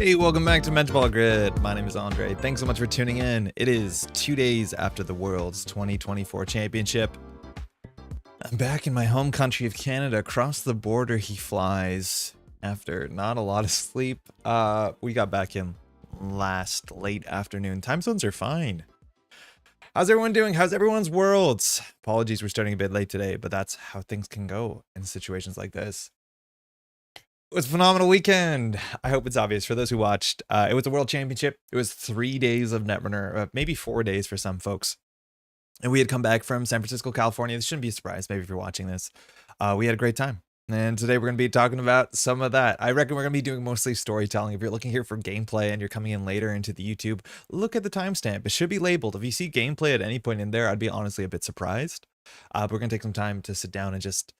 Hey, welcome back to Métropole Grid. My name is Andre. Thanks so much for tuning in. It is 2 days after the World's 2024 Championship. I'm back in my home country of Canada. Across the border he flies after not a lot of sleep. We got back in late afternoon. Time zones are fine. How's everyone doing? How's everyone's worlds? Apologies, we're starting a bit late today, but that's how things can go in situations like this. It was a phenomenal weekend. I hope it's obvious for those who watched. It was the World Championship. It was 3 days of Netrunner, maybe 4 days for some folks. And we had come back from San Francisco, California. This shouldn't be a surprise, maybe if you're watching this. We had a great time. And today we're going to be talking about some of that. I reckon we're going to be doing mostly storytelling. If you're looking here for gameplay and you're coming in later into the YouTube, look at the timestamp. It should be labeled. If you see gameplay at any point in there, I'd be honestly a bit surprised. But we're going to take some time to sit down and just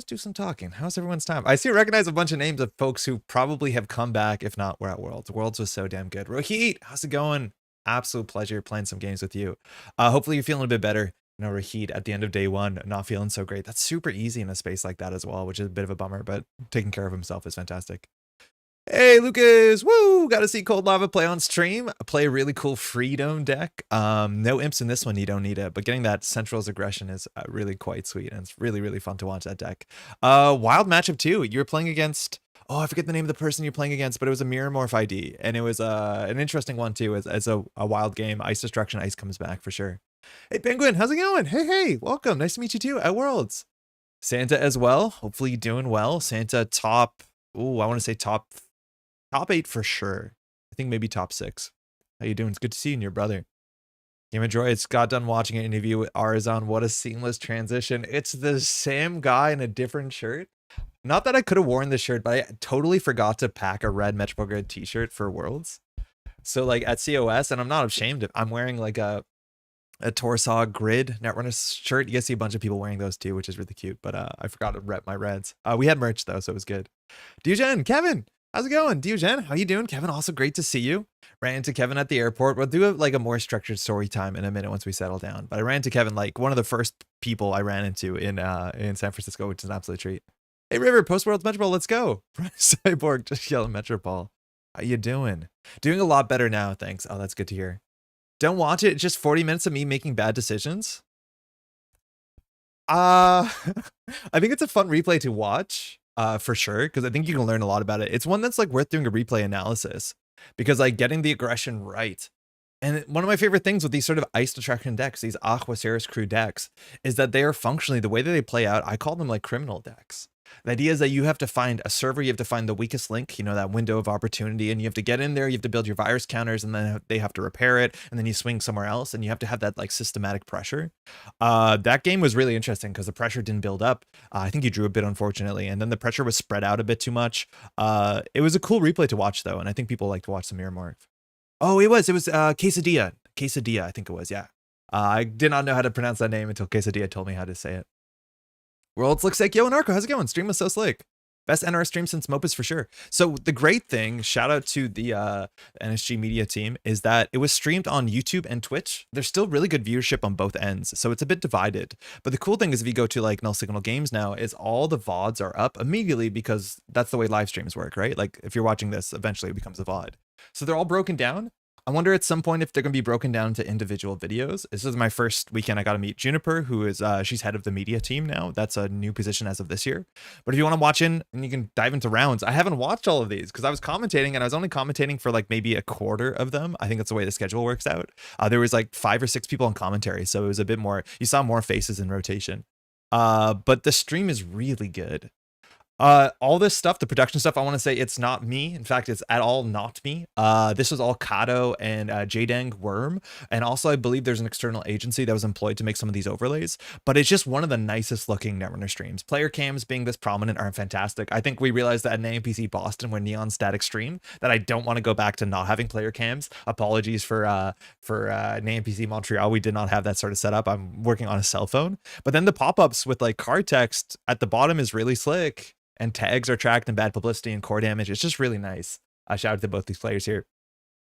do some talking. How's everyone's time? I recognize a bunch of names of folks who probably have come back, if not, we're at Worlds. Worlds was so damn good. Rohit, how's it going? Absolute pleasure playing some games with you. Hopefully you're feeling a bit better. You know, Rohit at the end of day one, not feeling so great. That's super easy in a space like that as well, which is a bit of a bummer, but taking care of himself is fantastic. Hey, Lucas, woo! Got to see Cold Lava play on stream. Play a really cool Freedom deck. No imps in this one, you don't need it, but getting that Central's Aggression is really quite sweet, and it's really, really fun to watch that deck. Wild matchup too. You're playing against, oh, I forget the name of the person you're playing against, but it was a Mirror Morph ID, and it was an interesting one too, as a wild game. Ice Destruction, Ice comes back for sure. Hey, Penguin, how's it going? Hey, welcome. Nice to meet you too at Worlds. Santa as well. Hopefully you're doing well. Santa top, ooh, I want to say top 8 for sure. I think maybe top 6. How you doing? It's good to see you and your brother. Game of Droids got done watching an interview with Arizon. What a seamless transition. It's the same guy in a different shirt. Not that I could have worn this shirt, but I totally forgot to pack a red Metropole Grid t-shirt for Worlds. So like at COS, and I'm not ashamed of, I'm wearing like a Torsaw Grid Netrunner shirt. You guys see a bunch of people wearing those too, which is really cute, but I forgot to rep my reds. We had merch though, so it was good. Dujen, Kevin, how's it going? Diogen, how you doing? Kevin, also great to see you. Ran into Kevin at the airport. We'll do like a more structured story time in a minute once we settle down. But I ran into Kevin, like one of the first people I ran into in San Francisco, which is an absolute treat. Hey, River, Post-Worlds Metropole, let's go. Cyborg, just yelling Metropole. How you doing? Doing a lot better now, thanks. Oh, that's good to hear. Don't watch it. Just 40 minutes of me making bad decisions. I think it's a fun replay to watch. For sure, because I think you can learn a lot about it. It's one that's like worth doing a replay analysis, because like getting the aggression right. And one of my favorite things with these sort of Ice Destruction decks, these Aquaceres crew decks, is that they are functionally, the way that they play out, I call them like criminal decks. The idea is that you have to find a server, you have to find the weakest link, you know, that window of opportunity, and you have to get in there, you have to build your virus counters, and then they have to repair it, and then you swing somewhere else, and you have to have that like systematic pressure. That game was really interesting because the pressure didn't build up. I think you drew a bit, unfortunately, and then the pressure was spread out a bit too much. It was a cool replay to watch though, and I think people like to watch the Mirror Morph. Oh, it was Quesadilla, I think it was, yeah. I did not know how to pronounce that name until Quesadilla told me how to say it. Worlds looks like, yo, Narco, how's it going? Stream was so slick. Best NR stream since Mopus for sure. So the great thing, shout out to the NSG media team, is that it was streamed on YouTube and Twitch. There's still really good viewership on both ends, so it's a bit divided. But the cool thing is if you go to like Null Signal Games now, is all the VODs are up immediately, because that's the way live streams work, right? Like if you're watching this, eventually it becomes a VOD. So they're all broken down. I wonder at some point if they're going to be broken down into individual videos. This is my first weekend I got to meet Juniper, who is, she's head of the media team now. That's a new position as of this year. But if you want to watch in, and you can dive into rounds. I haven't watched all of these because I was commentating, and I was only commentating for like maybe a quarter of them. I think that's the way the schedule works out. There was like 5 or 6 people in commentary, so it was a bit more, you saw more faces in rotation. But the stream is really good. All this stuff, the production stuff, I want to say it's not me. In fact, it's at all not me. This was all Kato and Jdang Worm. And also, I believe there's an external agency that was employed to make some of these overlays. But it's just one of the nicest looking Netrunner streams. Player cams being this prominent are fantastic. I think we realized that in AMPC Boston, when Neon Static stream, that I don't want to go back to not having player cams. Apologies for AMPC Montreal. We did not have that sort of setup. I'm working on a cell phone. But then the pop-ups with like card text at the bottom is really slick. And tags are tracked and bad publicity and core damage. It's just really nice. Shout out to both these players here.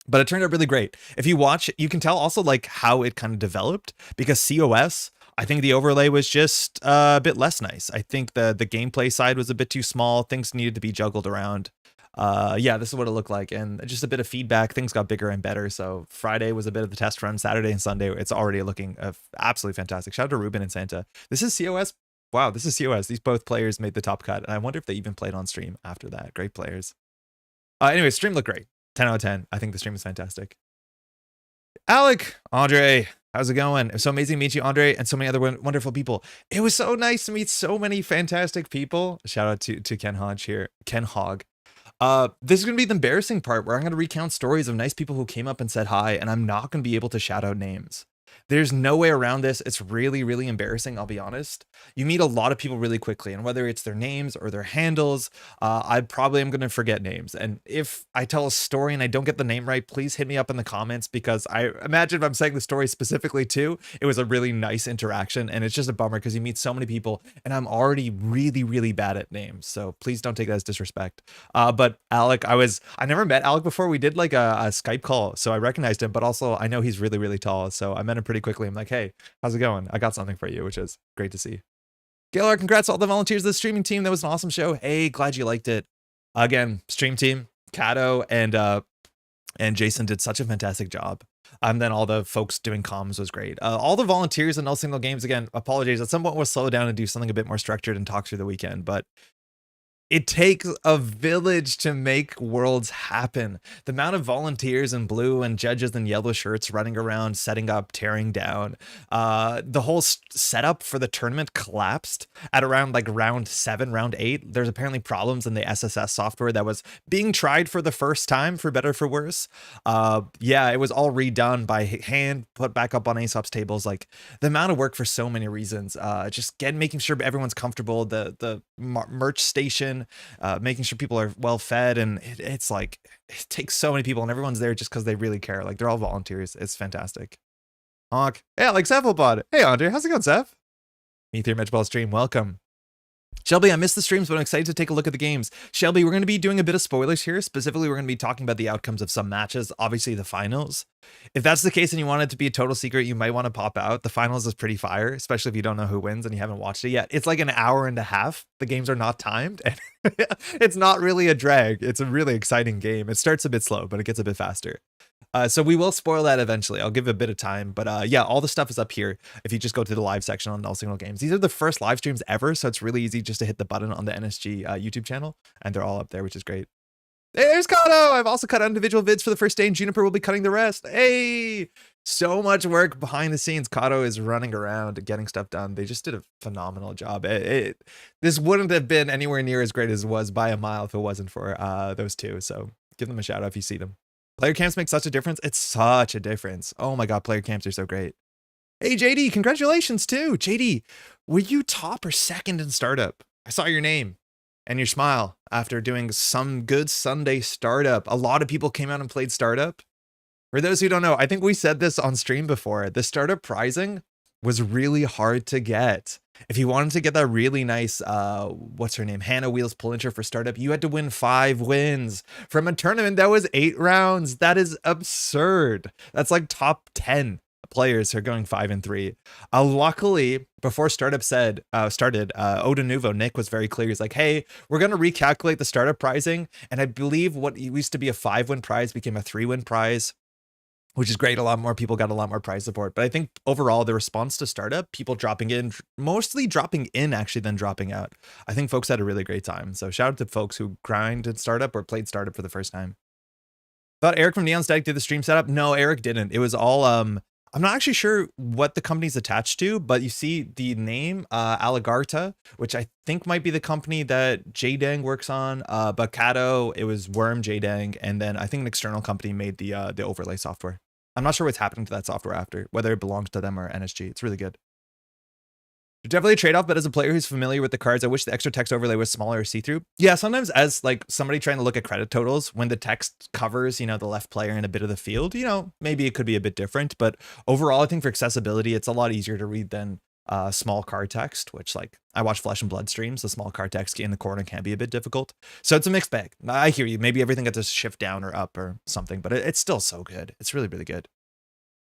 But it turned out really great. If you watch, you can tell also like how it kind of developed, because COS, I think the overlay was just a bit less nice. I think the gameplay side was a bit too small. Things needed to be juggled around. Yeah, this is what it looked like, and just a bit of feedback. Things got bigger and better. So Friday was a bit of the test run. Saturday and Sunday, it's already looking absolutely fantastic. Shout out to Ruben and Santa. This is COS. Wow, this is COS. These both players made the top cut, and I wonder if they even played on stream after that. Great players. Anyway, stream looked great. 10 out of 10. I think the stream was fantastic. Alec, Andre, how's it going? It was so amazing to meet you, Andre, and so many other wonderful people. It was so nice to meet so many fantastic people. Shout out to Ken Hodge here. Ken Hogg. This is going to be the embarrassing part where I'm going to recount stories of nice people who came up and said hi, and I'm not going to be able to shout out names. There's no way around this. It's really, really embarrassing, I'll be honest. You meet a lot of people really quickly, and whether it's their names or their handles, I probably am going to forget names. And if I tell a story and I don't get the name right, please hit me up in the comments, because I imagine if I'm saying the story specifically too, it was a really nice interaction, and it's just a bummer because you meet so many people, and I'm already really, really bad at names. So please don't take that as disrespect. But Alec, I never met Alec before. We did like a Skype call, so I recognized him, but also I know he's really, really tall, so I met him pretty quickly. I'm like, hey, how's it going? I got something for you, which is great to see. Gaylor, congrats to all the volunteers of the streaming team. That was an awesome show. Hey, glad you liked it. Again, stream team, Kato and Jason did such a fantastic job. Then all the folks doing comms was great. All the volunteers in No Single Games, again, apologies. At some point we'll slow down and do something a bit more structured and talk through the weekend, but it takes a village to make worlds happen. The amount of volunteers in blue and judges in yellow shirts running around, setting up, tearing down. The whole setup for the tournament collapsed at around like round 7, round 8. There's apparently problems in the SSS software that was being tried for the first time, for better for worse. Yeah, it was all redone by hand, put back up on Aesop's tables. Like the amount of work for so many reasons. Just making sure everyone's comfortable. The merch station. Making sure people are well fed, and it's like it takes so many people, and everyone's there just because they really care. Like they're all volunteers. It's fantastic. Honk. Yeah, like Cephalopod. Hey Andre, how's it going, Ceph? Me through Metropole stream. Welcome. Shelby, I missed the streams, but I'm excited to take a look at the games. Shelby, we're going to be doing a bit of spoilers here. Specifically, we're going to be talking about the outcomes of some matches, obviously the finals. If that's the case and you want it to be a total secret, you might want to pop out. The finals is pretty fire, especially if you don't know who wins and you haven't watched it yet. It's like an hour and a half. The games are not timed, and it's not really a drag. It's a really exciting game. It starts a bit slow, but it gets a bit faster. So we will spoil that eventually. I'll give it a bit of time, but yeah, all the stuff is up here. If you just go to the live section on No Single Games, these are the first live streams ever, so it's really easy just to hit the button on the NSG YouTube channel, and they're all up there, which is great. There's Kato! I've also cut out individual vids for the first day, and Juniper will be cutting the rest. Hey! So much work behind the scenes. Kato is running around getting stuff done. They just did a phenomenal job. This wouldn't have been anywhere near as great as it was by a mile if it wasn't for those two, so give them a shout out if you see them. Player camps make such a difference. It's such a difference. Oh my God, player camps are so great. Hey, JD, congratulations too. JD, were you top or second in startup? I saw your name and your smile after doing some good Sunday startup. A lot of people came out and played startup. For those who don't know, I think we said this on stream before. The startup prizing was really hard to get. If you wanted to get that really nice, what's her name? Hannah Wheels Pullinger for startup, you had to win 5 wins from a tournament that was 8 rounds. That is absurd. That's like top 10 players who are going 5 and 3. Luckily, before startup started, Oda Nuvo, Nick was very clear. He's like, hey, we're going to recalculate the startup prizing. And I believe what used to be a 5-win prize became a 3-win prize, which is great. A lot more people got a lot more prize support. But I think overall, the response to startup, people dropping in, mostly dropping in actually than dropping out. I think folks had a really great time. So shout out to folks who grinded startup or played startup for the first time. Thought Eric from Neon Static did the stream setup. No, Eric didn't. It was all, I'm not actually sure what the company's attached to, but you see the name Aligarta, which I think might be the company that J-Dang works on. But Kato, it was Worm, J-Dang, and then I think an external company made the overlay software. I'm not sure what's happening to that software after, whether it belongs to them or NSG. It's really good. There's definitely a trade-off, but as a player who's familiar with the cards, I wish the extra text overlay was smaller or see-through. Yeah, sometimes as like somebody trying to look at credit totals, when the text covers, the left player and a bit of the field, maybe it could be a bit different. But overall, I think for accessibility, it's a lot easier to read than small card text, which like I watch Flesh and Blood streams. The small card text in the corner can be a bit difficult. So it's a mixed bag. I hear you. Maybe everything gets to shift down or up or something, but it's still so good. It's really, really good.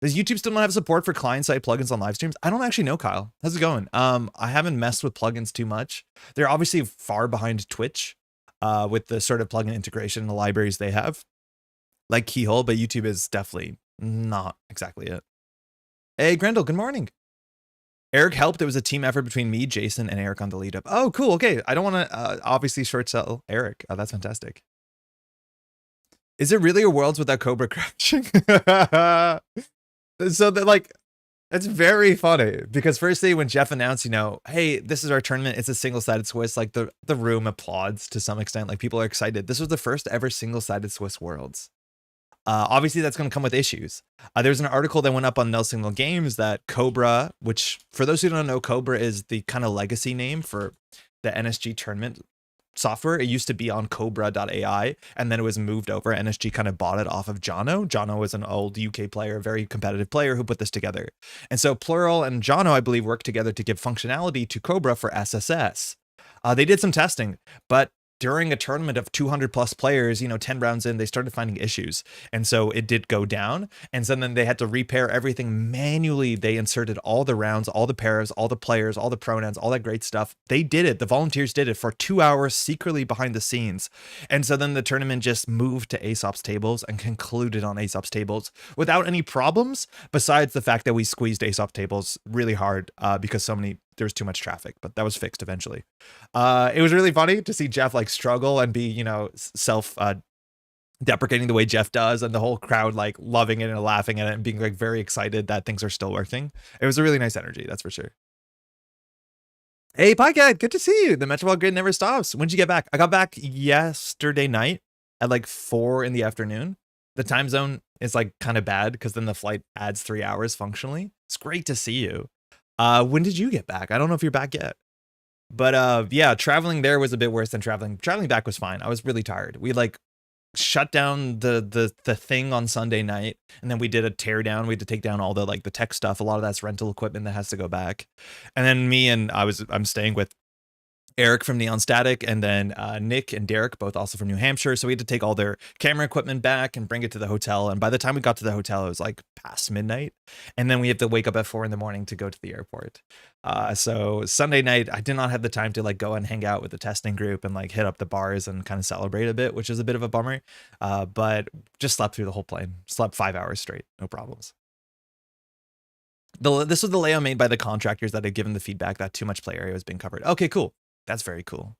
Does YouTube still not have support for client-side plugins on live streams? I don't actually know, Kyle. How's it going? I haven't messed with plugins too much. They're obviously far behind Twitch. with the sort of plugin integration and the libraries they have, like Keyhole, but YouTube is definitely not exactly it. Hey, Grendel, good morning. Eric helped. It was a team effort between me, Jason, and Eric on the lead up. Oh, cool. Okay. I don't want to obviously short sell Eric. Oh, that's fantastic. Is it really a Worlds without Cobra crashing? So that, like, it's very funny because firstly, when Jeff announced, you know, hey, this is our tournament, it's a single-sided Swiss, like the room applauds to some extent. Like, people are excited. This was the first ever single-sided Swiss Worlds. Obviously, that's going to come with issues. There's an article that went up on No Signal Games that Cobra, which for those who don't know, Cobra is the kind of legacy name for the NSG tournament software. It used to be on Cobra.ai, and then it was moved over. NSG kind of bought it off of Jono. Jono was an old UK player, very competitive player who put this together. And so Plural and Jono, I believe, worked together to give functionality to Cobra for SSS. They did some testing, but during a tournament of 200 plus players, you know, 10 rounds in, they started finding issues. And so it did go down. And so then they had to repair everything manually. They inserted all the rounds, all the pairs, all the players, all the pronouns, all that great stuff. They did it. The volunteers did it for 2 hours secretly behind the scenes. And so then the tournament just moved to Aesop's tables and concluded on Aesop's tables without any problems, besides the fact that we squeezed Aesop tables really hard because there's too much traffic, but that was fixed eventually. It was really funny to see Jeff like struggle and be, you know, deprecating the way Jeff does, and the whole crowd like loving it and laughing at it and being like very excited that things are still working. It was a really nice energy, that's for sure. Hey, Pycat, good to see you. The Metropole Grid never stops. When'd you get back? I got back yesterday night at like 4 in the afternoon. The time zone is like kind of bad because then the flight adds 3 hours functionally. It's great to see you. When did you get back? I don't know if you're back yet. But yeah, traveling there was a bit worse than traveling back was fine. I was really tired. We like shut down the thing on Sunday night, and then we did a tear down. We had to take down all the like the tech stuff. A lot of that's rental equipment that has to go back. And then I'm staying with Eric from Neon Static, and then Nick and Derek, both also from New Hampshire. So we had to take all their camera equipment back and bring it to the hotel. And by the time we got to the hotel, it was like past midnight. And then we have to wake up at 4 in the morning to go to the airport. So Sunday night, I did not have the time to like go and hang out with the testing group and like hit up the bars and kind of celebrate a bit, which is a bit of a bummer. But just slept through the whole plane. Slept 5 hours straight, no problems. This was the layout made by the contractors that had given the feedback that too much play area was being covered. Okay, cool. That's very cool.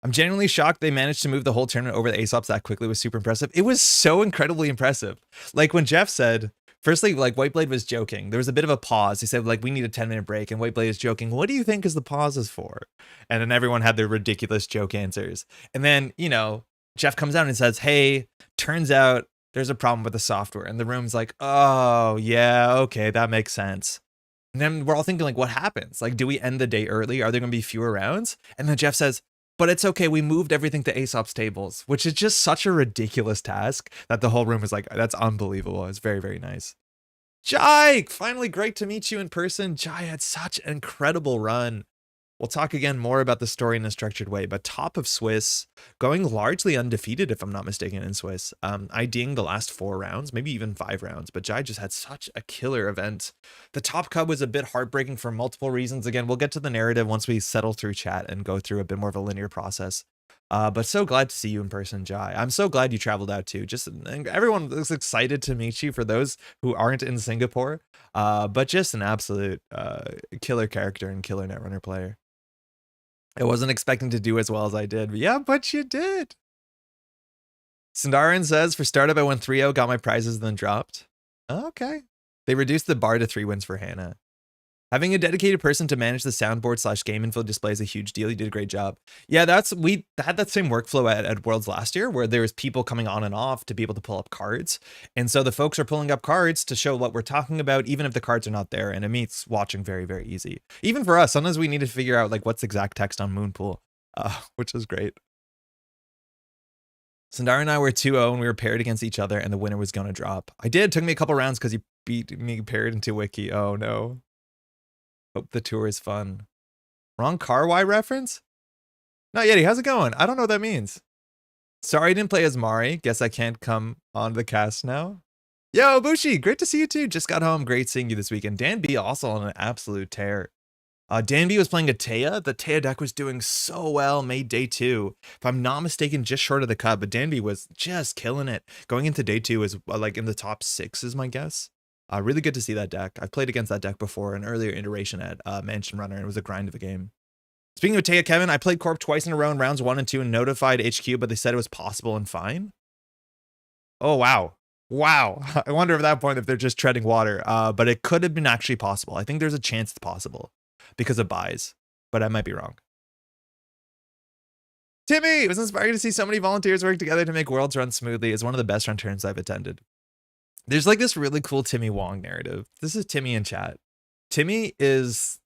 I'm genuinely shocked they managed to move the whole tournament over the Aesops that quickly. Was super impressive. It was so incredibly impressive. Like when Jeff said, firstly, like Whiteblade was joking. There was a bit of a pause. He said like, we need a 10-minute break. And Whiteblade is joking. What do you think is the pauses for? And then everyone had their ridiculous joke answers. And then, you know, Jeff comes out and says, hey, turns out there's a problem with the software. And the room's like, oh yeah, okay, that makes sense. And then we're all thinking like, what happens? Like, do we end the day early? Are there going to be fewer rounds? And then Jeff says, but it's okay. We moved everything to Aesop's tables, which is just such a ridiculous task that the whole room was like, that's unbelievable. It's very, very nice. Jai, finally great to meet you in person. Jai had such an incredible run. We'll talk again more about the story in a structured way, but top of Swiss, going largely undefeated, if I'm not mistaken, in Swiss, IDing the last 4 rounds, maybe even 5 rounds, but Jai just had such a killer event. The top cub was a bit heartbreaking for multiple reasons. Again, we'll get to the narrative once we settle through chat and go through a bit more of a linear process. But so glad to see you in person, Jai. I'm so glad you traveled out too. Just everyone is excited to meet you for those who aren't in Singapore, but just an absolute killer character and killer Netrunner player. I wasn't expecting to do as well as I did. But yeah, but you did. Sindarin says, for startup, I won 3-0, got my prizes, then dropped. Okay. They reduced the bar to 3 wins for Hannah. Having a dedicated person to manage the soundboard / game info display is a huge deal. You did a great job. Yeah, we had that same workflow at Worlds last year where there was people coming on and off to be able to pull up cards. And so the folks are pulling up cards to show what we're talking about, even if the cards are not there. And it makes watching very, very easy. Even for us, sometimes we need to figure out like what's the exact text on Moonpool, which is great. Sundar and I were 2-0 and we were paired against each other and the winner was going to drop. I did. It took me a couple rounds because he beat me paired into Wiki. Oh no. Hope the tour is fun. Wrong car Y reference? Not Yeti, how's it going? I don't know what that means. Sorry I didn't play as Mari. Guess I can't come on the cast now. Yo, Bushi, great to see you too. Just got home. Great seeing you this weekend. Dan B also on an absolute tear. Danby was playing a Taya. The Taya deck was doing so well, made day 2. If I'm not mistaken, just short of the cut, but Danby was just killing it. Going into day 2 is like in the top 6 is my guess. Really good to see that deck. I've played against that deck before, an earlier iteration at Mansion Runner, and it was a grind of a game. Speaking of Taya, Kevin, I played Corp twice in a row in rounds 1 and 2 and notified HQ, but they said it was possible and fine. Oh, wow. Wow. I wonder at that point if they're just treading water, but it could have been actually possible. I think there's a chance it's possible because of buys, but I might be wrong. Timmy, it was inspiring to see so many volunteers work together to make Worlds run smoothly. It's one of the best run turns I've attended. There's like this really cool Timmy Wong narrative. This is Timmy in chat. Timmy is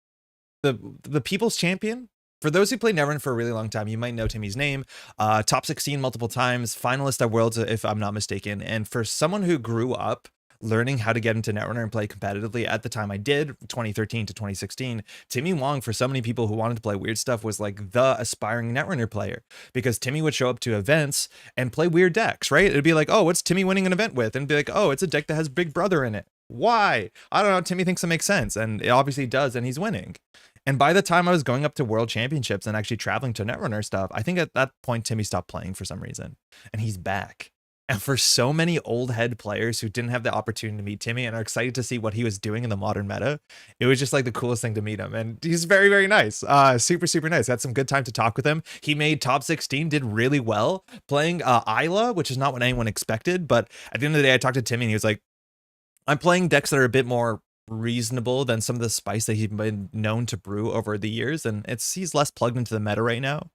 the people's champion. For those who played Netrunner for a really long time, you might know Timmy's name. Top 16 multiple times, finalist at Worlds, if I'm not mistaken. And for someone who grew up learning how to get into Netrunner and play competitively at the time I did, 2013 to 2016, Timmy Wong, for so many people who wanted to play weird stuff, was like the aspiring Netrunner player, because Timmy would show up to events and play weird decks, right? It'd be like, oh, what's Timmy winning an event with? And be like, oh, it's a deck that has Big Brother in it. Why? I don't know. Timmy thinks it makes sense, and it obviously does, and he's winning. And by the time I was going up to World Championships and actually traveling to Netrunner stuff, I think at that point Timmy stopped playing for some reason, and he's back. And for so many old head players who didn't have the opportunity to meet Timmy and are excited to see what he was doing in the modern meta, it was just like the coolest thing to meet him. And he's very, very nice. Super, super nice. Had some good time to talk with him. He made top 16, did really well playing Isla, which is not what anyone expected. But at the end of the day, I talked to Timmy and he was like, I'm playing decks that are a bit more reasonable than some of the spice that he's been known to brew over the years. And he's less plugged into the meta right now.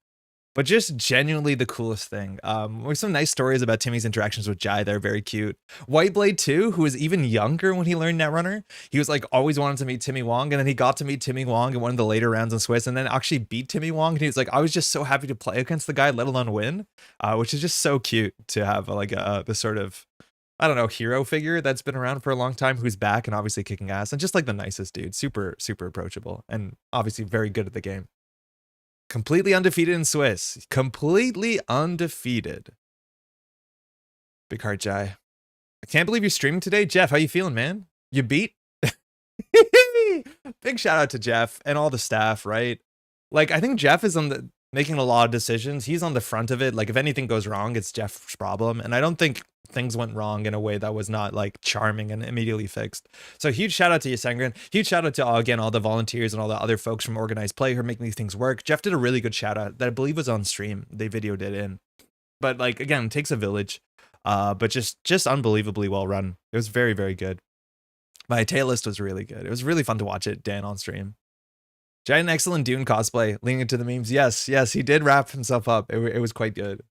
But just genuinely the coolest thing. There's some nice stories about Timmy's interactions with Jai. They're very cute. Whiteblade too, who was even younger when he learned Netrunner. He was like always wanted to meet Timmy Wong, and then he got to meet Timmy Wong in one of the later rounds in Swiss, and then actually beat Timmy Wong. And he was like, I was just so happy to play against the guy, let alone win. Which is just so cute to have like the sort of, I don't know, hero figure that's been around for a long time who's back and obviously kicking ass, and just like the nicest dude. Super, super approachable, and obviously very good at the game. Completely undefeated in Swiss. Completely undefeated. Big heart, Jai. I can't believe you're streaming today. Jeff, how you feeling, man? You beat? Big shout out to Jeff and all the staff, right? Like, I think Jeff is making a lot of decisions. He's on the front of it. Like, if anything goes wrong, it's Jeff's problem. And I don't think things went wrong in a way that was not like charming and immediately fixed. So huge shout out to you, Sengren. Huge shout out to again all the volunteers and all the other folks from Organized Play who are making these things work. Jeff did a really good shout out that I believe was on stream. They videoed it in. But like, again, it takes a village. But just unbelievably well run. It was very, very good. My tail list was really good. It was really fun to watch it, Dan, on stream. Giant excellent Dune cosplay, leaning into the memes. Yes, he did wrap himself up. It was quite good.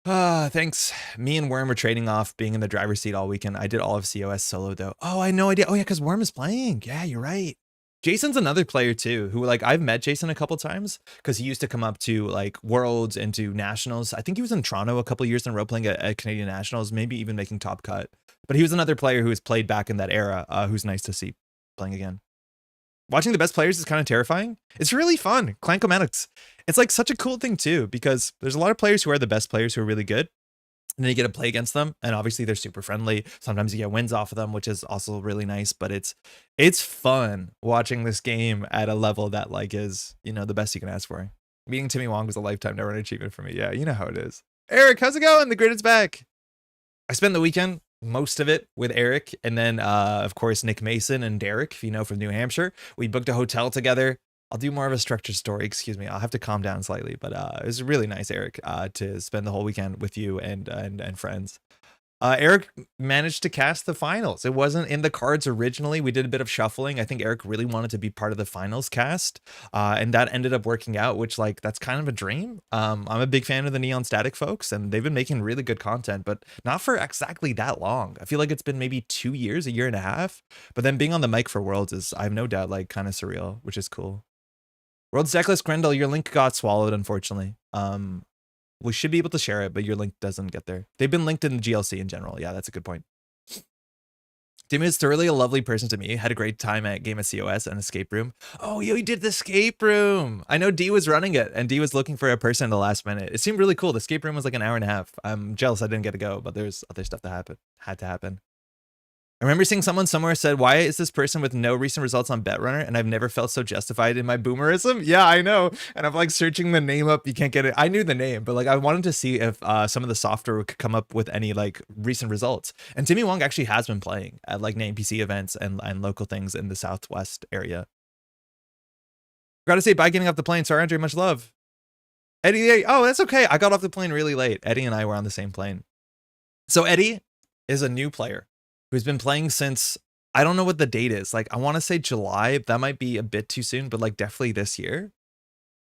Thanks. Me and Worm were trading off being in the driver's seat all weekend. I did all of COS solo though. Oh, I had no idea. Oh yeah, because Worm is playing. Yeah, you're right. Jason's another player too, who like I've met Jason a couple times because he used to come up to like Worlds and to Nationals. I think he was in Toronto a couple years in a row playing at Canadian Nationals, maybe even making top cut. But he was another player who has played back in that era, who's nice to see playing again. Watching the best players is kind of terrifying. It's really fun. Clankomatics. It's like such a cool thing too, because there's a lot of players who are the best players who are really good. And then you get to play against them. And obviously they're super friendly. Sometimes you get wins off of them, which is also really nice. But it's fun watching this game at a level that like is, you know, the best you can ask for. Meeting Timmy Wong was a lifetime Netrunner achievement for me. Yeah, you know how it is. Eric, how's it going? The grid is back. I spent the weekend, most of it, with Eric, and then of course Nick Mason and Derek, if you know, from New Hampshire. We booked a hotel together. I'll do more of a structured story, excuse me. I'll have to calm down slightly, but it was really nice, Eric, to spend the whole weekend with you and friends. Eric managed to cast the finals. It wasn't in the cards originally. We did a bit of shuffling. I think Eric really wanted to be part of the finals cast, and that ended up working out, which like that's kind of a dream. I'm a big fan of the Neon Static folks, and they've been making really good content, but not for exactly that long. I feel like it's been maybe 2 years, a year and a half, but then being on the mic for Worlds is, I have no doubt, like kind of surreal, which is cool. World's Decklist Grendel, your link got swallowed, unfortunately. We should be able to share it, but your link doesn't get there. They've been linked in the GLC in general. Yeah, that's a good point. Tim is thoroughly a lovely person to me. Had a great time at Game of COS and Escape Room. Oh, yo, he did the Escape Room. I know D was running it, and D was looking for a person in the last minute. It seemed really cool. The Escape Room was like an hour and a half. I'm jealous I didn't get to go, but there's other stuff that had to happen. I remember seeing someone somewhere said, why is this person with no recent results on Netrunner? And I've never felt so justified in my boomerism. Yeah, I know. And I'm like searching the name up. You can't get it. I knew the name, but like I wanted to see if some of the software could come up with any like recent results. And Timmy Wong actually has been playing at like NPC events and local things in the Southwest area. Gotta say, bye getting off the plane. Sorry, Andre, much love. Eddie, oh, that's okay. I got off the plane really late. Eddie and I were on the same plane. So Eddie is a new player who's been playing since, I don't know what the date is. Like, I want to say July. That might be a bit too soon, but like definitely this year.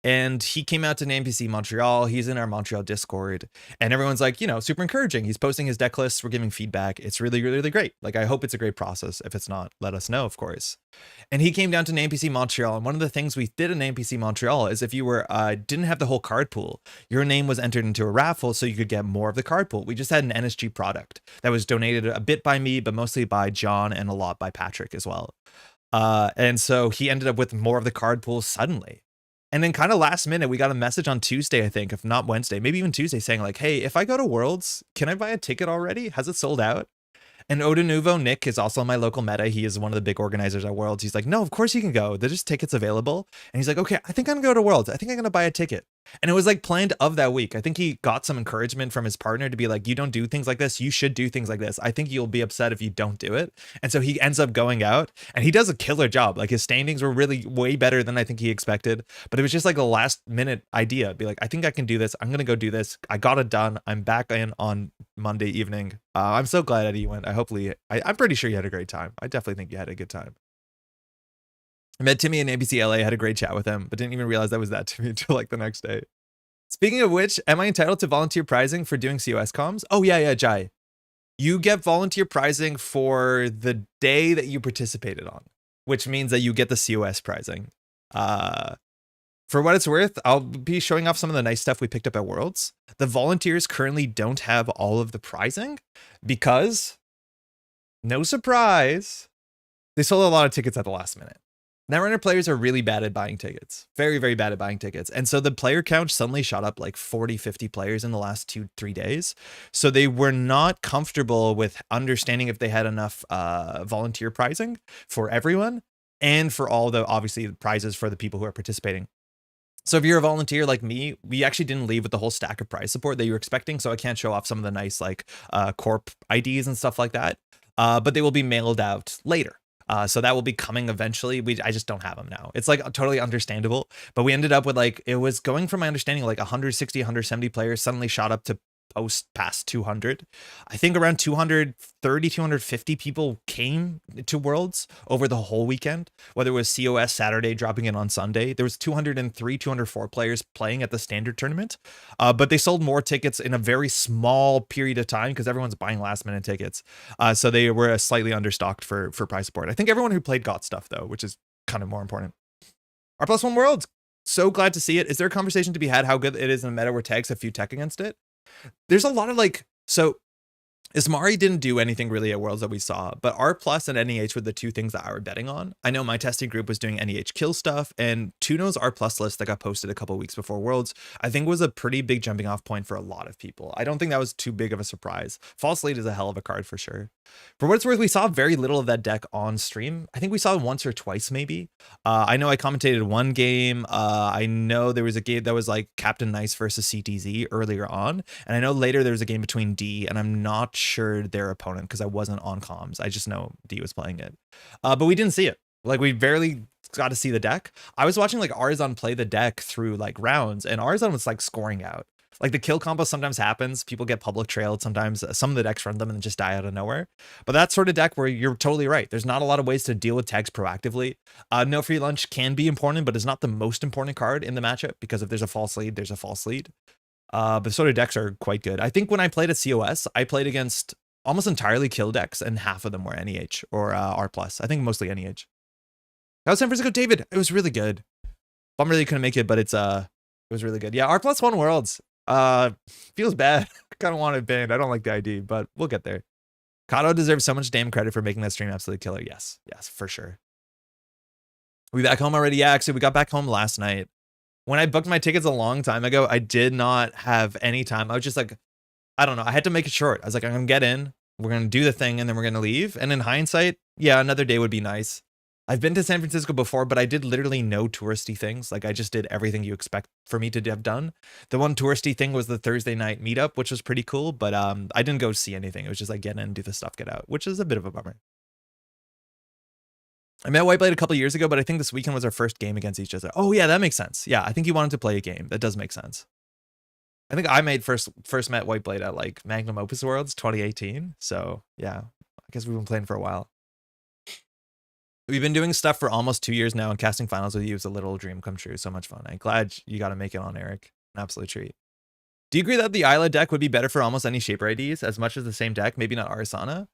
And he came out to NPC Montreal. He's in our Montreal Discord. And everyone's like, you know, super encouraging. He's posting his deck lists. We're giving feedback. It's really, really, really great. Like, I hope it's a great process. If it's not, let us know, of course. And he came down to NPC Montreal. And one of the things we did in NPC Montreal is if you were didn't have the whole card pool, your name was entered into a raffle so you could get more of the card pool. We just had an NSG product that was donated a bit by me, but mostly by John and a lot by Patrick as well. And so he ended up with more of the card pool suddenly. And then kind of last minute, we got a message on Tuesday, I think, if not Wednesday, maybe even Tuesday, saying like, hey, if I go to Worlds, can I buy a ticket already? Has it sold out? And Odenuvo Nick is also on my local meta. He is one of the big organizers at Worlds. He's like, no, of course you can go. There's just tickets available. And he's like, okay, I think I'm going to go to Worlds. I think I'm going to buy a ticket. And it was like planned of that week. I think he got some encouragement from his partner to be like, you don't do things like this. You should do things like this. I think you'll be upset if you don't do it. And so he ends up going out and he does a killer job. Like his standings were really way better than I think he expected. But it was just like a last minute idea. Be like, I think I can do this. I'm going to go do this. I got it done. I'm back in on Monday evening. I'm so glad Eddie went. I'm pretty sure you had a great time. I definitely think you had a good time. I met Timmy in ABC LA, had a great chat with him, but didn't even realize that was that Timmy until like the next day. Speaking of which, am I entitled to volunteer prizing for doing COS comms? Oh, yeah, Jai. You get volunteer prizing for the day that you participated on, which means that you get the COS prizing. For what it's worth, I'll be showing off some of the nice stuff we picked up at Worlds. The volunteers currently don't have all of the prizing because, no surprise, they sold a lot of tickets at the last minute. Netrunner players are really bad at buying tickets. Very, very bad at buying tickets. And so the player count suddenly shot up like 40, 50 players in the last 2-3 days. So they were not comfortable with understanding if they had enough volunteer prizing for everyone and for all the, obviously, the prizes for the people who are participating. So if you're a volunteer like me, we actually didn't leave with the whole stack of prize support that you were expecting. So I can't show off some of the nice like corp IDs and stuff like that. But they will be mailed out later. So that will be coming eventually. I just don't have them now. It's like totally understandable, but we ended up with like, it was going from my understanding, like 160, 170 players suddenly shot up to past 200. I think around 230, 250 people came to Worlds over the whole weekend, whether it was COS Saturday dropping in on Sunday. There was 203, 204 players playing at the standard tournament, but they sold more tickets in a very small period of time because everyone's buying last minute tickets. So they were slightly understocked for prize support. I think everyone who played got stuff though, which is kind of more important. R+1 Worlds, so glad to see it. Is there a conversation to be had how good it is in a meta where tags have few tech against it? There's a lot of like, so Ismari didn't do anything really at Worlds that we saw, but R+ and NEH were the two things that I were betting on. I know my testing group was doing NEH kill stuff, and Tuno's R+ list that got posted a couple weeks before Worlds, I think was a pretty big jumping off point for a lot of people. I don't think that was too big of a surprise. False Lead is a hell of a card for sure. For what it's worth, we saw very little of that deck on stream. I think we saw it once or twice maybe. I know I commentated one game. I know there was a game that was like Captain Nice versus CTZ earlier on, and I know later there was a game between D, and I'm not sure their opponent because I wasn't on comms. I just know D was playing it, but we didn't see it. Like we barely got to see the deck. I was watching like Arzon play the deck through like rounds, and Arzon was like scoring out. Like the kill combo sometimes happens. People get public trailed sometimes. Some of the decks run them and just die out of nowhere. But that sort of deck where you're totally right. There's not a lot of ways to deal with tags proactively. No free lunch can be important, but it's not the most important card in the matchup because if there's a false lead, there's a false lead. But the sort of decks are quite good. I think when I played at COS, I played against almost entirely kill decks, and half of them were NEH or R+. I think mostly NEH. That was San Francisco, David. It was really good. Bummer they couldn't make it, but it was really good. Yeah, R+1 Worlds. Feels bad. Kind of want it banned. I don't like the ID, but we'll get there. Kato deserves so much damn credit for making that stream absolutely killer. Yes, for sure. We back home already? Yeah, actually, we got back home last night. When I booked my tickets a long time ago, I did not have any time. I was just like, I don't know. I had to make it short. I was like, I'm gonna get in. We're going to do the thing and then we're going to leave. And in hindsight, yeah, another day would be nice. I've been to San Francisco before, but I did literally no touristy things. Like I just did everything you expect for me to have done. The one touristy thing was the Thursday night meetup, which was pretty cool, but I didn't go see anything. It was just like get in, do the stuff, get out, which is a bit of a bummer. I met Whiteblade a couple years ago, but I think this weekend was our first game against each other. Oh yeah, that makes sense. Yeah, I think he wanted to play a game. That does make sense. I think I made first met Whiteblade at like Magnum Opus Worlds 2018. So yeah, I guess we've been playing for a while. We've been doing stuff for almost 2 years now, and casting finals with you is a little dream come true. So much fun. I'm glad you got to make it on, Eric. An absolute treat. Do you agree that the Isla deck would be better for almost any Shaper IDs as much as the same deck? Maybe not Arsana.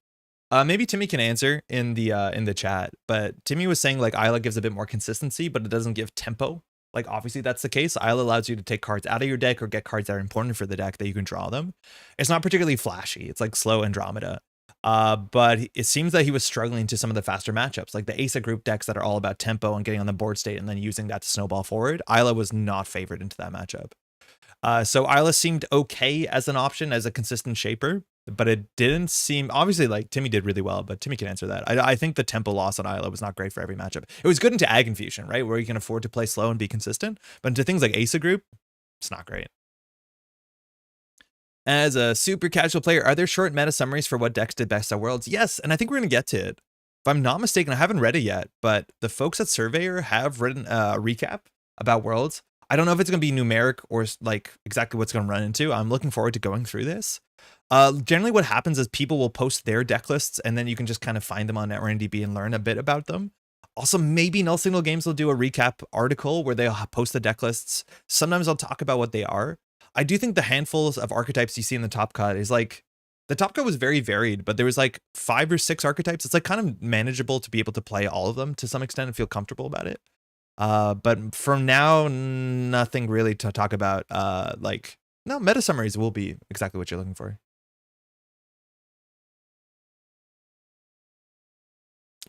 Maybe Timmy can answer in the chat, but Timmy was saying like Isla gives a bit more consistency, but it doesn't give tempo. Like obviously that's the case. Isla allows you to take cards out of your deck or get cards that are important for the deck that you can draw them. It's not particularly flashy. It's like slow Andromeda. But it seems that he was struggling to some of the faster matchups, like the Asa group decks that are all about tempo and getting on the board state and then using that to snowball forward. Isla was not favored into that matchup. So Isla seemed okay as an option, as a consistent shaper, but it didn't seem, obviously like Timmy did really well, but Timmy can answer that. I think the tempo loss on Isla was not great for every matchup. It was good into Ag Infusion, right? Where you can afford to play slow and be consistent, but into things like Asa group, it's not great. As a super casual player, are there short meta summaries for what decks did best at Worlds? Yes, and I think we're going to get to it. If I'm not mistaken, I haven't read it yet, but the folks at Surveyor have written a recap about Worlds. I don't know if it's going to be numeric or like exactly what's going to run into. I'm looking forward to going through this. Generally what happens is people will post their deck lists and then you can just kind of find them on NetRNDB and learn a bit about them. Also, maybe Null Signal Games will do a recap article where they'll post the deck lists. Sometimes I'll talk about what they are. I do think the handfuls of archetypes you see in the top cut is like, the top cut was very varied, but there was like 5 or 6 archetypes. It's like kind of manageable to be able to play all of them to some extent and feel comfortable about it. But for now, nothing really to talk about. Like, no, meta summaries will be exactly what you're looking for.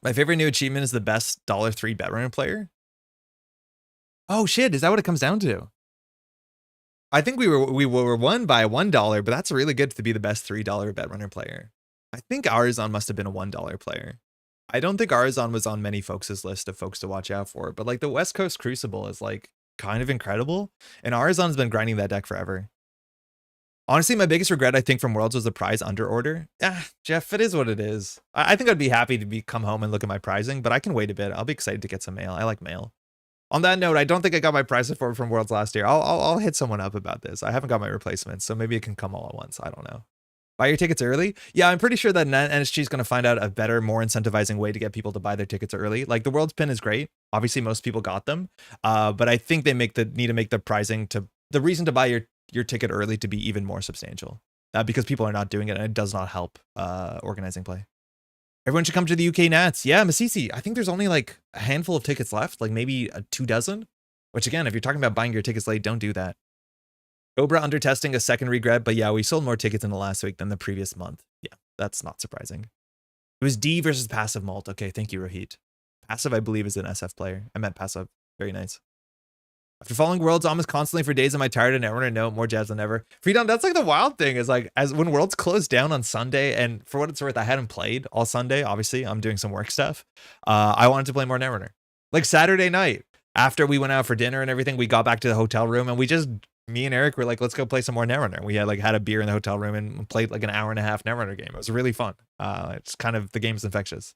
My favorite new achievement is the best $3 Betrunner player. Oh shit, is that what it comes down to? I think we were won by $1, but that's really good to be the best $3 Betrunner player. I think Arizon must have been a $1 player. I don't think Arizon was on many folks' list of folks to watch out for, but like the West Coast Crucible is like kind of incredible, and Arizon's been grinding that deck forever. Honestly, my biggest regret, I think, from Worlds was the prize under order. Jeff, it is what it is. I think I'd be happy to come home and look at my prizing, but I can wait a bit. I'll be excited to get some mail. I like mail. On that note, I don't think I got my prize support from Worlds last year. I'll hit someone up about this. I haven't got my replacements, so maybe it can come all at once. I don't know. Buy your tickets early? Yeah, I'm pretty sure that NSG is going to find out a better, more incentivizing way to get people to buy their tickets early. Like the World's Pin is great. Obviously, most people got them. But I think they need to make the pricing to the reason to buy your ticket early to be even more substantial. Because people are not doing it and it does not help organizing play. Everyone should come to the UK Nats. Yeah, Masisi. I think there's only like a handful of tickets left, like maybe 24, which again, if you're talking about buying your tickets late, don't do that. Cobra under testing a second regret, but yeah, we sold more tickets in the last week than the previous month. Yeah, that's not surprising. It was D versus Passive Malt. Okay, thank you, Rohit. Passive, I believe, is an SF player. I meant Passive. Very nice. After following Worlds almost constantly for days, am I tired of Netrunner? No, more jazz than ever. Freedom, that's like the wild thing is like, as when Worlds closed down on Sunday, and for what it's worth, I hadn't played all Sunday. Obviously, I'm doing some work stuff. I wanted to play more Netrunner. Like Saturday night, after we went out for dinner and everything, we got back to the hotel room and me and Eric were like, let's go play some more Netrunner. We had a beer in the hotel room and played like an hour-and-a-half Netrunner game. It was really fun. It's kind of, the game's infectious.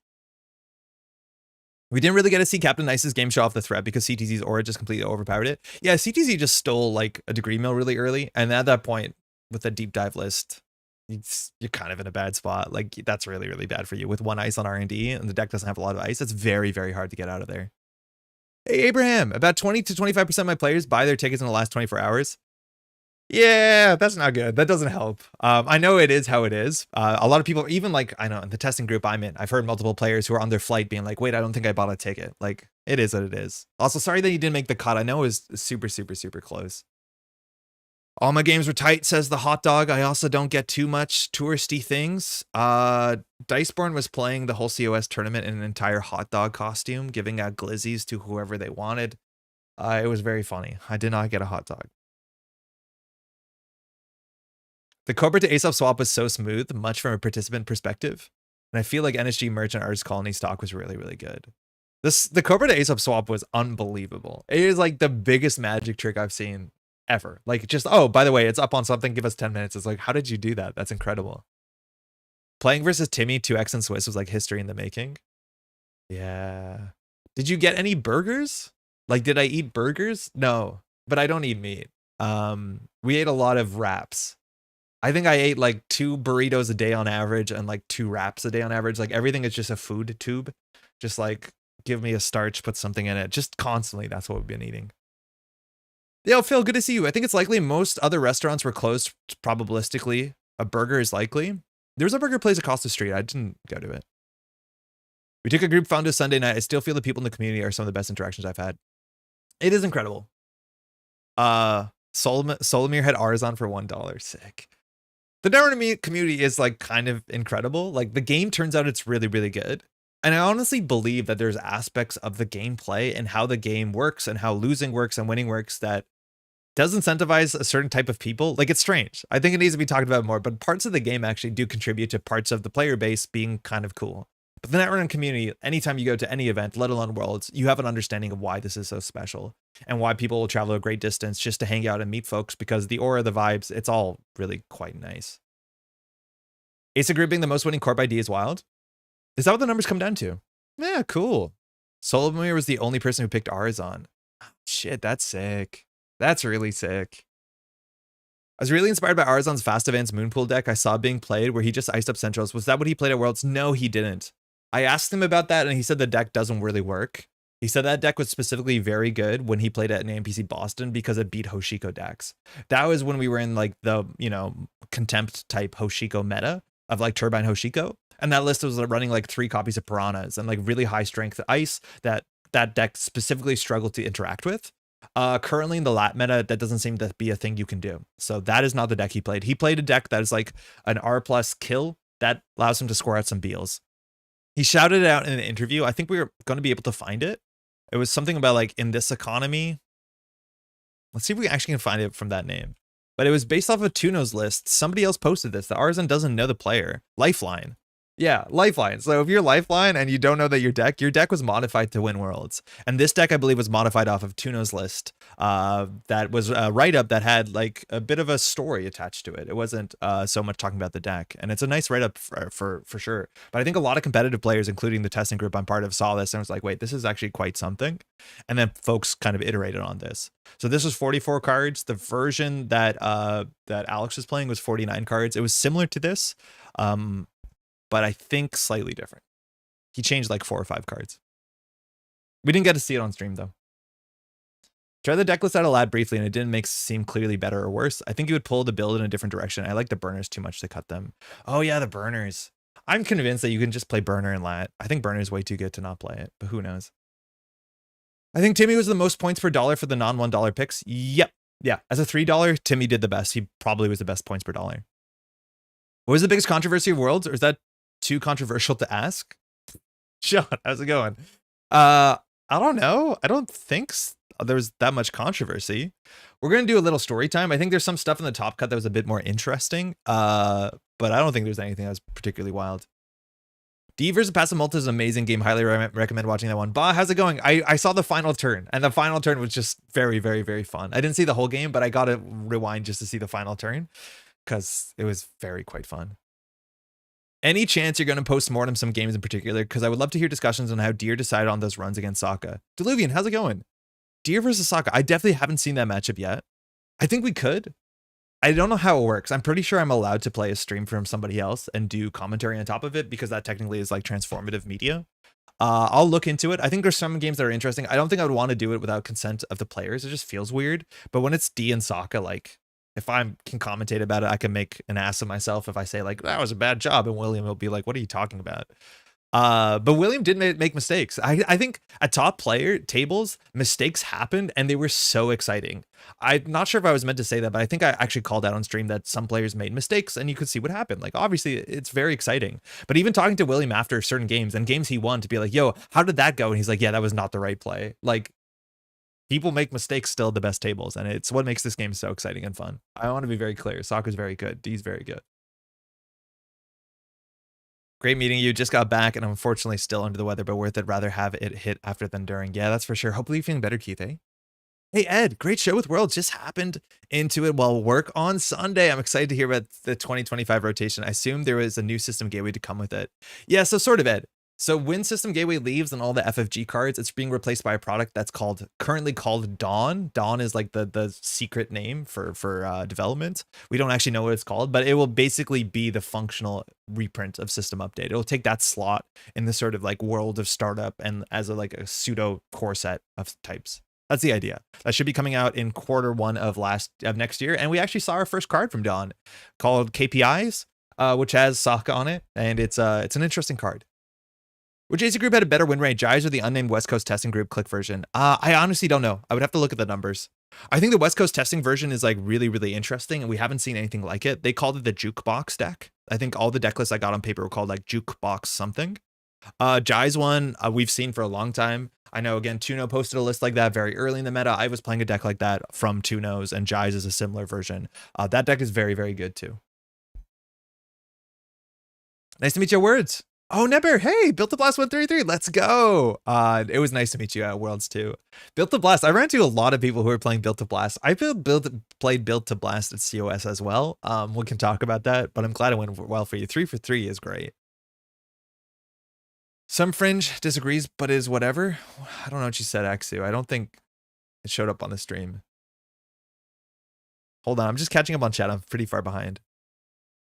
We didn't really get to see Captain Nice's game show off the threat because CTZ's aura just completely overpowered it. Yeah, CTZ just stole like a degree mill really early. And at that point, with the deep dive list, you're kind of in a bad spot. Like that's really, really bad for you. With 1 ice on R&D and the deck doesn't have a lot of ice, it's very, very hard to get out of there. Hey, Abraham, about 20 to 25% of my players buy their tickets in the last 24 hours. Yeah, that's not good. That doesn't help. I know it is how it is. A lot of people, even like, I know in the testing group I'm in, I've heard multiple players who are on their flight being like, wait, I don't think I bought a ticket. Like, it is what it is. Also, sorry that you didn't make the cut. I know it was super, super, super close. All my games were tight, says the hot dog. I also don't get too much touristy things. Diceborn was playing the whole COS tournament in an entire hot dog costume, giving out glizzies to whoever they wanted. It was very funny. I did not get a hot dog. The Cobra to Aesop swap was so smooth, much from a participant perspective. And I feel like NSG Merchant Artist Colony stock was really, really good. The Cobra to Aesop swap was unbelievable. It is like the biggest magic trick I've seen ever. Like just, oh, by the way, it's up on something, give us 10 minutes. It's like, how did you do that? That's incredible. Playing versus Timmy 2x and Swiss was like history in the making. Yeah. Did you get any burgers? Like, did I eat burgers? No, but I don't eat meat. We ate a lot of wraps. I think I ate like 2 burritos a day on average and like 2 wraps a day on average. Like everything is just a food tube. Just like give me a starch, put something in it. Just constantly. That's what we've been eating. Yo, Phil, good to see you. I think it's likely most other restaurants were closed probabilistically. A burger is likely. There was a burger place across the street. I didn't go to it. We took a group fun to Sunday night. I still feel the people in the community are some of the best interactions I've had. It is incredible. Solomir had ours on for $1. Sick. The Netrunner community is like kind of incredible. Like the game turns out it's really, really good. And I honestly believe that there's aspects of the gameplay and how the game works and how losing works and winning works that does incentivize a certain type of people. Like it's strange. I think it needs to be talked about more, but parts of the game actually do contribute to parts of the player base being kind of cool. But the Netrunner community, anytime you go to any event, let alone Worlds, you have an understanding of why this is so special and why people will travel a great distance just to hang out and meet folks because the aura, the vibes, it's all really quite nice. Asa Group being the most winning corp ID is wild. Is that what the numbers come down to? Yeah, cool. Solomir was the only person who picked ours on. Shit, that's sick. That's really sick. I was really inspired by Arzon's Fast Advance Moonpool deck I saw being played where he just iced up Centrals. Was that what he played at Worlds? No, he didn't. I asked him about that and he said the deck doesn't really work. He said that deck was specifically very good when he played at an AMPC Boston because it beat Hoshiko decks. That was when we were in like the, contempt type Hoshiko meta of like Turbine Hoshiko. And that list was running like 3 copies of Piranhas and like really high strength ice that deck specifically struggled to interact with. Currently in the lat meta, that doesn't seem to be a thing you can do. So that is not the deck he played. He played a deck that is like an R+ kill that allows him to score out some Beals. He shouted it out in an interview. I think we were going to be able to find it. It was something about like in this economy. Let's see if we actually can find it from that name. But it was based off of Tuno's list. Somebody else posted this. The Arzon doesn't know the player. Lifeline. Yeah, Lifeline. So if you're Lifeline and you don't know that your deck was modified to win Worlds. And this deck, I believe, was modified off of Tuno's list. That was a write-up that had like a bit of a story attached to it. It wasn't so much talking about the deck. And it's a nice write-up for sure. But I think a lot of competitive players, including the testing group I'm part of, saw this and was like, wait, this is actually quite something. And then folks kind of iterated on this. So this was 44 cards. The version that Alex was playing was 49 cards. It was similar to this. But I think slightly different. He changed like 4 or 5 cards. We didn't get to see it on stream though. Tried the deck list out aloud briefly and it didn't seem clearly better or worse. I think you would pull the build in a different direction. I like the burners too much to cut them. Oh yeah, the burners. I'm convinced that you can just play burner and lat. I think burner is way too good to not play it, but who knows? I think Timmy was the most points per dollar for the non-$1 picks. Yep. Yeah. As a $3, Timmy did the best. He probably was the best points per dollar. What was the biggest controversy of Worlds? Or is that too controversial to ask? Sean, how's it going? I don't know. I don't think there was that much controversy. We're going to do a little story time. I think there's some stuff in the top cut that was a bit more interesting. But I don't think there's anything that was particularly wild. D versus Passive Multi is an amazing game. Highly recommend watching that one. Ba, how's it going? I saw the final turn, and the final turn was just very, very, very fun. I didn't see the whole game, but I got to rewind just to see the final turn because it was quite fun. Any chance you're going to post-mortem some games in particular? Because I would love to hear discussions on how Deer decided on those runs against Sokka. Deluvian, how's it going? Deer versus Sokka. I definitely haven't seen that matchup yet. I think we could. I don't know how it works. I'm pretty sure I'm allowed to play a stream from somebody else and do commentary on top of it because that technically is like transformative media. I'll look into it. I think there's some games that are interesting. I don't think I would want to do it without consent of the players. It just feels weird. But when it's D and Sokka, like, if I can commentate about it, I can make an ass of myself if I say like, that was a bad job. And William will be like, what are you talking about? But William did make mistakes. I think at top player tables, mistakes happened and they were so exciting. I'm not sure if I was meant to say that, but I think I actually called out on stream that some players made mistakes and you could see what happened. Like, obviously it's very exciting, but even talking to William after certain games and games he won to be like, yo, how did that go? And he's like, yeah, that was not the right play. Like, People make mistakes still at the best tables, and it's what makes this game so exciting and fun. I want to be very clear. Soccer's very good. D's very good. Great meeting you. Just got back, and I'm unfortunately still under the weather, but worth it. Rather have it hit after than during. Yeah, that's for sure. Hopefully you're feeling better, Keith, eh? Hey, Ed, great show with Worlds. Just happened into it while work on Sunday. I'm excited to hear about the 2025 rotation. I assume there was a new system gateway to come with it. Yeah, so sort of, Ed. So when System Gateway leaves and all the FFG cards, it's being replaced by a product that's currently called Dawn. Dawn is like the secret name for development. We don't actually know what it's called, but it will basically be the functional reprint of System Update. It'll take that slot in the sort of like world of startup and as like a pseudo core set of types. That's the idea. That should be coming out in quarter 1 of next year. And we actually saw our first card from Dawn called KPIs, which has Sokka on it, and it's an interesting card. Would JC Group had a better win rate, Jais or the unnamed West Coast testing group click version? I honestly don't know. I would have to look at the numbers. I think the West Coast testing version is like really, really interesting, and we haven't seen anything like it. They called it the Jukebox deck. I think all the deck lists I got on paper were called like Jukebox something. Jai's one we've seen for a long time. I know, again, Tuno posted a list like that very early in the meta. I was playing a deck like that from Tuno's, and Jai's is a similar version. That deck is very, very good too. Nice to meet your words. Oh, Neber, hey, Built to Blast 133, let's go. It was nice to meet you at Worlds too. Built to Blast, I ran into a lot of people who were playing Built to Blast. I played Built to Blast at COS as well. We can talk about that, but I'm glad it went well for you. 3 for 3 is great. Some Fringe disagrees, but is whatever. I don't know what you said, Axu. I don't think it showed up on the stream. Hold on, I'm just catching up on chat. I'm pretty far behind.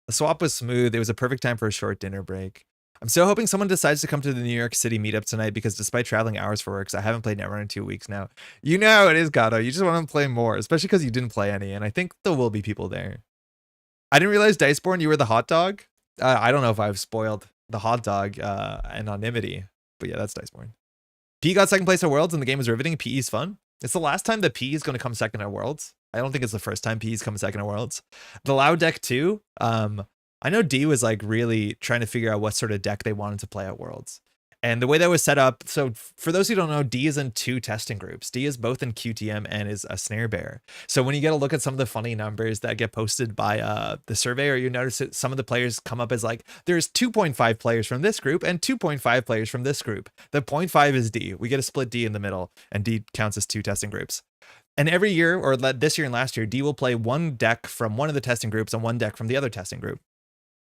The swap was smooth. It was a perfect time for a short dinner break. I'm so hoping someone decides to come to the New York City meetup tonight because despite traveling hours for work, I haven't played Netrunner in 2 weeks now. You know how it is, Gato. You just want to play more, especially because you didn't play any, and I think there will be people there. I didn't realize, Diceborn, you were the hot dog. I don't know if I've spoiled the hot dog anonymity, but yeah, that's Diceborn. P got second place at Worlds, and the game was riveting. PE is fun. It's the last time that PE is going to come second at Worlds. I don't think it's the first time PE's come second at Worlds. The Loud deck too. I know D was like really trying to figure out what sort of deck they wanted to play at Worlds. And the way that was set up, so for those who don't know, D is in 2 testing groups. D is both in QTM and is a snare bear. So when you get a look at some of the funny numbers that get posted by the surveyor, you notice that some of the players come up as like, there's 2.5 players from this group and 2.5 players from this group. The 0.5 is D. We get a split D in the middle, and D counts as 2 testing groups. And every year, or this year and last year, D will play 1 deck from one of the testing groups and 1 deck from the other testing group.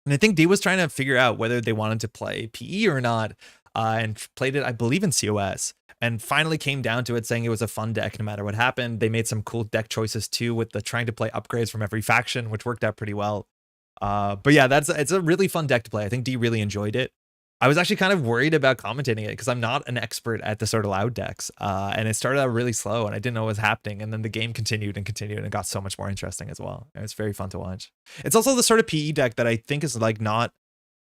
And I think D was trying to figure out whether they wanted to play PE or not, and played it, I believe, in COS, and finally came down to it saying it was a fun deck no matter what happened. They made some cool deck choices too, with the trying to play upgrades from every faction, which worked out pretty well. But yeah, it's a really fun deck to play. I think D really enjoyed it. I was actually kind of worried about commentating it because I'm not an expert at the sort of Loud decks, and it started out really slow and I didn't know what was happening, and then the game continued and continued and got so much more interesting as well. It was very fun to watch. It's also the sort of PE deck that I think is like not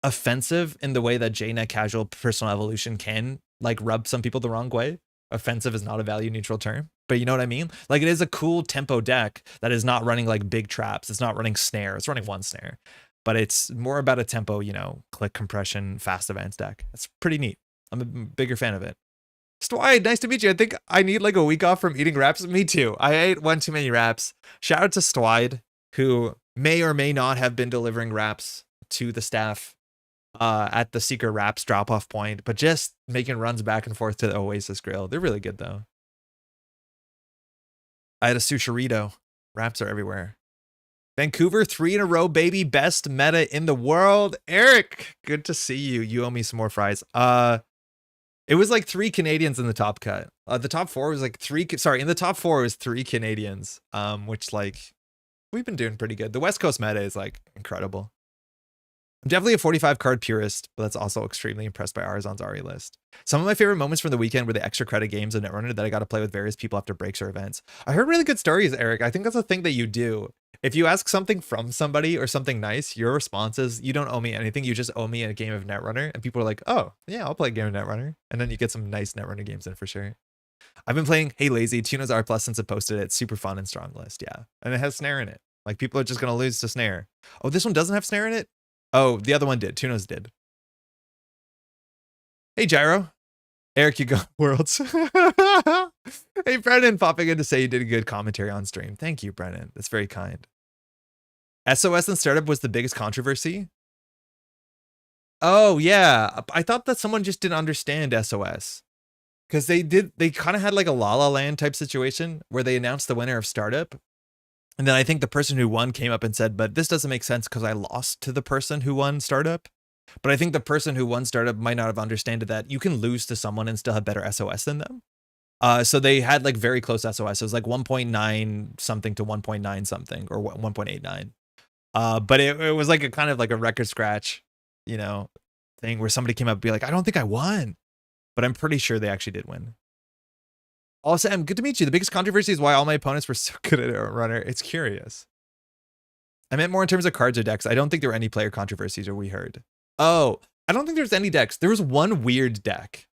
offensive in the way that JNet Casual Personal Evolution can like rub some people the wrong way. Offensive is not a value neutral term, but you know what I mean? Like, it is a cool tempo deck that is not running like big traps. It's not running snare. It's running 1 snare. But it's more about a tempo, you know, click compression, fast events deck. It's pretty neat. I'm a bigger fan of it. Stwide, nice to meet you. I think I need like a week off from eating wraps. Me too. I ate 1 too many wraps. Shout out to Stwide, who may or may not have been delivering wraps to the staff at the Secret Wraps drop-off point, but just making runs back and forth to the Oasis Grill. They're really good though. I had a sushirito. Wraps are everywhere. Vancouver, 3 in a row, baby. Best meta in the world. Eric, good to see you. You owe me some more fries. It was like 3 Canadians in the top cut. The top 4 was like 3. Sorry, in the top 4 was 3 Canadians. Which like we've been doing pretty good. The West Coast meta is like incredible. I'm definitely a 45 card purist, but that's also extremely impressed by Arzon's Ari list. Some of my favorite moments from the weekend were the extra credit games of Netrunner that I got to play with various people after breaks or events. I heard really good stories, Eric. I think that's a thing that you do. If you ask something from somebody or something nice, your response is, you don't owe me anything. You just owe me a game of Netrunner. And people are like, oh, yeah, I'll play a game of Netrunner. And then you get some nice Netrunner games in for sure. I've been playing Hey Lazy, Tuna's R Plus since it posted it. Super fun and strong list, yeah. And it has snare in it. Like, people are just going to lose to snare. Oh, this one doesn't have snare in it? Oh, the other one did. Tuna's did. Hey, Gyro. Eric, you go Worlds. Hey, Brennan, popping in to say you did a good commentary on stream. Thank you, Brennan. That's very kind. SOS and startup was the biggest controversy. Oh, yeah. I thought that someone just didn't understand SOS. Because they kind of had like a La La Land type situation where they announced the winner of startup. And then I think the person who won came up and said, but this doesn't make sense because I lost to the person who won startup. But I think the person who won startup might not have understood that you can lose to someone and still have better SOS than them. So they had like very close SOS. It was like 1.9 something to 1.9 something or 1.89. But it was like a kind of like a record scratch, you know, thing where somebody came up and be like, I don't think I won, but I'm pretty sure they actually did win. Also, Sam, good to meet you. The biggest controversy is why all my opponents were so good at Netrunner. It's curious. I meant more in terms of cards or decks. I don't think there were any player controversies or we heard. Oh, I don't think there's any decks. There was one weird deck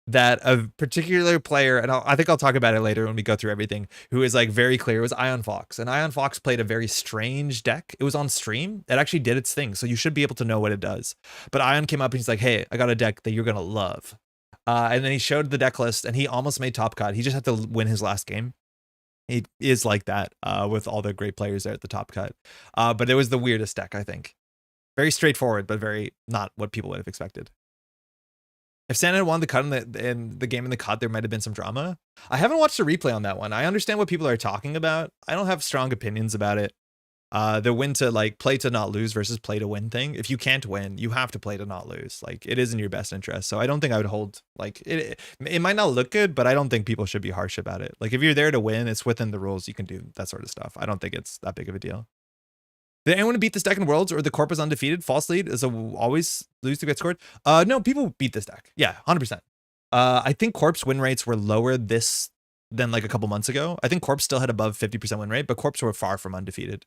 that a particular player, and I think I'll talk about it later when we go through everything, who is like very clear. It was Ion Fox, and Ion Fox played a very strange deck. It was on stream. It actually did its thing, so you should be able to know what it does. But Ion came up and he's like, hey, I got a deck that you're going to love. And then he showed the deck list, and he almost made top cut. He just had to win his last game. He is like that with all the great players there at the top cut. But it was the weirdest deck, I think. Very straightforward, but very not what people would have expected. If Santa had won the cut in the game in the cut, there might have been some drama. I haven't watched a replay on that one. I understand what people are talking about. I don't have strong opinions about it. The win to like play to not lose versus play to win thing. If you can't win, you have to play to not lose. Like it is in your best interest. So I don't think I would hold like it. It might not look good, but I don't think people should be harsh about it. Like if you're there to win, it's within the rules. You can do that sort of stuff. I don't think it's that big of a deal. Did anyone beat this deck in Worlds or the Corp is undefeated? False lead is always lose to get scored. No, people beat this deck. Yeah, 100%. I think Corp's win rates were lower than like a couple months ago. I think Corp still had above 50% win rate, but Corps were far from undefeated.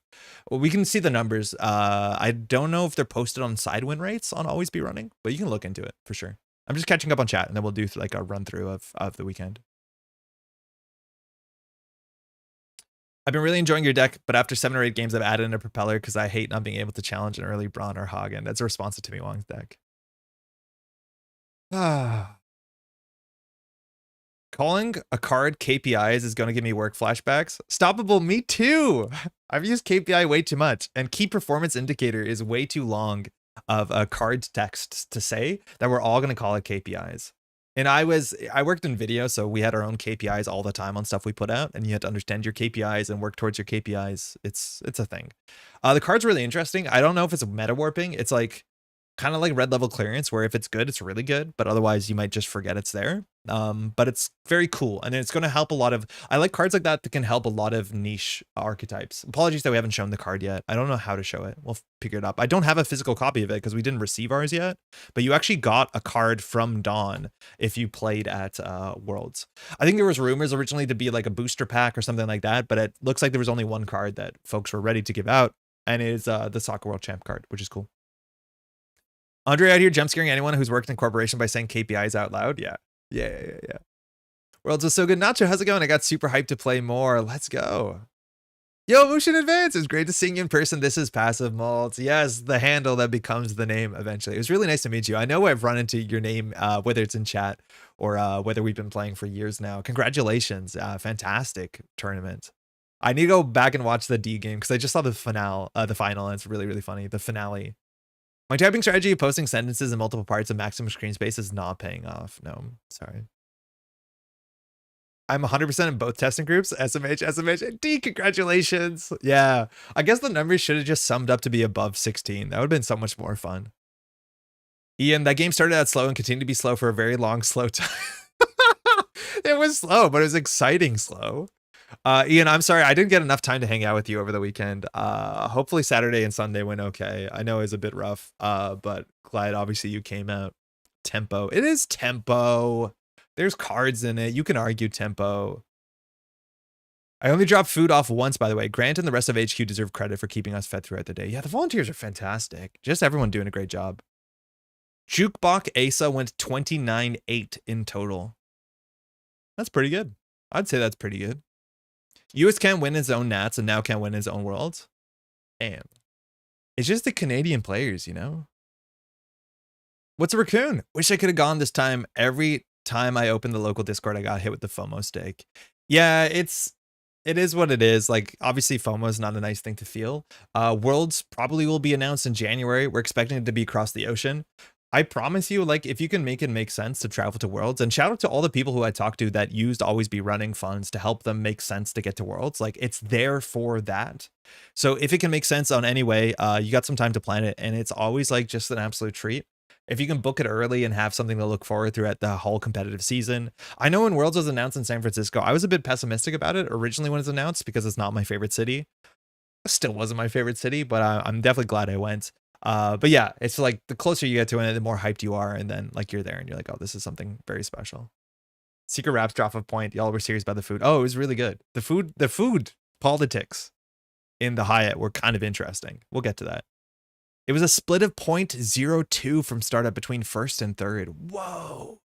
Well, we can see the numbers. I don't know if they're posted on side win rates on Always Be Running, but you can look into it for sure. I'm just catching up on chat and then we'll do like a run through of the weekend. I've been really enjoying your deck, but after 7 or 8 games, I've added in a propeller because I hate not being able to challenge an early Braun or Hagen. That's a response to Timmy Wong's deck. Calling a card KPIs is going to give me work flashbacks. Stoppable, me too. I've used KPI way too much, and key performance indicator is way too long of a card text to say that we're all going to call it KPIs. And I worked in video, so we had our own KPIs all the time on stuff we put out, and you had to understand your KPIs and work towards your KPIs. It's a thing. The card's really interesting. I don't know if it's meta warping. It's like kind of like red level clearance, where if it's good, it's really good, but otherwise you might just forget it's there. But it's very cool, and it's going to help a lot of. I like cards like that can help a lot of niche archetypes. Apologies that we haven't shown the card yet. I don't know how to show it. We'll figure it up. I don't have a physical copy of it because we didn't receive ours yet. But you actually got a card from Dawn if you played at Worlds. I think there was rumors originally to be like a booster pack or something like that, but it looks like there was only one card that folks were ready to give out, and it is the Soccer World Champ card, which is cool. Andre out here jump scaring anyone who's worked in corporation by saying KPIs out loud. Yeah. Worlds was so good. Nacho, how's it going? I got super hyped to play more. Let's go. Yo, Motion Advance. It's great to see you in person. This is Passive Malts. Yes, the handle that becomes the name eventually. It was really nice to meet you. I know I've run into your name, whether it's in chat or whether we've been playing for years now. Congratulations. Fantastic tournament. I need to go back and watch the D game because I just saw the final, and it's really, really funny. The finale. My typing strategy of posting sentences in multiple parts of maximum screen space is not paying off. No, sorry. I'm 100% in both testing groups, SMH, and D, congratulations. Yeah, I guess the numbers should have just summed up to be above 16. That would have been so much more fun. Ian, that game started out slow and continued to be slow for a very long, slow time. It was slow, but it was exciting slow. Ian, I'm sorry, I didn't get enough time to hang out with you over the weekend. Hopefully Saturday and Sunday went okay. I know it was a bit rough, but glad obviously you came out. Tempo. It is tempo. There's cards in it. You can argue tempo. I only dropped food off once, by the way. Grant and the rest of HQ deserve credit for keeping us fed throughout the day. Yeah, the volunteers are fantastic. Just everyone doing a great job. Jukebok Asa went 29-8 in total. That's pretty good. I'd say that's pretty good. US can't win his own Nats and now can't win his own Worlds. Damn. It's just the Canadian players, you know? What's a raccoon? Wish I could have gone this time every time I opened the local Discord, I got hit with the FOMO stake. Yeah, it is what it is. Like, obviously, FOMO is not a nice thing to feel. Worlds probably will be announced in January. We're expecting it to be across the ocean. I promise you, like, if you can make it make sense to travel to Worlds, and shout out to all the people who I talked to that used Always Be Running funds to help them make sense to get to Worlds. Like, it's there for that. So if it can make sense on any way, you got some time to plan it, and it's always like just an absolute treat. If you can book it early and have something to look forward to at the whole competitive season. I know when Worlds was announced in San Francisco, I was a bit pessimistic about it originally when it's announced because it's not my favorite city. It still wasn't my favorite city, but I'm definitely glad I went. But yeah, it's like the closer you get to it, the more hyped you are, and then like you're there and you're like, oh, this is something very special. Secret Raps drop of point. Y'all were serious about the food. Oh, it was really good. The food politics in the Hyatt were kind of interesting. We'll get to that. It was a split of 0.02 from startup between first and third. Whoa.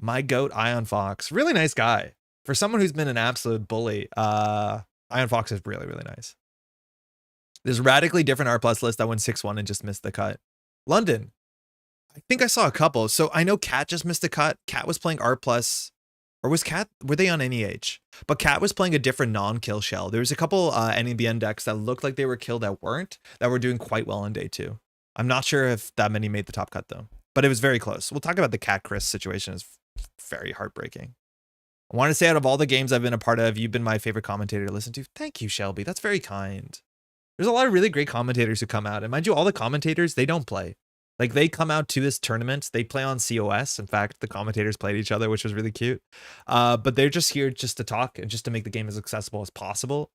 My goat, Ion Fox. Really nice guy. For someone who's been an absolute bully, Ion Fox is really, really nice. There's a radically different R plus list that went 6-1 and just missed the cut. London. I think I saw a couple. So I know Cat just missed the cut. Cat was playing R plus. Or was Cat, were they on NEH? But Cat was playing a different non-kill shell. There was a couple NEBN decks that looked like they were killed that weren't, that were doing quite well on day 2. I'm not sure if that many made the top cut though, but it was very close. We'll talk about the Cat Chris situation. It's very heartbreaking. I want to say out of all the games I've been a part of, you've been my favorite commentator to listen to. Thank you, Shelby. That's very kind. There's a lot of really great commentators who come out. And mind you, all the commentators, they don't play. Like, they come out to this tournament, they play on COS. In fact, the commentators played each other, which was really cute. But they're just here just to talk and just to make the game as accessible as possible.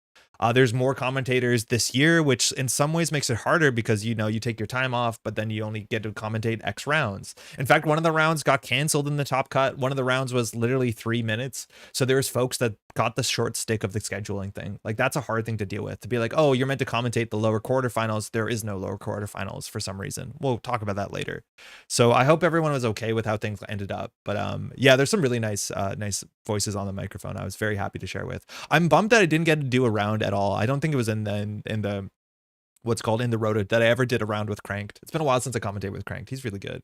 There's more commentators this year, which in some ways makes it harder because, you know, you take your time off, but then you only get to commentate X rounds. In fact, one of the rounds got canceled in the top cut. One of the rounds was literally 3 minutes. So there's folks that got the short stick of the scheduling thing. Like, that's a hard thing to deal with, to be like, oh, you're meant to commentate the lower quarterfinals. There is no lower quarterfinals for some reason. We'll talk about that later. So I hope everyone was okay with how things ended up. But yeah, there's some really nice voices on the microphone. I was very happy to share with. I'm bummed that I didn't get to do a round at all. I don't think it was in the what's called in the Rota that I ever did a round with Cranked. It's been a while since I commentated with Cranked. He's really good.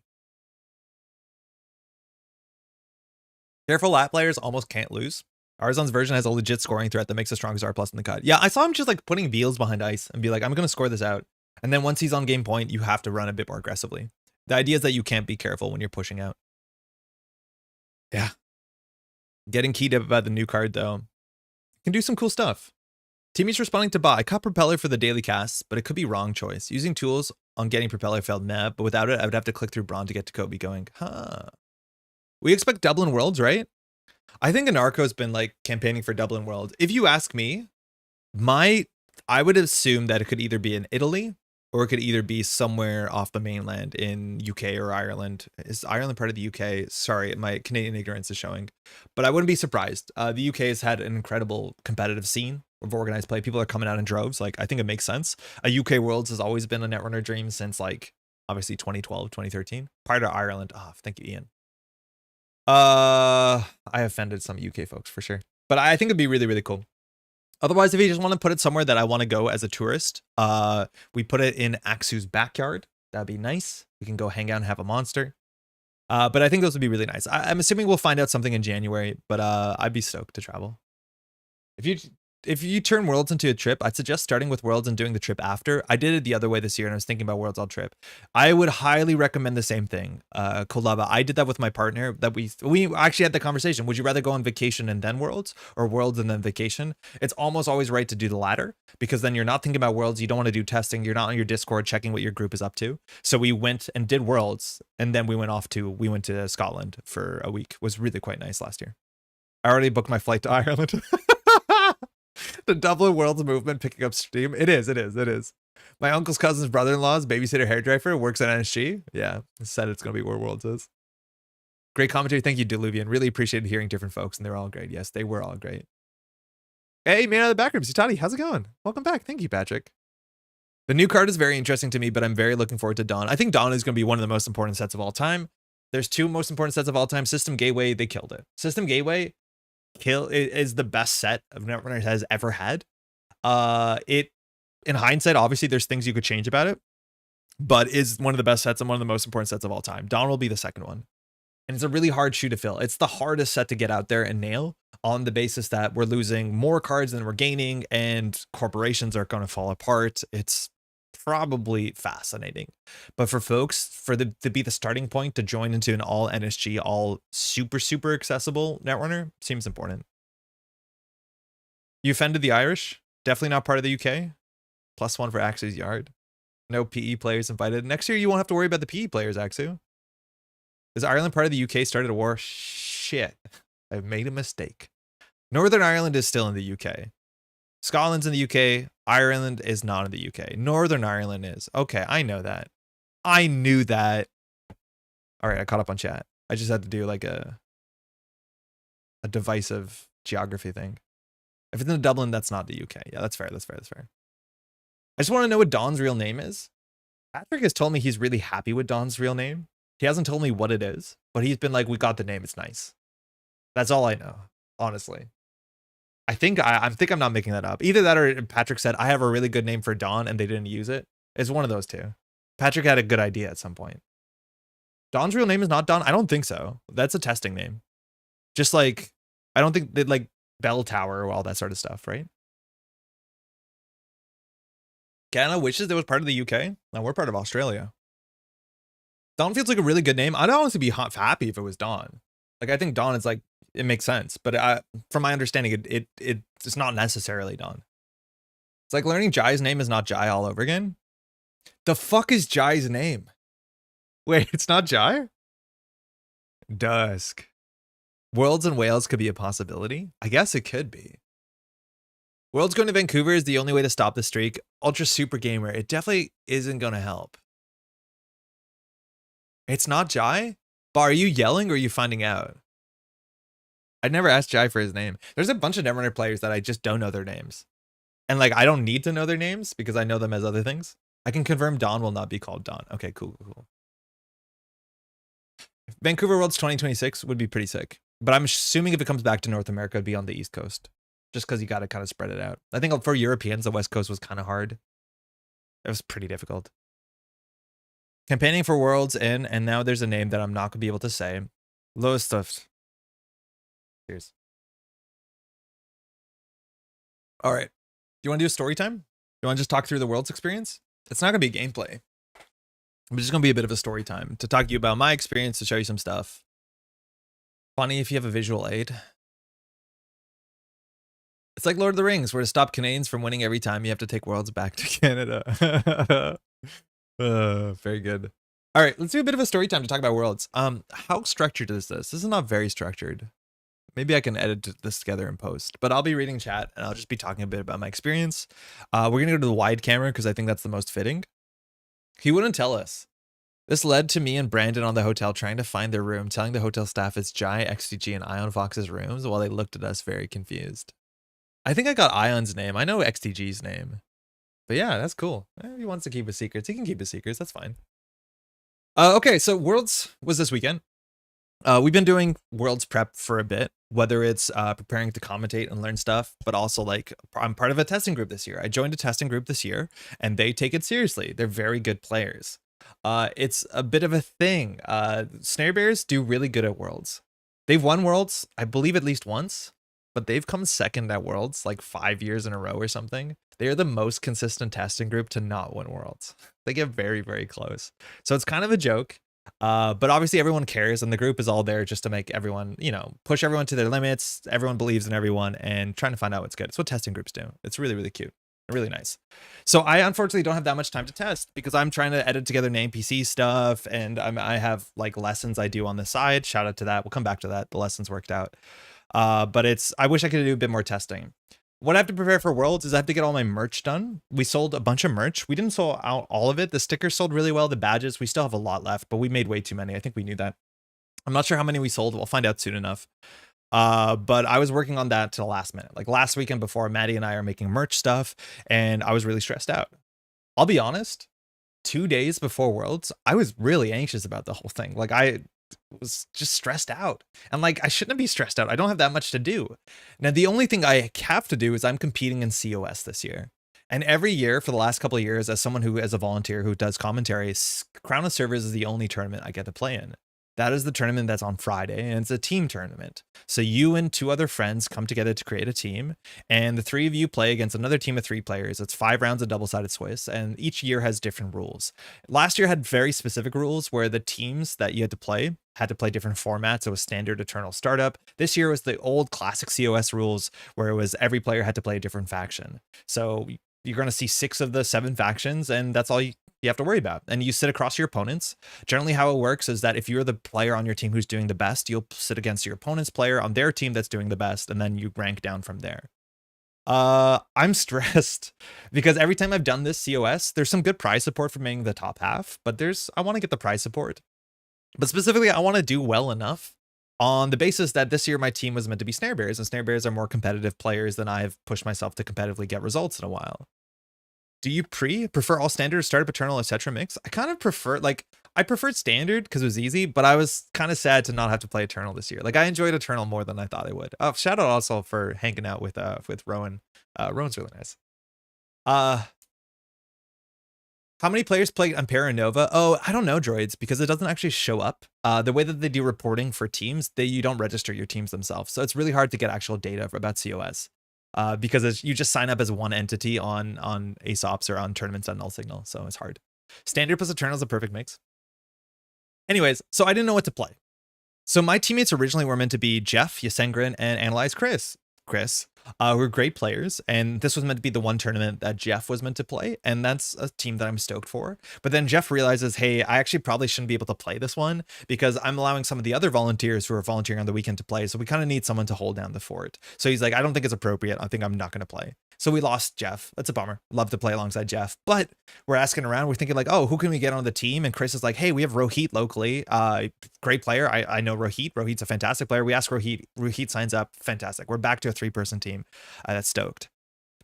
Careful, lap players almost can't lose. Arzon's version has a legit scoring threat that makes the strongest R plus in the cut. Yeah, I saw him just like putting Beals behind ice and be like, I'm going to score this out. And then once he's on game point, you have to run a bit more aggressively. The idea is that you can't be careful when you're pushing out. Yeah. Getting keyed up about the new card, though, can do some cool stuff. Timmy's responding to bot. I caught Propeller for the daily casts, but it could be wrong choice. Using tools on getting Propeller failed meh, but without it, I would have to click through Braun to get to Kobe going. Huh. We expect Dublin Worlds, right? I think Anarcho's been like campaigning for Dublin Worlds. If you ask me, I would assume that it could either be in Italy or it could either be somewhere off the mainland in UK or Ireland. Is Ireland part of the UK? Sorry, my Canadian ignorance is showing, but I wouldn't be surprised. The UK has had an incredible competitive scene of organized play. People are coming out in droves. Like, I think it makes sense. A UK Worlds has always been a Netrunner dream since like obviously 2012, 2013. Part of Ireland. Oh, thank you, Ian. I offended some UK folks for sure, but I think it'd be really, really cool. Otherwise, if you just want to put it somewhere that I want to go as a tourist, we put it in Aksu's backyard. That'd be nice. We can go hang out and have a monster. But I think those would be really nice. I'm assuming we'll find out something in January, but I'd be stoked to travel. If you turn Worlds into a trip, I'd suggest starting with Worlds and doing the trip after. I did it the other way this year, and I was thinking about Worlds all trip. I would highly recommend the same thing. Kolava, I did that with my partner. That we actually had the conversation. Would you rather go on vacation and then Worlds, or Worlds and then vacation? It's almost always right to do the latter, because then you're not thinking about Worlds. You don't want to do testing. You're not on your Discord checking what your group is up to. So we went and did Worlds, and then we went to Scotland for a week. It was really quite nice last year. I already booked my flight to Ireland. The Dublin Worlds movement picking up steam. It is. My uncle's cousin's brother-in-law's babysitter hairdresser works at NSG. Yeah, said it's going to be where Worlds is. Great commentary. Thank you, Diluvian. Really appreciated hearing different folks, and they're all great. Yes, they were all great. Hey, man out of the backrooms. Tati, how's it going? Welcome back. Thank you, Patrick. The new card is very interesting to me, but I'm very looking forward to Dawn. I think Dawn is going to be one of the most important sets of all time. There's two most important sets of all time. System Gateway, they killed it. System Gateway is the best set of Netrunner has ever had. It, in hindsight, obviously there's things you could change about it, but is one of the best sets and one of the most important sets of all time. Dawn will be the second one. And it's a really hard shoe to fill. It's the hardest set to get out there and nail on the basis that we're losing more cards than we're gaining and corporations are going to fall apart. It's probably fascinating. But for folks, to be the starting point to join into an all NSG, all super accessible Netrunner seems important. You offended the Irish? Definitely not part of the UK. +1 for Axu's Yard. No PE players invited. Next year, you won't have to worry about the PE players, Axu. Is Ireland part of the UK? Started a war? Shit. I've made a mistake. Northern Ireland is still in the UK. Scotland's in the UK. Ireland is not in the UK. Northern Ireland is. Okay, I know that. I knew that. All right, I caught up on chat. I just had to do like a divisive geography thing. If it's in Dublin, that's not the UK. Yeah, that's fair. That's fair. That's fair. I just want to know what Don's real name is. Patrick has told me he's really happy with Don's real name. He hasn't told me what it is, but he's been like, we got the name. It's nice. That's all I know, honestly. I think I'm not making that up. Either that or Patrick said, I have a really good name for Don and they didn't use it. It's one of those two. Patrick had a good idea at some point. Don's real name is not Don? I don't think so. That's a testing name. Just like, I don't think they'd like Bell Tower or all that sort of stuff, right? Canada wishes it was part of the UK. Now we're part of Australia. Don feels like a really good name. I'd honestly be happy if it was Don. Like, I think Don is like, it makes sense. But from my understanding, it's not necessarily Don. It's like learning Jai's name is not Jai all over again. The fuck is Jai's name? Wait, it's not Jai? Dusk. Worlds and Wales could be a possibility. I guess it could be. Worlds going to Vancouver is the only way to stop the streak. Ultra Super Gamer, it definitely isn't going to help. It's not Jai? But are you yelling or are you finding out? I'd never asked Jai for his name. There's a bunch of Netrunner players that I just don't know their names. And like, I don't need to know their names because I know them as other things. I can confirm Don will not be called Don. Okay, cool. Vancouver Worlds 2026 would be pretty sick. But I'm assuming if it comes back to North America, it'd be on the East Coast. Just because you got to kind of spread it out. I think for Europeans, the West Coast was kind of hard. It was pretty difficult. Campaigning for Worlds in, and now there's a name that I'm not going to be able to say. Lowest stuff. Cheers. All right. Do you want to do a story time? Do you want to just talk through the Worlds experience? It's not going to be a gameplay. It's just going to be a bit of a story time to talk to you about my experience, to show you some stuff. Funny if you have a visual aid. It's like Lord of the Rings, where to stop Canadians from winning every time you have to take Worlds back to Canada. Very good. All right, let's do a bit of a story time to talk about Worlds. How structured is this? This is not very structured. Maybe I can edit this together in post, but I'll be reading chat and I'll just be talking a bit about my experience. We're going to go to the wide camera because I think that's the most fitting. He wouldn't tell us. This led to me and Brandon on the hotel trying to find their room, telling the hotel staff it's Jai, XTG, and Ion Fox's rooms while they looked at us very confused. I think I got Ion's name. I know XTG's name. But yeah, that's cool. If he wants to keep his secrets, he can keep his secrets. That's fine. Okay, so Worlds was this weekend. We've been doing Worlds prep for a bit, whether it's preparing to commentate and learn stuff, but also like I'm part of a testing group this year. I joined a testing group this year and they take it seriously. They're very good players. It's a bit of a thing. Snare Bears do really good at Worlds. They've won Worlds, I believe at least once, but they've come second at Worlds like 5 years in a row or something. They are the most consistent testing group to not win Worlds. They get very, very close. So it's kind of a joke. But obviously everyone cares and the group is all there just to make everyone, you know, push everyone to their limits. Everyone believes in everyone and trying to find out what's good. It's what testing groups do. It's really, really cute. Really nice. So I unfortunately don't have that much time to test because I'm trying to edit together an NPC stuff and I have like lessons I do on the side. Shout out to that. We'll come back to that. The lessons worked out. But I wish I could do a bit more testing. What I have to prepare for Worlds is I have to get all my merch done. We sold a bunch of merch. We didn't sell out all of it. The stickers sold really well. The badges, we still have a lot left, but we made way too many. I think we knew that. I'm not sure how many we sold. We'll find out soon enough. But I was working on that to the last minute. Like last weekend before, Maddie and I are making merch stuff, and I was really stressed out. I'll be honest, 2 days before Worlds, I was really anxious about the whole thing. Like I was just stressed out and like I shouldn't be stressed out. I don't have that much to do. Now the only thing I have to do is I'm competing in COS this year, and every year for the last couple of years as someone who as a volunteer who does commentary, Crown of Servers is the only tournament I get to play in. That is the tournament that's on Friday, and it's a team tournament. So you and 2 other friends come together to create a team, and the 3 of you play against another team of 3 players. It's 5 rounds of double-sided Swiss, and each year has different rules. Last year had very specific rules where the teams that you had to play different formats. It was standard, eternal, startup. This year was the old classic COS rules where it was every player had to play a different faction. So you're going to see 6 of the 7 factions, and that's all you have to worry about. And you sit across your opponents. Generally, how it works is that if you're the player on your team who's doing the best, you'll sit against your opponent's player on their team that's doing the best, and then you rank down from there. I'm stressed because every time I've done this COS, there's some good prize support for making the top half, but I want to get the prize support. But specifically, I want to do well enough on the basis that this year my team was meant to be Snare Bears, and Snare Bears are more competitive players than I've pushed myself to competitively get results in a while. Do you prefer all standard, startup, eternal, etc. mix? I kind of prefer, I preferred standard because it was easy, but I was kind of sad to not have to play eternal this year. Like, I enjoyed eternal more than I thought I would. Shout out also for hanging out with Rowan. Rowan's really nice. How many players play Ampera and Nova? Oh, I don't know, droids, because it doesn't actually show up. The way that they do reporting for teams, you don't register your teams themselves. So it's really hard to get actual data about COS. Because you just sign up as one entity on ASOPs or on tournaments on Null Signal. So it's hard. Standard plus Eternal is a perfect mix. Anyways, so I didn't know what to play. So my teammates originally were meant to be Jeff, Yasengrin, and Analyze Chris, who are great players, and this was meant to be the one tournament that Jeff was meant to play, and that's a team that I'm stoked for. But then Jeff realizes, hey, I actually probably shouldn't be able to play this one because I'm allowing some of the other volunteers who are volunteering on the weekend to play, so we kind of need someone to hold down the fort. So he's like, I don't think it's appropriate. I think I'm not going to play. So we lost Jeff. That's a bummer. Love to play alongside Jeff. But we're asking around. We're thinking like, oh, who can we get on the team? And Chris is like, hey, we have Rohit locally. Great player. I know Rohit. Rohit's a fantastic player. We ask Rohit. Rohit signs up. Fantastic. We're back to a 3-person team. That's stoked.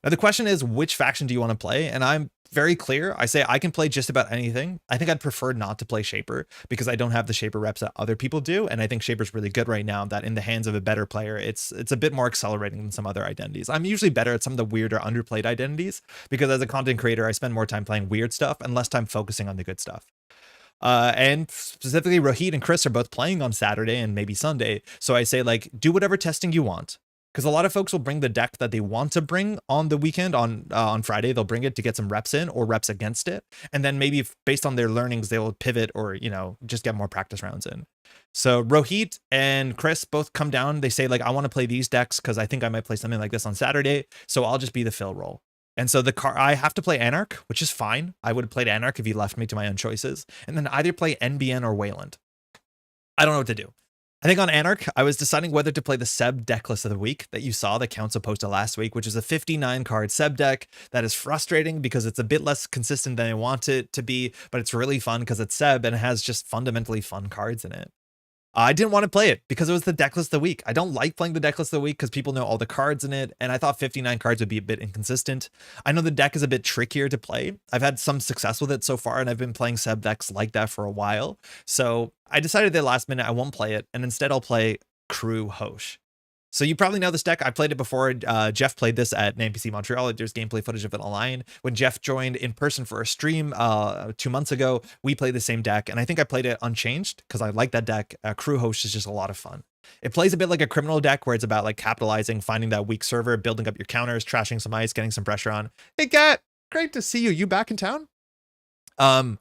Now, the question is, which faction do you want to play? And I'm very clear. I say I can play just about anything. I think I'd prefer not to play Shaper because I don't have the Shaper reps that other people do. And I think Shaper's really good right now, that in the hands of a better player, it's a bit more accelerating than some other identities. I'm usually better at some of the weirder underplayed identities because as a content creator, I spend more time playing weird stuff and less time focusing on the good stuff. And specifically, Rohit and Chris are both playing on Saturday and maybe Sunday. So I say, like, do whatever testing you want. Because a lot of folks will bring the deck that they want to bring on the weekend. On Friday, they'll bring it to get some reps in or reps against it. And then maybe based on their learnings, they will pivot or, just get more practice rounds in. So Rohit and Chris both come down. They say, like, I want to play these decks because I think I might play something like this on Saturday. So I'll just be the fill role. And so I have to play Anarch, which is fine. I would have played Anarch if he left me to my own choices. And then either play NBN or Wayland. I don't know what to do. I think on Anarch, I was deciding whether to play the Seb deck list of the week that you saw the Council posted last week, which is a 59 card Seb deck that is frustrating because it's a bit less consistent than I want it to be, but it's really fun because it's Seb and it has just fundamentally fun cards in it. I didn't want to play it because it was the deck list of the week. I don't like playing the deck list of the week because people know all the cards in it, and I thought 59 cards would be a bit inconsistent. I know the deck is a bit trickier to play. I've had some success with it so far, and I've been playing Seb decks like that for a while. So I decided that last minute I won't play it, and instead I'll play Crew Hosh. So you probably know this deck. I played it before. Jeff played this at NPC Montreal. There's gameplay footage of it online. When Jeff joined in person for a stream 2 months ago, we played the same deck. And I think I played it unchanged because I like that deck. Crew Host is just a lot of fun. It plays a bit like a criminal deck where it's about like capitalizing, finding that weak server, building up your counters, trashing some ice, getting some pressure on. Hey, Gat, great to see you. You back in town? And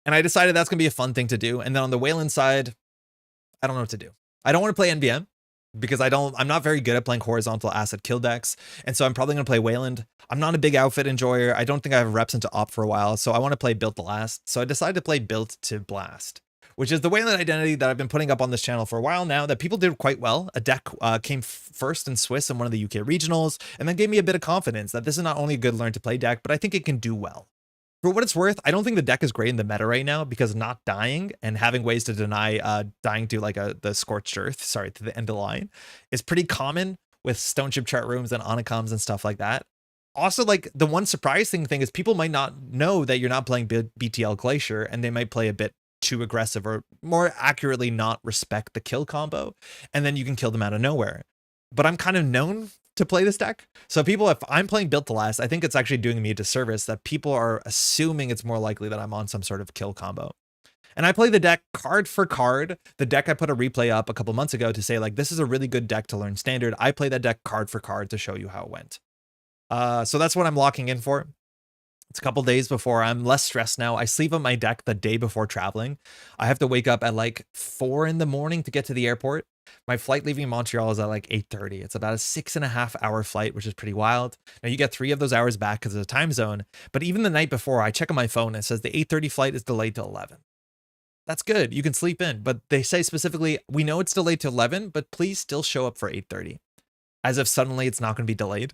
I decided that's going to be a fun thing to do. And then on the Wayland side, I don't know what to do. I don't want to play NBM. Because I'm not very good at playing horizontal asset kill decks. And so I'm probably going to play Wayland. I'm not a big outfit enjoyer. I don't think I have reps into op for a while. So I want to play Built to Last. So I decided to play Built to Blast, which is the Wayland identity that I've been putting up on this channel for a while now that people did quite well. A deck came first in Swiss in one of the UK regionals and then gave me a bit of confidence that this is not only a good learn to play deck, but I think it can do well. For what it's worth, I don't think the deck is great in the meta right now because not dying and having ways to deny dying to like the Scorched Earth, to the end of the line, is pretty common with Stone Chip chart rooms and Anacoms and stuff like that. Also, like, the one surprising thing is people might not know that you're not playing BTL Glacier and they might play a bit too aggressive or more accurately not respect the kill combo, and then you can kill them out of nowhere. But I'm kind of known to play this deck. So people, if I'm playing Built to Last, I think it's actually doing me a disservice that people are assuming it's more likely that I'm on some sort of kill combo. And I play the deck card for card. The deck I put a replay up a couple months ago to say, like, this is a really good deck to learn standard. I play that deck card for card to show you how it went. So that's what I'm locking in for. It's a couple days before. I'm less stressed now. I sleep on my deck the day before traveling. I have to wake up at like 4 in the morning to get to the airport. My flight leaving Montreal is at like 8:30. It's about a 6.5 hour flight, which is pretty wild. Now you get 3 of those hours back because of the time zone. But even the night before, I check on my phone and it says the 8:30 flight is delayed to 11. That's good. You can sleep in. But they say specifically, we know it's delayed to 11, but please still show up for 8:30. As if suddenly it's not going to be delayed.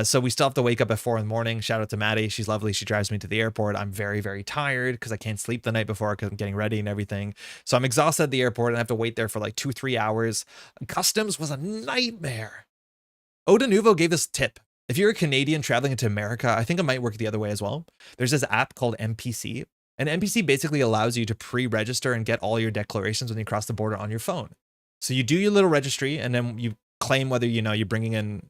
So we still have to wake up at 4 in the morning. Shout out to Maddie. She's lovely. She drives me to the airport. I'm very, very tired because I can't sleep the night before because I'm getting ready and everything. So I'm exhausted at the airport and I have to wait there for like 2-3 hours. Customs was a nightmare. Oda Nuvo gave this tip. If you're a Canadian traveling into America, I think it might work the other way as well. There's this app called NPC. And NPC basically allows you to pre-register and get all your declarations when you cross the border on your phone. So you do your little registry and then you claim whether, you know, you're bringing in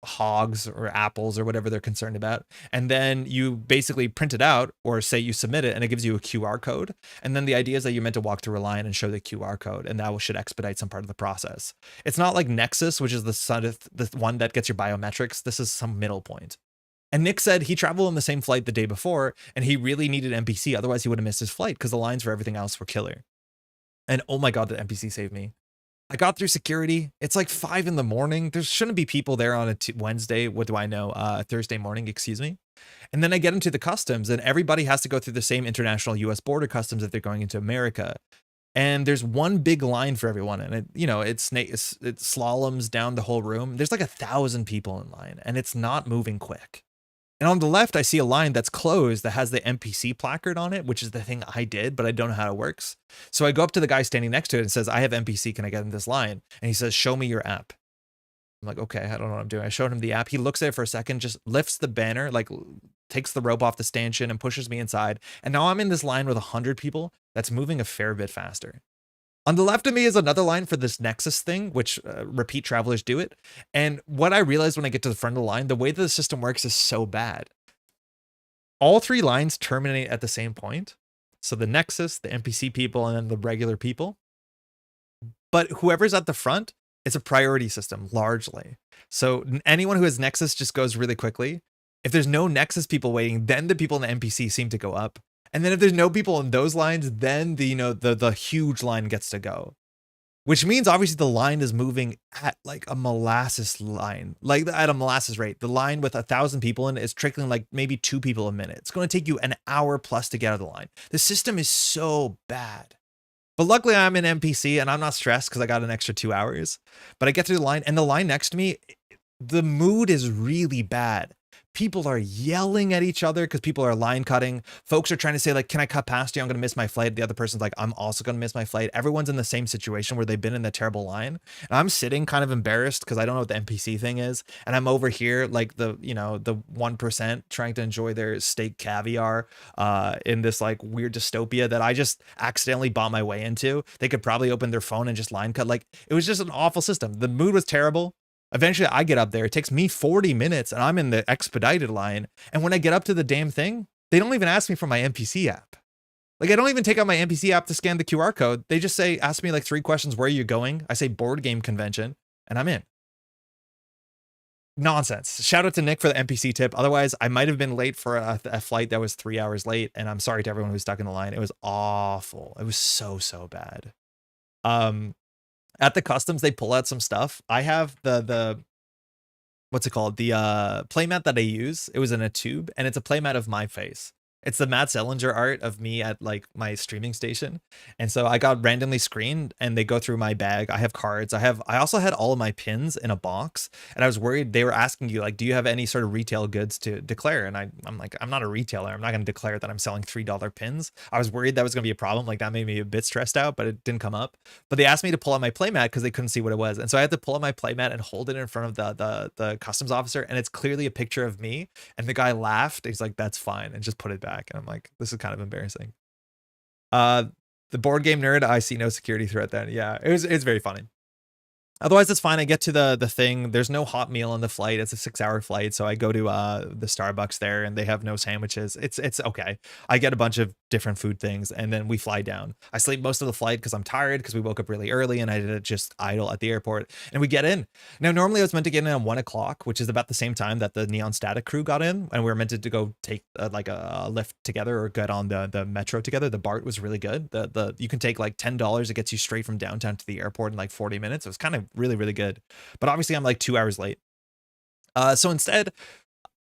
hogs or apples or whatever they're concerned about. And then you basically print it out or say you submit it and it gives you a QR code. And then the idea is that you're meant to walk through a line and show the QR code and that should expedite some part of the process. It's not like Nexus, which is the one that gets your biometrics. This is some middle point. And Nick said he traveled on the same flight the day before and he really needed NPC. Otherwise he would have missed his flight because the lines for everything else were killer. And oh my God, the NPC saved me. I got through security. It's like 5 in the morning. There shouldn't be people there on a Wednesday. What do I know? Thursday morning, excuse me. And then I get into the customs and everybody has to go through the same international US border customs if they're going into America. And there's one big line for everyone. And it, you know, it slaloms down the whole room. There's like 1,000 people in line and it's not moving quick. And on the left, I see a line that's closed that has the NPC placard on it, which is the thing I did, but I don't know how it works. So I go up to the guy standing next to it and says, I have NPC, can I get in this line? And he says, show me your app. I'm like, okay, I don't know what I'm doing. I showed him the app. He looks at it for a second, just lifts the banner, like takes the rope off the stanchion and pushes me inside. And now I'm in this line with 100 people that's moving a fair bit faster. On the left of me is another line for this Nexus thing, which repeat travelers do it. And what I realized when I get to the front of the line, the way that the system works is so bad. All 3 lines terminate at the same point. So the Nexus, the NPC people, and then the regular people. But whoever's at the front, it's a priority system largely. So anyone who has Nexus just goes really quickly. If there's no Nexus people waiting, then the people in the NPC seem to go up. And then if there's no people in those lines, then the huge line gets to go. Which means obviously the line is moving at like a molasses line, like at a molasses rate. The line with 1,000 people in it is trickling like maybe 2 people a minute. It's going to take you an hour plus to get out of the line. The system is so bad. But luckily I'm in NPC and I'm not stressed because I got an extra 2 hours. But I get through the line and the line next to me, the mood is really bad. People are yelling at each other because people are line cutting. Folks are trying to say like, can I cut past you? I'm going to miss my flight. The other person's like, I'm also going to miss my flight. Everyone's in the same situation where they've been in the terrible line. And I'm sitting kind of embarrassed because I don't know what the NPC thing is. And I'm over here like the 1% trying to enjoy their steak caviar in this like weird dystopia that I just accidentally bought my way into. They could probably open their phone and just line cut. Like it was just an awful system. The mood was terrible. Eventually I get up there. It takes me 40 minutes and I'm in the expedited line. And when I get up to the damn thing, they don't even ask me for my NPC app. Like I don't even take out my NPC app to scan the QR code. They just say, ask me like 3 questions. Where are you going? I say board game convention and I'm in. Nonsense. Shout out to Nick for the NPC tip. Otherwise I might've been late for a flight that was 3 hours late. And I'm sorry to everyone who's stuck in the line. It was awful. It was so bad. At the customs, they pull out some stuff. I have the what's it called? The playmat that I use. It was in a tube and it's a playmat of my face. It's the Matt Sellinger art of me at like my streaming station. And so I got randomly screened and they go through my bag. I have cards. I also had all of my pins in a box and I was worried they were asking you like, do you have any sort of retail goods to declare? And I'm like, I'm not a retailer. I'm not going to declare that I'm selling $3 pins. I was worried that was going to be a problem. Like that made me a bit stressed out, but it didn't come up. But they asked me to pull out my playmat because they couldn't see what it was. And so I had to pull out my playmat and hold it in front of the customs officer. And it's clearly a picture of me. And the guy laughed. He's like, that's fine. And just put it back. And I'm like, this is kind of embarrassing. The board game nerd, I see no security threat then. Yeah, it's very funny. Otherwise, it's fine. I get to the thing. There's no hot meal on the flight. It's a 6-hour flight, so I go to the Starbucks there, and they have no sandwiches. It's okay. I get a bunch of different food things, and then we fly down. I sleep most of the flight because I'm tired because we woke up really early, and I did just idle at the airport. And we get in. Now, normally I was meant to get in at 1 o'clock, which is about the same time that the Neon Static crew got in, and we were meant to go take like a lift together or get on the metro together. The BART was really good. The you can take like $10. It gets you straight from downtown to the airport in like 40 minutes. It was kind of really, really good. But obviously I'm like 2 hours late. So instead,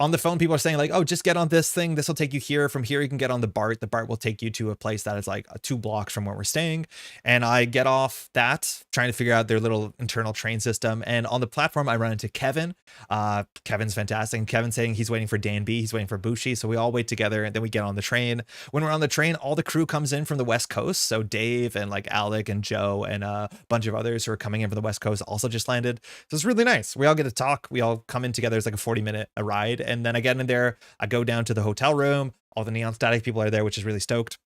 on the phone, people are saying like, oh, just get on this thing. This will take you here. From here, you can get on the BART. The BART will take you to a place that is like 2 blocks from where we're staying. And I get off that, trying to figure out their little internal train system. And on the platform, I run into Kevin. Kevin's fantastic. And Kevin's saying he's waiting for Dan B. He's waiting for Bushi. So we all wait together, and then we get on the train. When we're on the train, all the crew comes in from the West Coast. So Dave and like Alec and Joe and a bunch of others who are coming in from the West Coast also just landed. So it's really nice. We all get to talk. We all come in together. It's like a 40-minute ride. And then I get in there. I go down to the hotel room. All the Neon Static people are there, which is really stoked.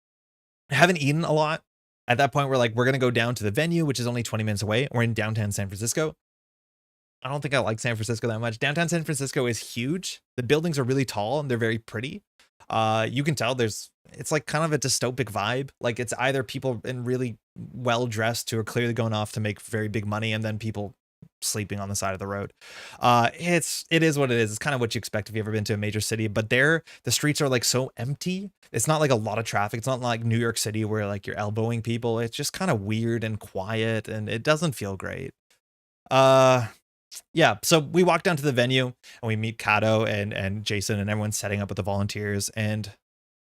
I haven't eaten a lot. At that point, we're going to go down to the venue, which is only 20 minutes away. We're in downtown San Francisco. I don't think I like San Francisco that much. Downtown San Francisco is huge. The buildings are really tall and they're very pretty. You can tell it's like kind of a dystopic vibe. Like it's either people in really well dressed who are clearly going off to make very big money, and then people sleeping on the side of the road. It is what it is. It's kind of what you expect if you've ever been to a major city, but there the streets are like so empty. It's not like a lot of traffic. It's not like New York City where like you're elbowing people. It's just kind of weird and quiet, and it doesn't feel great. Yeah, so we walk down to the venue and we meet Kato and Jason, and everyone's setting up with the volunteers, and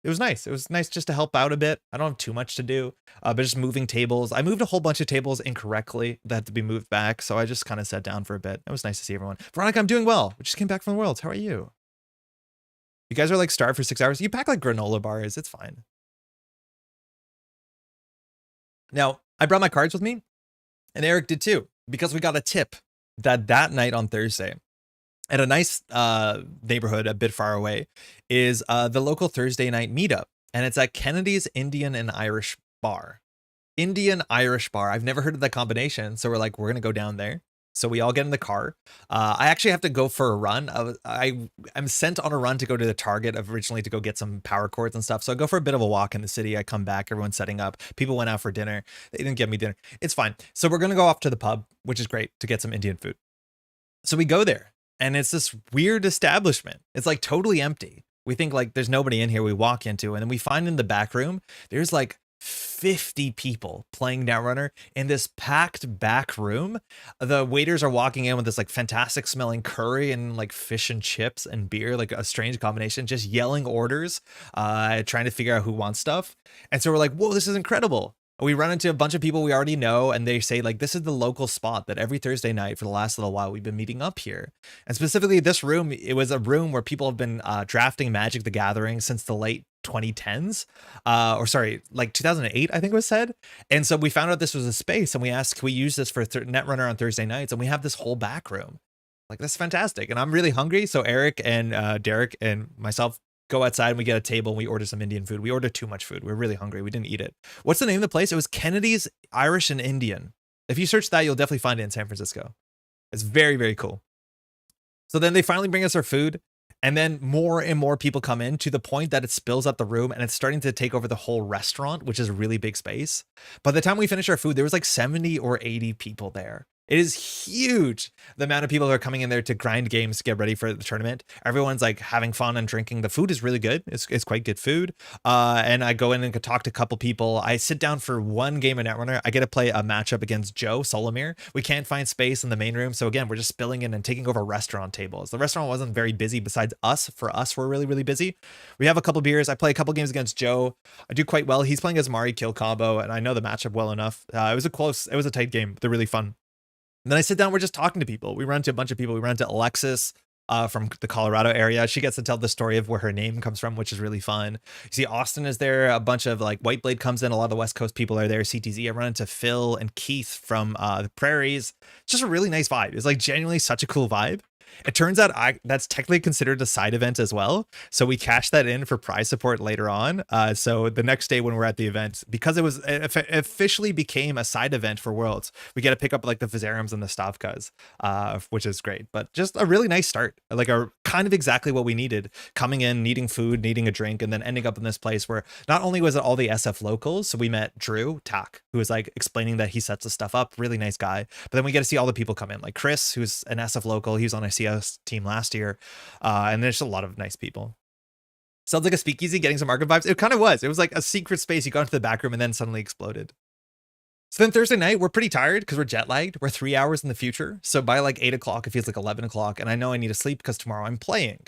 it was nice. It was nice just to help out a bit. I don't have too much to do, but just moving tables. I moved a whole bunch of tables incorrectly that had to be moved back, so I just kind of sat down for a bit. It was nice to see everyone. Veronica, I'm doing well. We just came back from the Worlds. How are you? You guys are like starved for 6 hours. You pack like granola bars. It's fine. Now, I brought my cards with me, and Eric did too, because we got a tip that night on Thursday, at a nice neighborhood a bit far away, is the local Thursday night meetup. And it's at Kennedy's Indian and Irish Bar. Indian Irish Bar. I've never heard of that combination. So we're going to go down there. So we all get in the car. I actually have to go for a run. I'm sent on a run to go to the Target originally to go get some power cords and stuff. So I go for a bit of a walk in the city. I come back. Everyone's setting up. People went out for dinner. They didn't get me dinner. It's fine. So we're going to go off to the pub, which is great, to get some Indian food. So we go there, and it's this weird establishment. It's like totally empty. We think like there's nobody in here. We walk into, and then we find in the back room, there's like 50 people playing Netrunner in this packed back room. The waiters are walking in with this like fantastic smelling curry and like fish and chips and beer, like a strange combination, just yelling orders, trying to figure out who wants stuff. And so we're like, whoa, this is incredible. We run into a bunch of people we already know, and they say like, this is the local spot that every Thursday night for the last little while we've been meeting up here. And specifically this room, it was a room where people have been drafting Magic the Gathering since the late 2010s, or sorry, like 2008, I think it was said. And so we found out this was a space, and we asked, can we use this for Netrunner on Thursday nights? And we have this whole back room. Like, that's fantastic. And I'm really hungry. So Eric and Derek and myself go outside, and we get a table, and we order some Indian food. We ordered too much food. We're really hungry. We didn't eat it. What's the name of the place? It was Kennedy's Irish and Indian. If you search that, you'll definitely find it in San Francisco. It's very, very cool. So then they finally bring us our food, and then more and more people come in, to the point that it spills out the room, and it's starting to take over the whole restaurant, which is a really big space. By the time we finish our food, there was like 70 or 80 people there. It is huge, the amount of people who are coming in there to grind games to get ready for the tournament. Everyone's like having fun and drinking. The food is really good. It's quite good food. And I go in and talk to a couple people. I sit down for one game of Netrunner. I get to play a matchup against Joe Solomir. We can't find space in the main room. So again, we're just spilling in and taking over restaurant tables. The restaurant wasn't very busy besides us. For us, we're really, really busy. We have a couple beers. I play a couple games against Joe. I do quite well. He's playing as Mari Kill Combo, and I know the matchup well enough. It was a tight game. They're really fun. And then I sit down, we're just talking to people. We run into a bunch of people. We run into Alexis from the Colorado area. She gets to tell the story of where her name comes from, which is really fun. You see Austin is there. A bunch of like Whiteblade comes in. A lot of the West Coast people are there. CTZ. I run into Phil and Keith from the Prairies. It's just a really nice vibe. It's like genuinely such a cool vibe. It turns out that's technically considered a side event as well. So we cashed that in for prize support later on. So the next day when we're at the event, because it officially became a side event for Worlds, we get to pick up like the Vizariums and the Stavkas, which is great. But just a really nice start, like a kind of exactly what we needed. Coming in, needing food, needing a drink, and then ending up in this place where not only was it all the SF locals, so we met Drew Tak, who was like explaining that he sets the stuff up, really nice guy. But then we get to see all the people come in, like Chris, who's an SF local. He was on a CS team last year, and there's a lot of nice people. Sounds like a speakeasy, getting some Arkham vibes. It kind of was. It was like a secret space. You got into the back room and then suddenly exploded. So then Thursday night, we're pretty tired because we're jet lagged. We're 3 hours in the future. So by like 8 o'clock, it feels like 11 o'clock. And I know I need to sleep because tomorrow I'm playing.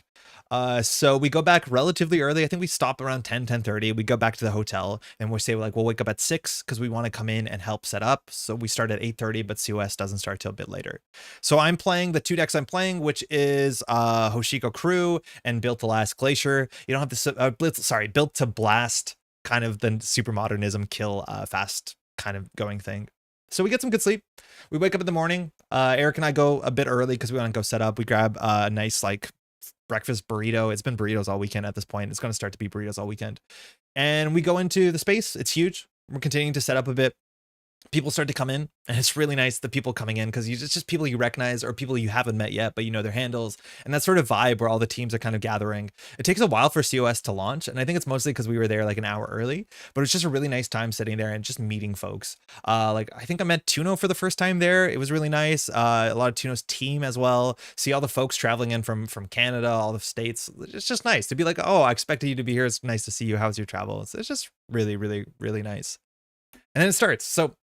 So we go back relatively early. I think we stop around 10:30. We go back to the hotel and we say like, we'll wake up at 6 because we want to come in and help set up. So we start at 8:30, but COS doesn't start till a bit later. So I'm playing the 2 decks I'm playing, which is Hoshiko Crew and Built to Last Glacier. You don't have to, Built to Blast, kind of the super modernism kill fast kind of going thing. So we get some good sleep. We wake up in the morning. Eric and I go a bit early because we want to go set up. We grab a nice like breakfast burrito. It's been burritos all weekend at this point. It's going to start to be burritos all weekend. And we go into the space. It's huge. We're continuing to set up a bit. People start to come in, and it's really nice, the people coming in, because it's just people you recognize or people you haven't met yet, but you know their handles, and that sort of vibe where all the teams are kind of gathering. It takes a while for COS to launch, and I think it's mostly because we were there like an hour early, but it's just a really nice time sitting there and just meeting folks. Like I think I met Tuno for the first time there. It was really nice. A lot of Tuno's team as well. See all the folks traveling in from Canada, all the states. It's just nice to be like, oh, I expected you to be here. It's nice to see you. How's your travel? It's just really, really, really nice. And then it starts. So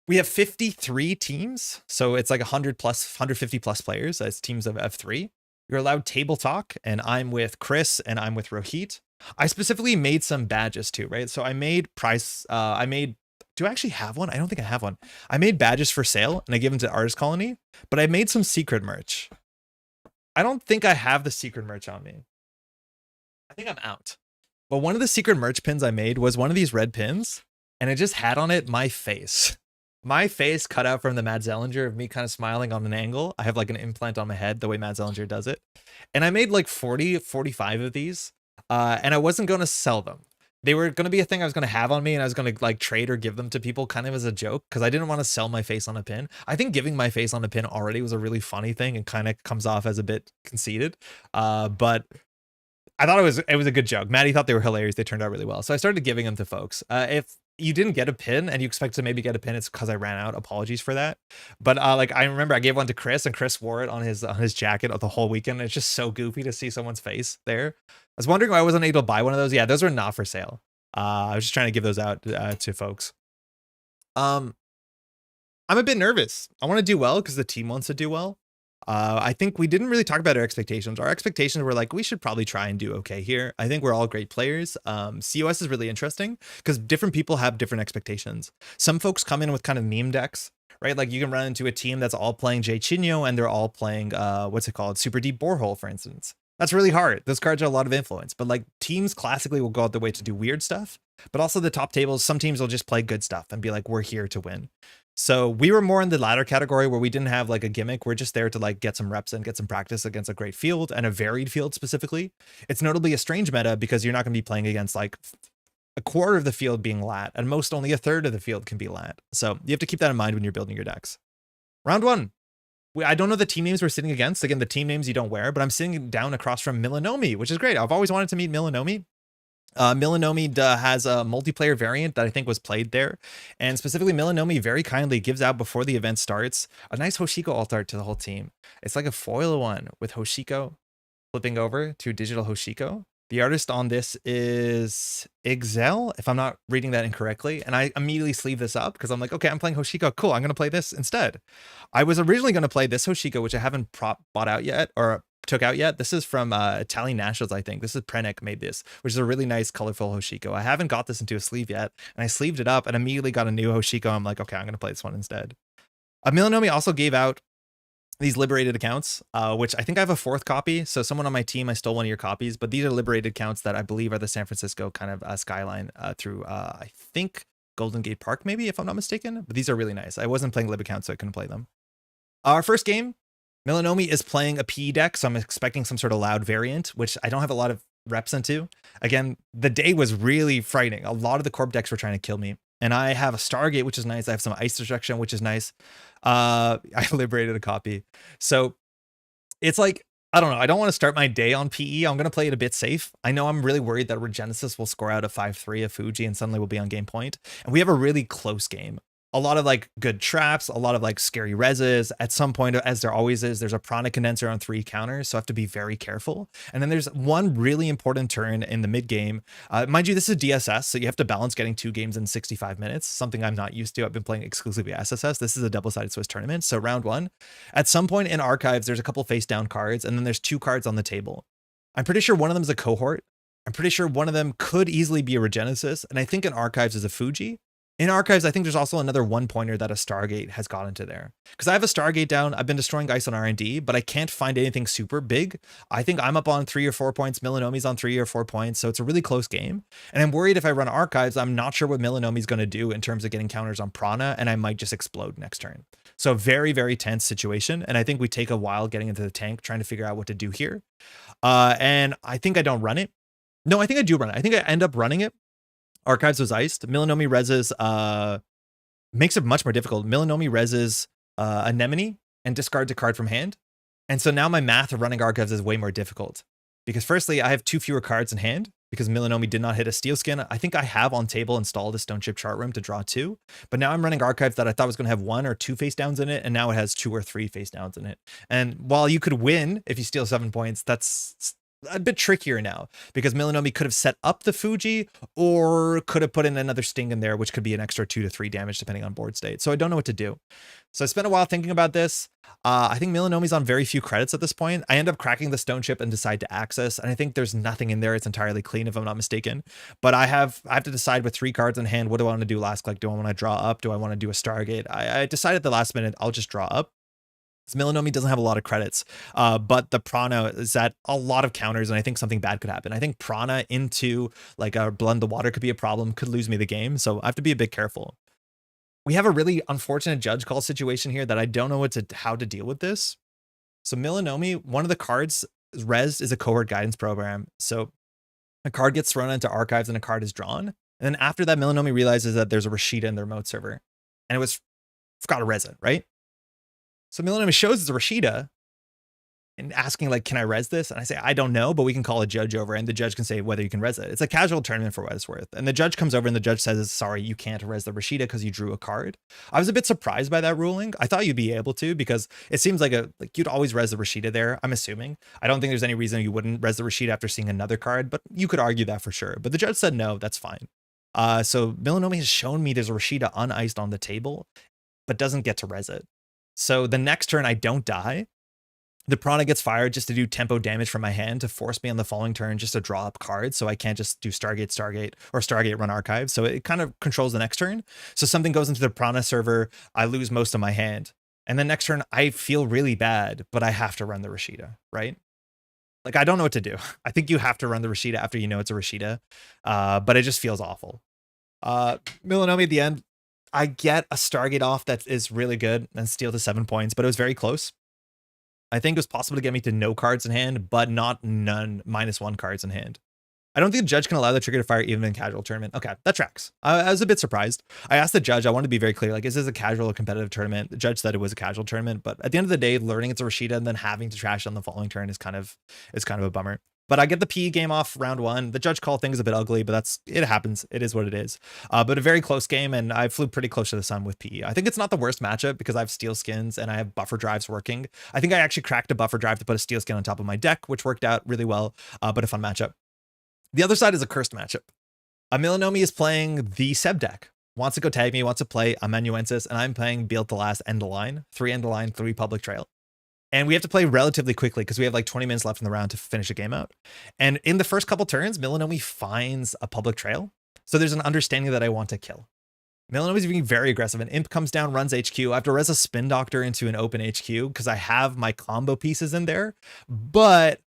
we have 53 teams, so it's like 150 plus players as teams of F3. You're allowed table talk, and I'm with Chris and I'm with Rohit. I specifically made some badges too, right? So I made do I actually have one? I don't think I have one. I made badges for sale and I gave them to Artist Colony, but I made some secret merch. I don't think I have the secret merch on me. I think I'm out. But one of the secret merch pins I made was one of these red pins, and it just had on it my face. My face cut out from the Matt Zellinger of me kind of smiling on an angle. I have like an implant on my head the way Matt Zellinger does it. And I made like 45 of these. And I wasn't going to sell them. They were going to be a thing I was going to have on me, and I was going to like trade or give them to people kind of as a joke because I didn't want to sell my face on a pin. I think giving my face on a pin already was a really funny thing and kind of comes off as a bit conceited. But I thought it was a good joke. Maddie thought they were hilarious. They turned out really well. So I started giving them to folks. If you didn't get a pin and you expect to maybe get a pin, it's because I ran out. Apologies for that. But like I remember I gave one to Chris, and Chris wore it on his jacket the whole weekend. It's just so goofy to see someone's face there. I was wondering why I wasn't able to buy one of those. Yeah, those were not for sale. I was just trying to give those out to folks. I'm a bit nervous. I want to do well because the team wants to do well. I think we didn't really talk about our expectations. Our expectations were like, we should probably try and do okay here. I think we're all great players. COS is really interesting because different people have different expectations. Some folks come in with kind of meme decks, right? Like you can run into a team that's all playing Jay Chinyo and they're all playing, what's it called? Super Deep Borehole, for instance. That's really hard. Those cards are a lot of influence, but like teams classically will go out their way to do weird stuff, but also the top tables, some teams will just play good stuff and be like, we're here to win. So we were more in the latter category where we didn't have like a gimmick. We're just there to like get some reps and get some practice against a great field and a varied field specifically. It's notably a strange meta because you're not going to be playing against like a quarter of the field being lat, and most only a third of the field can be lat. So you have to keep that in mind when you're building your decks. Round one. I don't know the team names we're sitting against. Again, the team names you don't wear, but I'm sitting down across from Milanomi, which is great. I've always wanted to meet Milanomi. Milanomi has a multiplayer variant that I think was played there, and specifically Milanomi very kindly gives out before the event starts a nice Hoshiko alt art to the whole team. It's like a foil one with Hoshiko flipping over to digital Hoshiko. The artist on this is Ixel, if I'm not reading that incorrectly. And I immediately sleeve this up because I'm like, okay, I'm playing Hoshiko. Cool, I'm going to play this instead. I was originally going to play this Hoshiko, which I haven't bought out yet or took out yet. This is from Italian Nationals, I think. This is Prenek made this, which is a really nice, colorful Hoshiko. I haven't got this into a sleeve yet. And I sleeved it up and immediately got a new Hoshiko. I'm like, okay, I'm going to play this one instead. Milanomi also gave out these liberated accounts, which I think I have a fourth copy. So someone on my team, I stole one of your copies, but these are liberated accounts that I believe are the San Francisco kind of skyline through, I think, Golden Gate Park, maybe, if I'm not mistaken. But these are really nice. I wasn't playing lib accounts, so I couldn't play them. Our first game, Melanomi is playing a PE deck, so I'm expecting some sort of loud variant, which I don't have a lot of reps into. Again, the day was really frightening. A lot of the corp decks were trying to kill me. And I have a Stargate, which is nice. I have some Ice Destruction, which is nice. I liberated a copy. So it's like, I don't know. I don't want to start my day on PE. I'm going to play it a bit safe. I know I'm really worried that Regenesis will score out a 5-3 of Fuji and suddenly we'll be on game point. And we have a really close game. A lot of like good traps, a lot of like scary reses. At some point, as there always is, there's a Prana Condenser on 3 counters, so I have to be very careful. And then there's one really important turn in the mid game. Mind you, this is DSS, so you have to balance getting 2 games in 65 minutes, something I'm not used to. I've been playing exclusively SSS. This is a double-sided Swiss tournament. So round 1, at some point in archives, there's a couple face down cards, and then there's 2 cards on the table. I'm pretty sure one of them is a cohort. I'm pretty sure one of them could easily be a Regenesis, and I think in archives is a Fuji. In archives, I think there's also another 1-pointer that a Stargate has got into there. Because I have a Stargate down, I've been destroying ice on R&D, but I can't find anything super big. I think I'm up on 3 or 4 points, Melanomi's on 3 or 4 points, so it's a really close game. And I'm worried if I run archives, I'm not sure what Melanomi's going to do in terms of getting counters on Prana, and I might just explode next turn. So very, very tense situation, and I think we take a while getting into the tank, trying to figure out what to do here. And I think I don't run it. No, I think I do run it. I think I end up running it. Archives was iced. Melanomi reses makes it much more difficult. Melanomi reses Anemone and discards a card from hand. And so now my math of running archives is way more difficult. Because firstly, I have 2 fewer cards in hand because Melanomi did not hit a steel skin. I think I have on table installed a stone chip chart room to draw 2. But now I'm running archives that I thought was going to have 1 or 2 face downs in it. And now it has 2 or 3 face downs in it. And while you could win if you steal 7 points, that's a bit trickier now because Melanomi could have set up the Fuji or could have put in another sting in there, which could be an extra 2 to 3 damage depending on board state. So I don't know what to do. So I spent a while thinking about this. I think Melanomi's on very few credits at this point. I end up cracking the stone chip and decide to access. And I think there's nothing in there. It's entirely clean if I'm not mistaken. But I have to decide with 3 cards in hand. What do I want to do last click? Do I want to draw up? Do I want to do a Stargate? I decided at the last minute, I'll just draw up. Melanomi doesn't have a lot of credits, but the Prana is at a lot of counters, and I think something bad could happen. I think Prana into like a Blend the Water could be a problem, could lose me the game, so I have to be a bit careful. We have a really unfortunate judge call situation here that I don't know how to deal with this. So Melanomi, one of the cards res is a cohort guidance program. So a card gets thrown into archives and a card is drawn. And then after that, Melanomi realizes that there's a Rashida in their remote server, and it was forgot to res it, right? So Melanomi shows it's a Rashida and asking like, can I res this? And I say, I don't know, but we can call a judge over and the judge can say whether you can res it. It's a casual tournament for what it's worth. And the judge comes over and the judge says, sorry, you can't res the Rashida because you drew a card. I was a bit surprised by that ruling. I thought you'd be able to because it seems like you'd always res the Rashida there, I'm assuming. I don't think there's any reason you wouldn't res the Rashida after seeing another card, but you could argue that for sure. But the judge said, no, that's fine. So Melanomi has shown me there's a Rashida uniced on the table, but doesn't get to res it. So the next turn I don't die. The Prana gets fired just to do tempo damage from my hand to force me on the following turn just to draw up cards. So I can't just do Stargate, or Stargate run archive. So it kind of controls the next turn. So something goes into the Prana server. I lose most of my hand. And then next turn I feel really bad, but I have to run the Rashida, right? Like, I don't know what to do. I think you have to run the Rashida after you know it's a Rashida. But it just feels awful. Melanomi at the end, I get a Stargate off that is really good and steal to 7 points, but it was very close. I think it was possible to get me to no cards in hand, but not none -1 cards in hand. I don't think the judge can allow the trigger to fire even in casual tournament. Okay, that tracks. I was a bit surprised. I asked the judge, I wanted to be very clear, like, is this a casual or competitive tournament? The judge said it was a casual tournament, but at the end of the day, learning it's a Rashida and then having to trash it on the following turn is kind of a bummer. But I get the PE game off round 1. The judge call things a bit ugly, but it happens. It is what it is. But a very close game, and I flew pretty close to the sun with PE. I think it's not the worst matchup because I have steel skins and I have buffer drives working. I think I actually cracked a buffer drive to put a steel skin on top of my deck, which worked out really well, but a fun matchup. The other side is a cursed matchup. Melanomi is playing the Seb deck. Wants to go tag me, wants to play Amanuensis, and I'm playing Build to Last End of Line. 3 End of Line, 3 Public Trail. And we have to play relatively quickly because we have like 20 minutes left in the round to finish the game out. And in the first couple turns, Melanomi finds a Public Trail. So there's an understanding that I want to kill. Melanomi's being very aggressive. An Imp comes down, runs HQ. I have to res a Spin Doctor into an open HQ because I have my combo pieces in there. But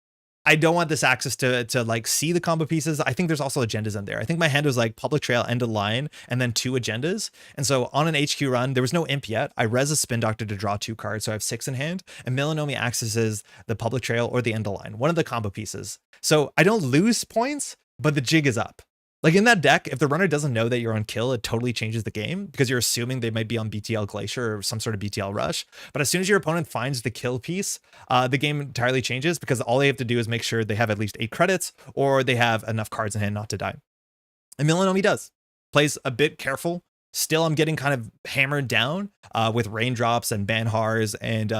I don't want this access to like see the combo pieces. I think there's also agendas in there. I think my hand was like public trail, end of line, and then 2 agendas. And so on an HQ run, there was no imp yet. I res a spin doctor to draw 2 cards, so I have 6 in hand. And Milanomi accesses the public trail or the end of line, one of the combo pieces. So I don't lose points, but the jig is up. Like in that deck, if the runner doesn't know that you're on kill, it totally changes the game because you're assuming they might be on BTL Glacier or some sort of BTL Rush. But as soon as your opponent finds the kill piece, the game entirely changes because all they have to do is make sure they have at least 8 credits or they have enough cards in hand not to die. And Milanomi does. Plays a bit careful. Still, I'm getting kind of hammered down with raindrops and banhars, and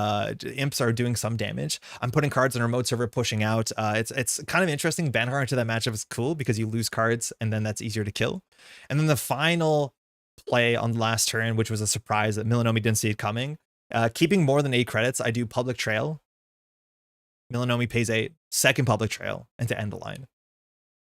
imps are doing some damage. I'm putting cards in remote server, pushing out. It's kind of interesting. Banhar into that matchup is cool because you lose cards, and then that's easier to kill. And then the final play on the last turn, which was a surprise that Milanomi didn't see it coming. Keeping more than 8 credits, I do public trail. Milanomi pays 8, second public trail, and to end the line.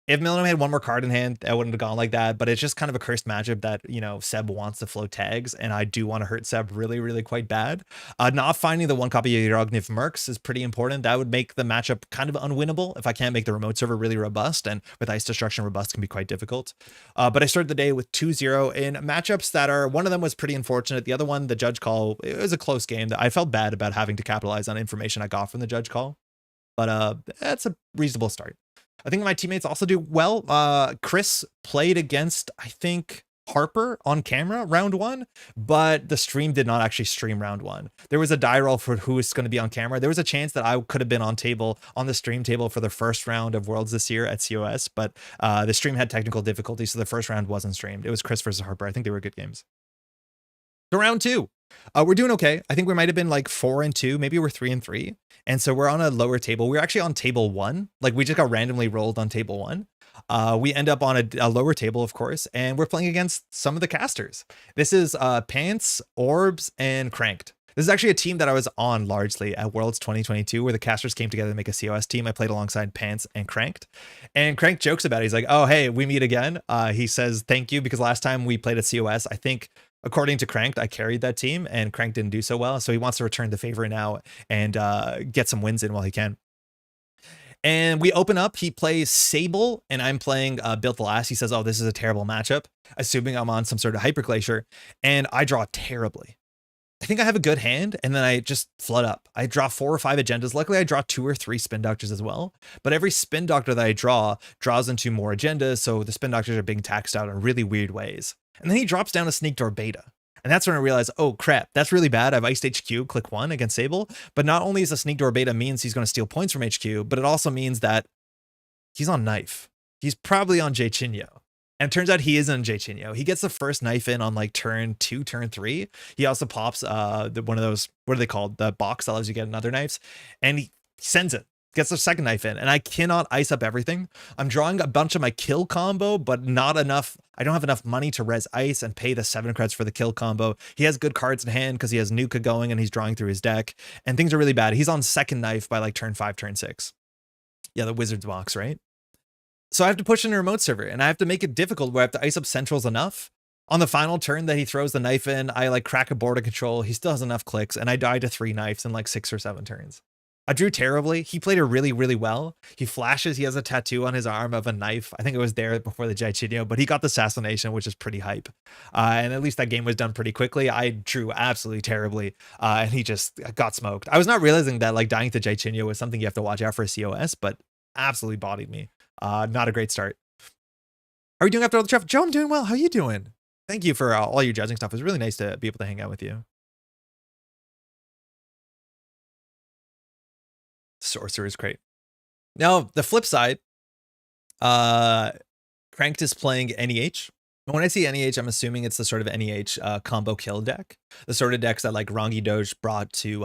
If Milanomi had 1 more card in hand, I wouldn't have gone like that, but it's just kind of a cursed matchup that, you know, Seb wants to float tags, and I do want to hurt Seb really, really quite bad. Not finding the 1 copy of Yarogniv Mercs is pretty important. That would make the matchup kind of unwinnable if I can't make the remote server really robust, and with Ice Destruction, robust can be quite difficult. But I started the day with 2-0 in matchups that are, one of them was pretty unfortunate. The other one, the judge call, it was a close game that I felt bad about having to capitalize on information I got from the judge call. But that's a reasonable start. I think my teammates also do well. Chris played against, I think, Harper on camera round 1, but the stream did not actually stream round 1. There was a die roll for who is going to be on camera. There was a chance that I could have been on the stream table for the first round of Worlds this year at COS, but the stream had technical difficulties, so the first round wasn't streamed. It was Chris versus Harper. I think they were good games. So round 2. We're doing okay. I think we might have been like 4-2, maybe we're 3-3. And so we're on a lower table. We're actually on table 1. Like we just got randomly rolled on table 1. We end up on a lower table, of course, and we're playing against some of the casters. This is Pants, Orbs, and Cranked. This is actually a team that I was on largely at Worlds 2022, where the casters came together to make a COS team. I played alongside Pants and Cranked. And Cranked jokes about it. He's like, oh, hey, we meet again. He says, thank you, because last time we played at COS, I think, according to Cranked, I carried that team, and Cranked didn't do so well. So he wants to return the favor now and get some wins in while he can. And we open up, he plays Sable, and I'm playing Built the Last. He says, oh, this is a terrible matchup, assuming I'm on some sort of Hyper Glacier, and I draw terribly. I think I have a good hand, and then I just flood up. I draw 4 or 5 agendas. Luckily, I draw 2 or 3 spin doctors as well. But every spin doctor that I draws into more agendas, so the spin doctors are being taxed out in really weird ways. And then he drops down a Sneak Door Beta. And that's when I realized, oh crap, that's really bad. I've iced HQ, click 1 against Sable. But not only is a Sneak Door Beta means he's going to steal points from HQ, but it also means that he's on Knife. He's probably on Jachinyo. And it turns out he is on Jachinyo. He gets the first knife in on like turn 2, turn 3. He also pops one of those, what are they called? The box that allows you to get another knives. And he sends it. Gets the second knife in, and I cannot ice up everything. I'm drawing a bunch of my kill combo, but not enough. I don't have enough money to res ice and pay the 7 creds for the kill combo. He has good cards in hand because he has Nuka going and he's drawing through his deck, and things are really bad. He's on second knife by like turn 5, turn 6. Yeah, the Wizard's box, right? So I have to push in a remote server, and I have to make it difficult where I have to ice up centrals enough. On the final turn that he throws the knife in, I like crack a border control. He still has enough clicks, and I die to 3 knives in like 6 or 7 turns. I drew terribly. He played it really, really well. He flashes. He has a tattoo on his arm of a knife. I think it was there before the Jaichino, but he got the assassination, which is pretty hype. And at least that game was done pretty quickly. I drew absolutely terribly, and he just got smoked. I was not realizing that like dying to Jaichino was something you have to watch out for a COS, but absolutely bodied me. Not a great start. How are you doing after all the traffic? Joe, I'm doing well. How are you doing? Thank you for all your judging stuff. It was really nice to be able to hang out with you. Sorcerer is great. Now, the flip side, Cranked is playing NEH. When I see NEH, I'm assuming it's the sort of NEH combo kill deck. The sort of decks that like Rangi Doge brought to,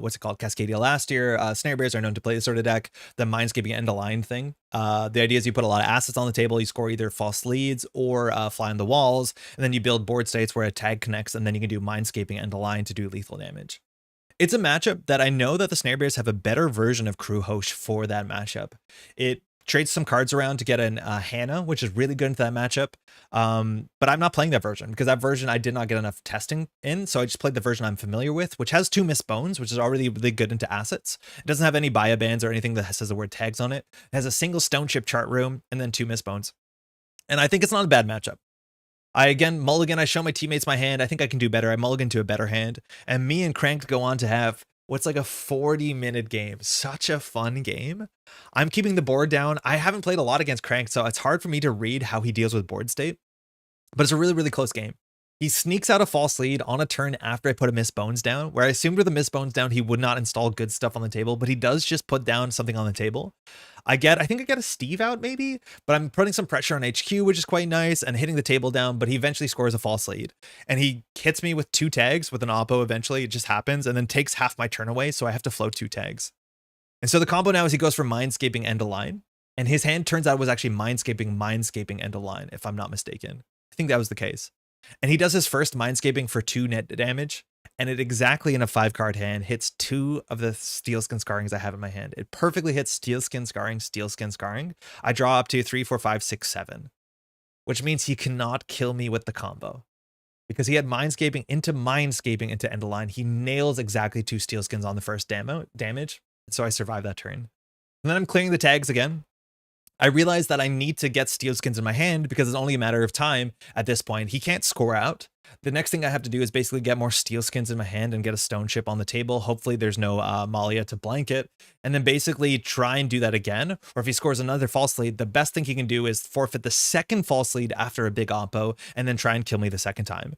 what's it called, Cascadia last year. Snare Bears are known to play this sort of deck. The Mindscaping end of line thing. The idea is you put a lot of assets on the table, you score either false leads or fly on the walls, and then you build board states where a tag connects, and then you can do Mindscaping end of line to do lethal damage. It's a matchup that I know that the Snare Bears have a better version of Crew Hosh for that matchup. It trades some cards around to get an Hannah, which is really good into that matchup. But I'm not playing that version because that version I did not get enough testing in. So I just played the version I'm familiar with, which has 2 Miss Bones, which is already really good into assets. It doesn't have any Baya bands or anything that says the word tags on it. It has a single stone chip chart room and then 2 Miss Bones. And I think it's not a bad matchup. I mulligan, I show my teammates my hand. I think I can do better. I mulligan to a better hand. And me and Cranked go on to have what's like a 40-minute game. Such a fun game. I'm keeping the board down. I haven't played a lot against Cranked, so it's hard for me to read how he deals with board state. But it's a really, really close game. He sneaks out a false lead on a turn after I put a Miss Bones down, where I assumed with a Miss Bones down, he would not install good stuff on the table, but he does just put down something on the table. I think I get a Steve out maybe, but I'm putting some pressure on HQ, which is quite nice, and hitting the table down, but he eventually scores a false lead. And he hits me with 2 tags with an oppo eventually, it just happens, and then takes half my turn away, so I have to float 2 tags. And so the combo now is he goes for Mindscaping end of line, and his hand turns out was actually Mindscaping end of line, if I'm not mistaken. I think that was the case. And he does his first Mindscaping for 2 net damage, and it exactly in a 5-card hand hits 2 of the Steelskin Scarrings I have in my hand. It perfectly hits Steelskin Scarring. I draw up to 3, 4, 5, 6, 7, which means he cannot kill me with the combo. Because he had Mindscaping into end of line. He nails exactly 2 Steelskins on the first damage, so I survive that turn. And then I'm clearing the tags again. I realize that I need to get Steelskins in my hand because it's only a matter of time at this point. He can't score out. The next thing I have to do is basically get more Steelskins in my hand and get a stone chip on the table. Hopefully there's no Malia to blanket. And then basically try and do that again. Or if he scores another false lead, the best thing he can do is forfeit the second false lead after a big oppo and then try and kill me the second time.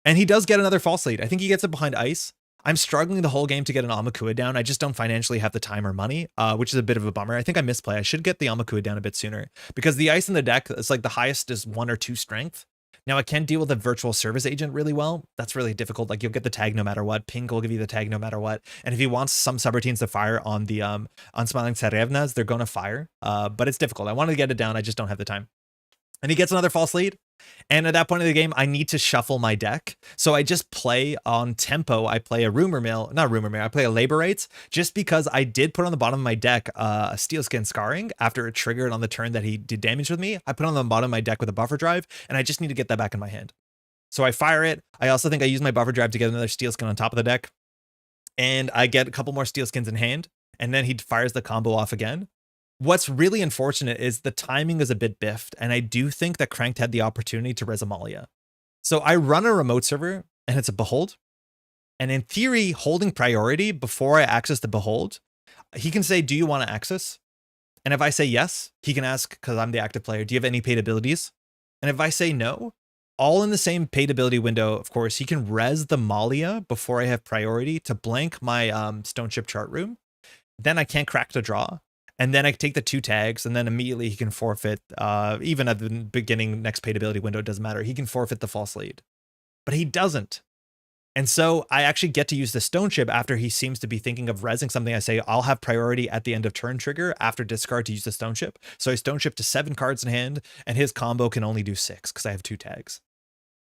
And he does get another false lead. I think he gets it behind ice. I'm struggling the whole game to get an Amakua down. I just don't financially have the time or money, which is a bit of a bummer. I think I misplay. I should get the Amakua down a bit sooner because the ice in the deck, it's like the highest is 1 or 2 strength. Now I can deal with a virtual service agent really well. That's really difficult. Like you'll get the tag no matter what. Pink will give you the tag no matter what. And if he wants some subroutines to fire on the Unsmiling Tsarevnas, they're going to fire. But it's difficult. I want to get it down. I just don't have the time. And he gets another false lead. And at that point of the game, I need to shuffle my deck. So I just play on tempo. I play a I play a Labor Rates just because I did put on the bottom of my deck a Steelskin Scarring after it triggered on the turn that he did damage with me. I put on the bottom of my deck with a buffer drive, and I just need to get that back in my hand. So I fire it. I also think I use my buffer drive to get another Steelskin on top of the deck. And I get a couple more Steelskins in hand, and then he fires the combo off again. What's really unfortunate is the timing is a bit biffed, and I do think that Cranked had the opportunity to res Amalia. So I run a remote server, and it's a Behold. And in theory, holding priority before I access the Behold, he can say, do you want to access? And if I say yes, he can ask, because I'm the active player, do you have any paid abilities? And if I say no, all in the same paid ability window, of course, he can res the Malia before I have priority to blank my stone chip chart room. Then I can't crack the draw. And then I take the 2 tags, and then immediately he can forfeit, even at the beginning, next paid ability window, it doesn't matter. He can forfeit the false lead. But he doesn't. And so I actually get to use the stone chip after he seems to be thinking of resing something. I say, I'll have priority at the end of turn trigger after discard to use the stone chip. So I stone chip to 7 cards in hand, and his combo can only do 6 because I have 2 tags.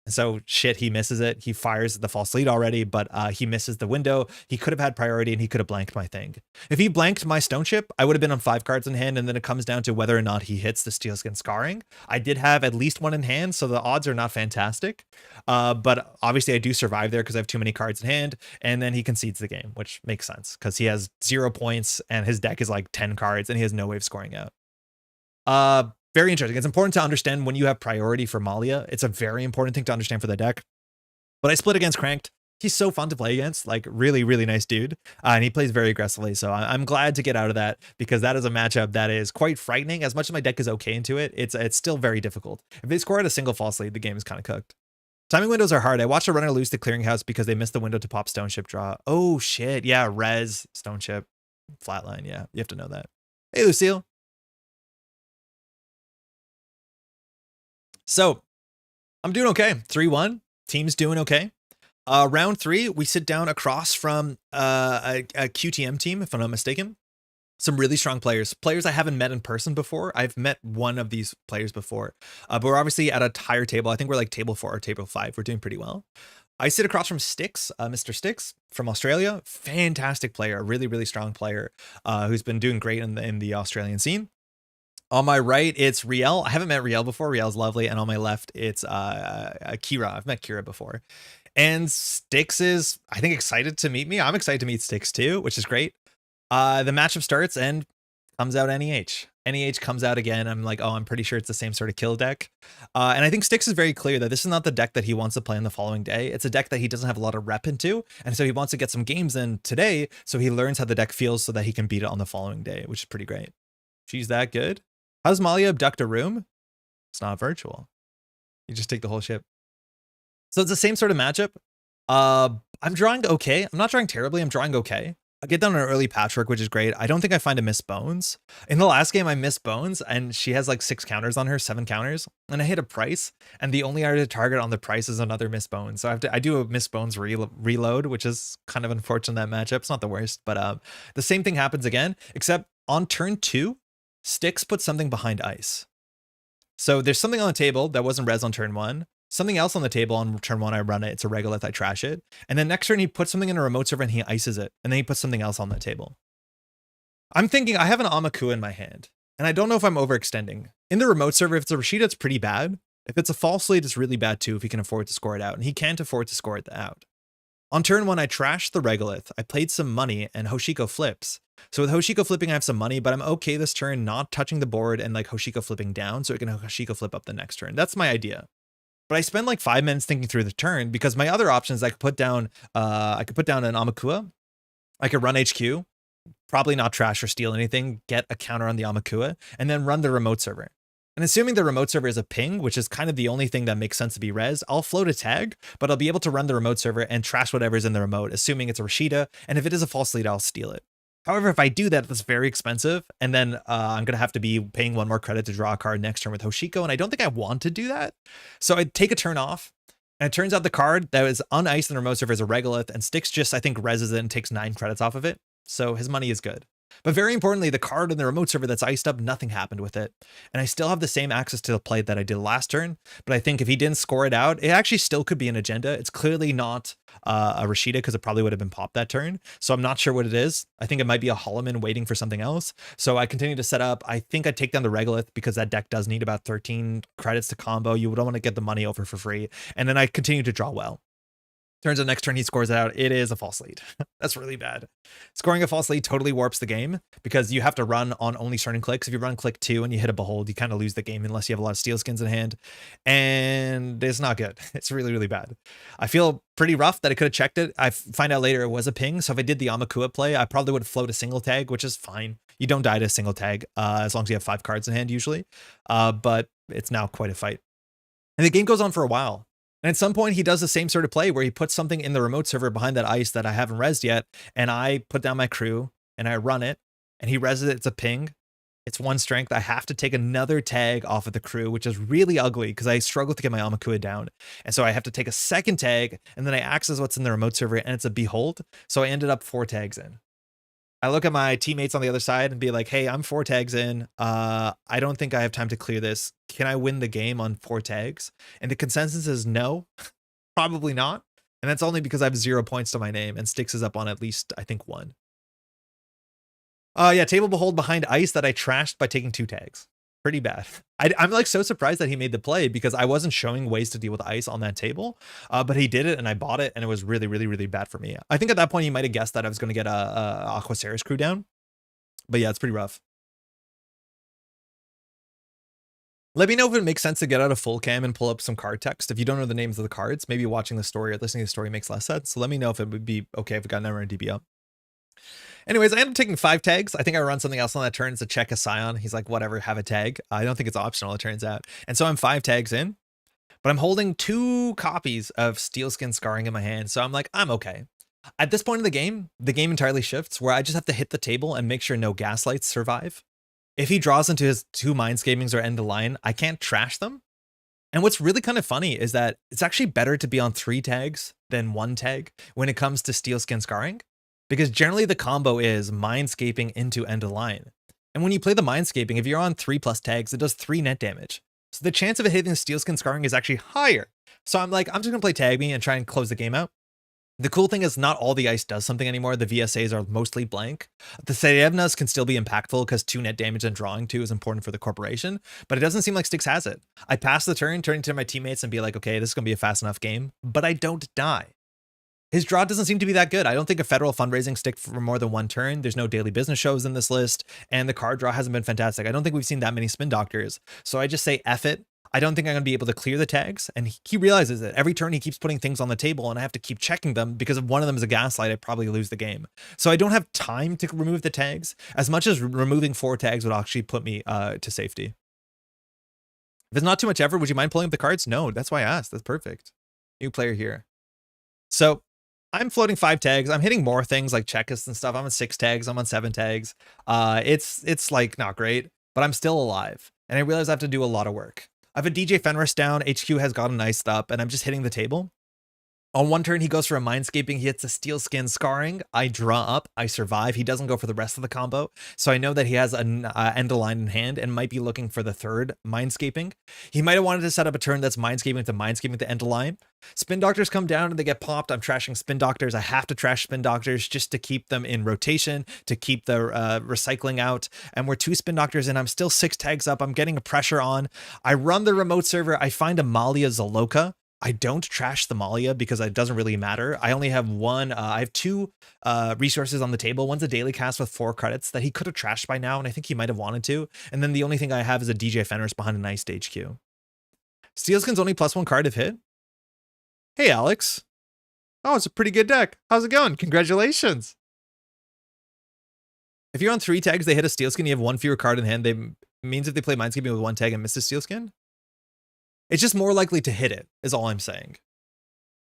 And so shit, he misses it. He fires the false lead already, but he misses the window. He could have had priority and he could have blanked my thing. If he blanked my stone chip, I would have been on 5 cards in hand, and then it comes down to whether or not he hits the Steelskin Scarring. I did have at least 1 in hand, so the odds are not fantastic. But obviously I do survive there because I have too many cards in hand, and then he concedes the game, which makes sense because he has 0 points and his deck is like 10 cards and he has no way of scoring out. Very interesting. It's important to understand when you have priority for Malia. It's a very important thing to understand for the deck. But I split against Cranked. He's so fun to play against, like really, really nice dude. And he plays very aggressively. So I'm glad to get out of that because that is a matchup that is quite frightening. As much as my deck is okay into it, it's still very difficult. If they score at a single false lead, the game is kind of cooked. Timing windows are hard. I watched a runner lose the clearinghouse because they missed the window to pop stone chip draw. Oh shit. Yeah. Res, stone chip, flatline. Yeah. You have to know that. Hey, Lucille. So I'm doing okay. 3-1. Team's doing okay. Round 3, we sit down across from a QTM team, if I'm not mistaken. Some really strong players I haven't met in person before. I've met one of these players before, but we're obviously at a higher table. I think we're like table 4 or table 5. We're doing pretty well. I sit across from Sticks, Mr. Sticks from Australia. Fantastic player, a really, really strong player who's been doing great in the Australian scene. On my right, it's Riel. I haven't met Riel before. Riel's lovely. And on my left, it's Kira. I've met Kira before. And Styx is, I think, excited to meet me. I'm excited to meet Styx too, which is great. The matchup starts and comes out NEH. NEH comes out again. I'm like, oh, I'm pretty sure it's the same sort of kill deck. And I think Styx is very clear that this is not the deck that he wants to play on the following day. It's a deck that he doesn't have a lot of rep into. And so he wants to get some games in today so he learns how the deck feels so that he can beat it on the following day, which is pretty great. She's that good. How does Malia abduct a room? It's not virtual. You just take the whole ship. So it's the same sort of matchup. I'm drawing okay. I'm not drawing terribly. I'm drawing okay. I get down an early patchwork, which is great. I don't think I find a miss Bones. In the last game, I missed Bones, and she has like 6 counters on her, 7 counters, and I hit a price, and the only other target on the price is another miss Bones. So I do a miss Bones reload, which is kind of unfortunate in that matchup. It's not the worst, but the same thing happens again, except on turn 2, Styx puts something behind ice. So there's something on the table that wasn't res on turn 1. Something else on the table on turn 1, I run it. It's a regolith, I trash it. And then next turn, he puts something in a remote server and he ices it. And then he puts something else on the table. I'm thinking I have an Amakua in my hand. And I don't know if I'm overextending. In the remote server, if it's a Rashida, it's pretty bad. If it's a false lead, it's really bad too if he can afford to score it out. And he can't afford to score it out. On turn 1, I trashed the regolith. I played some money and Hoshiko flips. So with Hoshiko flipping, I have some money, but I'm okay this turn not touching the board and like Hoshiko flipping down so it can Hoshiko flip up the next turn. That's my idea. But I spend like 5 minutes thinking through the turn because my other options, I could put down an Amakua. I could run HQ, probably not trash or steal anything, get a counter on the Amakua, and then run the remote server. And assuming the remote server is a ping, which is kind of the only thing that makes sense to be res, I'll float a tag, but I'll be able to run the remote server and trash whatever's in the remote, assuming it's a Rashida. And if it is a false lead, I'll steal it. However, if I do that, that's very expensive. And then I'm going to have to be paying 1 more credit to draw a card next turn with Hoshiko. And I don't think I want to do that. So I take a turn off. And it turns out the card that was on ice in the remote server is a regolith. And Styx just, I think, reses it and takes 9 credits off of it. So his money is good. But very importantly, the card in the remote server that's iced up, nothing happened with it. And I still have the same access to the play that I did last turn. But I think if he didn't score it out, it actually still could be an agenda. It's clearly not a Rashida because it probably would have been popped that turn. So I'm not sure what it is. I think it might be a Holloman waiting for something else. So I continue to set up. I think I take down the regolith because that deck does need about 13 credits to combo. You don't want to get the money over for free. And then I continue to draw well. Turns out next turn he scores it out. It is a false lead. That's really bad. Scoring a false lead totally warps the game because you have to run on only certain clicks. If you run click 2 and you hit a behold, you kind of lose the game unless you have a lot of steel skins in hand. And it's not good. It's really, really bad. I feel pretty rough that I could have checked it. I find out later it was a ping. So if I did the Amakua play, I probably would float a single tag, which is fine. You don't die to a single tag as long as you have 5 cards in hand usually. But it's now quite a fight. And the game goes on for a while. And at some point, he does the same sort of play where he puts something in the remote server behind that ice that I haven't rezzed yet. And I put down my crew and I run it and he rezzes it. It's a ping. It's 1 strength. I have to take another tag off of the crew, which is really ugly because I struggle to get my Amakua down. And so I have to take a second tag and then I access what's in the remote server and it's a behold. So I ended up 4 tags in. I look at my teammates on the other side and be like, hey, I'm 4 tags in. I don't think I have time to clear this. Can I win the game on 4 tags? And the consensus is no, probably not. And that's only because I have 0 points to my name and Styx is up on at least, I think, 1. Yeah, table behold behind ice that I trashed by taking 2 tags. Pretty bad. I'm like so surprised that he made the play because I wasn't showing ways to deal with ice on that table, but he did it and I bought it and it was really, really, really bad for me. I think at that point he might have guessed that I was going to get a Aquaceres crew down, but yeah, it's pretty rough. Let me know if it makes sense to get out a full cam and pull up some card text. If you don't know the names of the cards, maybe watching the story or listening to the story makes less sense. So let me know if it would be okay if we got Netrunner DB up. Anyways, I ended up taking 5 tags. I think I run something else on that turn to check a Scion. He's like, whatever, have a tag. I don't think it's optional, it turns out. And so I'm 5 tags in, but I'm holding 2 copies of Steelskin Scarring in my hand. So I'm like, I'm okay. At this point in the game entirely shifts where I just have to hit the table and make sure no gaslights survive. If he draws into his 2 Mindscapings or end the line, I can't trash them. And what's really kind of funny is that it's actually better to be on 3 tags than 1 tag when it comes to Steelskin Scarring. Because generally the combo is Mindscaping into end of line. And when you play the Mindscaping, if you're on 3+ tags, it does 3 net damage. So the chance of it hitting Steelskin Scarring is actually higher. So I'm like, I'm just going to play Tag Me and try and close the game out. The cool thing is not all the ice does something anymore. The VSAs are mostly blank. The Serevnas can still be impactful because 2 net damage and drawing 2 is important for the corporation, but it doesn't seem like Styx has it. I pass the turn to my teammates and be like, okay, this is going to be a fast enough game, but I don't die. His draw doesn't seem to be that good. I don't think a federal fundraising stick for more than 1 turn. There's no daily business shows in this list, and the card draw hasn't been fantastic. I don't think we've seen that many spin doctors. So I just say F it. I don't think I'm going to be able to clear the tags, and he realizes that every turn he keeps putting things on the table, and I have to keep checking them because if one of them is a gaslight, I probably lose the game. So I don't have time to remove the tags as much as removing 4 tags would actually put me to safety. If it's not too much effort, would you mind pulling up the cards? No, that's why I asked. That's perfect. New player here. So I'm floating 5 tags. I'm hitting more things like checkists and stuff. I'm on 6 tags. I'm on 7 tags. It's like not great, but I'm still alive. And I realize I have to do a lot of work. I have a DJ Fenris down. HQ has gotten iced up, and I'm just hitting the table. On 1 turn, he goes for a Mindscaping. He hits a Steel Skin Scarring. I draw up. I survive. He doesn't go for the rest of the combo. So I know that he has an end of line in hand and might be looking for the 3rd Mindscaping. He might have wanted to set up a turn that's Mindscaping to end of line. Spin Doctors come down and they get popped. I'm trashing Spin Doctors. I have to trash Spin Doctors just to keep them in rotation, to keep the recycling out. And we're 2 Spin Doctors in. I'm still 6 tags up. I'm getting a pressure on. I run the remote server. I find a Malia Zaloka. I don't trash the Malia because it doesn't really matter. I only have one. I have 2 resources on the table. One's a daily cast with 4 credits that he could have trashed by now, and I think he might have wanted to. And then the only thing I have is a DJ Fenris behind a nice stage queue. Steelskin's only +1 card if hit. Hey, Alex. Oh, it's a pretty good deck. How's it going? Congratulations. If you're on 3 tags, they hit a Steelskin, you have 1 fewer card in hand. They means if they play Mindscaping with 1 tag and miss a Steelskin, it's just more likely to hit it, is all I'm saying.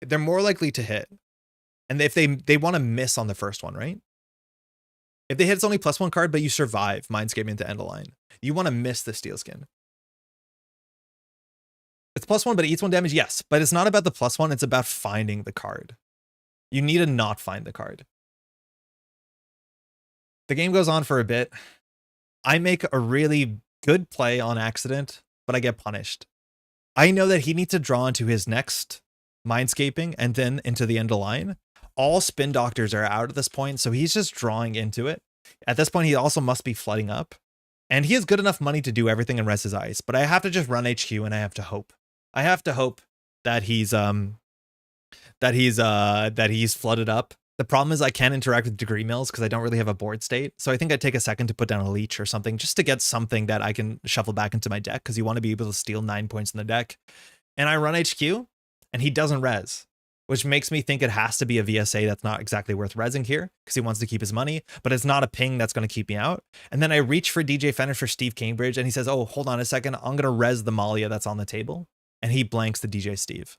They're more likely to hit. And if they want to miss on the first one, right? If they hit, it's only +1 card, but you survive Mindscaping into end of line. You want to miss the Steelskin. It's +1, but it eats 1 damage, yes. But it's not about the +1, it's about finding the card. You need to not find the card. The game goes on for a bit. I make a really good play on accident, but I get punished. I know that he needs to draw into his next Mindscaping and then into the end of line. All Spin Doctors are out at this point, so he's just drawing into it. At this point, he also must be flooding up. And he has good enough money to do everything and rest his ice, but I have to just run HQ and I have to hope. I have to hope that he's flooded up. The problem is I can't interact with degree mills because I don't really have a board state. So I think I'd take a second to put down a leech or something just to get something that I can shuffle back into my deck because you want to be able to steal 9 points in the deck. And I run HQ and he doesn't res, which makes me think it has to be a VSA that's not exactly worth resing here because he wants to keep his money, but it's not a ping that's going to keep me out. And then I reach for DJ Fenner for Steve Cambridge and he says, oh, hold on a second. I'm going to res the Malia that's on the table. And he blanks the DJ Steve.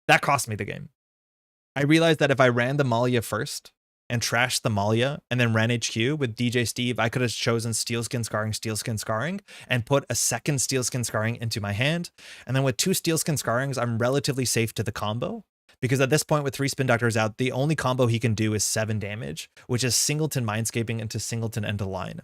That cost me the game. I realized that if I ran the Malia first and trashed the Malia and then ran HQ with DJ Steve, I could have chosen Steelskin Scarring, and put a second Steelskin Scarring into my hand. And then with 2 Steelskin Scarrings, I'm relatively safe to the combo. Because at this point with 3 Spin Doctors out, the only combo he can do is 7 damage, which is Singleton Mindscaping into Singleton end of line.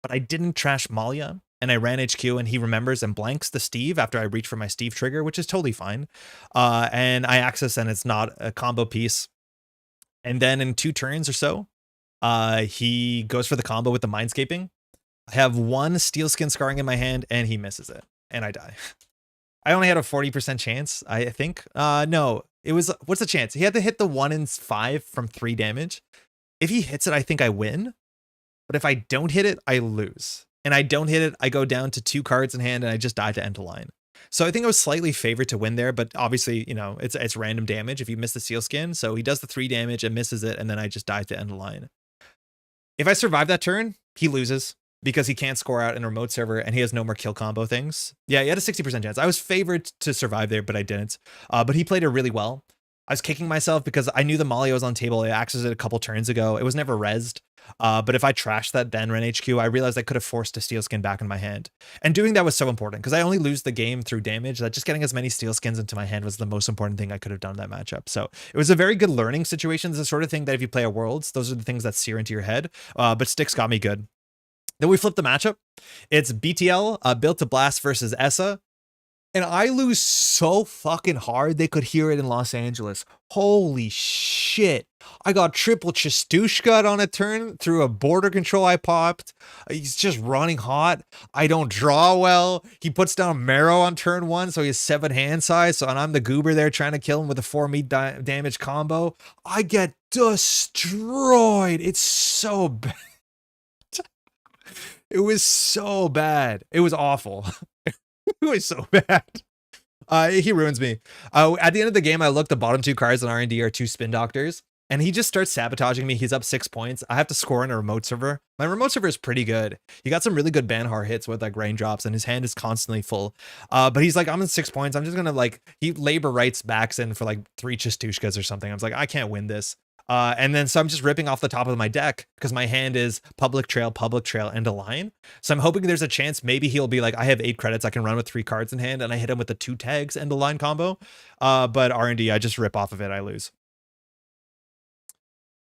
But I didn't trash Malia. And I ran HQ and he remembers and blanks the Steve after I reach for my Steve trigger, which is totally fine. And I access and it's not a combo piece. And then in 2 turns or so, he goes for the combo with the Mindscaping. I have 1 Steelskin Scarring in my hand and he misses it and I die. I only had a 40% chance, I think. No, it was, what's the chance? He had to hit the 1 in 5 from 3 damage. If he hits it, I think I win. But if I don't hit it, I lose. And I don't hit it, I go down to 2 cards in hand and I just die to end of line. So I think I was slightly favored to win there, but obviously, you know, it's random damage if you miss the Sealskin. So he does the 3 damage and misses it, and then I just die to end of line. If I survive that turn, he loses because he can't score out in a remote server and he has no more kill combo things. Yeah, he had a 60% chance. I was favored to survive there, but I didn't. But he played it really well. I was kicking myself because I knew the Malia was on table. I accessed it a couple turns ago. It was never rezzed. But if I trashed that then ran HQ, I realized I could have forced a Steelskin back in my hand. And doing that was so important because I only lose the game through damage, that just getting as many Steelskins into my hand was the most important thing I could have done in that matchup. So it was a very good learning situation. It's the sort of thing that if you play a Worlds, those are the things that sear into your head. But Styx got me good. Then we flipped the matchup. It's BTL, Built to Blast versus ESSA. And I lose so fucking hard they could hear it in Los Angeles. Holy shit. I got triple Chistushka on a turn through a border control I popped. He's just running hot. I don't draw well. He puts down Marrow on turn 1, so he has 7 hand size. So, and I'm the goober there trying to kill him with a 4 meat damage combo. I get destroyed. It's so bad. It was so bad. It was awful. It was so bad. He ruins me. At the end of the game, I look, the bottom 2 cards on R&D are 2 spin doctors, and he just starts sabotaging me. He's up 6 points. I have to score in a remote server. My remote server is pretty good. He got some really good Banhar hits with like raindrops, and his hand is constantly full. But he's like, I'm in 6 points. I'm just gonna like, he labor rights backs in for like 3 Chistushkas or something. I was like, I can't win this. And then so I'm just ripping off the top of my deck because my hand is public trail, and a line. So I'm hoping there's a chance maybe he'll be like, I have 8 credits, I can run with 3 cards in hand, and I hit him with the 2 tags and the line combo. But R&D, I just rip off of it, I lose.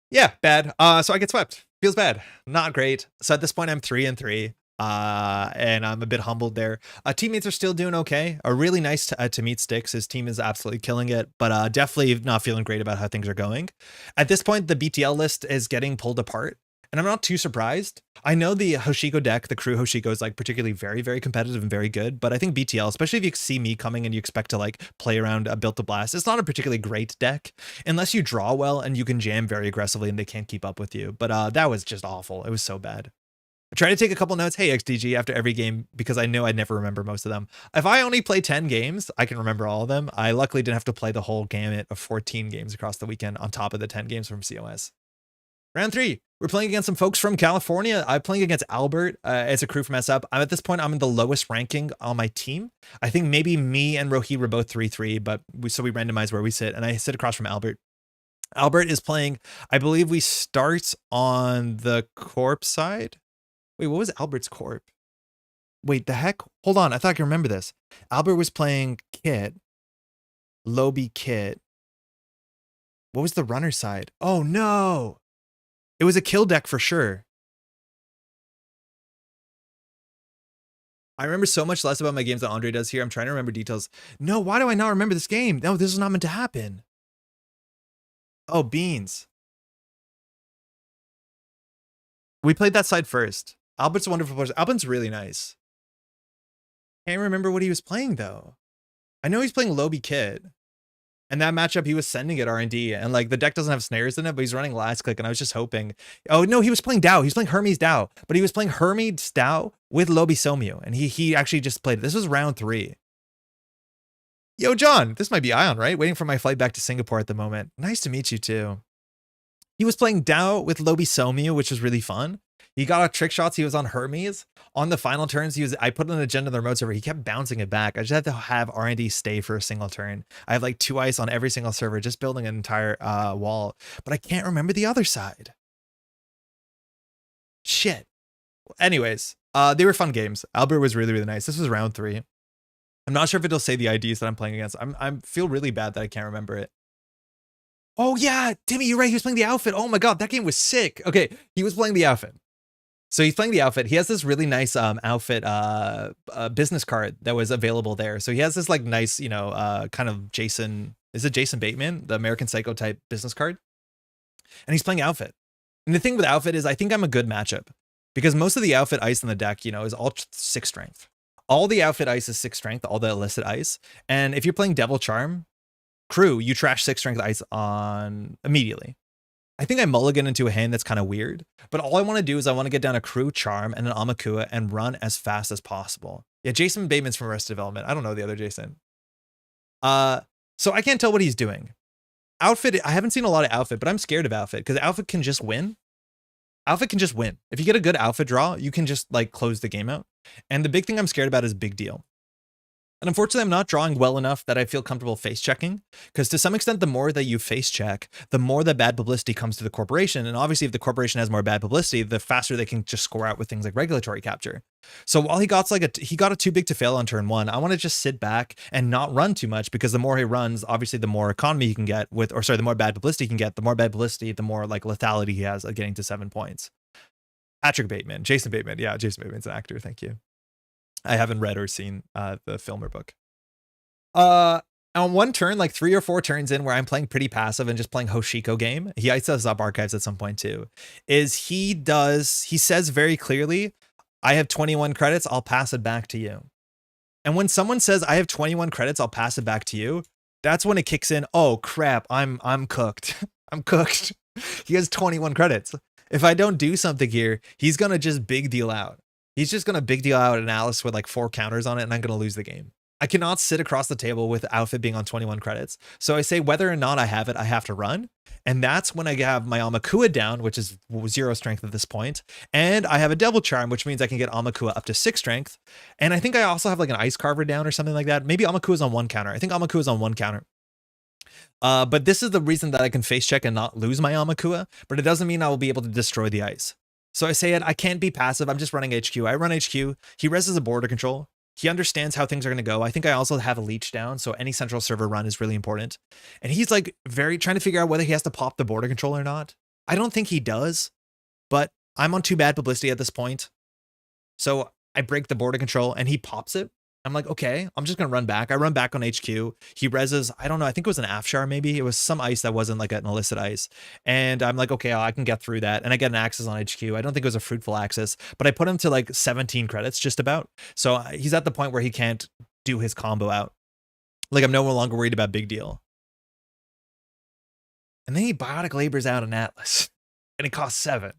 Yeah, bad. So I get swept. Feels bad. Not great. So at this point, I'm 3-3. And I'm a bit humbled there. Teammates are still doing okay. Really nice to meet Sticks. His team is absolutely killing it, but definitely not feeling great about how things are going. At this point, the BTL list is getting pulled apart, and I'm not too surprised. I know the Hoshiko deck, the crew Hoshiko, is like particularly very, very competitive and very good, but I think BTL, especially if you see me coming and you expect to like play around Built to Blast, it's not a particularly great deck unless you draw well and you can jam very aggressively and they can't keep up with you. But that was just awful. It was so bad. I try to take a couple notes, hey XDG, after every game, because I know I'd never remember most of them. If I only play 10 games, I can remember all of them. I luckily didn't have to play the whole gamut of 14 games across the weekend on top of the 10 games from COS. Round 3, we're playing against some folks from California. I'm playing against Albert. It's a crew from SF. At this point, I'm in the lowest ranking on my team. I think maybe me and Rohi were both 3-3, but we randomize where we sit, and I sit across from Albert. Albert is playing, I believe we start on the corp side. Wait, what was Albert's corp? Wait, the heck? Hold on, I thought I could remember this. Albert was playing Kit. Lobby Kit. What was the runner side? Oh no! It was a kill deck for sure. I remember so much less about my games than Andre does here. I'm trying to remember details. No, why do I not remember this game? No, this was not meant to happen. Oh, beans. We played that side first. Albert's a wonderful player. Albert's really nice. Can't remember what he was playing though. I know he's playing Lobby Kid. And that matchup, he was sending it R&D, and like the deck doesn't have snares in it, but he's running last click, and I was just hoping. Oh no, he was playing Dow. He was playing Hermes Dow, but he was playing Hermes Dow with Lobby Somyu, and he actually just played it. This was round 3. Yo, John, this might be Ion, right? Waiting for my flight back to Singapore at the moment. Nice to meet you too. He was playing Dow with Lobby Somyu, which was really fun. He got a trick shots. He was on Hermes. On the final turns, I put an agenda on the remote server. He kept bouncing it back. I just had to have R&D stay for a single turn. I have like 2 ice on every single server, just building an entire wall. But I can't remember the other side. Shit. Anyways, they were fun games. Albert was really, really nice. This was round 3. I'm not sure if it'll say the IDs that I'm playing against. I feel really bad that I can't remember it. Oh yeah, Timmy, you're right. He was playing the outfit. Oh my God, that game was sick. Okay, he was playing the outfit. So he's playing the outfit. He has this really nice outfit business card that was available there. So he has this like nice, kind of Jason, is it Jason Bateman, the American Psycho type business card? And he's playing outfit. And the thing with outfit is I think I'm a good matchup because most of the outfit ice in the deck, is all 6 strength. All the outfit ice is 6 strength, all the illicit ice. And if you're playing Devil Charm, crew, you trash 6 strength ice on immediately. I think I mulligan into a hand that's kind of weird, but all I want to do is I want to get down a crew charm and an Amakua and run as fast as possible. Yeah, Jason Bateman's from Arrested Development. I don't know the other Jason. So I can't tell what he's doing. Outfit, I haven't seen a lot of outfit, but I'm scared of outfit because outfit can just win. Outfit can just win. If you get a good outfit draw, you can just like close the game out. And the big thing I'm scared about is big deal. And unfortunately, I'm not drawing well enough that I feel comfortable face checking, because to some extent, the more that you face check, the more the bad publicity comes to the corporation. And obviously, if the corporation has more bad publicity, the faster they can just score out with things like regulatory capture. So while he got a too big to fail on turn 1, I want to just sit back and not run too much, because the more he runs, obviously, the more economy he can get with, or sorry, the more bad publicity he can get, the more bad publicity, the more like lethality he has of getting to 7 points. Patrick Bateman, Jason Bateman. Yeah, Jason Bateman's an actor. Thank you. I haven't read or seen the film or book. On one turn, like 3 or 4 turns in where I'm playing pretty passive and just playing Hoshiko game, he ices up archives at some point too, he says very clearly, I have 21 credits, I'll pass it back to you. And when someone says I have 21 credits, I'll pass it back to you, that's when it kicks in, oh crap, I'm cooked. I'm cooked. He has 21 credits. If I don't do something here, he's gonna just big deal out. He's just gonna big deal out an Alice with like 4 counters on it, and I'm gonna lose the game. I cannot sit across the table with outfit being on 21 credits. So I say whether or not I have it, I have to run. And that's when I have my Amakua down, which is 0 strength at this point. And I have a Devil Charm, which means I can get Amakua up to 6 strength. And I think I also have like an Ice Carver down or something like that. Maybe Amakua's on 1 counter. I think Amakua's on 1 counter. But this is the reason that I can face check and not lose my Amakua, but it doesn't mean I will be able to destroy the ice. So I say it, I can't be passive. I'm just running HQ. I run HQ. He reses a border control. He understands how things are going to go. I think I also have a leech down, so any central server run is really important. And he's like very trying to figure out whether he has to pop the border control or not. I don't think he does, but I'm on too bad publicity at this point. So I break the border control and he pops it. I'm like, okay, I'm just going to run back. I run back on HQ. He reses, I don't know, I think it was an Afshar maybe. It was some ice that wasn't like an illicit ice. And I'm like, okay, I can get through that. And I get an access on HQ. I don't think it was a fruitful access, but I put him to like 17 credits just about. So he's at the point where he can't do his combo out. Like I'm no longer worried about big deal. And then he biotic labors out an Atlas and it costs 7.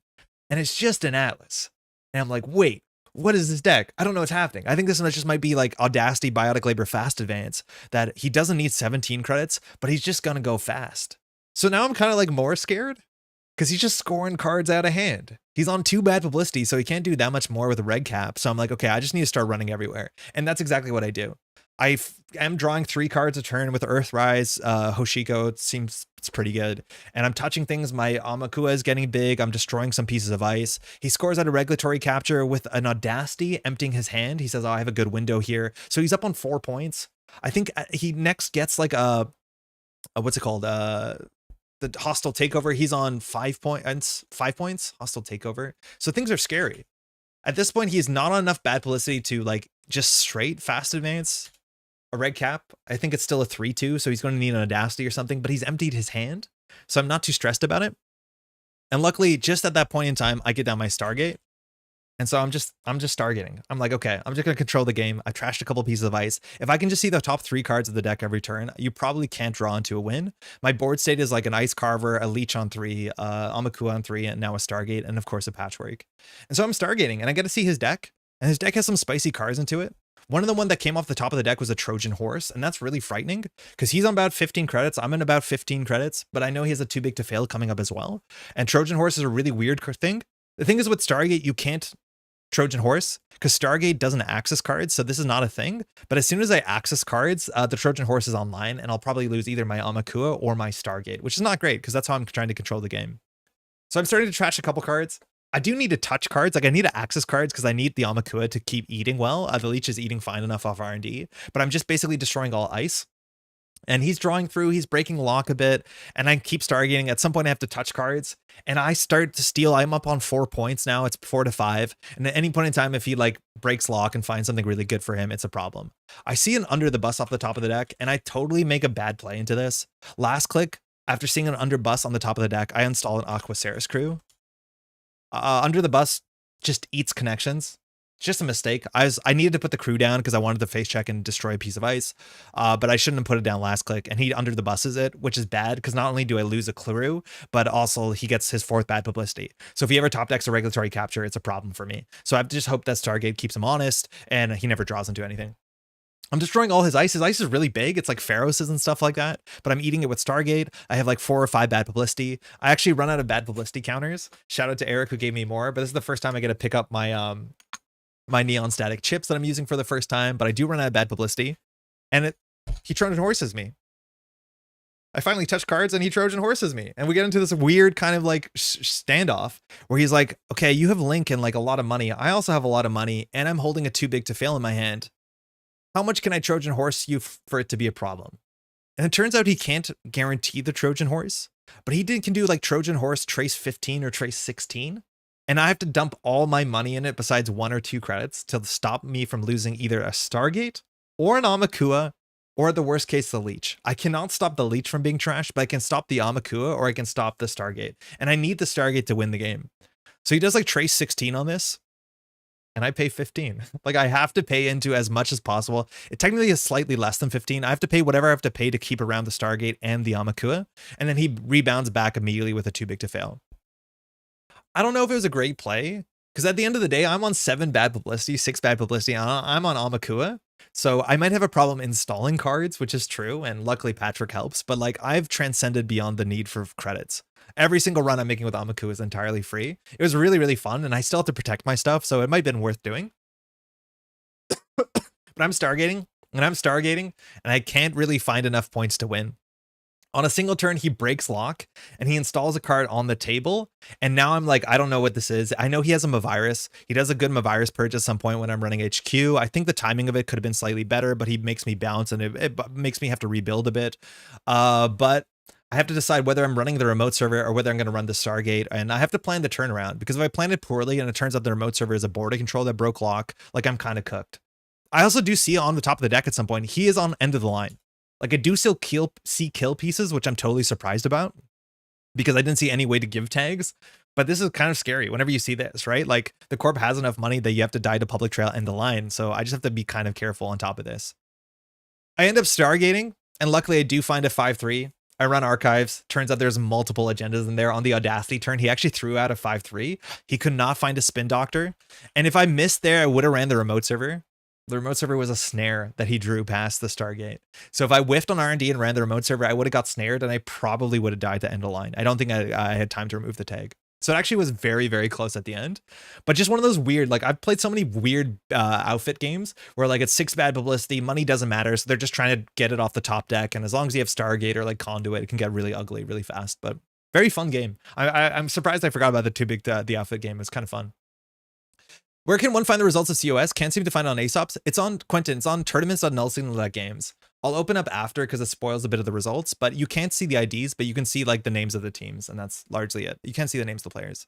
And it's just an Atlas. And I'm like, wait. What is this deck? I don't know what's happening. I think this one just might be like Audacity, Biotic Labor, Fast Advance, that he doesn't need 17 credits, but he's just going to go fast. So now I'm kind of like more scared because he's just scoring cards out of hand. He's on too bad publicity, so he can't do that much more with a red cap. So I'm like, okay, I just need to start running everywhere. And that's exactly what I do. I am drawing 3 cards a turn with Earthrise, Hoshiko. It seems it's pretty good. And I'm touching things. My Amakua is getting big. I'm destroying some pieces of ice. He scores out a regulatory capture with an Audacity, emptying his hand. He says, oh, I have a good window here. So he's up on 4 points. I think he next gets like a what's it called? The hostile takeover. He's on 5 points. 5 points. Hostile takeover. So things are scary. At this point, he's not on enough bad publicity to like just straight fast advance a red cap. I think it's still a 3-2, so he's going to need an Audacity or something, but he's emptied his hand, so I'm not too stressed about it. And luckily, just at that point in time, I get down my Stargate, and so I'm just Stargating. I'm like, okay, I'm just going to control the game. I trashed a couple pieces of ice. If I can just see the top 3 cards of the deck every turn, you probably can't draw into a win. My board state is like an Ice Carver, a Leech on 3, Amakua on 3, and now a Stargate, and of course a Patchwork. And so I'm Stargating, and I get to see his deck, and his deck has some spicy cards into it. One of the one that came off the top of the deck was a Trojan Horse, and that's really frightening because he's on about 15 credits. I'm in about 15 credits, but I know he has a Too Big to Fail coming up as well. And Trojan Horse is a really weird thing. The thing is with Stargate, you can't Trojan Horse because Stargate doesn't access cards, so this is not a thing. But as soon as I access cards, the Trojan Horse is online, and I'll probably lose either my Amakua or my Stargate, which is not great because that's how I'm trying to control the game. So I'm starting to trash a couple cards. I do need to touch cards. Like I need to access cards because I need the Amakua to keep eating well. The Leech is eating fine enough off R&D, but I'm just basically destroying all ice. And he's drawing through, he's breaking lock a bit, and I keep Stargating. At some point I have to touch cards, and I start to steal. I'm up on 4 points now. It's 4-5. And at any point in time, if he like breaks lock and finds something really good for him, it's a problem. I see an Under the Bus off the top of the deck, and I totally make a bad play into this. Last click, after seeing an Under Bus on the top of the deck, I install an Aquaceris Crew. Under the Bus just eats connections. It's just a mistake. I needed to put the crew down because I wanted to face check and destroy a piece of ice, but I shouldn't have put it down last click, and he Under the Buses it, which is bad because not only do I lose a crew, but also he gets his 4th bad publicity. So if he ever top decks a regulatory capture, it's a problem for me. So I just hope that Stargate keeps him honest and he never draws into anything. I'm destroying all his ice. His ice is really big. It's like Pharos's and stuff like that, but I'm eating it with Stargate. I have like 4 or 5 bad publicity. I actually run out of bad publicity counters. Shout out to Eric who gave me more, but this is the first time I get to pick up my my neon static chips that I'm using for the first time, but I do run out of bad publicity, and he Trojan Horses me. I finally touch cards and he Trojan Horses me, and we get into this weird kind of like standoff where he's like, okay, you have Link and like a lot of money. I also have a lot of money, and I'm holding a Too Big to Fail in my hand. How much can I Trojan Horse you for it to be a problem? And it turns out he can't guarantee the Trojan Horse, but he can do like Trojan Horse Trace 15 or Trace 16. And I have to dump all my money in it besides 1 or 2 credits to stop me from losing either a Stargate or an Amakua or the worst case, the leech. I cannot stop the leech from being trash, but I can stop the Amakua or I can stop the Stargate. And I need the Stargate to win the game. So he does like trace 16 on this. And I pay 15. Like I have to pay into as much as possible. It technically is slightly less than 15. I have to pay whatever I have to pay to keep around the Stargate and the Amakua. And then he rebounds back immediately with a too big to fail. I don't know if it was a great play, because at the end of the day, I'm on 7 bad publicity, 6 bad publicity. I'm on Amakua. So I might have a problem installing cards, which is true. And luckily Patrick helps. But like I've transcended beyond the need for credits. Every single run I'm making with Amakua is entirely free. It was really, really fun. And I still have to protect my stuff. So it might have been worth doing. But I'm Stargating. And I can't really find enough points to win. On a single turn, he breaks lock and he installs a card on the table. And now I'm like, I don't know what this is. I know he has a Mavirus. He does a good Mavirus purge at some point when I'm running HQ. I think the timing of it could have been slightly better, but he makes me bounce and it makes me have to rebuild a bit. But I have to decide whether I'm running the remote server or whether I'm going to run the Stargate. And I have to plan the turnaround, because if I plan it poorly and it turns out the remote server is a border control that broke lock, like I'm kind of cooked. I also do see on the top of the deck at some point, he is on end of the line. Like I do still see kill pieces, which I'm totally surprised about, because I didn't see any way to give tags. But this is kind of scary whenever you see this, right? Like the corp has enough money that you have to die to public trail and the line. So I just have to be kind of careful on top of this. I end up Stargating, and luckily I do find a 5-3. I run archives. Turns out there's multiple agendas in there. On the Audacity turn, he actually threw out a 5-3. He could not find a spin doctor. And if I missed there, I would have ran the remote server. The remote server was a snare that he drew past the Stargate. So if I whiffed on R&D and ran the remote server, I would have got snared and I probably would have died to end a line. I don't think I had time to remove the tag. So it actually was very, very close at the end. But just one of those weird, like I've played so many weird outfit games where like it's 6 bad publicity, money doesn't matter. So they're just trying to get it off the top deck. And as long as you have Stargate or like Conduit, it can get really ugly really fast. But very fun game. I'm surprised I forgot about the too big, the outfit game. It was kind of fun. Where can one find the results of COS? Can't seem to find it on ASOPs. It's on Quentin. It's on tournaments.nullsignal.games. I'll open up after because it spoils a bit of the results, but you can't see the IDs, but you can see like the names of the teams, and that's largely it. You can't see the names of the players.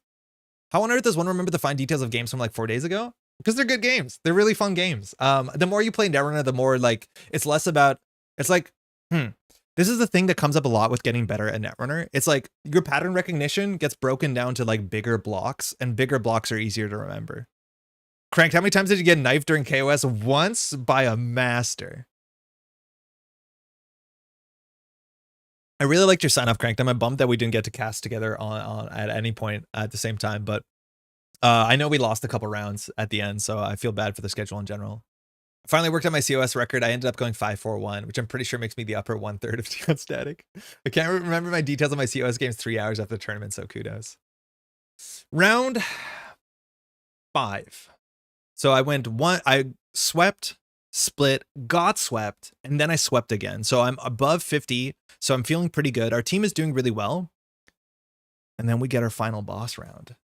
How on earth does one remember the fine details of games from like 4 days ago? Because they're good games. They're really fun games. The more you play Netrunner, the more like it's less about, it's like, this is the thing that comes up a lot with getting better at Netrunner. It's like your pattern recognition gets broken down to like bigger blocks, and bigger blocks are easier to remember. Cranked, how many times did you get knifed during KOS? Once by a master. I really liked your sign off, Cranked. I'm bummed that we didn't get to cast together on at any point at the same time, but I know we lost a couple rounds at the end, so I feel bad for the schedule in general. I finally worked on my COS record. I ended up going 5-4-1, which I'm pretty sure makes me the upper 1/3 of T1 Static. I can't remember my details on my COS games 3 hours after the tournament, so kudos. Round 5. So I swept, split, got swept, and then I swept again. So I'm above 50. So I'm feeling pretty good. Our team is doing really well. And then we get our final boss round.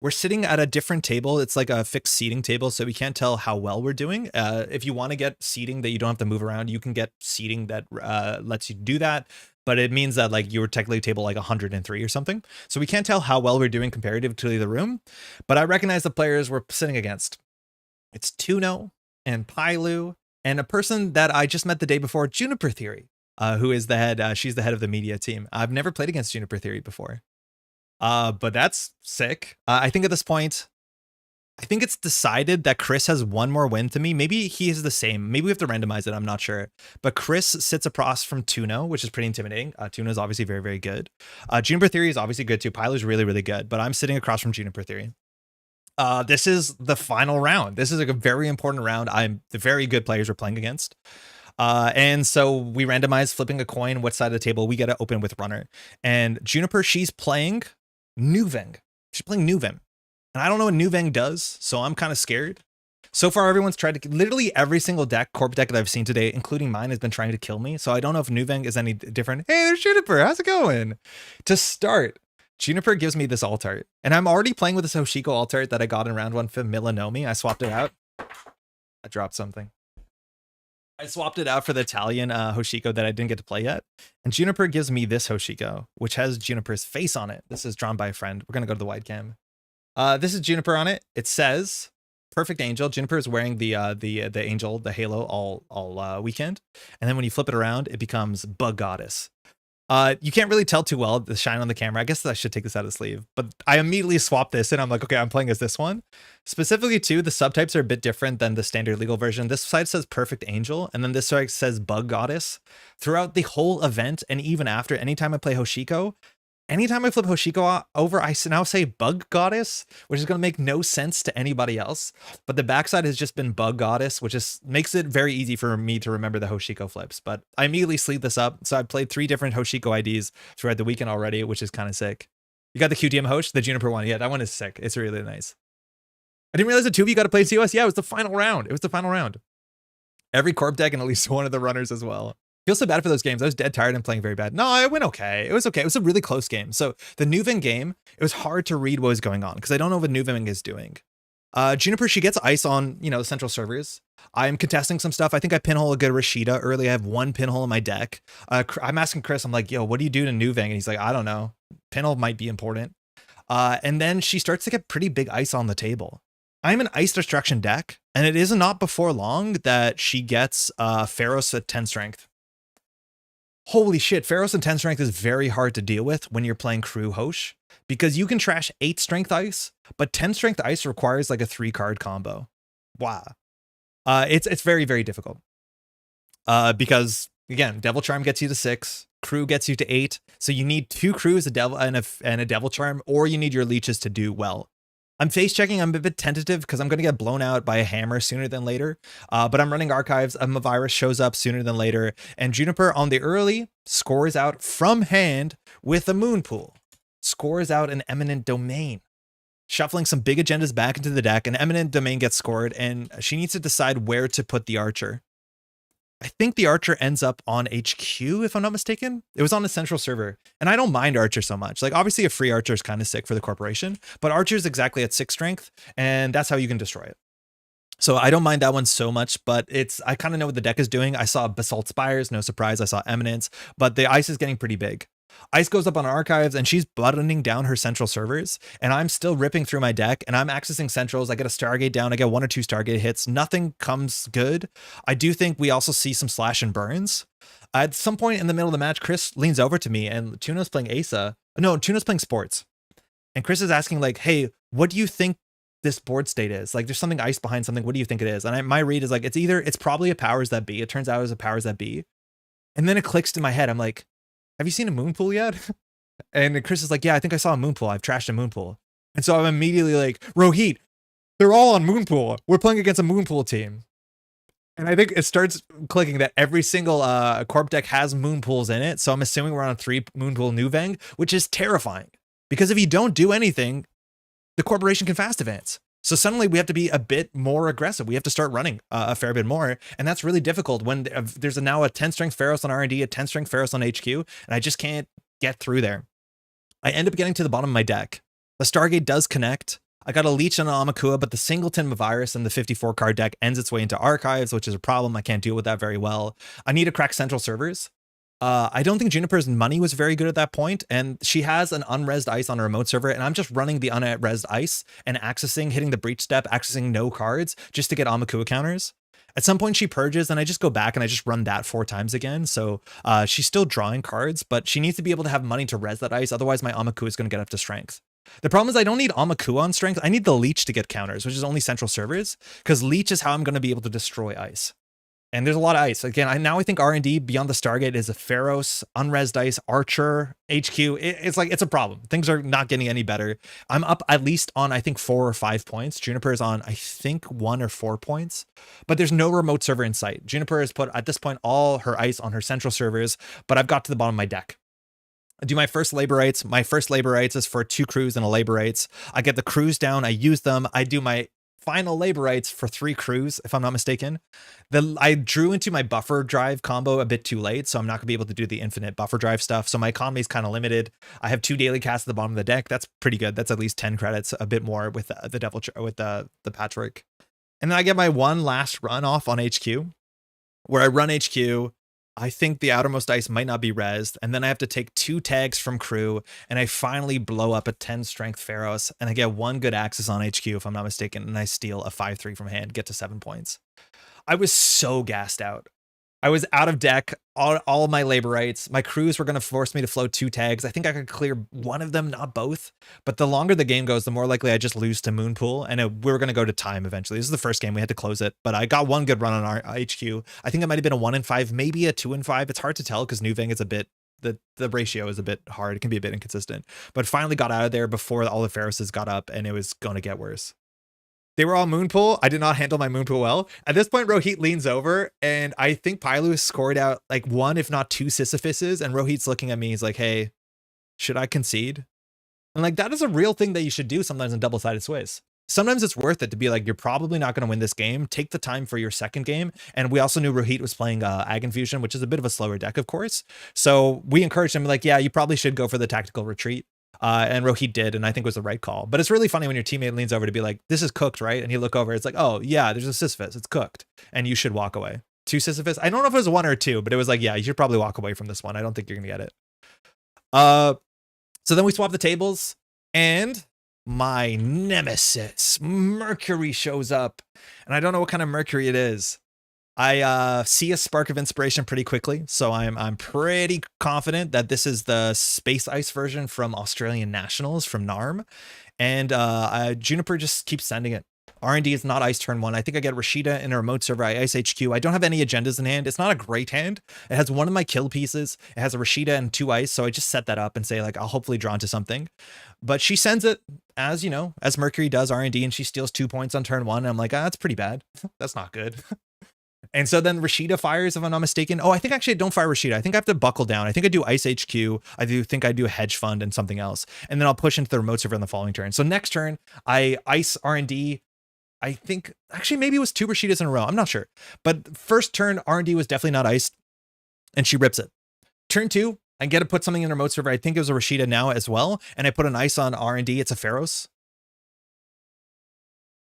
We're sitting at a different table. It's like a fixed seating table, so we can't tell how well we're doing. If you want to get seating that you don't have to move around, you can get seating that lets you do that. But it means that like you were technically table like 103 or something. So we can't tell how well we're doing comparative to the room. But I recognize the players we're sitting against. It's Tuno and Pailu and a person that I just met the day before, Juniper Theory, who is the head. She's the head of the media team. I've never played against Juniper Theory before, but that's sick. I think at this point, I think it's decided that Chris has one more win to me. Maybe he is the same. Maybe we have to randomize it. I'm not sure. But Chris sits across from Tuno, which is pretty intimidating. Tuno is obviously very, very good. Juniper Theory is obviously good too. Pailu is really, really good. But I'm sitting across from Juniper Theory. This is the final round. This is like a very important round. I'm the very good players we're playing against. And so we randomize flipping a coin, what side of the table we get to open with runner. And Juniper, she's playing Nuveng. She's playing Nuvem. And I don't know what Nuveng does, so I'm kind of scared. So far, everyone's tried to, literally every single corp deck that I've seen today, including mine, has been trying to kill me. So I don't know if Nuveng is any different. Hey, there's Juniper. How's it going? To start, Juniper gives me this alt art, and I'm already playing with this Hoshiko alt art that I got in round 1 for Milanomi. I swapped it out. I dropped something. I swapped it out for the Italian Hoshiko that I didn't get to play yet. And Juniper gives me this Hoshiko, which has Juniper's face on it. This is drawn by a friend. We're going to go to the wide cam. This is Juniper on it. It says, Perfect Angel. Juniper is wearing the angel, the halo all weekend, and then when you flip it around, it becomes Bug Goddess. You can't really tell too well the shine on the camera. I guess I should take this out of the sleeve, but I immediately swapped this and I'm like, okay, I'm playing as this one. Specifically too, the subtypes are a bit different than the standard legal version. This side says Perfect Angel, and then this side says Bug Goddess. Throughout the whole event, and even after, anytime I play Hoshiko, anytime I flip Hoshiko over, I now say Bug Goddess, which is going to make no sense to anybody else. But the backside has just been Bug Goddess, which is makes it very easy for me to remember the Hoshiko flips. But I immediately sleeved this up. So I played 3 different Hoshiko IDs throughout the weekend already, which is kind of sick. You got the QTM Hosh, the Juniper one. Yeah, that one is sick. It's really nice. I didn't realize the 2 of you got to play COS. Yeah, it was the final round. It was the final round. Every corp deck and at least one of the runners as well. Feel so bad for those games. I was dead tired and playing very bad. No, I went okay. It was okay. It was a really close game. So the Nuving game, it was hard to read what was going on because I don't know what Nuving is doing. Juniper, she gets ice on, the central servers. I'm contesting some stuff. I think I pinhole a good Rashida early. I have 1 pinhole in my deck. I'm asking Chris, I'm like, yo, what do you do to Nuving? And he's like, I don't know. Pinhole might be important. And then she starts to get pretty big ice on the table. I'm an ice destruction deck, and it is not before long that she gets Pharos at 10 strength. Holy shit, Pharos and 10 strength is very hard to deal with when you're playing crew Hosh, because you can trash 8 strength ice, but 10 strength ice requires like a 3-card combo. Wow. It's very, very difficult. Because again, Devil Charm gets you to 6, crew gets you to 8, so you need 2 crews, a devil and a Devil Charm, or you need your leeches to do well. I'm face checking. I'm a bit tentative because I'm going to get blown out by a hammer sooner than later. But I'm running archives. A virus shows up sooner than later. And Juniper on the early scores out from hand with a moon pool. Scores out an eminent domain. Shuffling some big agendas back into the deck. An eminent domain gets scored, and she needs to decide where to put the archer. I think the archer ends up on HQ, if I'm not mistaken. It was on the central server, and I don't mind archer so much. Like, obviously a free archer is kind of sick for the corporation, but archer is exactly at 6 strength, and that's how you can destroy it. So I don't mind that one so much, but I kind of know what the deck is doing. I saw Basalt Spires, no surprise. I saw Eminence, but the ice is getting pretty big. Ice goes up on archives, and she's buttoning down her central servers, and I'm still ripping through my deck, and I'm accessing centrals. I get a Stargate down. I get 1 or 2 Stargate hits. Nothing comes good. I do think we also see some slash and burns. At some point in the middle of the match, Chris leans over to me, and Tuna's playing Asa. No, Tuna's playing sports. And Chris is asking, like, hey, what do you think this board state is? Like, there's something ice behind something. What do you think it is? And my read is like, it's probably a powers that be. It turns out it was a powers that be. And then it clicks to my head. I'm like, have you seen a moon pool yet? And Chris is like, yeah, I think I saw a moon pool. I've trashed a moon pool. And so I'm immediately like, Rohit, they're all on moon pool. We're playing against a moon pool team. And I think it starts clicking that every single corp deck has moon pools in it. So I'm assuming we're on a 3 moon pool Nuvang, which is terrifying. Because if you don't do anything, the corporation can fast advance. So suddenly we have to be a bit more aggressive. We have to start running a fair bit more. And that's really difficult when there's now a 10 strength Pharos on R&D, a 10 strength Pharos on HQ, and I just can't get through there. I end up getting to the bottom of my deck. The Stargate does connect. I got a leech on an Amakua, but the singleton virus and the 54 card deck ends its way into archives, which is a problem. I can't deal with that very well. I need to crack central servers. I don't think Juniper's money was very good at that point, and she has an unresed ice on a remote server, and I'm just running the unresed ice and accessing, hitting the breach step, accessing no cards just to get Amakua counters. At some point she purges, and I just go back and I just run that 4 times again. So she's still drawing cards, but she needs to be able to have money to res that ice. Otherwise my Amakua is going to get up to strength. The problem is I don't need Amakua on strength. I need the leech to get counters, which is only central servers, because leech is how I'm going to be able to destroy ice. And there's a lot of ice. Again, I think R&D beyond the Stargate is a Pharos, unresed ice, Archer, HQ. It's like, it's a problem. Things are not getting any better. I'm up at least on, I think, 4 or 5 points. Juniper is on, I think, 1 or 4 points. But there's no remote server in sight. Juniper has put, at this point, all her ice on her central servers, but I've got to the bottom of my deck. I do my first labor rights. My first labor rights is for 2 crews and a labor rights. I get the crews down. I use them. I do my final labor rights for 3 crews, if I'm not mistaken. I drew into my buffer drive combo a bit too late, so I'm not gonna be able to do the infinite buffer drive stuff. So my economy is kind of limited. I have 2 daily casts at the bottom of the deck. That's pretty good. That's at least 10 credits, a bit more with the patchwork. And then I get my one last run off on HQ, where I run HQ. I think the outermost ice might not be rezzed, and then I have to take 2 tags from crew, and I finally blow up a 10 strength Pharos, and I get 1 good axis on HQ if I'm not mistaken, and I steal a 5-3 from hand, get to 7 points. I was so gassed out. I was out of deck, all my labor rights. My crews were going to force me to float 2 tags. I think I could clear one of them, not both. But the longer the game goes, the more likely I just lose to Moonpool. And we were going to go to time eventually. This is the first game. We had to close it. But I got 1 good run on our HQ. I think it might have been a 1-5, maybe a 2-5. It's hard to tell because Nuvang is a bit... The ratio is a bit hard. It can be a bit inconsistent. But finally got out of there before all the Pharoses got up, and it was going to get worse. They were all Moonpool. I did not handle my Moonpool well. At this point, Rohit leans over, and I think Pylu scored out like 1, if not 2 Sisyphuses, and Rohit's looking at me. He's like, hey, should I concede? And like, that is a real thing that you should do sometimes in double-sided Swiss. Sometimes it's worth it to be like, you're probably not going to win this game. Take the time for your second game. And we also knew Rohit was playing Ag Infusion, which is a bit of a slower deck, of course. So we encouraged him like, yeah, you probably should go for the tactical retreat. And Rohit did, and I think it was the right call. But it's really funny when your teammate leans over to be like, this is cooked, right? And you look over, it's like, oh, yeah, there's a Sisyphus. It's cooked. And you should walk away. 2 Sisyphus? I don't know if it was 1 or 2, but it was like, yeah, you should probably walk away from this one. I don't think you're going to get it. So then we swap the tables, and my nemesis, Mercury, shows up. And I don't know what kind of Mercury it is. I see a spark of inspiration pretty quickly, so I'm pretty confident that this is the Space Ice version from Australian Nationals from NARM, and Juniper just keeps sending it. R&D is not ice turn 1. I think I get Rashida in a remote server. I ice HQ. I don't have any agendas in hand. It's not a great hand. It has 1 of my kill pieces. It has a Rashida and 2 ice, so I just set that up and say like I'll hopefully draw into something. But she sends it as, you know, as Mercury does R&D, and she steals 2 points on turn 1. And I'm like, that's pretty bad. That's not good. And so then Rashida fires, if I'm not mistaken. Oh, I think actually I don't fire Rashida. I think I have to buckle down. I think I do Ice HQ. I do think I do a hedge fund and something else. And then I'll push into the remote server on the following turn. So next turn, I Ice R&D. I think actually maybe it was 2 Rashidas in a row. I'm not sure. But first turn, R&D was definitely not iced. And she rips it. Turn 2, I get to put something in the remote server. I think it was a Rashida now as well. And I put an ice on R&D. It's a Pharos.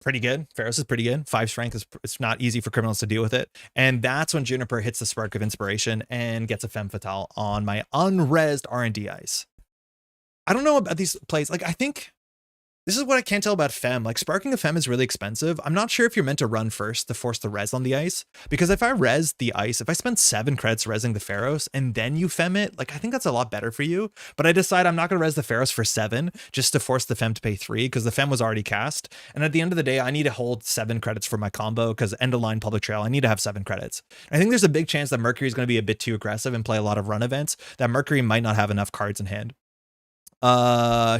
Pretty good. Pharos is pretty good. 5 strength is, it's not easy for criminals to deal with it. And that's when Juniper hits the spark of inspiration and gets a femme fatale on my unrezzed R&D ice. I don't know about these plays. Like, I think this is what I can't tell about Fem. Like, sparking a Fem is really expensive. I'm not sure if you're meant to run first to force the res on the ice, because if I res the ice, if I spend 7 credits resing the Pharos and then you Fem it, like, I think that's a lot better for you. But I decide I'm not going to res the Pharos for 7 just to force the Fem to pay 3, because the Fem was already cast. And at the end of the day, I need to hold 7 credits for my combo, because end of line public trail, I need to have 7 credits. I think there's a big chance that Mercury is going to be a bit too aggressive and play a lot of run events, that Mercury might not have enough cards in hand.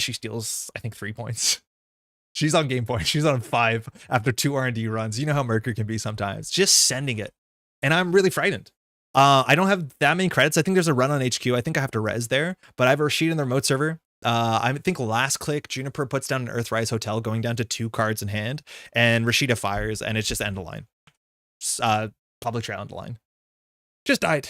She steals, I think, 3 points. She's on game point. She's on 5 after 2 R&D runs. You know how Mercury can be sometimes. Just sending it. And I'm really frightened. I don't have that many credits. I think there's a run on HQ. I think I have to res there. But I have a Rashid in the remote server. I think last click, Juniper puts down an Earthrise Hotel going down to 2 cards in hand. And Rashida fires, and it's just end of line. Public trail end of line. Just died.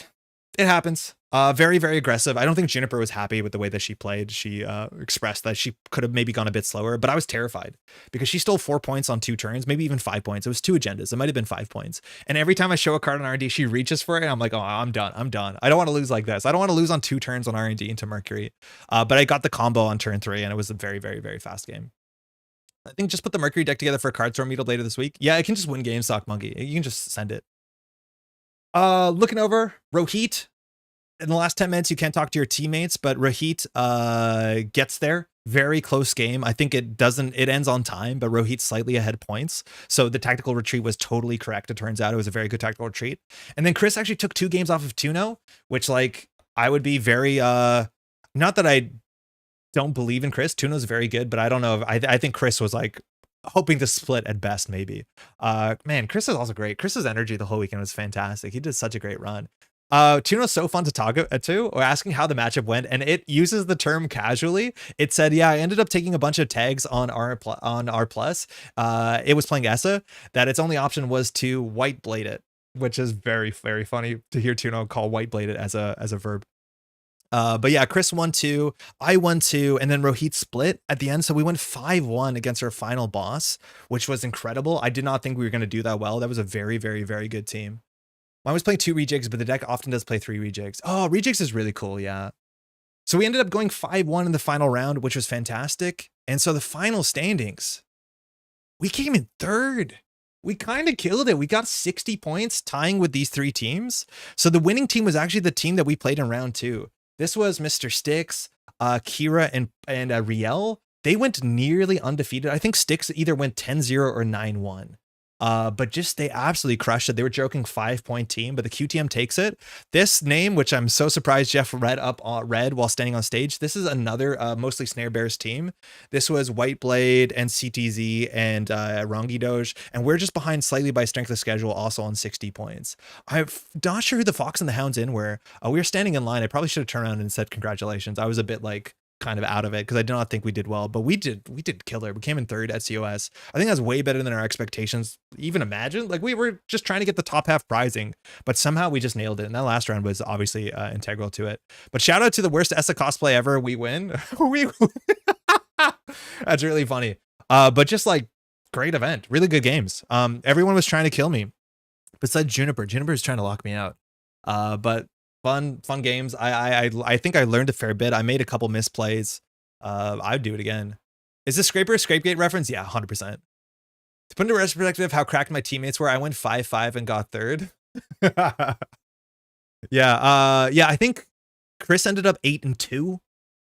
It happens. Very, very aggressive. I don't think Juniper was happy with the way that she played. She expressed that she could have maybe gone a bit slower, but I was terrified because she stole 4 points on 2 turns, maybe even 5 points. It was 2 agendas. It might have been 5 points. And every time I show a card on R&D, she reaches for it. And I'm like, oh, I'm done. I'm done. I don't want to lose like this. I don't want to lose on 2 turns on R&D into Mercury. But I got the combo on turn 3, and it was a very, very, very fast game. I think just put the Mercury deck together for a card storm meetup later this week. Yeah, I can just win games, Sock Monkey. You can just send it. Looking over, Rohit. In the last 10 minutes, you can't talk to your teammates, but Rohit gets there. Very close game. I think it ends on time, but Rohit's slightly ahead points. So the tactical retreat was totally correct. It turns out it was a very good tactical retreat. And then Chris actually took 2 games off of Tuno, which, like, I would be very, not that I don't believe in Chris. Tuno's very good, but I don't know. I think Chris was like hoping to split at best, maybe. Man, Chris is also great. Chris's energy the whole weekend was fantastic. He did such a great run. Tuno's so fun to talk to, or asking how the matchup went, and it uses the term casually. It said, yeah, I ended up taking a bunch of tags on R+. It was playing Essa, that its only option was to white blade it, which is very, very funny to hear Tuno call white blade it as a verb. But yeah, Chris won 2, I won 2, and then Rohit split at the end. So we went 5-1 against our final boss, which was incredible. I did not think we were going to do that well. That was a very, very, very good team. Mine was playing 2 rejigs, but the deck often does play 3 rejigs. Oh, rejigs is really cool, yeah. So we ended up going 5-1 in the final round, which was fantastic. And so the final standings, we came in 3rd. We kind of killed it. We got 60 points, tying with these 3 teams. So the winning team was actually the team that we played in round 2. This was Mr. Styx, Kira, and Riel. They went nearly undefeated. I think Styx either went 10-0 or 9-1. But just they absolutely crushed it. They were joking 5-point team, but the QTM takes it. This name, which I'm so surprised Jeff read while standing on stage, this is another mostly Snare Bears team. This was Whiteblade and CTZ and Rongi Doge, and we're just behind slightly by strength of schedule, also on 60 points. I'm not sure who the Fox and the Hounds in were. We were standing in line. I probably should have turned around and said congratulations. I was a bit like kind of out of it because I do not think we did well, but we did killer. We came in 3rd at COS. I think that's way better than our expectations even imagined. Like we were just trying to get the top half prizing, but somehow we just nailed it. And that last round was obviously integral to it. But shout out to the worst ESSA cosplay ever. We win. That's really funny. But just like great event, really good games. Everyone was trying to kill me besides Juniper. Juniper's trying to lock me out. But fun games. I think I learned a fair bit. I made a couple misplays. I'd do it again. Is this Scrapegate reference? Yeah, 100%. To put into perspective how cracked my teammates were, I went 5-5 and got 3rd. Yeah, I think Chris ended up 8-2.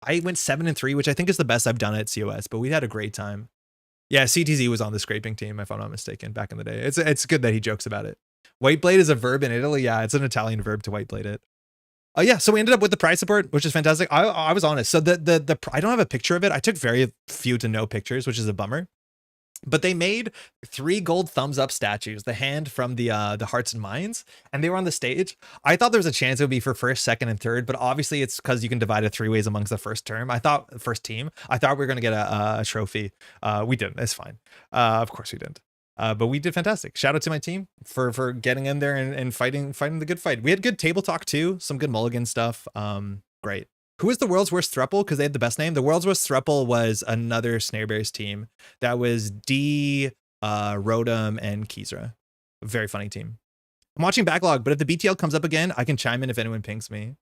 I went 7-3, which I think is the best I've done at COS, but we had a great time. Yeah, CTZ was on the scraping team, if I'm not mistaken, back in the day. It's good that he jokes about it. Whiteblade is a verb in Italy. Yeah, it's an Italian verb to whiteblade it. Yeah, so we ended up with the prize support, which is fantastic. I was honest. So the I don't have a picture of it. I took very few to no pictures, which is a bummer. But they made 3 gold thumbs up statues, the hand from the Hearts and Minds, and they were on the stage. I thought there was a chance it would be for 1st, 2nd, and 3rd, but obviously it's because you can divide it 3 ways amongst the first team. I thought we were gonna get a trophy. We didn't. It's fine. Of course we didn't. But we did fantastic. Shout out to my team for getting in there and fighting the good fight. We had good table talk too, some good mulligan stuff. Great. Who is the world's worst thruple? Because they had the best name. The world's worst thruple was another Snare Bears team. That was D, Rodum, and Kizra. A very funny team. I'm watching backlog, but if the BTL comes up again, I can chime in if anyone pings me.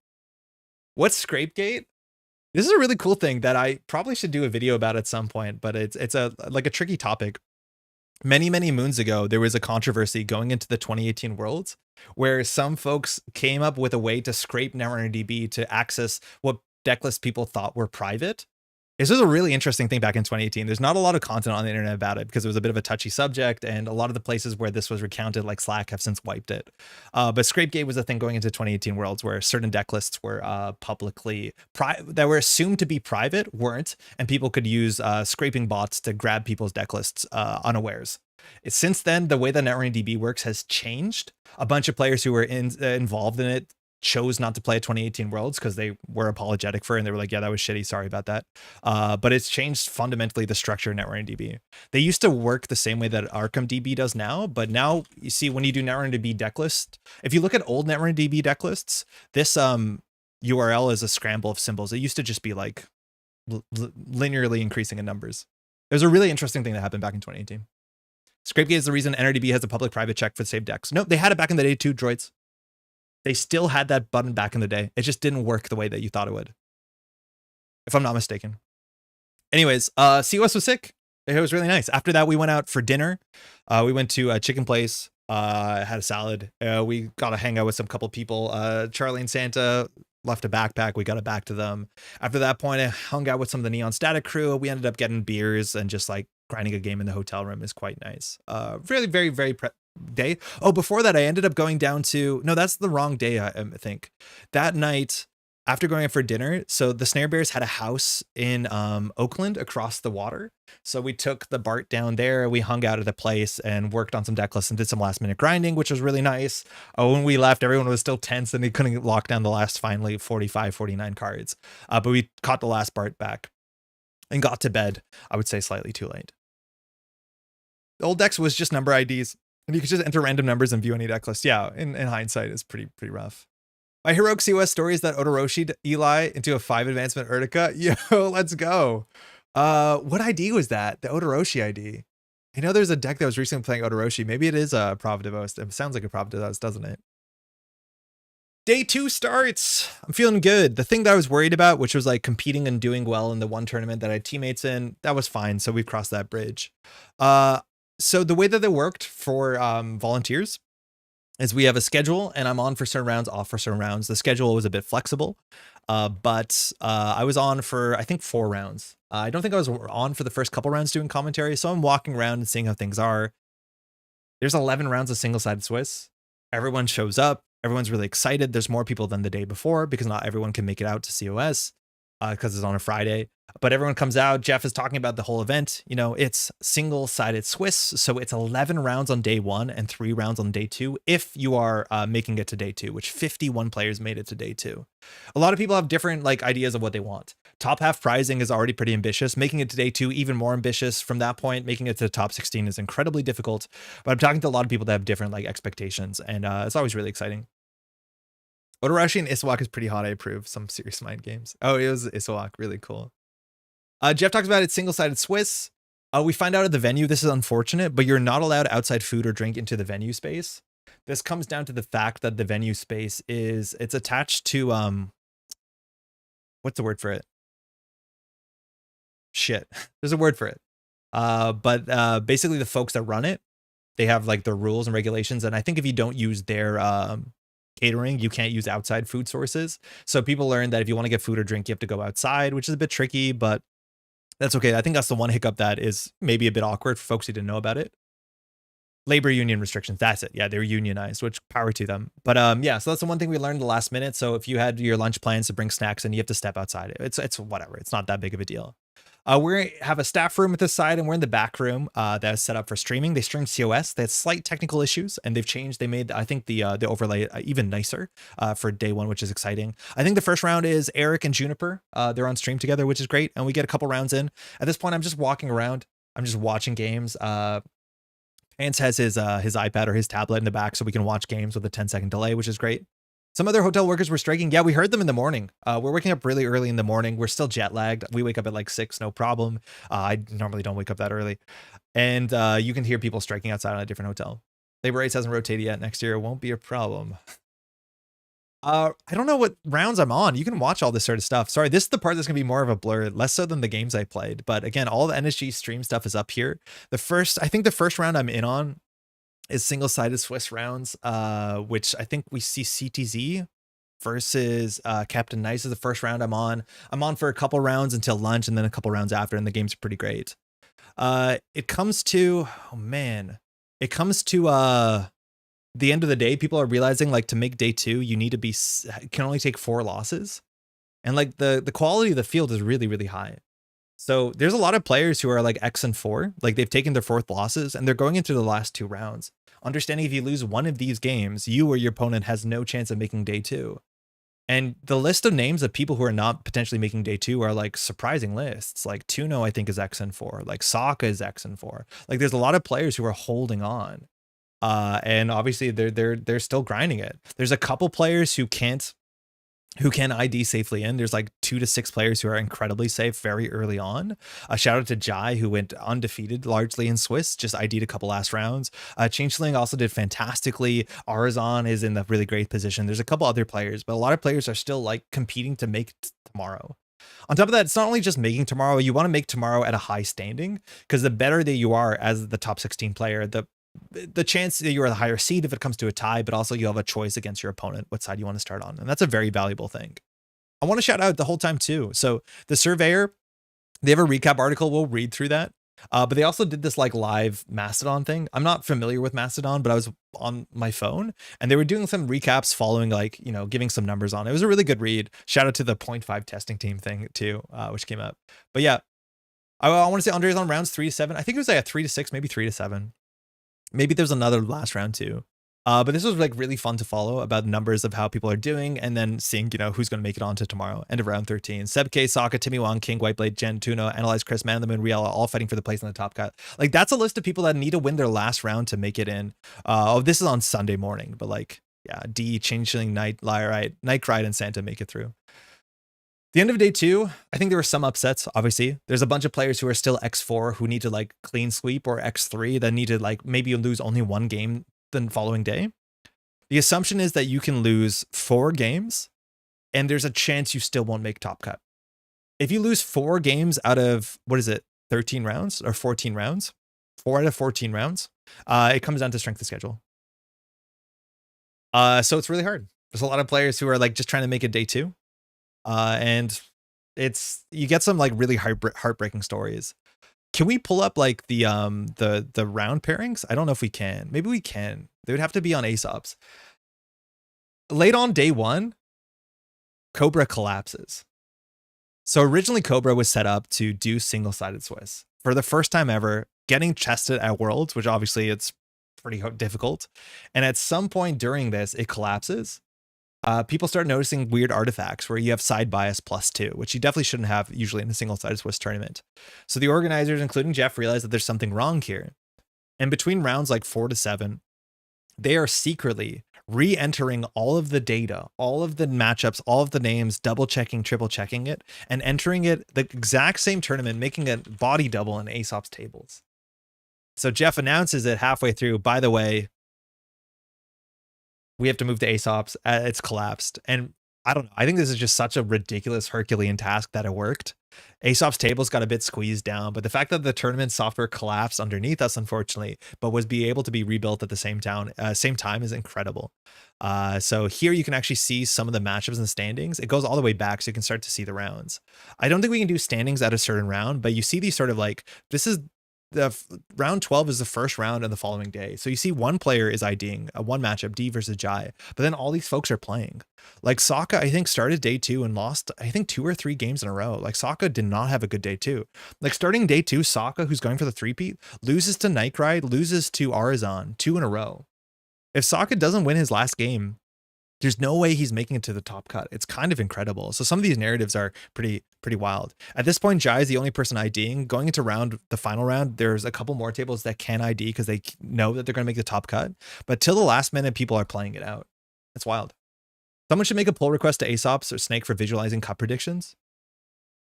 What's Scrapegate? This is a really cool thing that I probably should do a video about at some point, but it's a tricky topic. Many moons ago, there was a controversy going into the 2018 Worlds where some folks came up with a way to scrape Netrunner DB to access what decklist people thought were private. This was a really interesting thing back in 2018. There's not a lot of content on the internet about it because it was a bit of a touchy subject, and a lot of the places where this was recounted, like Slack, have since wiped it. But Scrapegate was a thing going into 2018 Worlds where certain decklists were publicly that were assumed to be private weren't, and people could use scraping bots to grab people's decklists unawares. Since then, the way that Netrunner DB works has changed. A bunch of players who were involved in it chose not to play at 2018 Worlds because they were apologetic for it, and they were like, yeah, that was shitty, sorry about that. But it's changed fundamentally the structure of Netrunner DB. They used to work the same way that Arkham DB does now, but now you see when you do Netrunner DB decklist, if you look at old Netrunner DB decklists, this URL is a scramble of symbols. It used to just be like linearly increasing in numbers. There's a really interesting thing that happened back in 2018. Scrapegate is the reason NRDB has a public-private check for the save decks. No, they had it back in the day too, droids. They still had that button back in the day. It just didn't work the way that you thought it would, if I'm not mistaken. Anyways, COS was sick. It was really nice. After that, we went out for dinner. We went to a chicken place, had a salad. We got to hang out with some couple people. Charlie and Santa left a backpack. We got it back to them. After that point, I hung out with some of the Neon Static crew. We ended up getting beers and just like grinding a game in the hotel room is quite nice. Really, very day. Oh, before that, I ended up going down to, no, that's the wrong day, I think. That night, after going out for dinner, so the Snare Bears had a house in Oakland across the water. So we took the BART down there. We hung out at the place and worked on some decklists and did some last minute grinding, which was really nice. When we left, everyone was still tense and they couldn't lock down the last finally 45, 49 cards. But we caught the last BART back and got to bed, I would say slightly too late. The old decks was just number IDs, and you could just enter random numbers and view any deck list. Yeah, in hindsight, it's pretty rough. My heroic COS story is that Odoroshi'd Eli into a 5 advancement Urtica. Yo, let's go. What ID was that? The Odoroshi ID. I know there's a deck that was recently playing Odoroshi. Maybe it is a Providivos. It sounds like a Providivos, doesn't it? Day 2 starts. I'm feeling good. The thing that I was worried about, which was like competing and doing well in the one tournament that I had teammates in, that was fine. So we've crossed that bridge. So the way that it worked for volunteers is we have a schedule, and I'm on for certain rounds, off for certain rounds. The schedule was a bit flexible, but I was on for, I think, 4 rounds. I don't think I was on for the first couple rounds doing commentary, so I'm walking around and seeing how things are. There's 11 rounds of single-sided Swiss. Everyone shows up. Everyone's really excited. There's more people than the day before because not everyone can make it out to COS because it's on a Friday. But everyone comes out. Jeff is talking about the whole event. You know, it's single-sided Swiss, so it's 11 rounds on day 1 and 3 rounds on day 2 if you are making it to day 2, which 51 players made it to day 2. A lot of people have different like ideas of what they want. Top half prizing is already pretty ambitious. Making it to day 2 even more ambitious. From that point, making it to the top 16 is incredibly difficult. But I'm talking to a lot of people that have different like expectations, and it's always really exciting. Odarashi and Isawak is pretty hot. I approve. Some serious mind games. Oh, it was Isawak. Really cool. Jeff talks about it single-sided Swiss. We find out at the venue, this is unfortunate, but you're not allowed outside food or drink into the venue space. This comes down to the fact that the venue space it's attached to, what's the word for it? Shit. There's a word for it. But basically the folks that run it, they have like their rules and regulations. And I think if you don't use their catering, you can't use outside food sources. So people learn that if you want to get food or drink, you have to go outside, which is a bit tricky, but that's okay. I think that's the one hiccup that is maybe a bit awkward for folks who didn't know about it. Labor union restrictions. That's it. Yeah, they're unionized, which power to them. But yeah, so that's the one thing we learned the last minute. So if you had your lunch plans to bring snacks and you have to step outside, it's whatever. It's not that big of a deal. We have a staff room at the side, and we're in the back room that is set up for streaming. They stream COS. They had slight technical issues, and they've changed. They made, I think, the overlay even nicer for day 1, which is exciting. I think the first round is Eric and Juniper. They're on stream together, which is great, and we get a couple rounds in. At this point, I'm just walking around. I'm just watching games. Pants has his iPad or his tablet in the back, so we can watch games with a 10-second delay, which is great. Some other hotel workers were striking. Yeah, we heard them in the morning. We're waking up really early in the morning. We're still jet lagged. We wake up at like 6, no problem. I normally don't wake up that early. And you can hear people striking outside on a different hotel. Labor rates hasn't rotated yet. Next year, it won't be a problem. I don't know what rounds I'm on. You can watch all this sort of stuff. Sorry, this is the part that's going to be more of a blur, less so than the games I played. But again, all the NSG stream stuff is up here. I think the first round I'm in on is single-sided Swiss rounds, which I think we see CTZ versus Captain Nice is the first round I'm on. I'm on for a couple rounds until lunch, and then a couple rounds after, and the game's pretty great. It comes to, the end of the day, people are realizing like to make day 2, you need to can only take 4 losses. And like the quality of the field is really, really high. So there's a lot of players who are like X and 4, like they've taken their 4th losses and they're going into the last 2 rounds. Understanding if you lose one of these games, you or your opponent has no chance of making day 2. And the list of names of people who are not potentially making day 2 are like surprising lists. Like Tuno, I think, is X and 4. Like Sokka is X and 4. Like there's a lot of players who are holding on. And obviously they're still grinding it. There's a couple players who can ID safely in. There's like 2 to 6 players who are incredibly safe very early on. A shout out to Jai, who went undefeated largely in Swiss, just ID'd a couple last rounds. Changeling also did fantastically. Arazon is in the really great position. There's a couple other players, but a lot of players are still like competing to make tomorrow. On top of that, it's not only just making tomorrow, you want to make tomorrow at a high standing, because the better that you are as the top 16 player, the chance that you're the higher seed if it comes to a tie, but also you have a choice against your opponent, what side you want to start on. And that's a very valuable thing. I want to shout out the whole time too. So the Surveyor, they have a recap article. We'll read through that. But they also did this like live Mastodon thing. I'm not familiar with Mastodon, but I was on my phone and they were doing some recaps following like, you know, giving some numbers on it. It was a really good read. Shout out to the 0.5 testing team thing too, which came up. But yeah, I want to say Andre's on rounds 3 to 7. I think it was like a 3 to 6, maybe 3 to 7. Maybe there's another last round too. But this was like really fun to follow about numbers of how people are doing and then seeing, you know, who's going to make it on to tomorrow. End of round 13. Seb K, Sokka, Timmy Wong, King, Whiteblade, Jen, Tuno, Analyze, Chris, Man of the Moon, Riella, all fighting for the place in the top cut. Like that's a list of people that need to win their last round to make it in. This is on Sunday morning, but like, yeah, D, Changeling, Night, Lyreite, Night Ride, and Santa make it through. The end of day 2, I think there were some upsets, obviously. There's a bunch of players who are still X4 who need to like clean sweep, or X3 that need to like maybe lose only 1 game the following day. The assumption is that you can lose 4 games and there's a chance you still won't make top cut. If you lose 4 games out of, 13 rounds or 14 rounds, 4 out of 14 rounds, it comes down to strength of schedule. So it's really hard. There's a lot of players who are like just trying to make it day 2. And you get some like really heartbreaking stories. Can we pull up like the round pairings? I don't know if we can. Maybe we can. They would have to be on ASOPs. Late on day 1, Cobra collapses. So originally Cobra was set up to do single-sided Swiss. For the first time ever, getting tested at Worlds, which obviously it's pretty difficult. And at some point during this, it collapses. People start noticing weird artifacts where you have side bias +2, which you definitely shouldn't have usually in a single-sided Swiss tournament. So the organizers, including Jeff, realized that there's something wrong here. And between rounds like 4 to 7, they are secretly re-entering all of the data, all of the matchups, all of the names, double-checking, triple-checking it, and entering it the exact same tournament, making a body double in ASOP's tables. So Jeff announces it halfway through, by the way, we have to move to ASOPs. It's collapsed. And I don't know. I think this is just such a ridiculous Herculean task that it worked. ASOP's tables got a bit squeezed down, but the fact that the tournament software collapsed underneath us, unfortunately, but was able to be rebuilt at the same time is incredible. So here you can actually see some of the matchups and standings. It goes all the way back, so you can start to see the rounds. I don't think we can do standings at a certain round, but you see these sort of like, this is the round 12 is the first round in the following day. So you see one player is IDing one matchup, D versus Jai, but then all these folks are playing. Like Sokka, I think started day 2 and lost, I think 2 or 3 games in a row. Like Sokka did not have a good day 2. Like starting day 2, Sokka, who's going for the 3-peat, loses to Night Ride, loses to Arizon 2 in a row. If Sokka doesn't win his last game, there's no way he's making it to the top cut. It's kind of incredible. So some of these narratives are pretty wild. At this point, Jai is the only person IDing. Going into the final round, there's a couple more tables that can ID because they know that they're going to make the top cut. But till the last minute, people are playing it out. It's wild. Someone should make a pull request to ASOPs or Snake for visualizing cut predictions.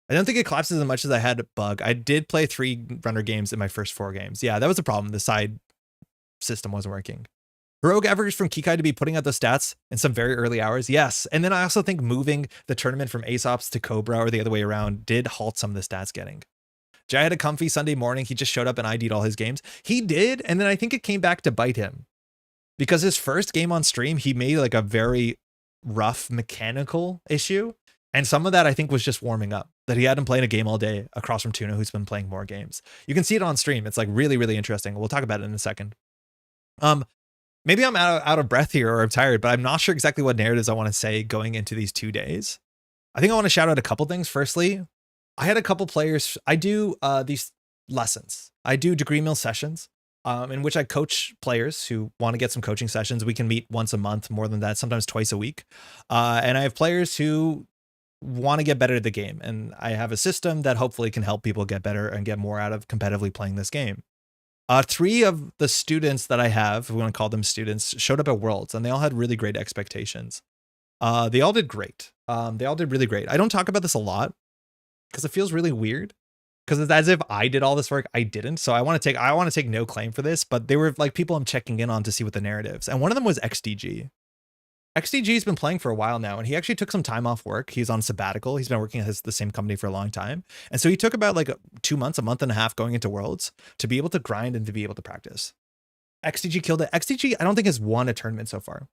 I don't think it collapses as much as I had a bug. I did play 3 runner games in my first 4 games. Yeah, that was a problem. The side system wasn't working. Heroic efforts from Kikai to be putting out the stats in some very early hours. Yes. And then I also think moving the tournament from ASOPs to Cobra or the other way around did halt some of the stats getting. Jai had a comfy Sunday morning. He just showed up and ID'd all his games. He did. And then I think it came back to bite him because his first game on stream, he made like a very rough mechanical issue. And some of that I think was just warming up, that he hadn't played a game all day across from Tuna, who's been playing more games. You can see it on stream. It's like really, really interesting. We'll talk about it in a second. Maybe I'm out of breath here or I'm tired, but I'm not sure exactly what narratives I want to say going into these 2 days. I think I want to shout out a couple things. Firstly, I had a couple players. I do these lessons. I do degree mill sessions in which I coach players who want to get some coaching sessions. We can meet once a month, more than that, sometimes twice a week. And I have players who want to get better at the game. And I have a system that hopefully can help people get better and get more out of competitively playing this game. 3 of the students that I have, if we want to call them students, showed up at Worlds, and they all had really great expectations. They all did great. They all did really great. I don't talk about this a lot because it feels really weird because it's as if I did all this work. I didn't. So I want to take no claim for this, but they were like people I'm checking in on to see what the narratives. And one of them was XDG. XDG's been playing for a while now, and he actually took some time off work. He's on sabbatical. He's been working at the same company for a long time. And so he took about like 2 months, a month and a half going into Worlds to be able to grind and to be able to practice. XDG killed it. XDG, I don't think has won a tournament so far.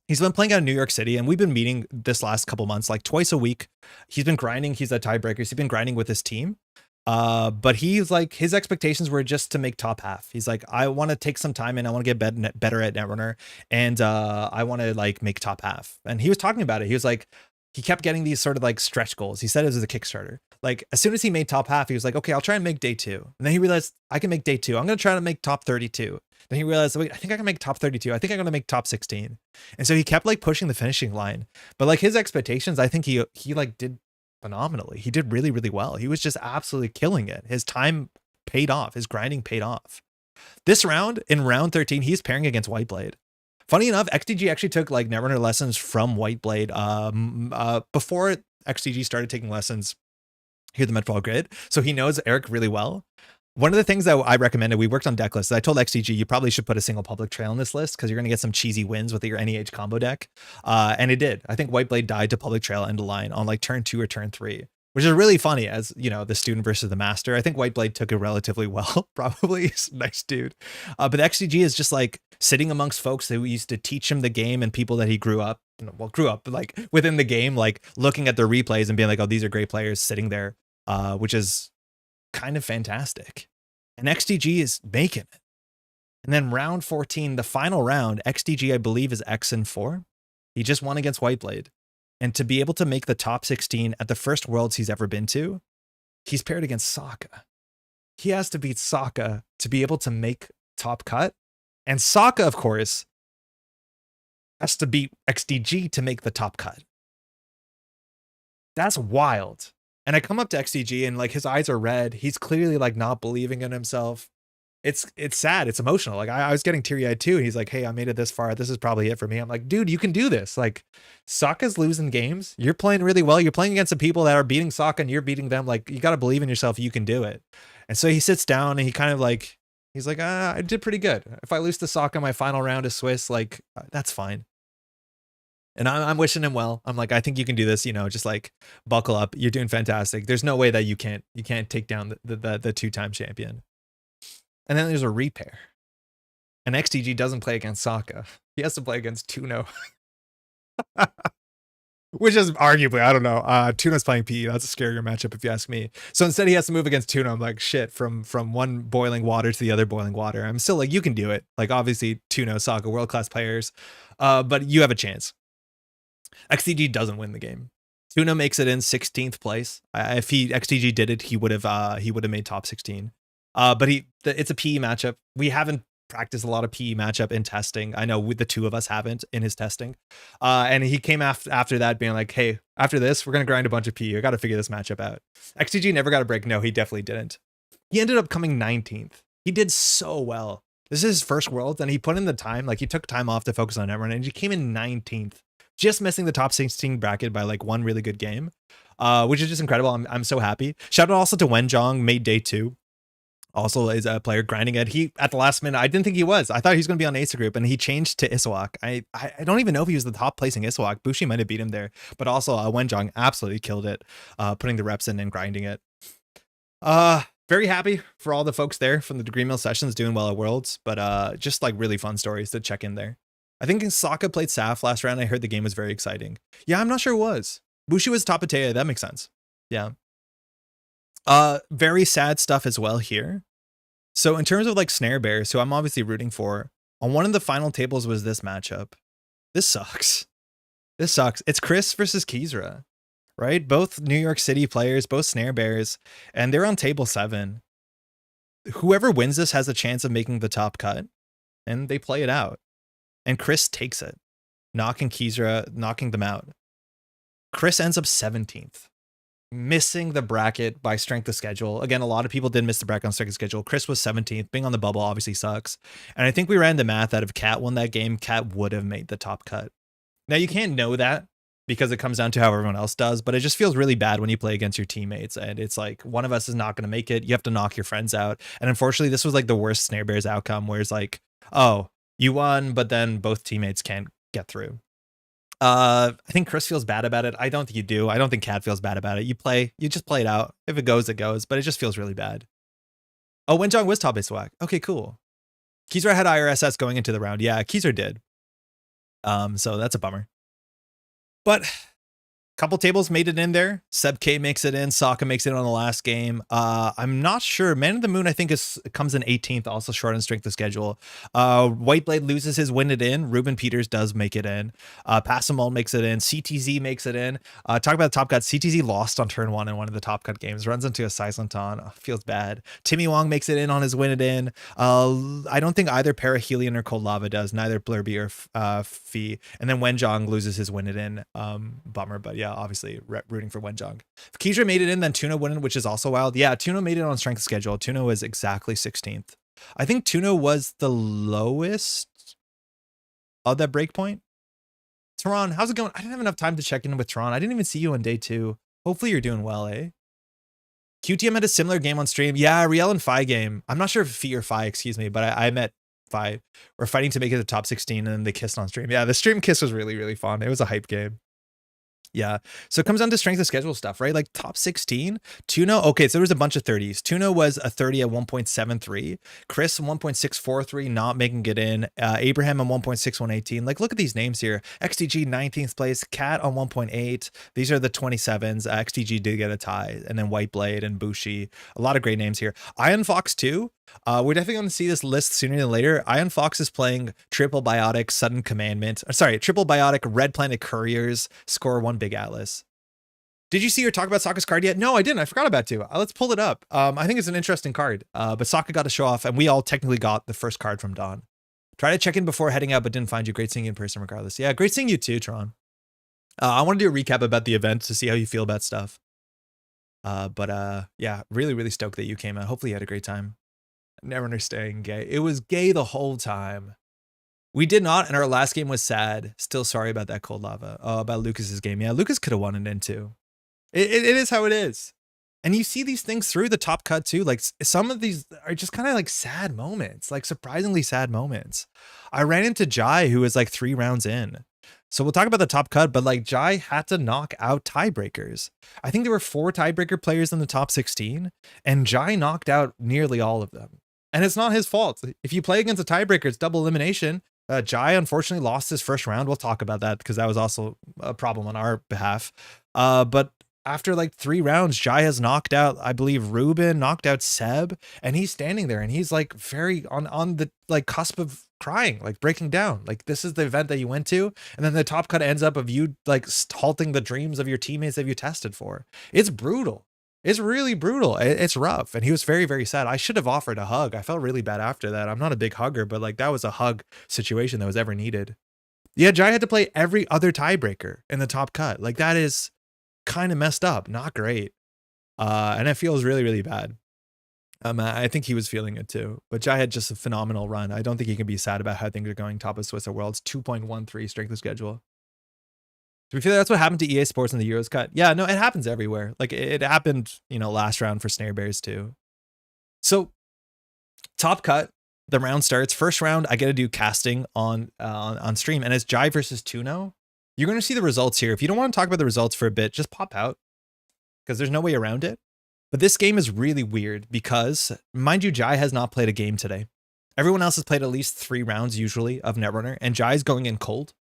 He's been playing out in New York City, and we've been meeting this last couple months, like twice a week. He's been grinding. He's at Tiebreakers. He's been grinding with his team. But he's like, his expectations were just to make top half. He's like, I want to take some time and I want to get better at Netrunner. And I want to like make top half. And he was talking about it. He was like, he kept getting these sort of like stretch goals. He said it was a Kickstarter. Like as soon as he made top half, he was like, okay, I'll try and make day 2. And then he realized I can make day 2. I'm going to try to make top 32. Then he realized, wait, I think I can make top 32. I think I'm going to make top 16. And so he kept like pushing the finishing line. But like his expectations, I think he like did phenomenally. He did really, really well. He was just absolutely killing it. His time paid off. His grinding paid off. This round, in round 13, he's pairing against Whiteblade. Funny enough, XDG actually took like Netrunner lessons from Whiteblade before XDG started taking lessons here at the Metropole Grid. So he knows Eric really well. One of the things that I recommended, we worked on deck lists. I told XTG you probably should put a single public trail in this list because you're going to get some cheesy wins with your NEH combo deck. And it did. I think Whiteblade died to public trail end of line on like turn 2 or turn 3, which is really funny as, you know, the student versus the master. I think Whiteblade took it relatively well, probably. He's a nice dude. But XTG is just like sitting amongst folks who used to teach him the game and people that he grew up like within the game, like looking at their replays and being like, oh, these are great players sitting there, which is kind of fantastic. And XTG is making it. And then round 14, the final round, XTG, I believe, is X4. He just won against Whiteblade. And to be able to make the top 16 at the first Worlds he's ever been to, he's paired against Sokka. He has to beat Sokka to be able to make top cut. And Sokka, of course, has to beat XTG to make the top cut. That's wild. And I come up to XTG and like his eyes are red. He's clearly like not believing in himself. It's sad. It's emotional. Like I was getting teary eyed too. And he's like, hey, I made it this far. This is probably it for me. I'm like, dude, you can do this. Like Sokka's losing games. You're playing really well. You're playing against the people that are beating Sokka and you're beating them. Like you got to believe in yourself. You can do it. And so he sits down and he kind of like, he's like, I did pretty good. If I lose to Sokka my final round of Swiss, like that's fine. And I'm wishing him well. I'm like, I think you can do this, you know, just like buckle up. You're doing fantastic. There's no way that you can't take down the two-time champion. And then there's a repair. And XTG doesn't play against Sokka. He has to play against Tuno. Which is arguably, I don't know. Tuno's playing PE. That's a scarier matchup if you ask me. So instead he has to move against Tuno. I'm like, shit, from one boiling water to the other boiling water. I'm still like, you can do it. Like obviously Tuno, Sokka, world-class players. But you have a chance. XTG doesn't win the game. Tuno makes it in 16th place. If XTG did it, he would have made top 16. But it's a PE matchup. We haven't practiced a lot of PE matchup in testing. I know the two of us haven't in his testing. And he came after that being like, hey, after this, we're gonna grind a bunch of PE. I got to figure this matchup out. XTG never got a break. No, he definitely didn't. He ended up coming 19th. He did so well. This is his first Worlds, and he put in the time. Like he took time off to focus on Netrunner, and he came in 19th. Just missing the top 16 bracket by like one really good game, which is just incredible. I'm so happy. Shout out also to Wenjong, made day 2. Also is a player grinding it. He at the last minute, I didn't think he was. I thought he was going to be on Acer Group, and he changed to Iswak. I don't even know if he was the top placing Iswak. Bushi might have beat him there, but also Wenjong absolutely killed it, putting the reps in and grinding it. Very happy for all the folks there from the Degree Mill sessions doing well at Worlds, but just like really fun stories to check in there. I think Sokka played Saf last round. I heard the game was very exciting. Yeah, I'm not sure it was. Bushi was top of Taya. That makes sense. Yeah. Very sad stuff as well here. So in terms of like Snare Bears, who I'm obviously rooting for, on one of the final tables was this matchup. This sucks. This sucks. It's Chris versus Kizra, right? Both New York City players, both Snare Bears, and they're on table 7. Whoever wins this has a chance of making the top cut, and they play it out. And Chris takes it, knocking them out. Chris ends up 17th, missing the bracket by strength of schedule. Again, a lot of people did miss the bracket on strength of schedule. Chris was 17th. Being on the bubble obviously sucks. And I think we ran the math that if Cat won that game, Cat would have made the top cut. Now, you can't know that because it comes down to how everyone else does, but it just feels really bad when you play against your teammates. And it's like, one of us is not going to make it. You have to knock your friends out. And unfortunately, this was like the worst Snare Bears outcome, where it's like, oh, you won, but then both teammates can't get through. I think Chris feels bad about it. I don't think you do. I don't think Cat feels bad about it. You just play it out. If it goes, it goes, but it just feels really bad. Oh, Wenjong was top Iswak. Okay, cool. Kizra had IRSS going into the round. Yeah, Kizra did. So that's a bummer. But couple tables made it in there. Seb K makes it in. Sokka makes it on the last game. I'm not sure. Man of the Moon, I think, comes in 18th, also short on strength of schedule. Whiteblade loses his win it in. Ruben Peters does make it in. Passamol makes it in. CTZ makes it in. Talk about the top cut. CTZ lost on turn 1 in one of the top cut games. Runs into a Silenton. Feels bad. Timmy Wong makes it in on his win it in. I don't think either Perihelion or Cold Lava does. Neither Blurby or Fee. And then Wenjong loses his win it in. Bummer, but yeah. Obviously rooting for Wenjong. If Kizra made it in, then Tuno won, which is also wild. Yeah, Tuno made it on strength schedule. Tuno was exactly 16th. I think Tuno was the lowest of that breakpoint. Tehran, how's it going? I didn't have enough time to check in with Tehran. I didn't even see you on day 2. Hopefully you're doing well, eh? QTM had a similar game on stream. Yeah, Riel and Phi game. I'm not sure if Phi or Phi, excuse me, but I met Phi. We're fighting to make it the top 16 and then they kissed on stream. Yeah, the stream kiss was really, really fun. It was a hype game. Yeah. So it comes down to strength of schedule stuff, right? Like top 16, Tuno. Okay, so there was a bunch of 30s. Tuno was a 30 at 1.73. Chris 1.643, not making it in. Abraham on 1.6118. Like, look at these names here. XTG 19th place. Cat on 1.8. These are the 27s. XTG did get a tie. And then Whiteblade and Bushi. A lot of great names here. Iron Fox 2. We're definitely going to see this list sooner than later. Iron Fox is playing Triple Biotic Sudden Commandment. Sorry, Triple Biotic Red Planet Couriers. Score 1 Big Atlas. Did you see or talk about Sokka's card yet? No, I didn't. I forgot about to. Let's pull it up. I think it's an interesting card. But Sokka got to show off, and we all technically got the first card from Dawn. Try to check in before heading out, but didn't find you. Great seeing you in person regardless. Yeah, great seeing you too, Tron. I want to do a recap about the event to see how you feel about stuff. Yeah, really, really stoked that you came out. Hopefully you had a great time. Netrunner staying gay. It was gay the whole time. We did not, and our last game was sad. Still sorry about that cold lava. Oh, about Lucas's game. Yeah, Lucas could have won it in too. It is how it is. And you see these things through the top cut too. Like some of these are just kind of like sad moments, like surprisingly sad moments. I ran into Jai, who was like 3 rounds in. So we'll talk about the top cut, but like Jai had to knock out tiebreakers. I think there were 4 tiebreaker players in the top 16, and Jai knocked out nearly all of them. And it's not his fault. If you play against a tiebreaker, it's double elimination. Jai unfortunately lost his first round. We'll talk about that because that was also a problem on our behalf. But after like 3 rounds, Jai has knocked out, I believe, Ruben, knocked out Seb, and he's standing there and he's like very on the like cusp of crying, like breaking down. Like this is the event that you went to, and then the top cut ends up of you like halting the dreams of your teammates that you tested for. It's brutal. It's really brutal. It's rough. And he was very, very sad. I should have offered a hug. I felt really bad after that. I'm not a big hugger, but like that was a hug situation that was ever needed. Yeah, Jai had to play every other tiebreaker in the top cut. Like that is kind of messed up. Not great. And it feels really, really bad. I think he was feeling it too. But Jai had just a phenomenal run. I don't think he can be sad about how things are going. Top of Swiss at Worlds, 2.13 strength of schedule. Do we feel that's what happened to EA Sports in the Euros cut? Yeah, no, it happens everywhere. Like it happened, you know, last round for Snare Bears too. So top cut, the round starts. First round, I get to do casting on stream, and it's Jai versus Tuno. You're going to see the results here. If you don't want to talk about the results for a bit, just pop out because there's no way around it. But this game is really weird because, mind you, Jai has not played a game today. Everyone else has played at least 3 rounds usually of Netrunner, and Jai's going in cold.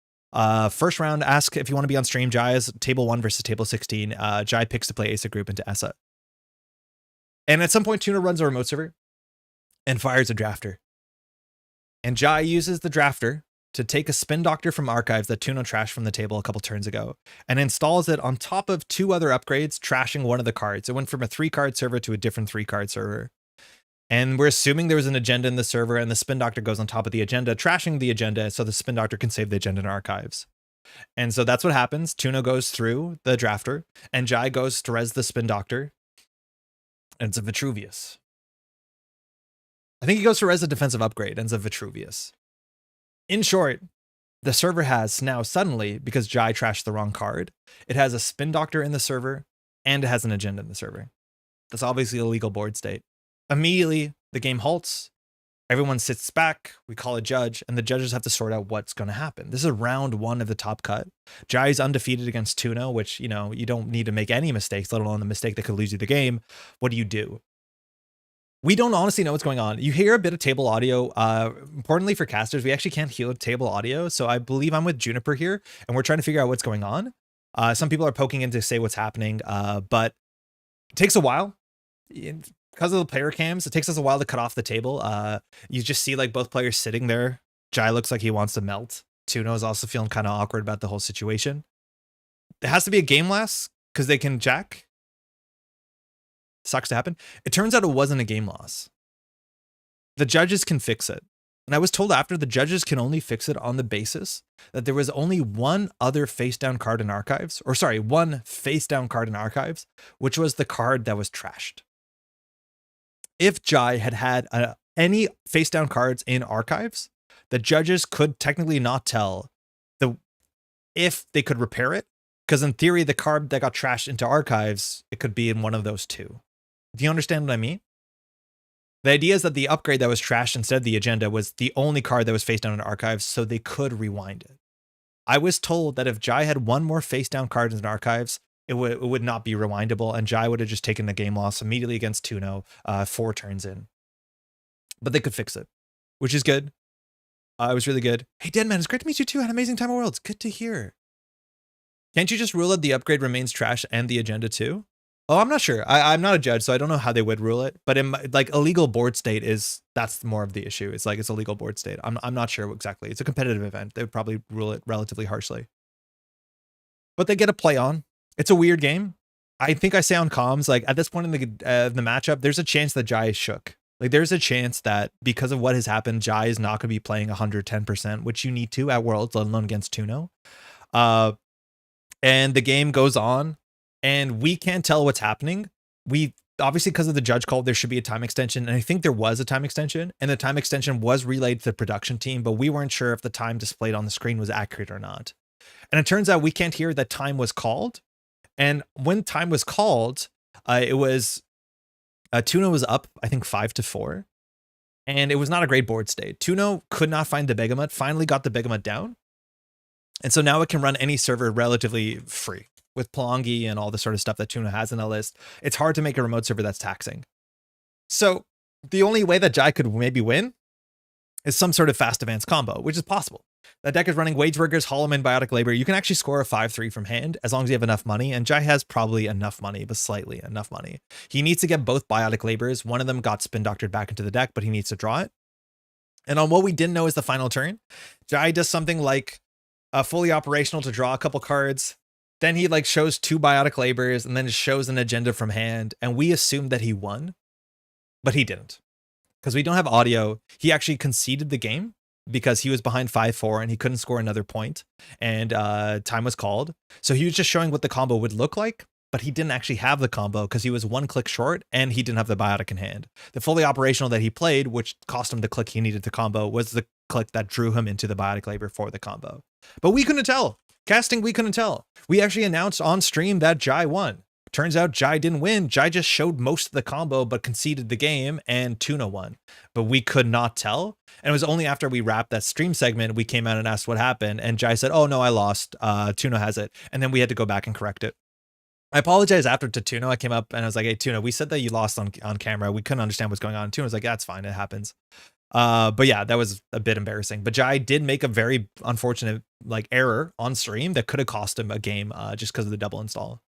First round, ask if you want to be on stream. Jai is table 1 versus table 16. Jai picks to play Asa group into ESA. And at some point, Tuno runs a remote server and fires a drafter. And Jai uses the drafter to take a spin doctor from archives that Tuno trashed from the table a couple turns ago and installs it on top of 2 other upgrades, trashing one of the cards. It went from a 3-card server to a different 3-card server. And we're assuming there was an agenda in the server, and the spin doctor goes on top of the agenda, trashing the agenda so the spin doctor can save the agenda in archives. And so that's what happens. Tuno goes through the drafter, and Jai goes to res the spin doctor. And it's a Vitruvius. I think he goes to res a defensive upgrade, and it's a Vitruvius. In short, the server has now suddenly, because Jai trashed the wrong card, it has a spin doctor in the server, and it has an agenda in the server. That's obviously a legal board state. Immediately, the game halts. Everyone sits back. We call a judge, and the judges have to sort out what's going to happen. This is round 1 of the top cut. Jai's undefeated against Tuno, which, you know, you don't need to make any mistakes, let alone the mistake that could lose you the game. What do? We don't honestly know what's going on. You hear a bit of table audio. Importantly for casters, we actually can't hear table audio. So I believe I'm with Juniper here, and we're trying to figure out what's going on. Some people are poking in to say what's happening, but it takes a while. Because of the player cams, it takes us a while to cut off the table. You just see like both players sitting there. Jai looks like he wants to melt. Tuno is also feeling kind of awkward about the whole situation. It has to be a game loss because they can jack. Sucks to happen. It turns out it wasn't a game loss. The judges can fix it. And I was told after the judges can only fix it on the basis that there was only one other face down card in archives, or sorry, one face down card in archives, which was the card that was trashed. If Jai had had any face down cards in archives, the judges could technically not tell if they could repair it, because in theory, the card that got trashed into archives, it could be in one of those 2. Do you understand what I mean? The idea is that the upgrade that was trashed instead of the agenda was the only card that was face down in archives, so they could rewind it. I was told that if Jai had one more face down card in archives, it would not be rewindable, and Jai would have just taken the game loss immediately against Tuno 4 turns in. But they could fix it, which is good. It was really good. Hey, Deadman, it's great to meet you too. Had an amazing time at Worlds. Good to hear. Can't you just rule that the upgrade remains trash and the agenda too? Oh, I'm not sure. I'm not a judge, so I don't know how they would rule it. But in my, like illegal board state that's more of the issue. It's like it's a legal board state. I'm not sure exactly. It's a competitive event. They would probably rule it relatively harshly. But they get a play on. It's a weird game. I think I say on comms, like at this point in the matchup, there's a chance that Jai is shook. Like there's a chance that because of what has happened, Jai is not going to be playing 110%, which you need to at Worlds, let alone against Tuno. And the game goes on, and we can't tell what's happening. We obviously, because of the judge call, there should be a time extension, and I think there was a time extension, and the time extension was relayed to the production team, but we weren't sure if the time displayed on the screen was accurate or not. And it turns out we can't hear that time was called. And when time was called, it was Tuno was up, I think 5-4, and it was not a great board state. Tuno could not find the Begamut, finally got the Begamut down. And so now it can run any server relatively free with Plongi and all the sort of stuff that Tuno has in the list. It's hard to make a remote server that's taxing. So the only way that Jai could maybe win is some sort of fast advance combo, which is possible. That deck is running Wage Workers, Hollowman, Biotic Labor. You can actually score a 5-3 from hand as long as you have enough money, and Jai has probably enough money, but slightly enough money. He needs to get both Biotic Labors. One of them got Spin Doctored back into the deck, but he needs to draw it. And on what we didn't know is the final turn, Jai does something like fully operational to draw a couple cards. Then he like shows 2 Biotic Labors and then shows an agenda from hand, and we assumed that he won, but he didn't. Because we don't have audio, he actually conceded the game because he was behind 5-4 and he couldn't score another point, and time was called. So he was just showing what the combo would look like, but he didn't actually have the combo because he was 1 click short and he didn't have the Biotic in hand. The fully operational that he played, which cost him the click he needed to combo, was the click that drew him into the Biotic Labor for the combo. But we couldn't tell. Casting, we couldn't tell. We actually announced on stream that Jai won. Turns out Jai didn't win. Jai just showed most of the combo, but conceded the game, and Tuno won. But we could not tell. And it was only after we wrapped that stream segment, we came out and asked what happened. And Jai said, oh, no, I lost. Tuno has it. And then we had to go back and correct it. I apologize after to Tuno. I came up and I was like, hey, Tuno, we said that you lost on camera. We couldn't understand what's going on. And Tuno was like, yeah, it's fine. It happens. But yeah, that was a bit embarrassing. But Jai did make a very unfortunate like error on stream that could have cost him a game just because of the double install.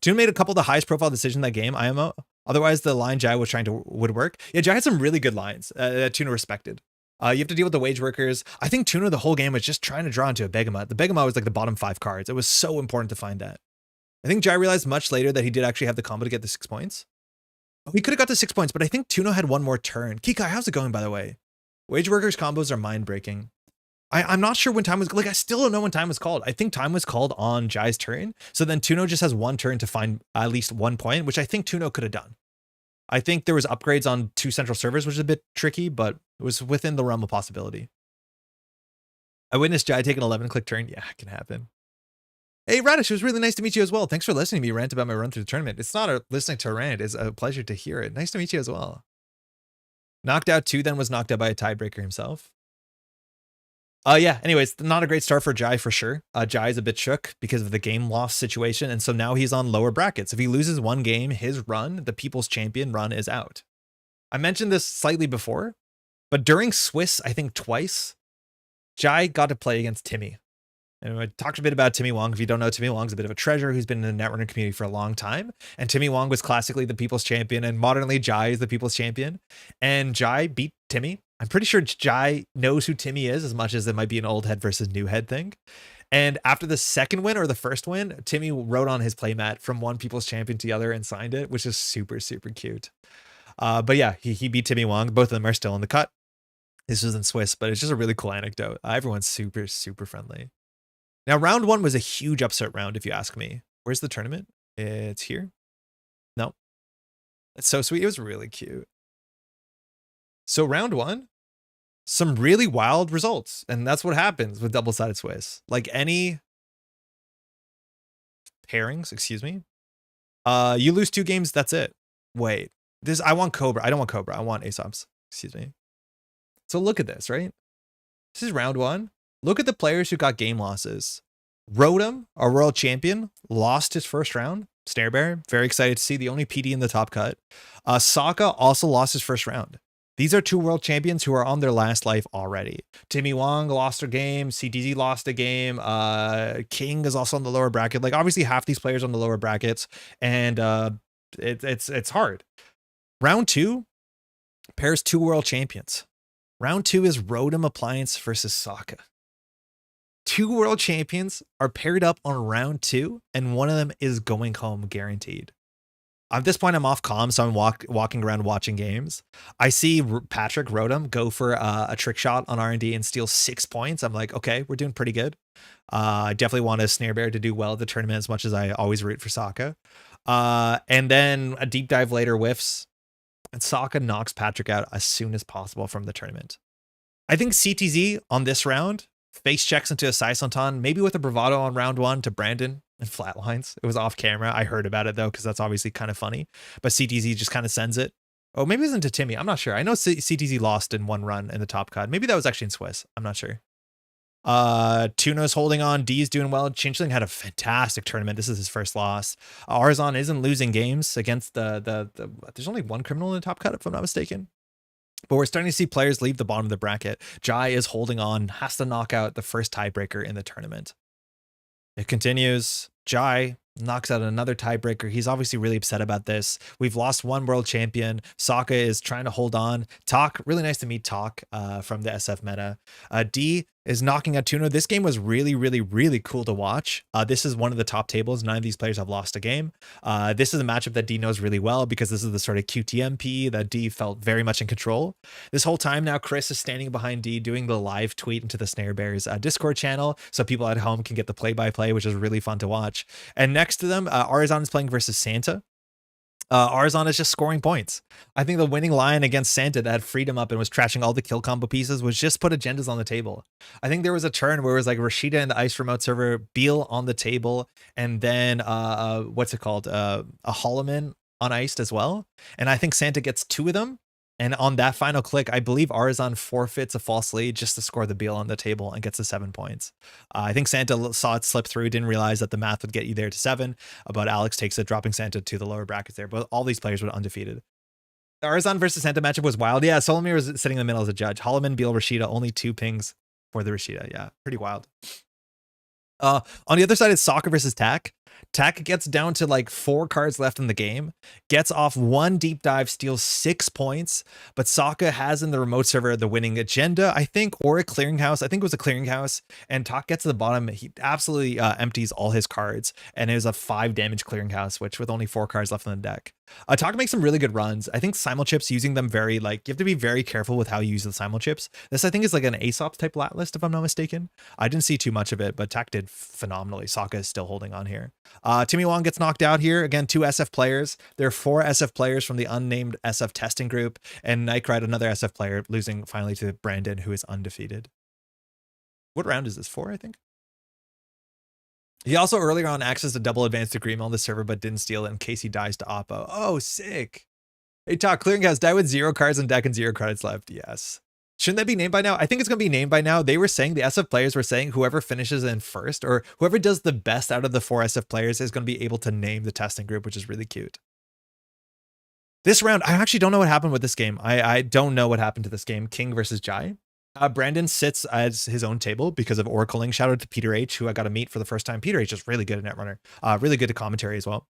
Tuno made a couple of the highest profile decisions in that game, IMO. Otherwise, the line Jai was trying to would work. Yeah, Jai had some really good lines that Tuno respected. You have to deal with the Wage Workers. I think Tuno the whole game was just trying to draw into a Begamut. The Begamut was like the bottom 5 cards. It was so important to find that. I think Jai realized much later that he did actually have the combo to get the 6 points. Oh, he could have got the 6 points, but I think Tuno had one more turn. Kikai, how's it going, by the way? Wage Workers combos are mind-breaking. I'm not sure when time was, like, I still don't know when time was called. I think time was called on Jai's turn. So then Tuno just has 1 turn to find at least 1 point, which I think Tuno could have done. I think there was upgrades on 2 central servers, which is a bit tricky, but it was within the realm of possibility. I witnessed Jai take an 11-click turn. Yeah, it can happen. Hey, Radish, it was really nice to meet you as well. Thanks for listening to me rant about my run through the tournament. It's not listening to a rant. It's a pleasure to hear it. Nice to meet you as well. Knocked out 2, then was knocked out by a tiebreaker himself. Yeah, anyways, not a great start for Jai for sure. Jai is a bit shook because of the game loss situation, and so now he's on lower brackets. If he loses 1 game, his run, the People's Champion run, is out. I mentioned this slightly before, but during Swiss, I think twice, Jai got to play against Timmy. And I talked a bit about Timmy Wong. If you don't know, Timmy Wong's a bit of a treasure who's been in the Netrunner community for a long time. And Timmy Wong was classically the People's Champion, and modernly Jai is the People's Champion. And Jai beat Timmy. I'm pretty sure Jai knows who Timmy is as much as it might be an old head versus new head thing. And after the second win or the first win, Timmy wrote on his playmat from one People's Champion to the other and signed it, which is super, super cute. But yeah, he beat Timmy Wong. Both of them are still in the cut. This was in Swiss, but it's just a really cool anecdote. Everyone's super, super friendly. Now, round 1 was a huge upset round, if you ask me. Where's the tournament? It's here. No. It's so sweet. It was really cute. So round 1, some really wild results. And that's what happens with double-sided Swiss. Like any pairings, excuse me. You lose 2 games, that's it. Wait, this, I want Cobra. I don't want Cobra. I want Aesop's. Excuse me. So look at this, right? This is round one. Look at the players who got game losses. Rotom, our world champion, lost his first round. Snare Bear, very excited to see, the only PD in the top cut. Sokka also lost his first round. These are two world champions who are on their last life already. Timmy Wong lost a game. CTZ lost a game. King is also on the lower bracket. Like, obviously half these players on the lower brackets, and it's hard. Round two pairs two world champions. Round two is Rotom Appliance versus Sokka. Two world champions are paired up on round two, and one of them is going home guaranteed. At this point, I'm off comm, so I'm walking around watching games. I see Patrick Rotom go for a trick shot on R&D and steal 6 points. I'm like, okay, we're doing pretty good. I definitely want a Snare Bear to do well at the tournament as much as I always root for Sokka. And then a deep dive later whiffs, and Sokka knocks Patrick out as soon as possible from the tournament. I think CTZ on this round face checks into a Saisanton, maybe with a bravado on round one to Brandon and flatlines. It was off camera. I heard about it though, because that's obviously kind of funny. But CTZ just kind of sends it. Oh, maybe it was into Timmy. I'm not sure. I know CTZ lost in one run in the top cut. Maybe that was actually in Swiss. I'm not sure. Tuno's holding on. D's doing well. Changeling had a fantastic tournament. This is his first loss. Arzon isn't losing games against the there's only one criminal in the top cut, if I'm not mistaken. But we're starting to see players leave the bottom of the bracket. Jai is holding on, has to knock out the first tiebreaker in the tournament. It continues. Jai knocks out another tiebreaker. He's obviously really upset about this. We've lost one world champion. Sokka is trying to hold on. Talk, really nice to meet Talk from the SF meta. D is knocking out Tuno. This game was really, really, really cool to watch. This is one of the top tables. None of these players have lost a game. This is a matchup that D knows really well because this is the sort of QTMP that D felt very much in control. This whole time now, Chris is standing behind D doing the live tweet into the Snare Bears Discord channel so people at home can get the play-by-play, which is really fun to watch. And next to them, Arzon is playing versus Santa. Arzon is just scoring points. I think the winning line against Santa that had freedom up and was trashing all the kill combo pieces was just put agendas on the table. I think there was a turn where it was like Rashida and the Ice Remote server, Beal on the table, and then what's it called? A Holloman on iced as well. And I think Santa gets 2 of them. And on that final click, I believe Arzon forfeits a false lead just to score the Beal on the table and gets the 7 points. I think Santa saw it slip through, didn't realize that the math would get you there to 7, but Alex takes it, dropping Santa to the lower brackets there. But all these players were undefeated. The Arzon versus Santa matchup was wild. Yeah, Solomir was sitting in the middle as a judge. Holloman, Beal, Rashida, only 2 pings for the Rashida. Yeah, pretty wild. On the other side, it's Sokka versus Tak. Tak gets down to like 4 cards left in the game, gets off 1 deep dive, steals 6 points, but Sokka has in the remote server the winning agenda, I think, or a clearinghouse. I think it was a clearinghouse, and Tak gets to the bottom. He absolutely empties all his cards, and it was a 5 damage clearinghouse, which with only 4 cards left in the deck. Tak makes some really good runs. I think simulchips, using them very, like, you have to be very careful with how you use the simulchips. This, I think, is like an Aesop's type lat list, if I'm not mistaken. I didn't see too much of it, but Tak did phenomenally. Sokka is still holding on here. Timmy Wong gets knocked out here. Again, 2 SF players. There are 4 SF players from the unnamed SF testing group, and Nightcride, another SF player, losing finally to Brandon, who is undefeated. What round is this? 4, I think. He also earlier on accessed a double advanced agreement on the server, but didn't steal it in case he dies to Oppo. Oh, sick. Hey, Talk, clearinghouse, die with 0 cards on deck and 0 credits left. Yes. Shouldn't that be named by now? I think it's going to be named by now. They were saying, the SF players were saying, whoever finishes in first, or whoever does the best out of the 4 SF players is going to be able to name the testing group, which is really cute. This round, I actually don't know what happened with this game. I don't know what happened to this game. King versus Jai. Brandon sits as his own table because of oracling. Shout out to Peter H, who I got to meet for the first time. Peter H is really good at Netrunner. Really good at commentary as well.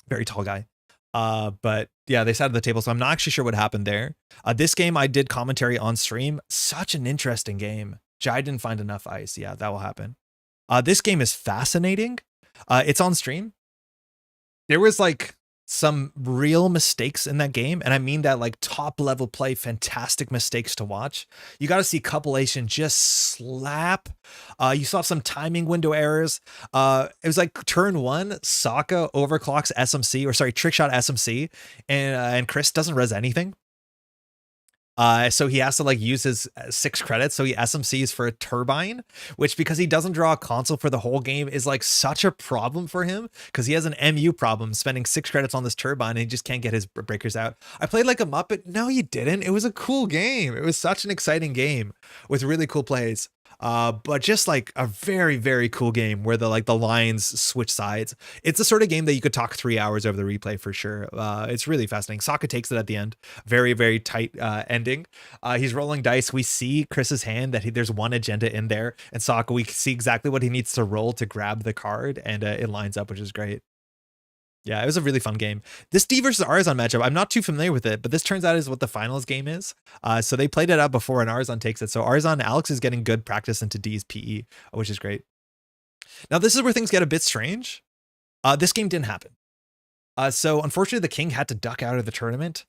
Very tall guy. But yeah, they sat at the table, so I'm not actually sure what happened there. This game, I did commentary on stream. Such an interesting game. Jai didn't find enough ice. Yeah, that will happen. This game is fascinating. It's on stream. There was like some real mistakes in that game, and I mean that like top level play, fantastic mistakes to watch. You got to see Cupulation just slap. You saw some timing window errors. It was like turn 1, Sokka overclocks SMC, or sorry, trickshot SMC, and Chris doesn't res anything. So he has to like use his 6 credits. So he SMCs for a turbine, which because he doesn't draw a console for the whole game is like such a problem for him because he has an MU problem spending 6 credits on this turbine and he just can't get his breakers out. I played like a Muppet. No, you didn't. It was a cool game. It was such an exciting game with really cool plays. But just like a very, very cool game where the lines switch sides. It's the sort of game that you could talk 3 hours over the replay for sure. It's really fascinating. Sokka takes it at the end. Very, very tight ending. He's rolling dice. We see Chris's hand that there's one agenda in there, and Sokka, we see exactly what he needs to roll to grab the card, and it lines up, which is great. Yeah, it was a really fun game. This D versus Arzon matchup, I'm not too familiar with it, but this turns out is what the finals game is. So they played it out before and Arzon takes it. So Arzon, Alex is getting good practice into D's PE, which is great. Now this is where things get a bit strange. This game didn't happen. So unfortunately the king had to duck out of the tournament.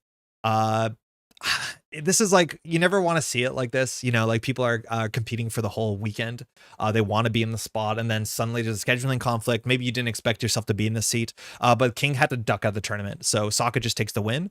This is like, you never want to see it like this, you know, like people are competing for the whole weekend. They want to be in the spot, and then suddenly there's a scheduling conflict. Maybe you didn't expect yourself to be in the seat, but King had to duck out of the tournament. So Sokka just takes the win.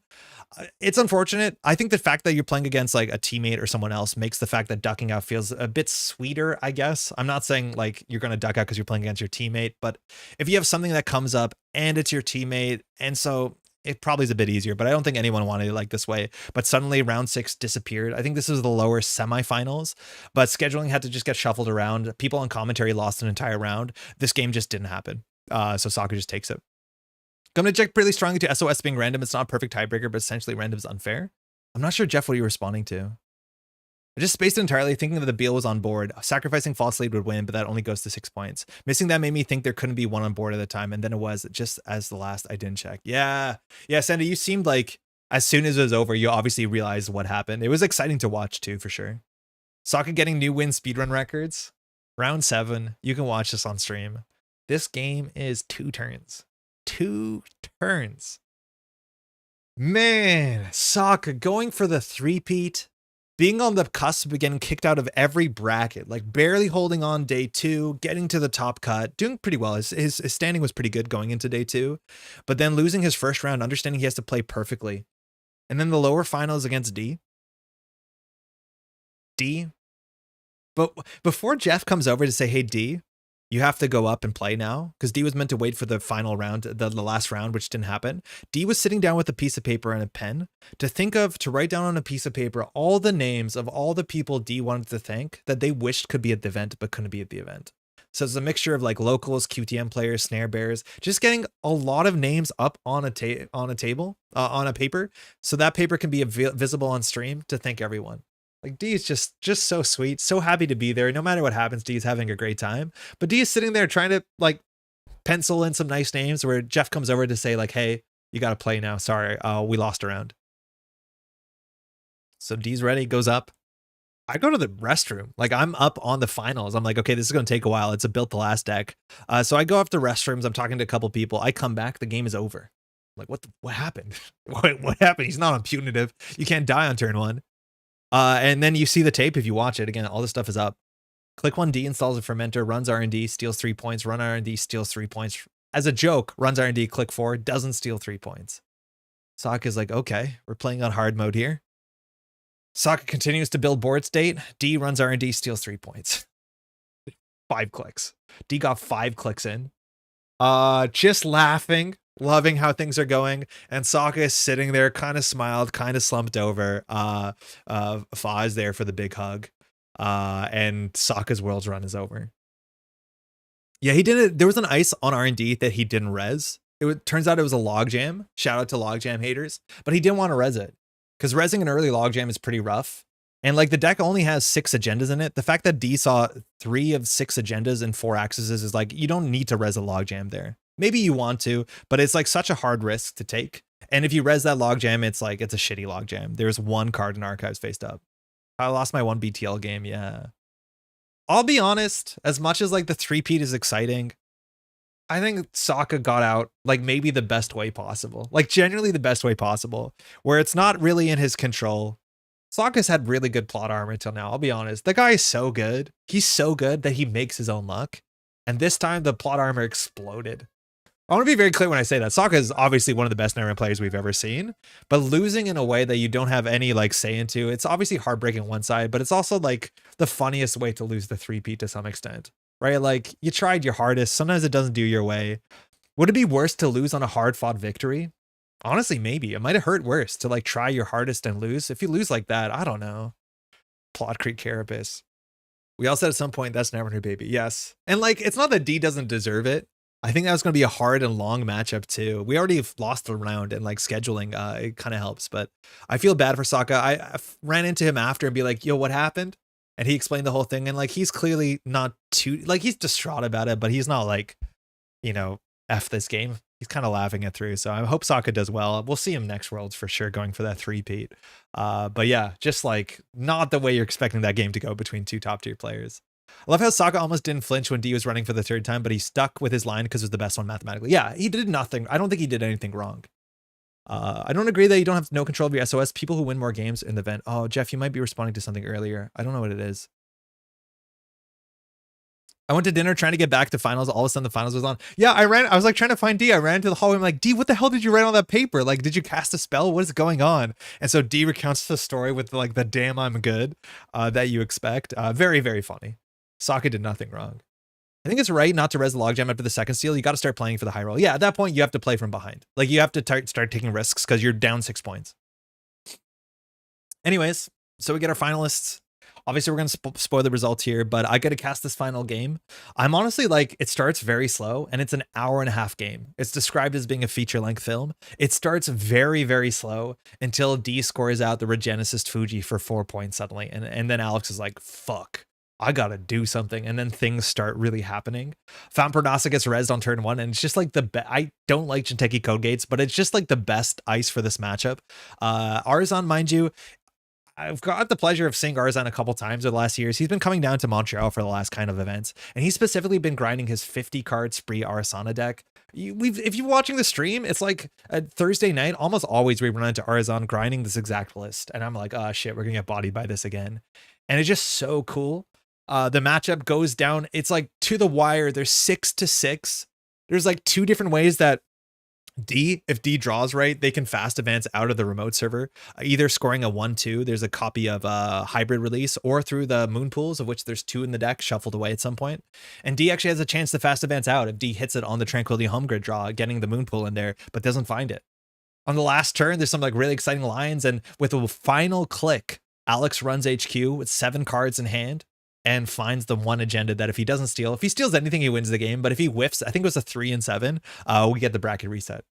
It's unfortunate. I think the fact that you're playing against like a teammate or someone else makes the fact that ducking out feels a bit sweeter, I guess. I'm not saying like you're going to duck out because you're playing against your teammate, but if you have something that comes up and it's your teammate, and so it probably is a bit easier, but I don't think anyone wanted it like this way. But suddenly round 6 disappeared. I think this was the lower semifinals, but scheduling had to just get shuffled around. People on commentary lost an entire round. This game just didn't happen. So Sokka just takes it. I'm going to check pretty strongly to SOS being random. It's not a perfect tiebreaker, but essentially random is unfair. I'm not sure, Jeff, what you're responding to. I just spaced entirely, thinking that the Beal was on board. Sacrificing false lead would win, but that only goes to 6 points. Missing that made me think there couldn't be one on board at the time, and then it was just as the last I didn't check. Yeah, Sandy, you seemed like as soon as it was over, you obviously realized what happened. It was exciting to watch too, for sure. Sokka getting new win speedrun records. Round 7, you can watch this on stream. This game is 2 turns. 2 turns. Man, Sokka going for the three-peat. Being on the cusp of getting kicked out of every bracket, like barely holding on day 2, getting to the top cut, doing pretty well. His standing was pretty good going into day 2, but then losing his first round, understanding he has to play perfectly. And then the lower finals against D. But before Jeff comes over to say, hey, D, you have to go up and play now, because D was meant to wait for the final round, the last round, which didn't happen. D was sitting down with a piece of paper and a pen to write down on a piece of paper all the names of all the people D wanted to thank that they wished could be at the event but couldn't be at the event. So it's a mixture of like locals, QTM players, snare bears, just getting a lot of names up on a table, on a paper, so that paper can be visible on stream to thank everyone. Like D is just so sweet, so happy to be there. No matter what happens, D is having a great time. But D is sitting there trying to like pencil in some nice names where Jeff comes over to say like, hey, you got to play now. Sorry, we lost a round. So D's ready, goes up. I go to the restroom. Like I'm up on the finals. I'm like, okay, this is going to take a while. It's a built to last deck. So I go up to restrooms. I'm talking to a couple people. I come back. The game is over. I'm like, what happened? what happened? He's not on punitive. You can't die on turn 1. And then you see the tape if you watch it. Again, all this stuff is up. Click 1D installs a fermenter, runs R&D, steals 3 points, run R&D, steals 3 points. As a joke, runs R&D, click 4, doesn't steal 3 points. Sokka's like, okay, we're playing on hard mode here. Sokka continues to build board state. D runs R&D, steals 3 points. 5 clicks. D got 5 clicks in. Just laughing. Loving how things are going, and Sokka is sitting there, kind of smiled, kind of slumped over. Fa is there for the big hug, and Sokka's Worlds run is over. Yeah, he didn't. There was an ice on R&D that he didn't res. Turns out it was a logjam. Shout out to logjam haters, but he didn't want to res it because resing an early logjam is pretty rough. And like the deck only has 6 agendas in it. The fact that D saw 3 of 6 agendas and 4 axes is like, you don't need to res a logjam there. Maybe you want to, but it's like such a hard risk to take. And if you res that logjam, it's like, it's a shitty logjam. There's 1 card in archives faced up. I lost my 1 BTL game. Yeah. I'll be honest, as much as like the 3-peat is exciting, I think Sokka got out like maybe the best way possible, like genuinely the best way possible, where it's not really in his control. Sokka's had really good plot armor till now. I'll be honest. The guy is so good. He's so good that he makes his own luck. And this time the plot armor exploded. I want to be very clear when I say that. Sokka is obviously one of the best Netrunner players we've ever seen, but losing in a way that you don't have any like say into, it's obviously heartbreaking on one side, but it's also like the funniest way to lose the 3-peat to some extent, right? Like you tried your hardest. Sometimes it doesn't do your way. Would it be worse to lose on a hard fought victory? Honestly, maybe. It might have hurt worse to like try your hardest and lose. If you lose like that, I don't know. Plot Creek Carapace. We all said at some point that's Netrunner, baby. Yes. And like, it's not that D doesn't deserve it. I think that was going to be a hard and long matchup too. We already lost a round and like scheduling, it kind of helps, but I feel bad for Sokka. I ran into him after and be like, yo, what happened? And he explained the whole thing. And like, he's clearly not too, like he's distraught about it, but he's not like, you know, F this game. He's kind of laughing it through. So I hope Sokka does well. We'll see him next Worlds for sure, going for that 3-peat. But yeah, just like not the way you're expecting that game to go between two top tier players. I love how Sokka almost didn't flinch when D was running for the 3rd time, but he stuck with his line because it was the best one mathematically. Yeah, he did nothing. I don't think he did anything wrong. I don't agree that you don't have no control of your SOS. People who win more games in the event. Oh, Jeff, you might be responding to something earlier. I don't know what it is. I went to dinner trying to get back to finals. All of a sudden the finals was on. Yeah, I was like trying to find D. I ran into the hallway. I'm like, D, what the hell did you write on that paper? Like, did you cast a spell? What is going on? And so D recounts the story with like the damn I'm good that you expect. Very, very funny. Sokka did nothing wrong. I think it's right not to res the logjam after the 2nd steal. You got to start playing for the high roll. Yeah, at that point, you have to play from behind. Like, you have to start taking risks because you're down 6 points. Anyways, so we get our finalists. Obviously, we're going to spoil the results here, but I got to cast this final game. I'm honestly like, it starts very slow, and it's an hour-and-a-half game. It's described as being a feature-length film. It starts very, very slow until D scores out the Regenesis Fuji for 4 points suddenly. And then Alex is like, fuck. I gotta do something, and then things start really happening. Fountain Pernasa gets rezzed on turn 1, and it's just like I don't like Jinteki Code Gates, but it's just like the best ice for this matchup. Arzan, mind you, I've got the pleasure of seeing Arzan a couple times over the last years. He's been coming down to Montreal for the last kind of events, and he's specifically been grinding his 50-card Spree Arsana deck. If you're watching the stream, it's like a Thursday night, almost always we run into Arzan grinding this exact list, and I'm like, oh shit, we're gonna get bodied by this again. And it's just so cool. The matchup goes down. It's like to the wire. There's 6-6. There's like 2 different ways that if D draws right, they can fast advance out of the remote server, either scoring a 1-2. There's a copy of a hybrid release, or through the moon pools, of which there's 2 in the deck shuffled away at some point. And D actually has a chance to fast advance out if D hits it on the Tranquility home grid draw, getting the moon pool in there, but doesn't find it. On the last turn, there's some like really exciting lines. And with a final click, Alex runs HQ with 7 cards in hand and finds the one agenda that if he doesn't steal, if he steals anything, he wins the game. But if he whiffs, I think it was a 3 and 7, we get the bracket reset.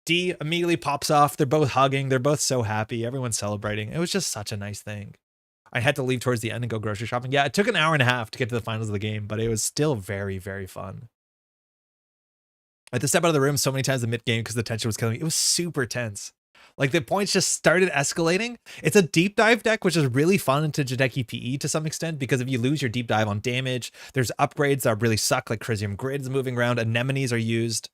D immediately pops off. They're both hugging. They're both so happy. Everyone's celebrating. It was just such a nice thing. I had to leave towards the end and go grocery shopping. Yeah, it took an hour and a half to get to the finals of the game, but it was still very, very fun. I had to step out of the room so many times in mid-game because the tension was killing me. It was super tense. Like, the points just started escalating. It's a deep dive deck, which is really fun into Jideki PE to some extent, because if you lose your deep dive on damage, there's upgrades that really suck, like Chrysium Grid is moving around, anemones are used.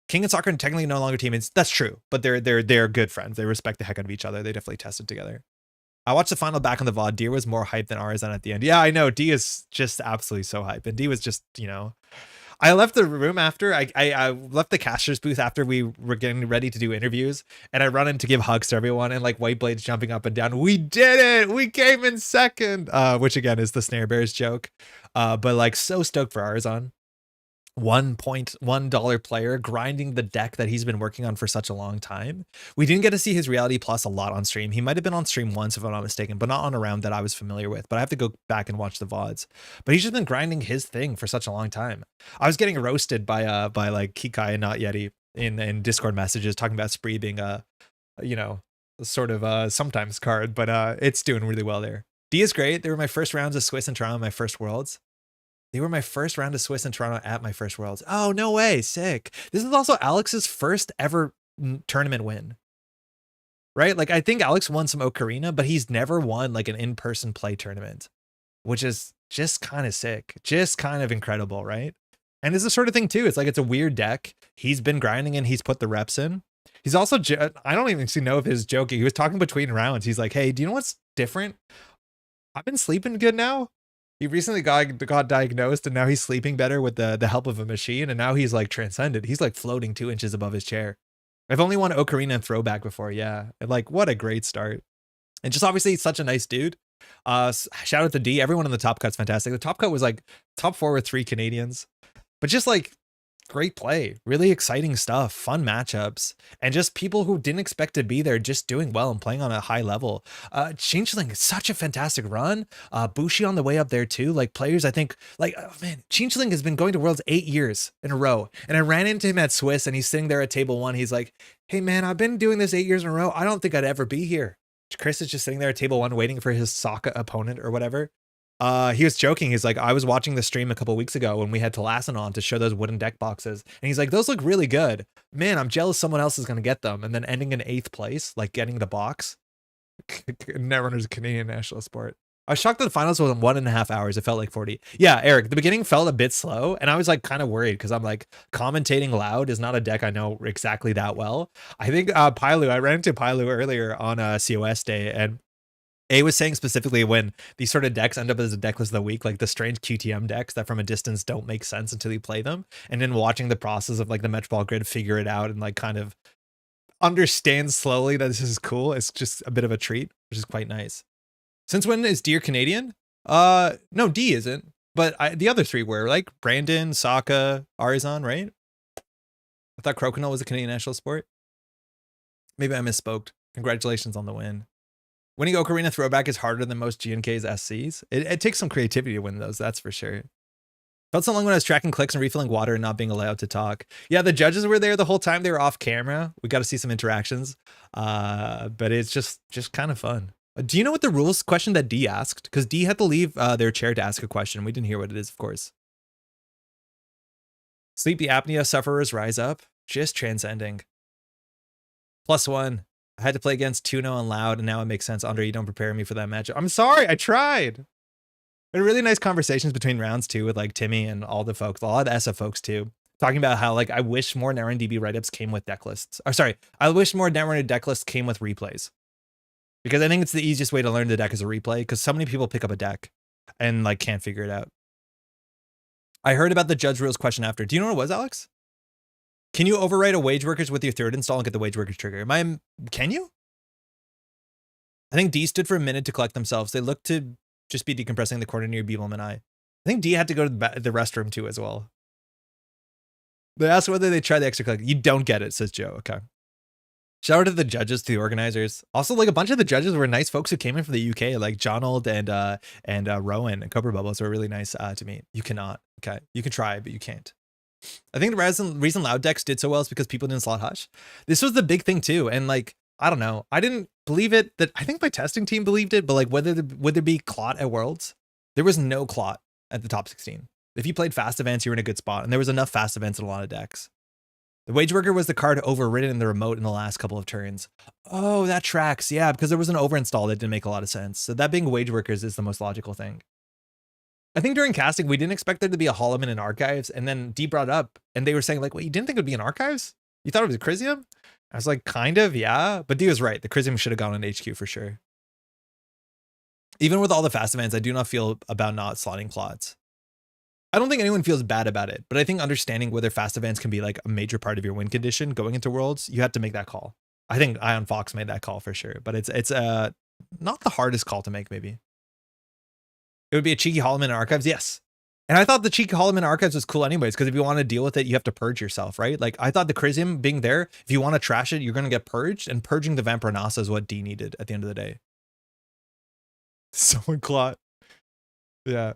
King and Soccer are technically no longer teammates. That's true, but they're good friends. They respect the heck out of each other. They definitely tested together. I watched the final back on the VOD. Deer was more hyped than Arzan at the end. Yeah, I know. D is just absolutely so hyped, and D was just, you know, I left the room after. I left the caster's booth after we were getting ready to do interviews, and I run in to give hugs to everyone, and like White Blade's jumping up and down. We did it! We came in second! Which again is the Snare Bears joke. But like so stoked for Arzan. $1.1 player grinding the deck that he's been working on for such a long time. We didn't get to see his Reality Plus a lot on stream. He might have been on stream once if I'm not mistaken, but not on a round that I was familiar with. But I have to go back and watch the VODs. But he's just been grinding his thing for such a long time. I was getting roasted by like Kikai and Not Yeti in Discord messages talking about Spree being a, you know, sort of sometimes card, but it's doing really well there. D is great. They were my first rounds of Swiss and Toronto, my first Worlds. They were my first round of Swiss and Toronto at my first Worlds. Oh, no way. Sick. This is also Alex's first ever tournament win. Right? Like, I think Alex won some Ocarina, but he's never won like an in-person play tournament, which is just kind of sick. Just kind of incredible, right? And it's the sort of thing too. It's like, it's a weird deck. He's been grinding and he's put the reps in. He's also, I don't even know if he's joking. He was talking between rounds. He's like, hey, do you know what's different? I've been sleeping good now. He recently got diagnosed, and now he's sleeping better with the help of a machine, and now he's like transcended. He's like floating 2 inches above his chair. I've only won Ocarina and Throwback before, yeah. And like, what a great start. And just obviously such a nice dude. Shout out to D. Everyone in the top cut's fantastic. The top cut was like top 4 with 3 Canadians. But just like great play, really exciting stuff, fun matchups, and just people who didn't expect to be there just doing well and playing on a high level. Changeling, such a fantastic run. Bushi on the way up there too. Like players, I think, like, oh man, Changeling has been going to Worlds 8 years in a row. And I ran into him at Swiss and he's sitting there at table 1. He's like, hey man, I've been doing this 8 years in a row. I don't think I'd ever be here. Chris is just sitting there at table 1 waiting for his Sokka opponent or whatever. He was joking. He's like, I was watching the stream a couple weeks ago when we had Talassen on to show those wooden deck boxes. And he's like, those look really good. Man, I'm jealous someone else is going to get them. And then ending in 8th place, like getting the box. Netrunner's a Canadian national sport. I was shocked that the finals was in 1.5 hours. It felt like 40. Yeah, Eric, the beginning felt a bit slow. And I was like kind of worried because I'm like, commentating loud is not a deck I know exactly that well. I think Pailu, I ran into Pailu earlier on COS day, and A was saying specifically when these sort of decks end up as a deck list of the week, like the strange QTM decks that from a distance don't make sense until you play them. And then watching the process of like the Metropole Grid figure it out and like kind of understand slowly that this is cool. It's just a bit of a treat, which is quite nice. Since when is D Canadian? No, D isn't. But the other 3 were like Brandon, Sokka, Arizon, right? I thought Crokinole was a Canadian national sport. Maybe I misspoke. Congratulations on the win. Winning Ocarina Throwback is harder than most GNK's SCs. It takes some creativity to win those, that's for sure. Felt so long when I was tracking clicks and refilling water and not being allowed to talk. Yeah, the judges were there the whole time. They were off camera. We got to see some interactions. But it's just kind of fun. Do you know what the rules question that D asked? Because D had to leave their chair to ask a question. We didn't hear what it is, of course. Sleepy apnea sufferers rise up. Just transcending. +1. I had to play against Tuno and Loud, and now it makes sense. Andre, you don't prepare me for that matchup. I'm sorry, I tried. But really nice conversations between rounds too, with like Timmy and all the folks, a lot of the SF folks too, talking about how like I wish more Netrunner DB write-ups came with deck lists. Or sorry, I wish more Netrunner deck lists came with replays. Because I think it's the easiest way to learn the deck as a replay, because so many people pick up a deck and like can't figure it out. I heard about the judge rules question after. Do you know what it was, Alex? Can you overwrite a wage workers with your 3rd install and get the wage workers trigger? Can you? I think D stood for a minute to collect themselves. They looked to just be decompressing the corner near Beeblem and I think D had to go to the restroom too as well. They asked whether they tried the extra click. You don't get it, says Joe. Okay. Shout out to the judges, to the organizers. Also, like a bunch of the judges were nice folks who came in from the UK, like Jonold and Rowan and Cobra Bubbles were really nice to me. You cannot. Okay. You can try, but you can't. I think the reason Loud decks did so well is because people didn't slot Hush. This was the big thing too. And like, I don't know. I didn't believe it. I think my testing team believed it, but like would there be clot at Worlds? There was no clot at the top 16. If you played fast events, you were in a good spot, and there was enough fast events in a lot of decks. The Wage Worker was the card overridden in the remote in the last couple of turns. Oh, that tracks. Yeah, because there was an overinstall that didn't make a lot of sense. So that being Wage Workers is the most logical thing. I think during casting, we didn't expect there to be a Holloman in Archives, and then D brought up, and they were saying like, wait, you didn't think it would be in Archives? You thought it was a Chrysium? I was like, kind of, yeah. But D was right. The Chrysium should have gone in HQ for sure. Even with all the fast events, I do not feel about not slotting clots. I don't think anyone feels bad about it, but I think understanding whether fast events can be like a major part of your win condition going into Worlds, you have to make that call. I think Ion Fox made that call for sure, but it's not the hardest call to make, maybe. It would be a cheeky Holloman in Archives, yes. And I thought the cheeky Holloman in Archives was cool anyways, because if you want to deal with it, you have to purge yourself, right? Like, I thought the Chrysium being there, if you want to trash it, you're going to get purged, and purging the Vampronasa is what D needed at the end of the day. Someone clot. Yeah.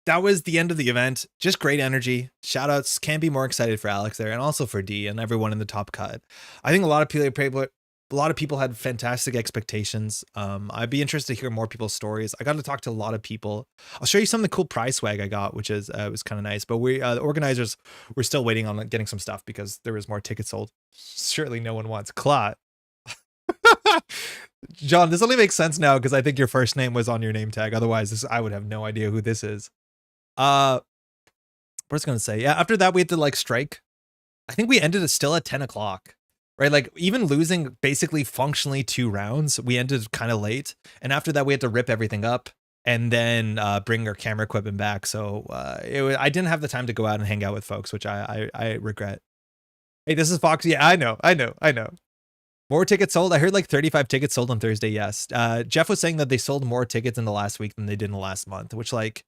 That was the end of the event. Just great energy. Shout outs. Can't be more excited for Alex there, and also for D and everyone in the top cut. I think a lot of people had fantastic expectations. I'd be interested to hear more people's stories. I got to talk to a lot of people. I'll show you some of the cool prize swag I got, which is was kind of nice. But the organizers were still waiting on getting some stuff because there was more tickets sold. Surely no one wants clot. John, this only makes sense now because I think your first name was on your name tag. Otherwise, I would have no idea who this is. What was I gonna say? Yeah, after that we had to like strike. I think we ended it still at 10 o'clock. Right, like even losing basically functionally 2 rounds, we ended kind of late. And after that, we had to rip everything up. and then bring our camera equipment back. So I didn't have the time to go out and hang out with folks, which I regret. Hey, this is Fox. Yeah, I know. More tickets sold. I heard like 35 tickets sold on Thursday. Yes. Jeff was saying that they sold more tickets in the last week than they did in the last month, which like,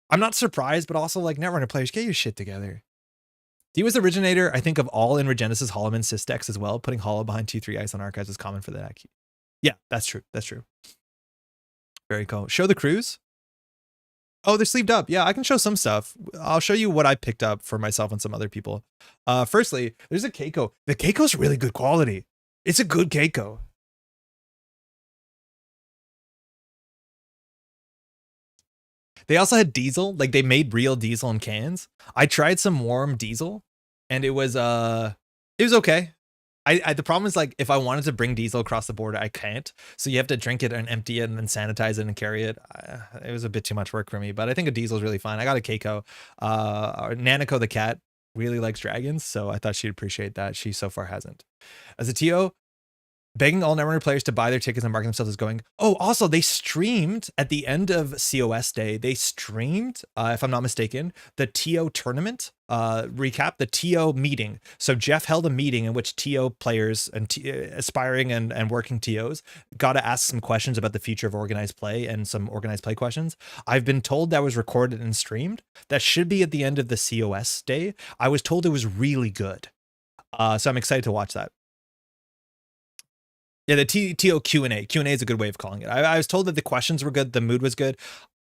I'm not surprised, but also like Netrunner players, get your shit together. He was the originator, I think, of all in Regenesis Holloman sys decks as well. Putting Hollow behind 2/3 Ice on Archives is common for the deck. Yeah, that's true. That's true. Very cool. Show the crews. Oh, they're sleeved up. Yeah, I can show some stuff. I'll show you what I picked up for myself and some other people. Firstly, there's a Keiko. The Keiko's really good quality. It's a good Keiko. They also had diesel. Like they made real diesel in cans. I tried some warm diesel, and it was okay. The problem is like if I wanted to bring diesel across the border, I can't. So you have to drink it and empty it and then sanitize it and carry it. It was a bit too much work for me, but I think a diesel is really fine. I got a Keiko. Nanako the cat really likes dragons, so I thought she'd appreciate that. She so far hasn't. As a TO, begging all Netrunner players to buy their tickets and mark themselves as going. Oh, also they streamed at the end of COS day. They streamed, if I'm not mistaken, the TO tournament recap, the TO meeting. So Jeff held a meeting in which TO players and aspiring and working TOs got to ask some questions about the future of organized play and some organized play questions. I've been told that was recorded and streamed. That should be at the end of the COS day. I was told it was really good. So I'm excited to watch that. Yeah, the TO Q&A. Q&A is a good way of calling it. I was told that the questions were good, the mood was good.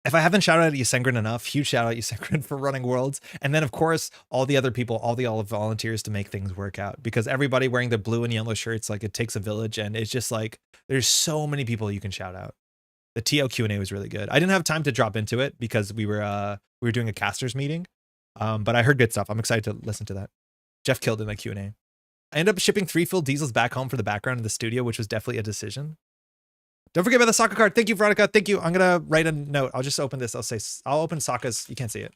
If I haven't shouted out Ysengrin enough, huge shout out Ysengrin for running Worlds. And then, of course, all the other people, all the volunteers to make things work out. Because everybody wearing the blue and yellow shirts, like it takes a village. And it's just like, there's so many people you can shout out. The TO Q&A was really good. I didn't have time to drop into it because we were doing a casters meeting. But I heard good stuff. I'm excited to listen to that. Jeff killed in that Q&A. I ended up shipping 3 full diesels back home for the background of the studio, which was definitely a decision. Don't forget about the Sokka card. Thank you, Veronica. Thank you. I'm going to write a note. I'll just open this. I'll open Sokka's. You can't see it.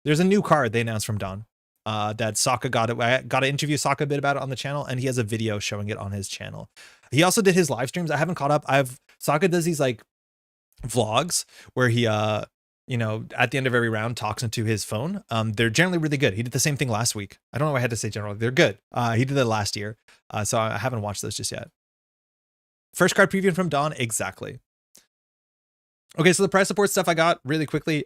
There's a new card they announced from Don that Sokka got. I got to interview Sokka a bit about it on the channel, and he has a video showing it on his channel. He also did his live streams. I haven't caught up. Sokka does these like vlogs where he you know, at the end of every round talks into his phone. They're generally really good. He did the same thing last week. I don't know why I had to say generally. They're good. He did that last year. So I haven't watched those just yet. First card preview from Dawn. Exactly. Okay, so the price support stuff I got really quickly.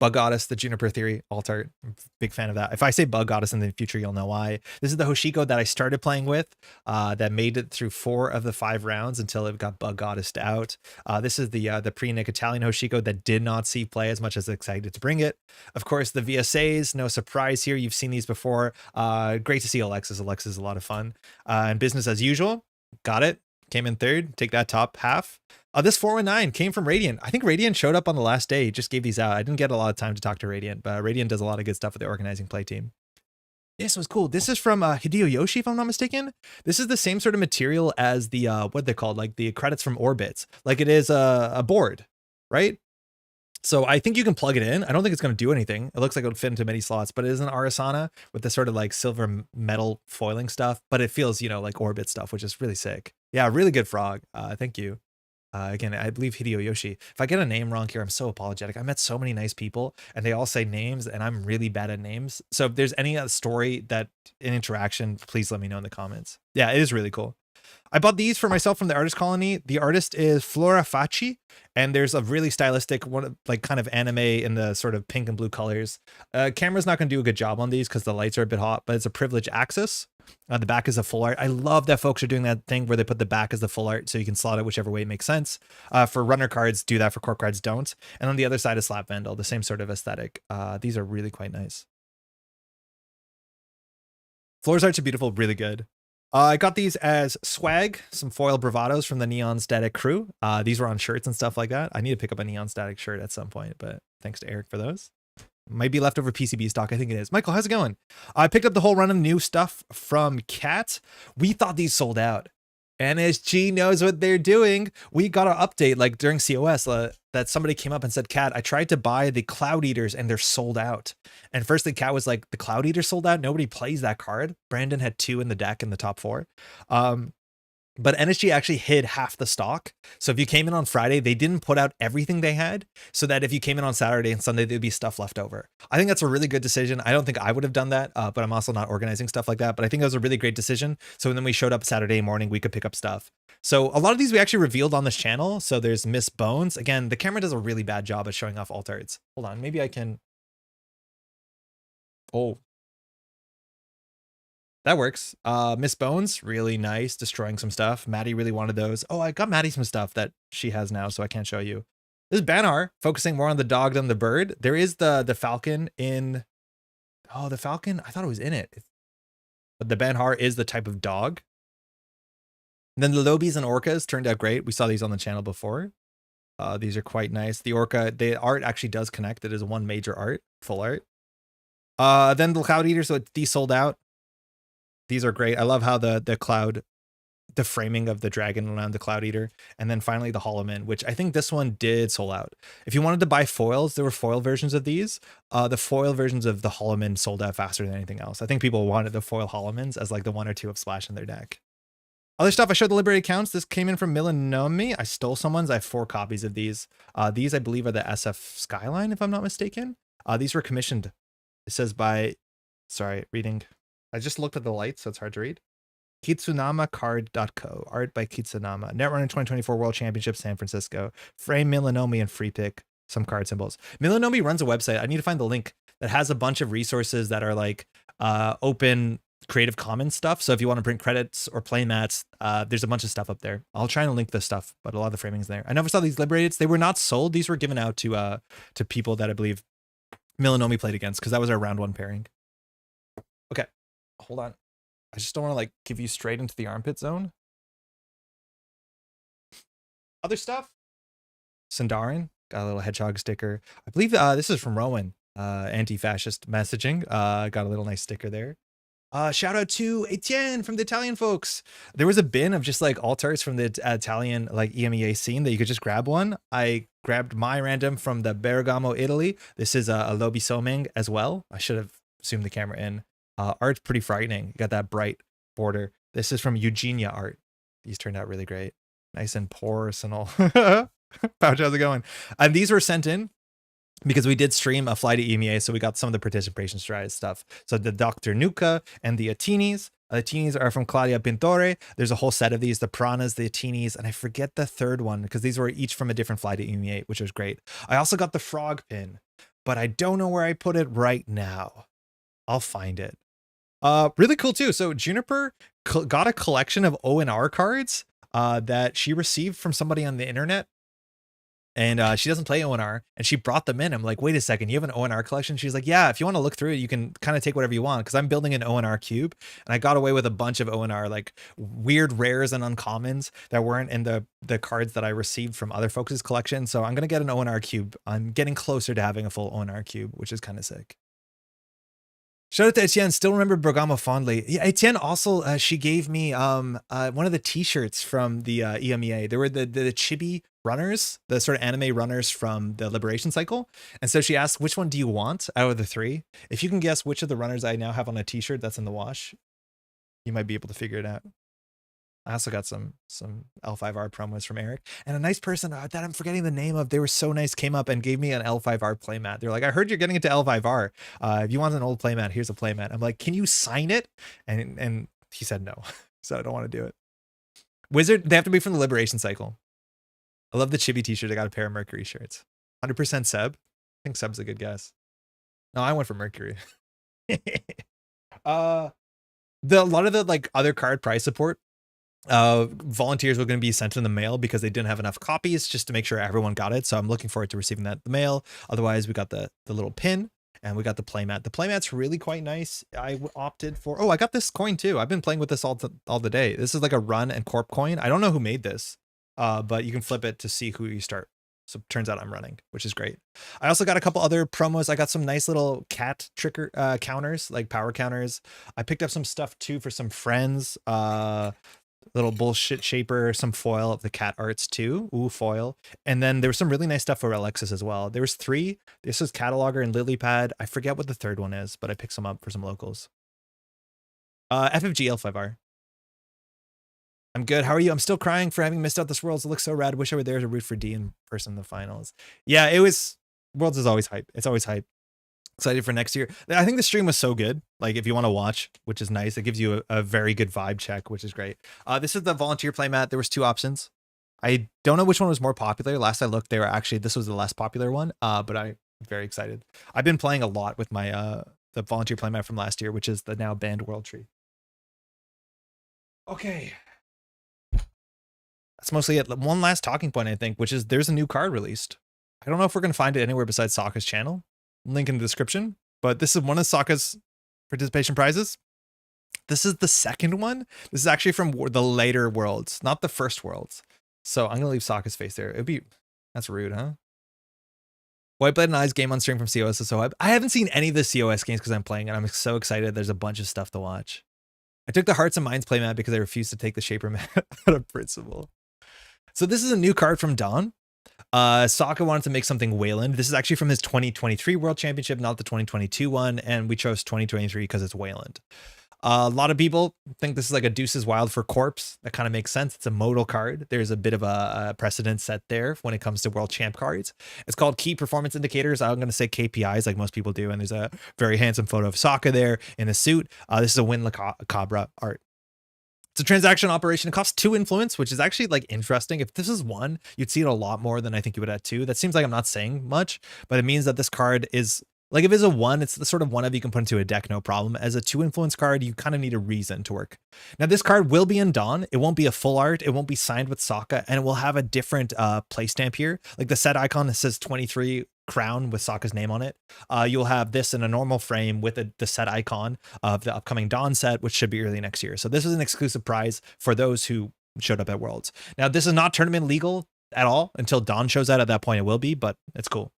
Bug Goddess, the Juniper Theory alt art. I'm a big fan of that. If I say Bug Goddess in the future, you'll know why. This is the Hoshiko that I started playing with that made it through 4 of the 5 rounds until it got Bug Goddessed out. This is the pre-Nick Italian Hoshiko that did not see play as much as excited to bring it. Of course, the VSAs, no surprise here. You've seen these before. Great to see Alexis. Alexis is a lot of fun. And business as usual. Got it. Came in third. Take that top half. This 419 came from Radiant. I think Radiant showed up on the last day. He just gave these out. I didn't get a lot of time to talk to Radiant, but Radiant does a lot of good stuff with the organizing play team. This was cool. This is from Hideo Yoshi, if I'm not mistaken. This is the same sort of material as the, what they're called, like the credits from Orbits. Like it is a board, right? So I think you can plug it in. I don't think it's going to do anything. It looks like it would fit into many slots, but it is an Arasana with this sort of like silver metal foiling stuff, but it feels, you know, like Orbit stuff, which is really sick. Yeah, really good frog. Thank you. Again, I believe Hideo Yoshi. If I get a name wrong here, I'm so apologetic. I met so many nice people and they all say names and I'm really bad at names. So if there's any story that in interaction, please let me know in the comments. Yeah, it is really cool. I bought these for myself from the artist colony. The artist is Flora Facci, and there's a really stylistic one, like kind of anime in the sort of pink and blue colors. Camera's not going to do a good job on these because the lights are a bit hot, but it's a privilege axis. The back is a full art. I love that folks are doing that thing where they put the back as the full art so you can slot it whichever way it makes sense. For runner cards, do that. For core cards, don't. And on the other side is Slap Vandal, the same sort of aesthetic. These are really quite nice. Floor's arts are beautiful, really good. I got these as swag, some foil bravados from the Neon Static crew. These were on shirts and stuff like that. I need to pick up a Neon Static shirt at some point, but thanks to Eric for those. Might be leftover PCB stock. I think it is. Michael, how's it going? I picked up the whole run of new stuff from Cat. We thought these sold out. NSG knows what they're doing. We got an update like during COS that somebody came up and said, Cat, I tried to buy the Cloud Eaters and they're sold out. And first the Cat was like, the Cloud Eater sold out? Nobody plays that card. Brandon had 2 in the deck in the top 4. But NSG actually hid half the stock. So if you came in on Friday, they didn't put out everything they had, so that if you came in on Saturday and Sunday, there'd be stuff left over. I think that's a really good decision. I don't think I would have done that, but I'm also not organizing stuff like that. But I think that was a really great decision. So when we showed up Saturday morning, we could pick up stuff. So a lot of these we actually revealed on this channel. So there's Miss Bones. Again, the camera does a really bad job at showing off alt arts. Hold on, maybe I can. Oh, that works. Miss Bones, really nice, destroying some stuff. Maddie really wanted those. Oh, I got Maddie some stuff that she has now, so I can't show you. This is Banar, focusing more on the dog than the bird. There is the falcon in... Oh, the falcon? I thought it was in it. But the Banhar is the type of dog. And then the Lobies and Orcas turned out great. We saw these on the channel before. These are quite nice. The Orca, the art actually does connect. It is one major art, full art. Then the Cloud Eater, so these sold out. These are great. I love how the cloud, the framing of the dragon around the Cloud Eater. And then finally the Holoman, which I think this one did sold out. If you wanted to buy foils, there were foil versions of these. The foil versions of the Holoman sold out faster than anything else. I think people wanted the foil Holomans as like the 1 or 2 of Splash in their deck. Other stuff, I showed the liberated accounts. This came in from Milanomi. I stole someone's. I have 4 copies of these. These, I believe, are the SF Skyline, if I'm not mistaken. These were commissioned. It says by, sorry, reading. I just looked at the lights, so it's hard to read. KitsunamaCard.co. Art by Kitsunama. Netrunner 2024 World Championship, San Francisco. Frame Milanomi and free pick some card symbols. Milanomi runs a website. I need to find the link that has a bunch of resources that are like open Creative Commons stuff. So if you want to print credits or play mats, there's a bunch of stuff up there. I'll try and link this stuff, but a lot of the framing's there. I never saw these liberated. They were not sold. These were given out to people that I believe Milanomi played against, because that was our round 1 pairing. Okay, hold on. I just don't want to like give you straight into the armpit zone. Other stuff. Sindarin got a little hedgehog sticker. I believe this is from Rowan. Anti-fascist messaging. Got a little nice sticker there. Shout out to Etienne from the Italian folks. There was a bin of just like altars from the Italian like EMEA scene that you could just grab one. I grabbed my random from the Bergamo, Italy. This is a Lobi Soming as well. I should have zoomed the camera in. Art's pretty frightening. You got that bright border. This is from Eugenia Art. These turned out really great. Nice and porous and all. Pouch, how's it going? And these were sent in because we did stream a fly to EMEA, so we got some of the participation strides stuff. So the Dr. Nuka and the Atinis. The Atinis are from Claudia Pintore. There's a whole set of these, the Piranhas, the Atinis, and I forget the third one because these were each from a different fly to EMEA, which was great. I also got the frog pin, but I don't know where I put it right now. I'll find it. Really cool too. So Juniper got a collection of ONR cards that she received from somebody on the internet. And she doesn't play ONR, and she brought them in. I'm like, wait a second, you have an ONR collection? She's like, yeah, if you want to look through it, you can kind of take whatever you want, because I'm building an ONR cube, and I got away with a bunch of ONR, like weird rares and uncommons that weren't in the cards that I received from other folks' collection. So I'm going to get an ONR cube. I'm getting closer to having a full ONR cube, which is kind of sick. Shout out to Etienne. Still remember Bergamo fondly. Yeah, Etienne also, she gave me one of the t-shirts from the EMEA. There were the chibi runners, the sort of anime runners from the Liberation Cycle. And so she asked, which one do you want out of the 3? If you can guess which of the runners I now have on a t-shirt that's in the wash, you might be able to figure it out. I also got some L5R promos from Eric, and a nice person that I'm forgetting the name of. They were so nice, came up and gave me an L5R playmat. They're like, I heard you're getting into L5R. If you want an old playmat, here's a playmat. I'm like, can you sign it? And he said no. So I don't want to do it. Wizard, they have to be from the Liberation Cycle. I love the Chibi t-shirt. I got a pair of Mercury shirts. 100% Seb. I think Seb's a good guess. No, I went for Mercury. A lot of the like other card prize support, volunteers were going to be sent in the mail because they didn't have enough copies, just to make sure everyone got it. So I'm looking forward to receiving that in the mail. Otherwise, we got the little pin, and we got the playmat. The playmat's really quite nice. I opted for, oh, I got this coin too. I've been playing with this all the day. This is like a run and corp coin. I don't know who made this, but you can flip it to see who you start. So it turns out I'm running, which is great. I also got a couple other promos. I got some nice little cat trigger counters, like power counters. I picked up some stuff too for some friends. Little bullshit shaper, some foil of the cat arts too. Ooh, foil. And then there was some really nice stuff for Alexis as well. There was 3. This is Cataloger and Lilypad. I forget what the third one is, but I picked some up for some locals. FFG L5R. I'm good. How are you? I'm still crying for having missed out this Worlds. It looks so rad. Wish I were there to root for D in person in the finals. Yeah, it was. Worlds is always hype. It's always hype. Excited for next year. I think the stream was so good. Like, if you want to watch, which is nice, it gives you a very good vibe check, which is great. This is the volunteer playmat. There was 2 options. I don't know which one was more popular. Last I looked, this was the less popular one. But I'm very excited. I've been playing a lot with my the volunteer playmat from last year, which is the now banned World Tree. Okay. That's mostly it. One last talking point, I think, which is there's a new card released. I don't know if we're going to find it anywhere besides Sokka's channel. Link in the description. But this is one of Sokka's participation prizes. This is the second one. This is actually from the later Worlds, not the first Worlds. So I'm going to leave Sokka's face there. That's rude, huh? White Blood and Eyes game on stream from COS is so hype. I haven't seen any of the COS games because I'm playing and I'm so excited. There's a bunch of stuff to watch. I took the Hearts and Minds playmat because I refused to take the Shaper mat out of principle. So this is a new card from Dawn. Sokka wanted to make something Wayland. This is actually from his 2023 World Championship, not the 2022 one, and we chose 2023 because it's Wayland. A lot of people think this is like a Deuces Wild for Corpse. That kind of makes sense. It's a modal card. There's a bit of a precedent set there when it comes to World Champ cards. It's called Key Performance Indicators. I'm going to say KPIs like most people do, and there's a very handsome photo of Sokka there in a suit. This is a Win Cabra art. It's a transaction operation. It costs 2 influence, which is actually like interesting. If this is 1, you'd see it a lot more than I think you would at 2. That seems like I'm not saying much, but it means that this card is like, if it's a 1, it's the sort of 1 of you can put into a deck, no problem. As a 2 influence card, you kind of need a reason to work. Now, this card will be in Dawn. It won't be a full art. It won't be signed with Sokka, and it will have a different play stamp here. Like the set icon that says 23 crown with Sokka's name on it. You'll have this in a normal frame with the set icon of the upcoming Dawn set, which should be early next year. So this is an exclusive prize for those who showed up at Worlds. Now, this is not tournament legal at all until Dawn shows out. At that point, it will be, but it's cool.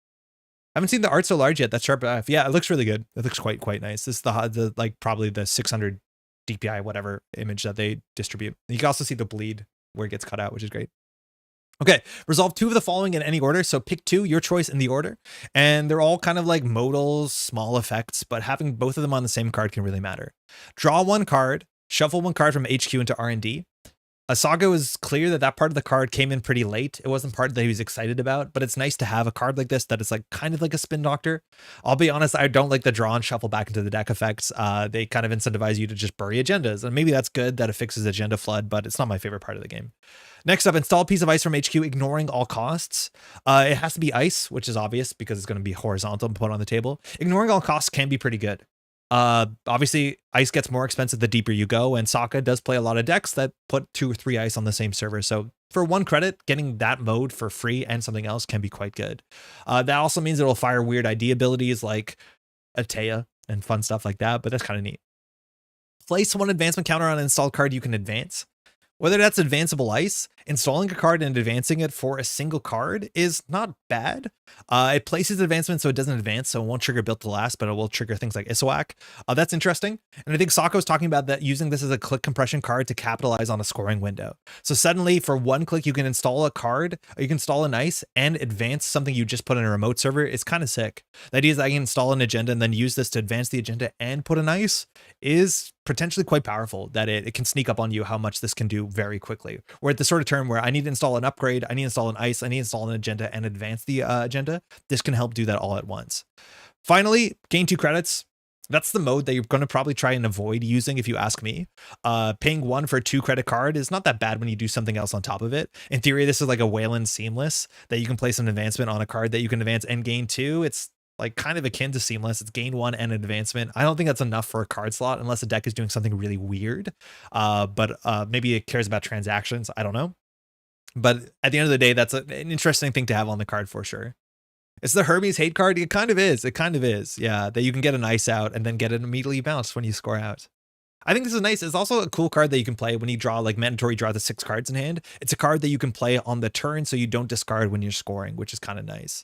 I haven't seen the art so large yet. That's sharp. Yeah, it looks really good. It looks quite nice. This is the like probably the 600 DPI whatever image that they distribute. You can also see the bleed where it gets cut out, which is great. Okay, resolve 2 of the following in any order. So pick 2, your choice in the order. And they're all kind of like modals, small effects, but having both of them on the same card can really matter. Draw 1 card, shuffle 1 card from HQ into R&D. Sokka was clear that part of the card came in pretty late. It wasn't part that he was excited about, but it's nice to have a card like this that is like kind of like a spin doctor. I'll be honest, I don't like the draw and shuffle back into the deck effects. They kind of incentivize you to just bury agendas, and maybe that's good that it fixes agenda flood, but it's not my favorite part of the game. Next up, install a piece of ice from HQ, ignoring all costs. It has to be ice, which is obvious because it's going to be horizontal and put on the table. Ignoring all costs can be pretty good. Obviously, ice gets more expensive the deeper you go, and Sokka does play a lot of decks that put 2 or 3 ice on the same server. So for 1 credit, getting that mode for free and something else can be quite good. That also means it'll fire weird ID abilities like Atea and fun stuff like that, but that's kind of neat. Place 1 advancement counter on an installed card you can advance. Whether that's advanceable ice, installing a card and advancing it for a single card is not bad. It places advancement so it doesn't advance, so it won't trigger Built to Last, but it will trigger things like Isowak. That's interesting. And I think Sokka was talking about that, using this as a click compression card to capitalize on a scoring window. So suddenly, for 1 click, you can install a card, or you can install an ice and advance something you just put in a remote server. It's kind of sick. The idea is that I can install an agenda and then use this to advance the agenda and put an ice is potentially quite powerful, that it can sneak up on you how much this can do very quickly. We're at the sort of term where I need to install an upgrade, I need to install an ice, I need to install an agenda and advance the agenda. This can help do that all at once. Finally, gain 2 credits. That's the mode that you're going to probably try and avoid using if you ask me. Paying 1 for a 2 credit card is not that bad when you do something else on top of it. In theory, this is like a Wayland Seamless that you can place an advancement on a card that you can advance and gain 2. It's like kind of akin to Seamless. It's gain 1 and advancement. I don't think that's enough for a card slot unless the deck is doing something really weird. But maybe it cares about transactions. I don't know. But at the end of the day, that's an interesting thing to have on the card for sure. It's the Hermes hate card. It kind of is. It kind of is. Yeah, that you can get an ice out and then get it immediately bounced when you score out. I think this is nice. It's also a cool card that you can play when you draw, like mandatory draw the 6 cards in hand. It's a card that you can play on the turn so you don't discard when you're scoring, which is kind of nice.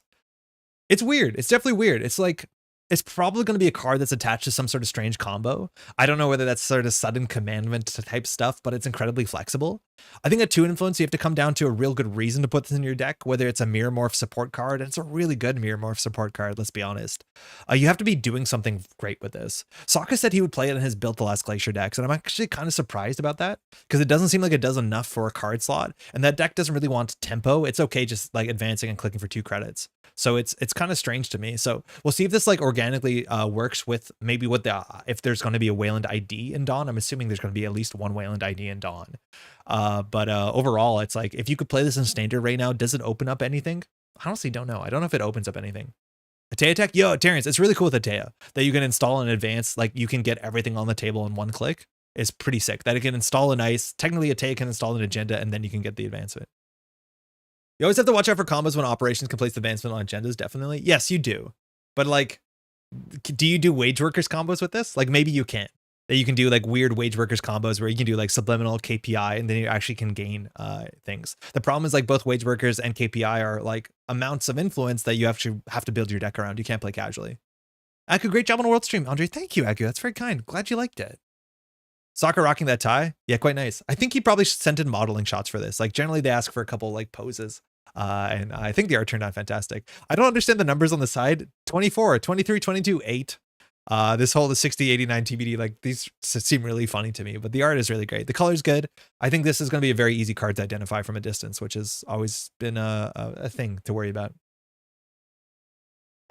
It's weird. It's definitely weird. It's like, it's probably going to be a card that's attached to some sort of strange combo. I don't know whether that's sort of sudden commandment type stuff, but it's incredibly flexible. I think at 2 influence, you have to come down to a real good reason to put this in your deck, whether it's a Mirror Morph support card, and it's a really good Mirror Morph support card, let's be honest. You have to be doing something great with this. Sokka said he would play it in his Built the Last Glacier decks, and I'm actually kind of surprised about that, because it doesn't seem like it does enough for a card slot, and that deck doesn't really want tempo. It's okay just like advancing and clicking for 2 credits. So it's kind of strange to me. So we'll see if this like organically works with maybe what if there's going to be a Wayland ID in Dawn. I'm assuming there's going to be at least one Wayland ID in Dawn. But overall, it's like, if you could play this in standard right now, does it open up anything? I honestly don't know. I don't know if it opens up anything. Atea tech? Yo, Terrence, it's really cool with Atea that you can install in advance. Like you can get everything on the table in one click. It's pretty sick that it can install an ice. Technically, Atea can install an agenda and then you can get the advancement. You always have to watch out for combos when operations can place advancement on agendas, definitely. Yes, you do. But like, do you do wage workers combos with this? Like maybe you can. That you can do like weird wage workers combos where you can do like subliminal KPI and then you actually can gain things. The problem is like both wage workers and KPI are like amounts of influence that you have to build your deck around. You can't play casually. Aku, great job on a world stream. Andre, thank you, Aku. That's very kind. Glad you liked it. Sokka rocking that tie. Yeah, quite nice. I think he probably sent in modeling shots for this. Like generally they ask for a couple like poses. And I think the art turned out fantastic. I don't understand the numbers on the side. 24, 23, 22, 8. This whole the 60, 89 TBD, like these seem really funny to me, but the art is really great. The color's good. I think this is going to be a very easy card to identify from a distance, which has always been a thing to worry about.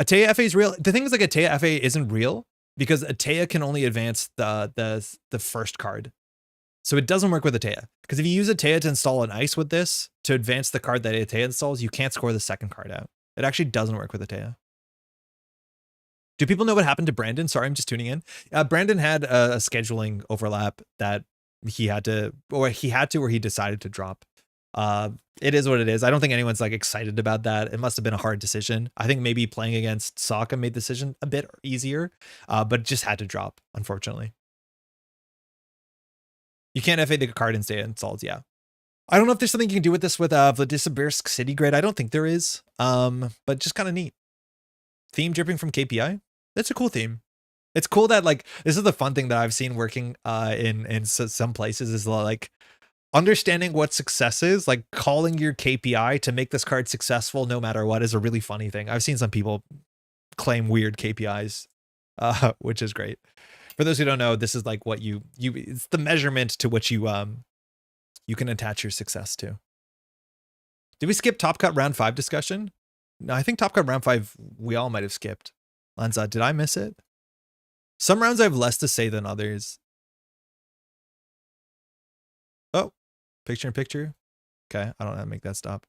Atea FA is real. The thing is like Atea FA isn't real because Atea can only advance the first card. So it doesn't work with Atea, because if you use Atea to install an ice with this to advance the card that Atea installs, you can't score the second card out. It actually doesn't work with Atea. Do people know what happened to Brandon? Sorry, I'm just tuning in. Brandon had a scheduling overlap that he had to, or he decided to drop. It is what it is. I don't think anyone's like excited about that. It must have been a hard decision. I think maybe playing against Sokka made the decision a bit easier, but just had to drop, unfortunately. You can't FA the card and stay installed. Yeah. I don't know if there's something you can do with this with Vladislavsk City Grid. I don't think there is, but just kind of neat. Theme dripping from KPI. That's a cool theme. It's cool that like, this is the fun thing that I've seen working in some places is like understanding what success is, like calling your KPI to make this card successful no matter what is a really funny thing. I've seen some people claim weird KPIs, which is great. For those who don't know, this is like what it's the measurement to which you can attach your success to. Did we skip Top Cut round 5 discussion? No, I think Top Cut round 5 we all might have skipped. Lanza, did I miss it? Some rounds I have less to say than others. Oh, picture in picture. Okay, I don't know how to make that stop.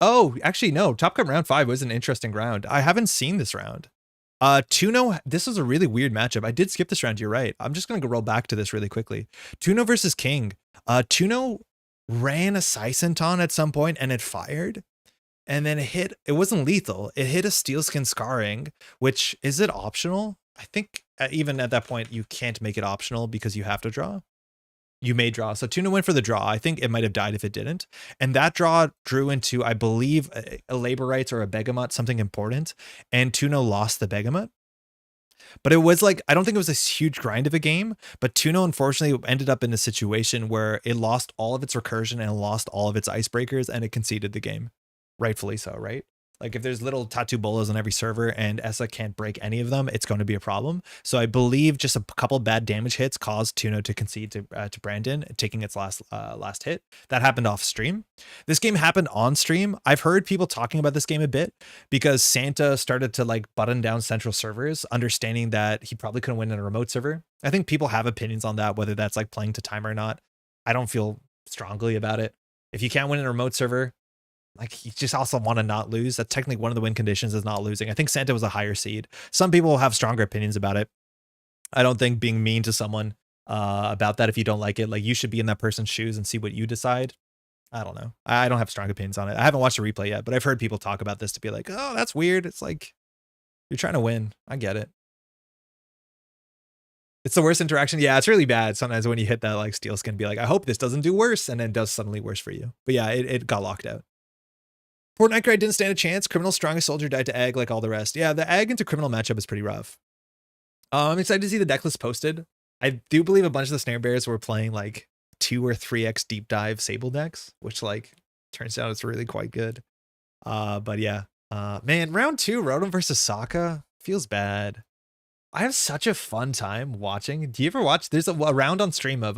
Oh, actually no, Top Cut round 5 was an interesting round. I haven't seen this round. Tuno, this was a really weird matchup. I did skip this round, you're right. I'm just going to go roll back to this really quickly. Tuno versus King. Tuno ran a Saisenton at some point and it fired. And then it wasn't lethal. It hit a Steelskin Scarring, which, is it optional? I think even at that point, you can't make it optional because you have to draw. You may draw. So Tuno went for the draw. I think it might have died if it didn't. And that draw drew into, I believe, a Labor Rights or a Begamot, something important. And Tuno lost the Begamot. But it was like, I don't think it was a huge grind of a game, but Tuno unfortunately ended up in a situation where it lost all of its recursion and lost all of its icebreakers and it conceded the game. Rightfully so, right? Like if there's little tattoo bolas on every server and ESA can't break any of them, it's going to be a problem. So I believe just a couple bad damage hits caused Tuno to concede to Brandon, taking its last hit. That happened off stream. This game happened on stream. I've heard people talking about this game a bit because Santa started to like button down central servers, understanding that he probably couldn't win in a remote server. I think people have opinions on that, whether that's like playing to time or not. I don't feel strongly about it. If you can't win in a remote server, like you just also want to not lose. That's technically one of the win conditions is not losing. I think Santa was a higher seed. Some people have stronger opinions about it. I don't think being mean to someone about that, if you don't like it, like you should be in that person's shoes and see what you decide. I don't know. I don't have strong opinions on it. I haven't watched a replay yet, but I've heard people talk about this to be like, oh, that's weird. It's like, you're trying to win. I get it. It's the worst interaction. Yeah, it's really bad. Sometimes when you hit that like steel skin, be like, I hope this doesn't do worse. And then it does suddenly worse for you. But yeah, it got locked out. Poor Nightcry didn't stand a chance. Criminal's strongest soldier died to Egg like all the rest. Yeah, the Egg into Criminal matchup is pretty rough. I'm excited to see the deck list posted. I do believe a bunch of the snare bears were playing like 2 or 3x deep dive Sable decks, which like turns out it's really quite good. But yeah, man, round 2, Rotom versus Sokka feels bad. I have such a fun time watching. Do you ever watch? There's a round on stream of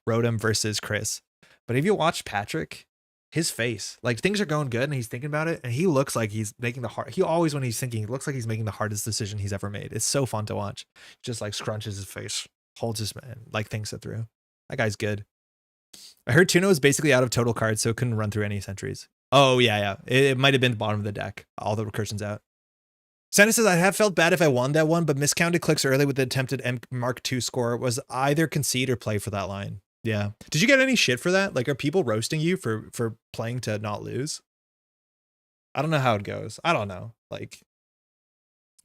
Rotom versus Chris. But if you watch Patrick, his face, like things are going good and he's thinking about it, and he looks like he's making the hard. He always, when he's thinking, he looks like he's making the hardest decision he's ever made. It's so fun to watch. Just like scrunches his face, holds his man, like thinks it through. That guy's good. I heard Tuno is basically out of total cards, so it couldn't run through any sentries. Oh yeah. It might have been the bottom of the deck. All the recursions out. Santa says, I have felt bad if I won that one, but miscounted clicks early with the attempted M Mark II score was either concede or play for that line. Yeah. Did you get any shit for that? Like, are people roasting you for playing to not lose? I don't know how it goes. I don't know. Like,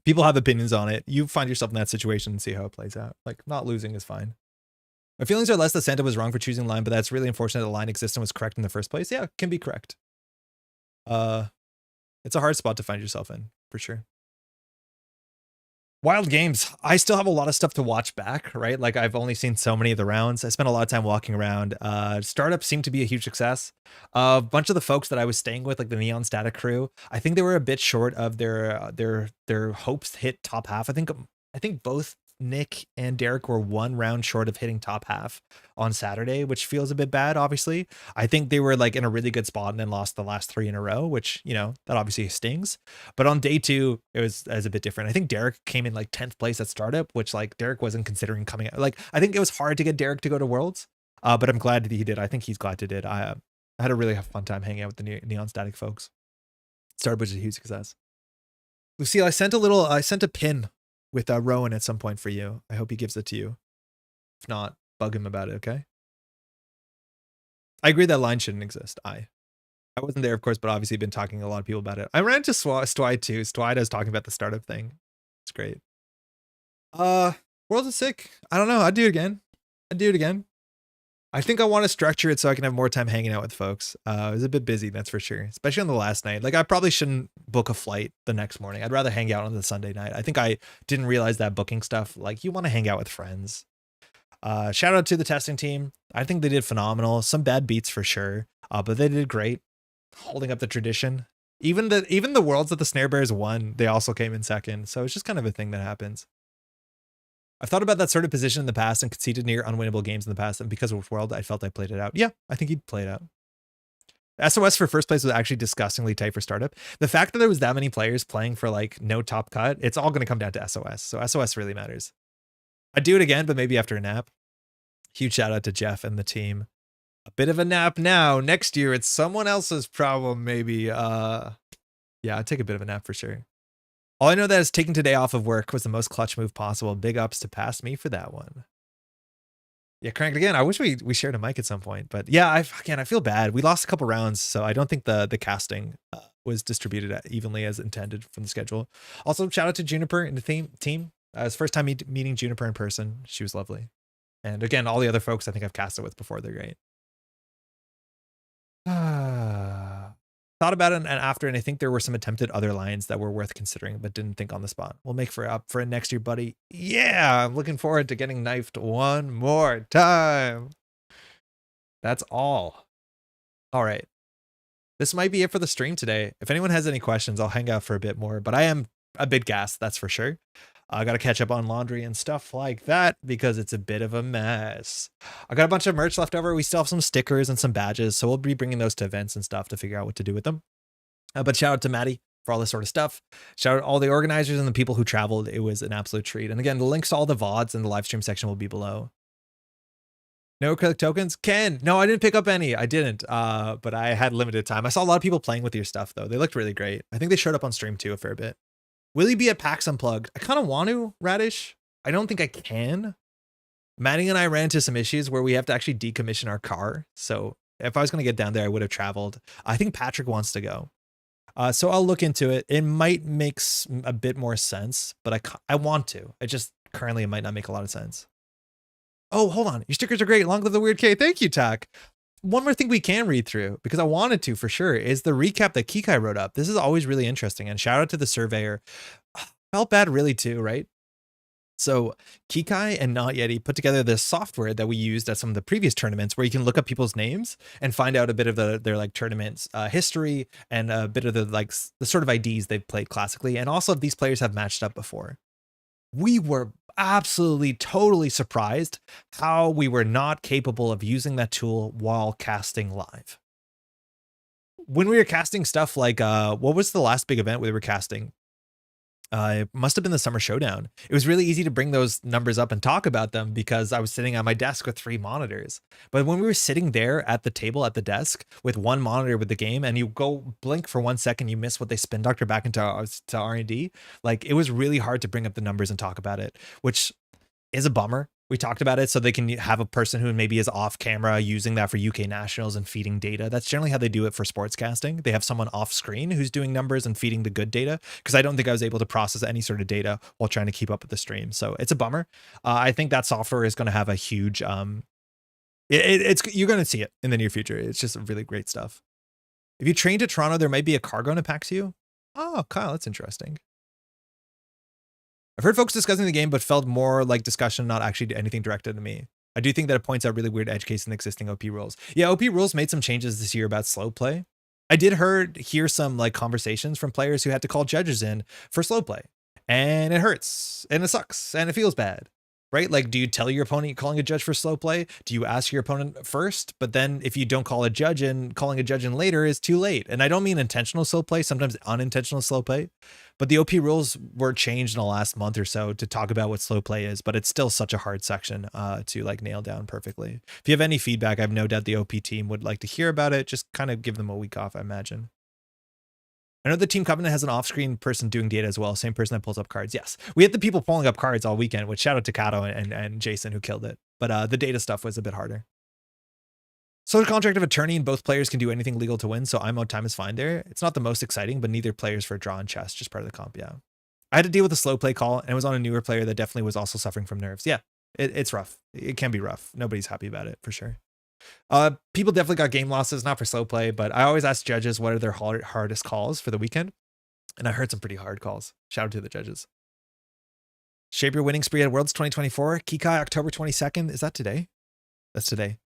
people have opinions on it. You find yourself in that situation and see how it plays out. Like, not losing is fine. My feelings are less that Santa was wrong for choosing line, but that's really unfortunate the line existed and was correct in the first place. Yeah, it can be correct. It's a hard spot to find yourself in, for sure. Wild games. I still have a lot of stuff to watch back, right? Like I've only seen so many of the rounds. I spent a lot of time walking around. Startup seemed to be a huge success. A bunch of the folks that I was staying with, like the Neon Static crew, I think they were a bit short of their hopes to hit top half. I think both Nick and Derek were 1 round short of hitting top half on Saturday, which feels a bit bad, obviously. I think they were like in a really good spot and then lost the last 3 in a row, which, you know, that obviously stings. But on day 2, it was a bit different. I think Derek came in like 10th place at startup, which like Derek wasn't considering coming out. Like, I think it was hard to get Derek to go to Worlds, but I'm glad that he did. I think he's glad to did. I had a really fun time hanging out with the Neon Static folks. Startup was a huge success. Lucille, I sent a pin with Rowan at some point for you. I hope he gives it to you. If not, bug him about it, okay? I agree that line shouldn't exist. I wasn't there, of course, but obviously been talking to a lot of people about it. I ran into Stwy too. Stwy was talking about the startup thing. It's great. Worlds is sick. I don't know. I'd do it again. I think I want to structure it so I can have more time hanging out with folks. It was a bit busy, that's for sure, especially on the last night. Like, I probably shouldn't book a flight the next morning. I'd rather hang out on the Sunday night. I think I didn't realize that booking stuff, like, you want to hang out with friends. Shout out to the testing team. I think they did phenomenal. Some bad beats for sure, but they did great, holding up the tradition. Even the worlds that the Snare Bears won, they also came in second. So it's just kind of a thing that happens. I've thought about that sort of position in the past and conceded near unwinnable games in the past, and because of World, I felt I played it out. Yeah, I think he'd play it out. SOS for first place was actually disgustingly tight for startup. The fact that there was that many players playing for like no top cut, it's all going to come down to SOS. So SOS really matters. I'd do it again, but maybe after a nap. Huge shout out to Jeff and the team. A bit of a nap now. Next year, it's someone else's problem, maybe. Yeah, I'd take a bit of a nap for sure. All I know that is taking today off of work was the most clutch move possible. Big ups to past me for that one. Yeah, cranked again. I wish we shared a mic at some point, but yeah, I feel bad. We lost a couple rounds, so I don't think the casting was distributed evenly as intended from the schedule. Also, shout out to Juniper and the team. It's first time meeting Juniper in person. She was lovely. And again, all the other folks I think I've casted with before, they're great. Thought about it and after, and I think there were some attempted other lines that were worth considering, but didn't think on the spot. We'll make up for it next year, buddy. Yeah, I'm looking forward to getting knifed one more time. That's all. All right. This might be it for the stream today. If anyone has any questions, I'll hang out for a bit more, but I am a bit gassed, that's for sure. I got to catch up on laundry and stuff like that because it's a bit of a mess. I got a bunch of merch left over. We still have some stickers and some badges, so we'll be bringing those to events and stuff to figure out what to do with them. But shout out to Maddie for all this sort of stuff. Shout out all the organizers and the people who traveled. It was an absolute treat. And again, the links to all the VODs in the live stream section will be below. No acrylic tokens? Ken, no, I didn't pick up any. I didn't, but I had limited time. I saw a lot of people playing with your stuff, though. They looked really great. I think they showed up on stream, too, a fair bit. Will he be at PAX Unplugged? I kind of want to, Radish. I don't think I can. Maddie and I ran into some issues where we have to actually decommission our car. So if I was going to get down there, I would have traveled. I think Patrick wants to go. So I'll look into it. It might make a bit more sense, but I want to. Currently it might not make a lot of sense. Oh, hold on. Your stickers are great. Long live the weird K. Thank you, Tak. One more thing we can read through, because I wanted to for sure, is the recap that Kikai wrote up. This is always really interesting. And shout out to the Surveyor. Felt bad really too, right? So Kikai and Not Yeti put together this software that we used at some of the previous tournaments where you can look up people's names and find out a bit of their like tournaments history and a bit of the like the sort of IDs they've played classically. And also if these players have matched up before. We were absolutely totally surprised how we were not capable of using that tool while casting live. When we were casting stuff like, what was the last big event we were casting? It must have been the Summer Showdown. It was really easy to bring those numbers up and talk about them because I was sitting at my desk with 3 monitors. But when we were sitting there at the table at the desk with 1 monitor with the game and you go blink for 1 second, you miss what they spin doctor back into to R&D. Like it was really hard to bring up the numbers and talk about it, which is a bummer. We talked about it so they can have a person who maybe is off camera using that for UK nationals and feeding data. That's generally how they do it for sportscasting. They have someone off screen who's doing numbers and feeding the good data, because I don't think I was able to process any sort of data while trying to keep up with the stream. So it's a bummer. I think that software is going to have a huge, you're going to see it in the near future. It's just really great stuff. If you train to Toronto, there might be a cargo in Pax U. Oh, Kyle, that's interesting. I've heard folks discussing the game, but felt more like discussion, not actually anything directed to me. I do think that it points out really weird edge case in existing OP rules. Yeah, OP rules made some changes this year about slow play. I did hear some like conversations from players who had to call judges in for slow play. And it hurts, and it sucks, and it feels bad. Right? Like, do you tell your opponent you're calling a judge for slow play? Do you ask your opponent first? But then if you don't call a judge in, calling a judge in later is too late. And I don't mean intentional slow play, sometimes unintentional slow play. But the OP rules were changed in the last month or so to talk about what slow play is, but it's still such a hard section to like nail down perfectly. If you have any feedback, I have no doubt the OP team would like to hear about it. Just kind of give them a week off, I imagine. I know the Team Covenant has an off-screen person doing data as well. Same person that pulls up cards. Yes, we had the people pulling up cards all weekend, which shout out to Kato and Jason who killed it. But the data stuff was a bit harder. Social contract of attorney and both players can do anything legal to win, so IMO time is fine there. It's not the most exciting, but neither players for a draw and chess, just part of the comp, yeah. I had to deal with a slow play call, and it was on a newer player that definitely was also suffering from nerves. Yeah, it's rough. It can be rough. Nobody's happy about it, for sure. People definitely got game losses, not for slow play, but I always ask judges what are their hardest calls for the weekend, and I heard some pretty hard calls. Shout out to the judges. Shape your winning spree at Worlds 2024. Kikai, October 22nd. Is that today? That's today.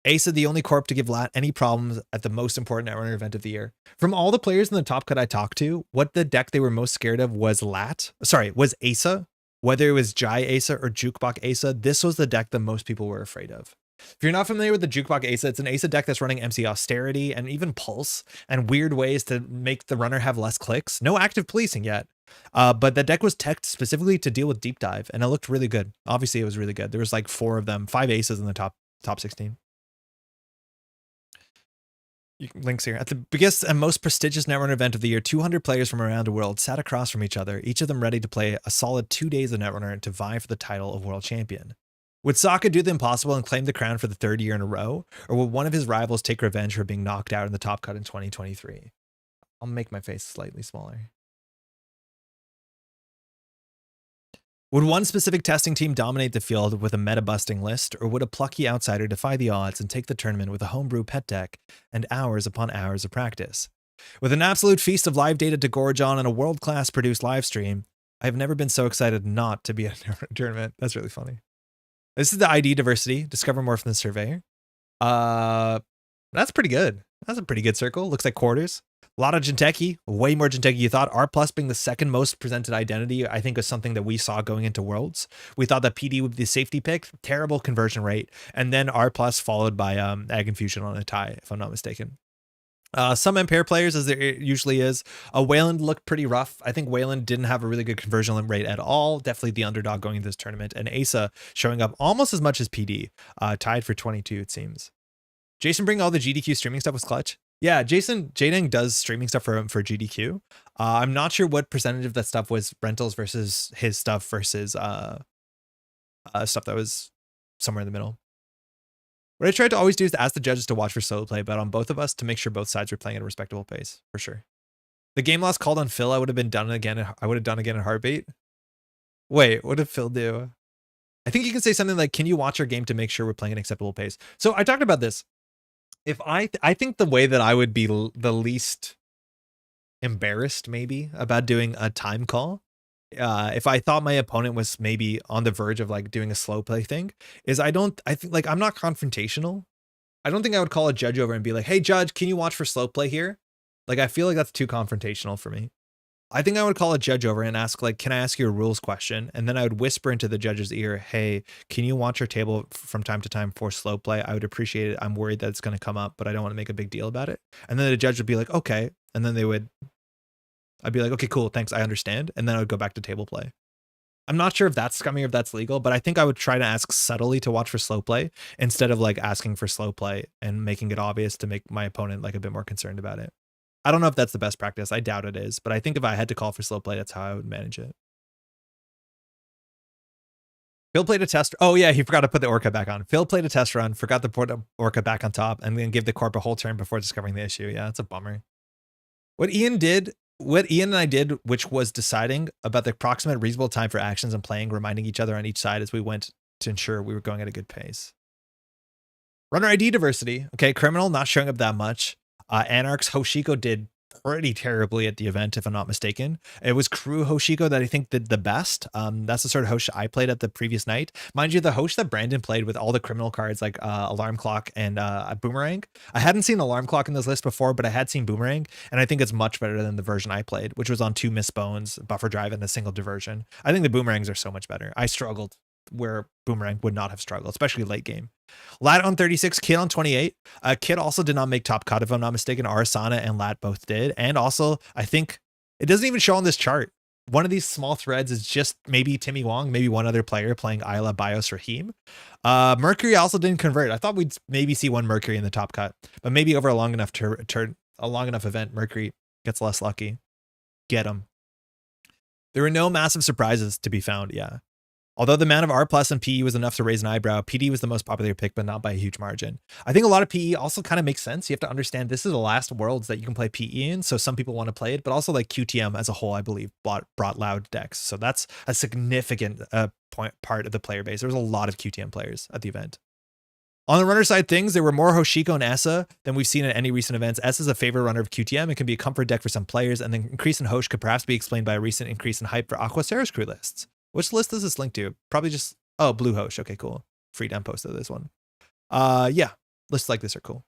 Asa, the only corp to give Lat any problems at the most important Netrunner event of the year. From all the players in the top cut I talked to, what the deck they were most scared of was was Asa. Whether it was Jai Asa or Jukebok Asa, this was the deck that most people were afraid of. If you're not familiar with the Jukebok Asa, it's an Asa deck that's running MC Austerity and even Pulse and weird ways to make the runner have less clicks. No active policing yet. But the deck was teched specifically to deal with deep dive, and it looked really good. Obviously, it was really good. There was like 4 of them, 5 aces in the top 16. Links here. At the biggest and most prestigious Netrunner event of the year, 200 players from around the world sat across from each other, each of them ready to play a solid 2 days of Netrunner to vie for the title of world champion. Would Sokka do the impossible and claim the crown for the 3rd year in a row, or would one of his rivals take revenge for being knocked out in the top cut in 2023? I'll make my face slightly smaller. Would one specific testing team dominate the field with a meta-busting list, or would a plucky outsider defy the odds and take the tournament with a homebrew pet deck and hours upon hours of practice? With an absolute feast of live data to gorge on and a world-class produced live stream, I've never been so excited not to be at a tournament. That's really funny. This is the ID diversity. Discover more from the Surveyor. That's pretty good. That's a pretty good circle. Looks like quarters. A lot of Jinteki, way more Jinteki you thought. R plus being the second most presented identity, I think is something that we saw going into Worlds. We thought that PD would be the safety pick, terrible conversion rate, and then R plus followed by Ag Infusion on a tie, if I'm not mistaken. Some Impair players, as there usually is. Wayland looked pretty rough. I think Wayland didn't have a really good conversion rate at all. Definitely the underdog going into this tournament. And Asa showing up almost as much as PD, tied for 22, it seems. Jason bringing all the GDQ streaming stuff was clutch. Yeah, Jaden does streaming stuff for GDQ. I'm not sure what percentage of that stuff was rentals versus his stuff versus stuff that was somewhere in the middle. What I tried to always do is to ask the judges to watch for solo play, but on both of us to make sure both sides were playing at a respectable pace, for sure. The game loss called on Phil, I would have done again in Heartbeat. Wait, what did Phil do? I think you can say something like, can you watch our game to make sure we're playing at an acceptable pace? So I talked about this. If I think the way that I would be the least embarrassed maybe about doing a time call if I thought my opponent was maybe on the verge of like doing a slow play thing, is I think like I'm not confrontational. I don't think I would call a judge over and be like, hey judge, can you watch for slow play here? Like, I feel like that's too confrontational for me. I think I would call a judge over and ask like, can I ask you a rules question? And then I would whisper into the judge's ear, hey, can you watch your table from time to time for slow play? I would appreciate it. I'm worried that it's going to come up, but I don't want to make a big deal about it. And then the judge would be like, okay. And then I'd be like, okay, cool. Thanks. I understand. And then I would go back to table play. I'm not sure if that's scummy or if that's legal, but I think I would try to ask subtly to watch for slow play instead of like asking for slow play and making it obvious to make my opponent like a bit more concerned about it. I don't know if that's the best practice. I doubt it is, but I think if I had to call for slow play, that's how I would manage it. Phil played a test. Oh yeah, he forgot to put the Orca back on. Phil played a test run, forgot to put the Orca back on top, and then give the Corp a whole turn before discovering the issue. Yeah, that's a bummer. What Ian and I did, which was deciding about the approximate reasonable time for actions and playing, reminding each other on each side as we went to ensure we were going at a good pace. Runner ID diversity. Okay, Criminal not showing up that much. Anarch's Hoshiko did pretty terribly at the event, if I'm not mistaken. It was Crew Hoshiko that I think did the best. That's the sort of Hosh I played at the previous night. Mind you, the Hosh that Brandon played with all the criminal cards like Alarm Clock and Boomerang. I hadn't seen Alarm Clock in this list before, but I had seen Boomerang, and I think it's much better than the version I played, which was on 2 Miss Bones, Buffer Drive, and a single diversion. I think the Boomerangs are so much better. I struggled where Boomerang would not have struggled, especially late game. Lat on 36, Kid on 28. Kid also did not make top cut, if I'm not mistaken. Arasana and Lat both did. And also, I think it doesn't even show on this chart. One of these small threads is just maybe Timmy Wong, maybe one other player playing Isla, Bios, Raheem. Mercury also didn't convert. I thought we'd maybe see one Mercury in the top cut, but maybe over a long enough event, Mercury gets less lucky. Get him. There were no massive surprises to be found. Yeah. Although the amount of R+ and PE was enough to raise an eyebrow, PD was the most popular pick, but not by a huge margin. I think a lot of PE also kind of makes sense. You have to understand this is the last Worlds that you can play PE in, so some people want to play it, but also like QTM as a whole, I believe, brought loud decks. So that's a significant part of the player base. There was a lot of QTM players at the event. On the runner side things, there were more Hoshiko and Essa than we've seen at any recent events. Essa is a favorite runner of QTM. It can be a comfort deck for some players, and the increase in Hosh could perhaps be explained by a recent increase in hype for Aquaceros crew lists. Which list does this link to? Probably just, oh, Blue Hosh. Okay, cool. Freedom posted this one. Yeah, lists like this are cool.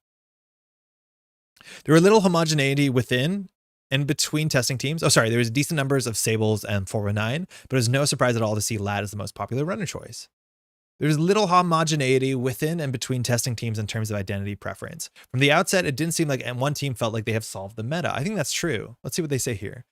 There were little homogeneity within and between testing teams. Oh, sorry, there was decent numbers of Sables and 419, but it was no surprise at all to see Lad as the most popular runner choice. There's little homogeneity within and between testing teams in terms of identity preference. From the outset, it didn't seem like one team felt like they have solved the meta. I think that's true. Let's see what they say here.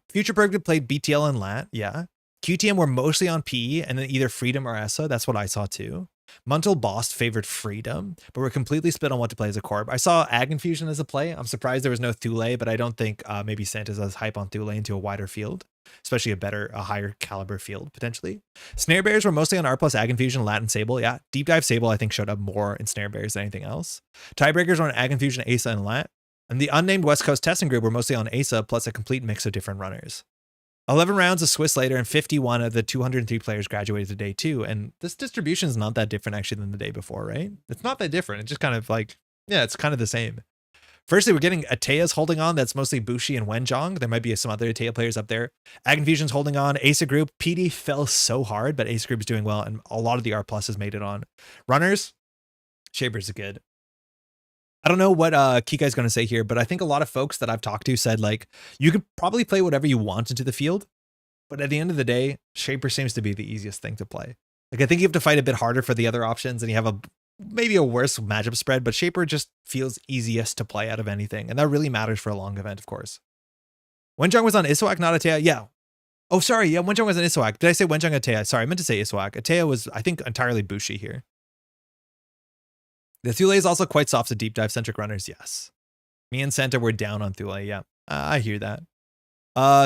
Future Perfect played BTL and LAT, yeah. QTM were mostly on PE and then either Freedom or ESSA. That's what I saw too. Muntel Bost favored Freedom, but we're completely split on what to play as a corp. I saw Ag Infusion as a play. I'm surprised there was no Thule, but I don't think maybe Santa's as hype on Thule into a wider field, especially a higher caliber field potentially. Snare Bears were mostly on R+ Ag Infusion, Latin Sable. Yeah, Deep Dive Sable I think showed up more in Snare Bears than anything else. Tiebreakers were on Ag Infusion, ASA, and Lat. And the unnamed West Coast testing group were mostly on ASA plus a complete mix of different runners. 11 rounds of Swiss later, and 51 of the 203 players graduated to day 2. And this distribution is not that different actually than the day before, right? It's not that different. It's just kind of like, yeah, it's kind of the same. Firstly, we're getting Atea's holding on. That's mostly Bushi and Wenjong. There might be some other Atea players up there. Ag Infusion's holding on. Asa Group, PD fell so hard, but Asa Group is doing well, and a lot of the R+ has made it on. Runners, Shaper's good. I don't know what Kikai's going to say here, but I think a lot of folks that I've talked to said, like, you could probably play whatever you want into the field, but at the end of the day, Shaper seems to be the easiest thing to play. Like, I think you have to fight a bit harder for the other options, and you have maybe a worse matchup spread, but Shaper just feels easiest to play out of anything, and that really matters for a long event, of course. Wenjong was on Iswak, not Atea. Yeah. Oh, sorry. Yeah, Wenjong was on Iswak. Did I say Wenjong Atea? Sorry, I meant to say Iswak. Atea was, I think, entirely Bushi here. The Thule is also quite soft to deep dive centric runners. Yes. Me and Santa were down on Thule. Yeah. I hear that.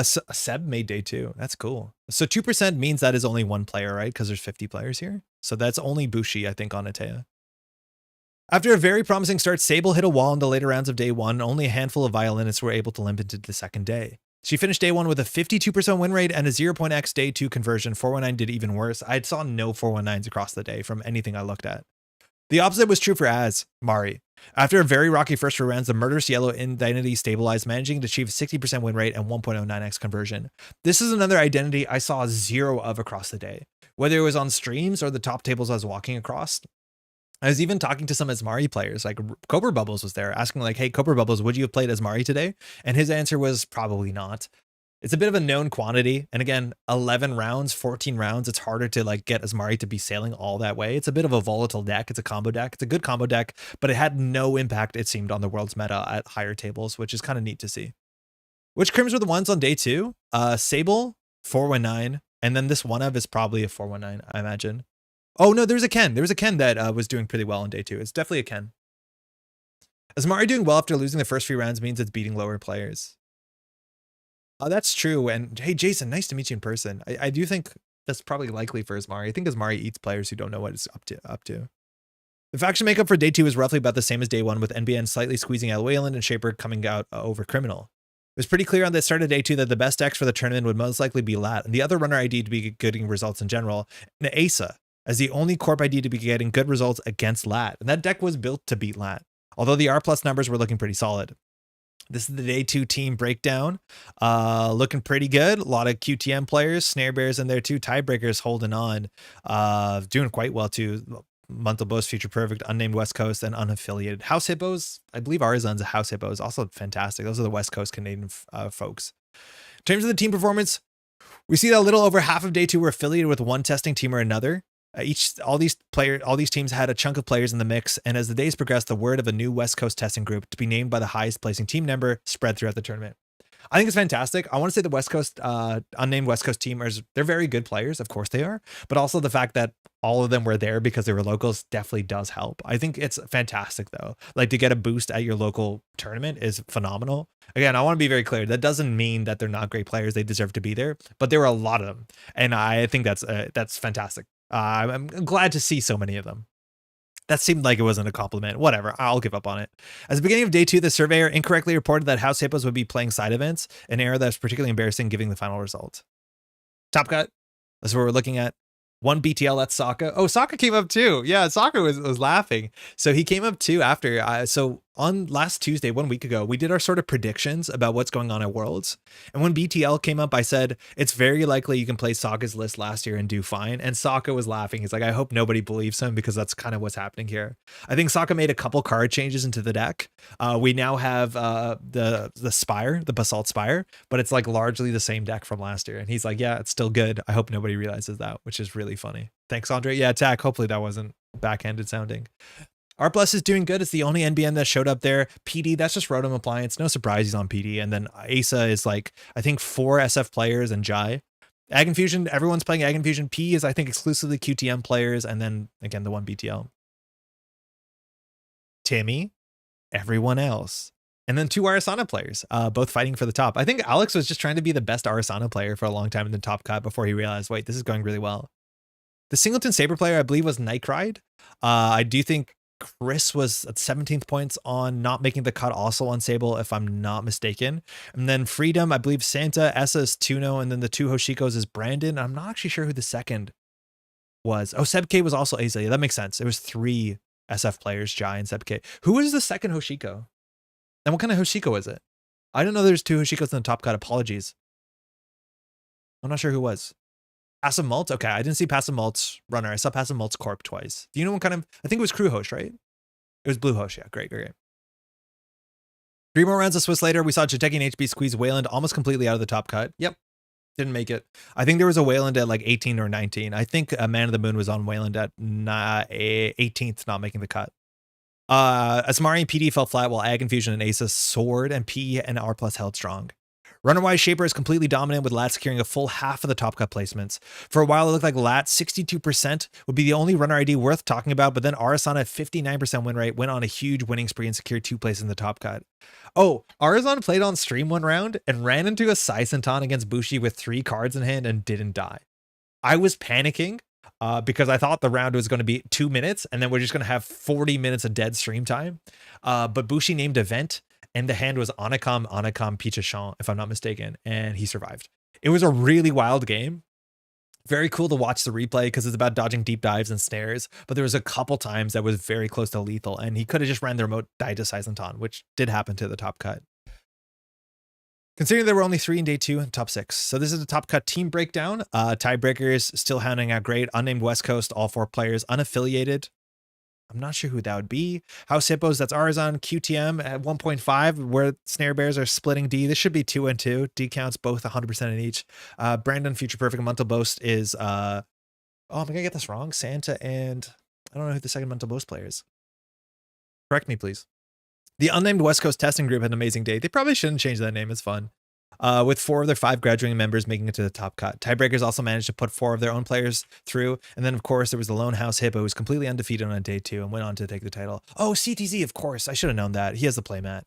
Seb made day 2. That's cool. So 2% means that is only one player, right? Because there's 50 players here. So that's only Bushi, I think, on Atea. After a very promising start, Sable hit a wall in the later rounds of day 1. Only a handful of violinists were able to limp into the second day. She finished day 1 with a 52% win rate and a 0.x day 2 conversion. 419 did even worse. I saw no 419s across the day from anything I looked at. The opposite was true for Mari. After a very rocky first few rounds, the murderous yellow identity stabilized, managing to achieve a 60% win rate and 1.09x conversion. This is another identity I saw zero of across the day, whether it was on streams or the top tables I was walking across. I was even talking to some Asmari players, like Cobra Bubbles was there, asking like, hey, Cobra Bubbles, would you have played Asmari today? And his answer was probably not. It's a bit of a known quantity. And again, 11 rounds, 14 rounds, it's harder to like get Asmari to be sailing all that way. It's a bit of a volatile deck. It's a combo deck. It's a good combo deck, but it had no impact, it seemed, on the world's meta at higher tables, which is kind of neat to see. Which crims were the ones on day 2? Sable, 419. And then this one of is probably a 419, I imagine. Oh, no, there's a Ken. There was a Ken that was doing pretty well on day 2. It's definitely a Ken. Asmari doing well after losing the first few rounds means it's beating lower players. That's true. And hey, Jason, nice to meet you in person. I do think that's probably likely for Asmari. I think Asmari eats players who don't know what it's up to. The faction makeup for day 2 is roughly about the same as day 1, with NBN slightly squeezing out Wayland and Shaper coming out over Criminal. It was pretty clear on the start of day 2 that the best decks for the tournament would most likely be Lat, and the other runner ID to be getting results in general, and Asa, as the only corp ID to be getting good results against Lat. And that deck was built to beat Lat, although the R+ numbers were looking pretty solid. This is the day 2 team breakdown. Looking pretty good. A lot of QTM players, Snare Bears in there too. Tiebreakers holding on. Doing quite well too. Montalbos, Future Perfect, Unnamed West Coast, and Unaffiliated. House Hippos, I believe Arizon's a House Hippo, is also fantastic. Those are the West Coast Canadian folks. In terms of the team performance, we see that a little over half of day 2 were affiliated with one testing team or another. All these teams had a chunk of players in the mix, and as the days progressed, the word of a new West Coast testing group to be named by the highest placing team member spread throughout the tournament. I think it's fantastic. I want to say the West Coast, unnamed West Coast teamers, they're very good players. Of course they are. But also the fact that all of them were there because they were locals definitely does help. I think it's fantastic though. Like to get a boost at your local tournament is phenomenal. Again, I want to be very clear. That doesn't mean that they're not great players. They deserve to be there, but there were a lot of them. And I think that's fantastic. I'm glad to see so many of them. That seemed like it wasn't a compliment. Whatever, I'll give up on it. At the beginning of day 2, the surveyor incorrectly reported that House Hippos would be playing side events, an error that's particularly embarrassing given the final result. Top cut. That's what we're looking at. One BTL, that's Sokka. Oh, Sokka came up too. Yeah, Sokka was laughing. So he came up too after. So on last Tuesday, 1 week ago, we did our sort of predictions about what's going on at Worlds. And when BTL came up, I said, it's very likely you can play Sokka's list last year and do fine. And Sokka was laughing. He's like, I hope nobody believes him because that's kind of what's happening here. I think Sokka made a couple card changes into the deck. We now have the Spire, the Basalt Spire, but it's like largely the same deck from last year. And he's like, yeah, it's still good. I hope nobody realizes that, which is really funny. Thanks, Andre. Yeah, attack. Hopefully that wasn't backhanded sounding. R+ is doing good. It's the only NBN that showed up there. PD, that's just Rotom Appliance. No surprise he's on PD. And then Asa is like, I think 4 SF players and Jai. Ag Infusion, everyone's playing Ag Infusion. P is, I think, exclusively QTM players. And then, again, the one BTL. Timmy, everyone else. And then 2 Arasana players, both fighting for the top. I think Alex was just trying to be the best Arasana player for a long time in the top cut before he realized, wait, this is going really well. The Singleton Saber player, I believe, was Night Ride. I do think Chris was at 17th points on not making the cut also on Sable, if I'm not mistaken. And then Freedom, I believe Santa, Essa is Tuno, and then the 2 Hoshikos is Brandon. I'm not actually sure who the second was. Oh, Seb K was also Asa. Yeah, that makes sense. It was 3 SF players, Jai and Seb K. Who was the second Hoshiko? And what kind of Hoshiko is it? I don't know there's 2 Hoshikos in the top cut. Apologies. I'm not sure who was. Passive Malt? Okay, I didn't see Passive Malt's runner. I saw Passive Malt's corp twice. Do you know what kind of... I think it was Crew Hosh, right? It was Blue Hosh, yeah. Great. 3 more rounds of Swiss later, we saw Jateki and HB squeeze Wayland almost completely out of the top cut. Yep. Didn't make it. I think there was a Wayland at like 18 or 19. I think Man of the Moon was on Wayland at 18th, not making the cut. Asmari and PD fell flat while Ag Infusion and Asa soared, and P and R+ held strong. Runner-wise, Shaper is completely dominant, with Lat securing a full half of the top cut placements. For a while, it looked like Lat, 62%, would be the only runner ID worth talking about, but then Arasana at 59% win rate went on a huge winning spree and secured 2 places in the top cut. Oh, Arizon played on stream one round and ran into a Saisentan against Bushi with 3 cards in hand and didn't die. I was panicking because I thought the round was going to be 2 minutes and then we're just going to have 40 minutes of dead stream time. But Bushi named event. And the hand was Anakam Pichachan, if I'm not mistaken, and he survived. It was a really wild game. Very cool to watch the replay because it's about dodging deep dives and snares, but there was a couple times that was very close to lethal, and he could have just ran the remote dive to Sizenton, which did happen to the top cut. Considering there were only 3 in day 2 and top 6. So this is the top cut team breakdown. Tiebreakers still hounding out great. Unnamed West Coast, all 4 players. Unaffiliated, I'm not sure who that would be. House Hippos, that's Arzon. QTM at 1.5, where Snare Bears are splitting D. This should be 2 and 2. D counts both 100% in each. Brandon, Future Perfect, Mental Boast is, oh, am I gonna get this wrong? Santa and, I don't know who the second Mental Boast player is. Correct me, please. The Unnamed West Coast Testing Group had an amazing day. They probably shouldn't change that name. It's fun. With 4 of their 5 graduating members making it to the top cut. Tiebreakers also managed to put 4 of their own players through. And then, of course, there was the lone House Hippo who was completely undefeated on day 2 and went on to take the title. Oh, CTZ, of course. I should have known that. He has the playmat.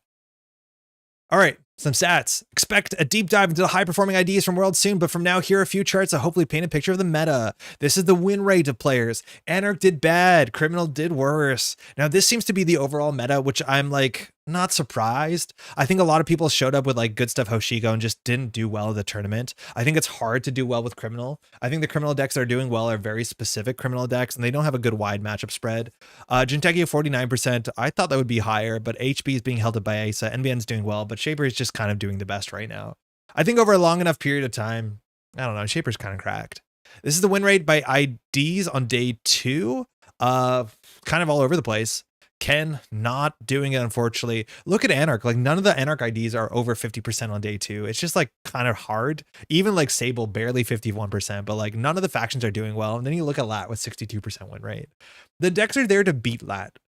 All right, some stats. Expect a deep dive into the high-performing IDs from Worlds soon, but from now, here are a few charts that hopefully paint a picture of the meta. This is the win rate of players. Anarch did bad. Criminal did worse. Now, this seems to be the overall meta, which I'm, like, not surprised. I think a lot of people showed up with, like, good stuff Hoshiko and just didn't do well at the tournament. I think it's hard to do well with Criminal. I think the Criminal decks that are doing well are very specific Criminal decks, and they don't have a good wide matchup spread. Jinteki at 49%. I thought that would be higher, but HB is being held up by Asa. NBN's doing well, but Shaper is just kind of doing the best right now. I think over a long enough period of time, I don't know, Shaper's kind of cracked. This is the win rate by IDs on day 2. Kind of all over the place. Ken not doing it, unfortunately. Look at Anarch. Like, none of the Anarch IDs are over 50% on day 2. It's just, like, kind of hard. Even, like, Sable, barely 51%, but, like, none of the factions are doing well. And then you look at Lat with 62% win rate. The decks are there to beat Lat.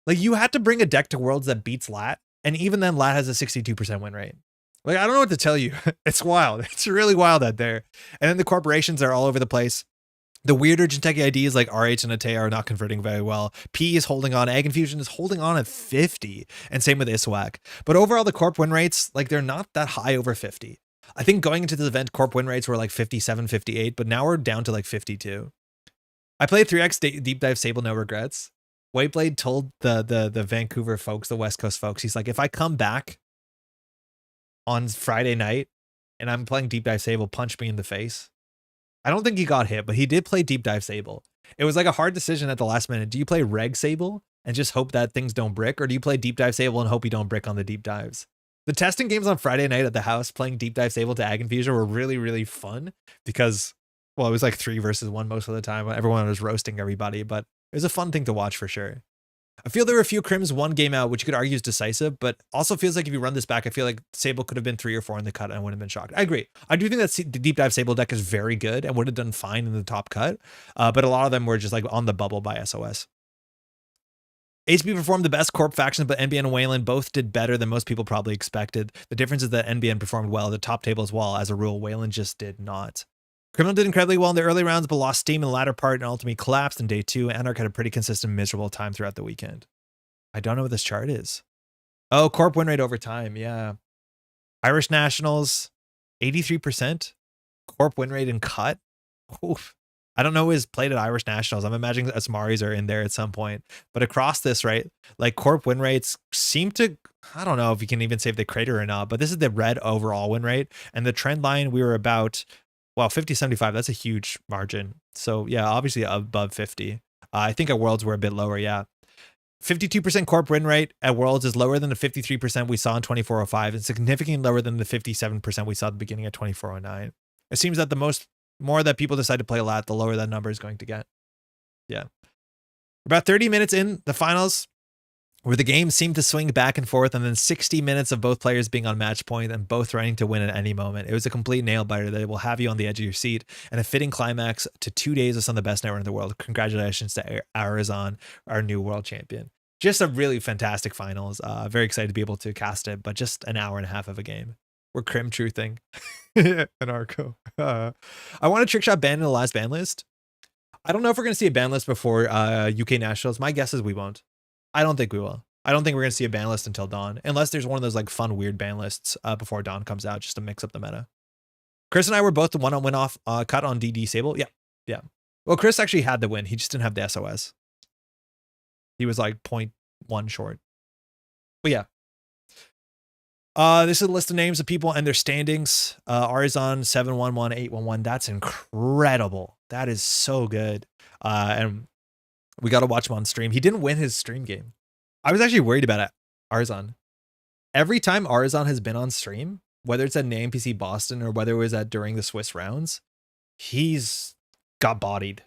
Like, you had to bring a deck to Worlds that beats Lat, and even then, Lat has a 62% win rate. Like, I don't know what to tell you. It's wild. It's really wild out there. And then the corporations are all over the place. The weirder Jinteki IDs like RH and Ate are not converting very well. P is holding on. Egg Infusion is holding on at 50. And same with Iswak. But overall, the corp win rates, like, they're not that high over 50. I think going into this event, corp win rates were like 57, 58, but now we're down to like 52. I played 3x Deep Dive Sable, no regrets. Whiteblade told the Vancouver folks, the West Coast folks, he's like, if I come back on Friday night and I'm playing Deep Dive Sable, punch me in the face. I don't think he got hit, but he did play Deep Dive Sable. It was like a hard decision at the last minute. Do you play Reg Sable and just hope that things don't brick? Or do you play Deep Dive Sable and hope you don't brick on the deep dives? The testing games on Friday night at the house playing Deep Dive Sable to Ag Infusion were really, really fun because, well, it was like 3 versus 1 most of the time. Everyone was roasting everybody, but it was a fun thing to watch for sure. I feel there were a few Crims 1 game out, which you could argue is decisive, but also feels like if you run this back, I feel like Sable could have been 3 or 4 in the cut and I wouldn't have been shocked. I agree. I do think that the Deep Dive Sable deck is very good and would have done fine in the top cut, but a lot of them were just like on the bubble by SOS. HB performed the best corp factions, but NBN and Wayland both did better than most people probably expected. The difference is that NBN performed well at the top table as well. As a rule, Wayland just did not. Criminal did incredibly well in the early rounds, but lost steam in the latter part and ultimately collapsed in day 2. Anarch had a pretty consistent, miserable time throughout the weekend. I don't know what this chart is. Oh, corp win rate over time. Yeah. Irish Nationals, 83%. Corp win rate in cut. Oof. I don't know who has played at Irish Nationals. I'm imagining Asmaris are in there at some point. But across this, right, like corp win rates seem to, I don't know if you can even say if they crater or not, but this is the red overall win rate. And the trend line, we were about, well, 50-75. That's a huge margin. So yeah, obviously above 50. I think at Worlds we're a bit lower, yeah. 52% corp win rate at Worlds is lower than the 53% we saw in 2405 and significantly lower than the 57% we saw at the beginning of 2409. It seems that the more that people decide to play a lot, the lower that number is going to get. Yeah. About 30 minutes in the finals, where the game seemed to swing back and forth, and then 60 minutes of both players being on match point and both running to win at any moment. It was a complete nail biter that will have you on the edge of your seat and a fitting climax to 2 days of some of the best Netrunner in the world. Congratulations to Arizon, our new world champion. Just a really fantastic finals. Very excited to be able to cast it, but just an hour and a half of a game. We're crim truthing an Arco. I want a trick shot ban in the last ban list. I don't know if we're going to see a ban list before UK Nationals. My guess is we won't. I don't think we will. I don't think we're going to see a ban list until Dawn, unless there's one of those like fun, weird ban lists before Dawn comes out just to mix up the meta. Chris and I were both the one on win off cut on DD Sable. Yeah. Yeah. Well, Chris actually had the win. He just didn't have the SOS. He was like 0.1 short. But yeah. This is a list of names of people and their standings. Arizon 711-811. That's incredible. That is so good. And we got to watch him on stream. He didn't win his stream game. I was actually worried about it. Arizon. Every time Arizon has been on stream, whether it's at NAMPC Boston or whether it was at during the Swiss rounds, he's got bodied.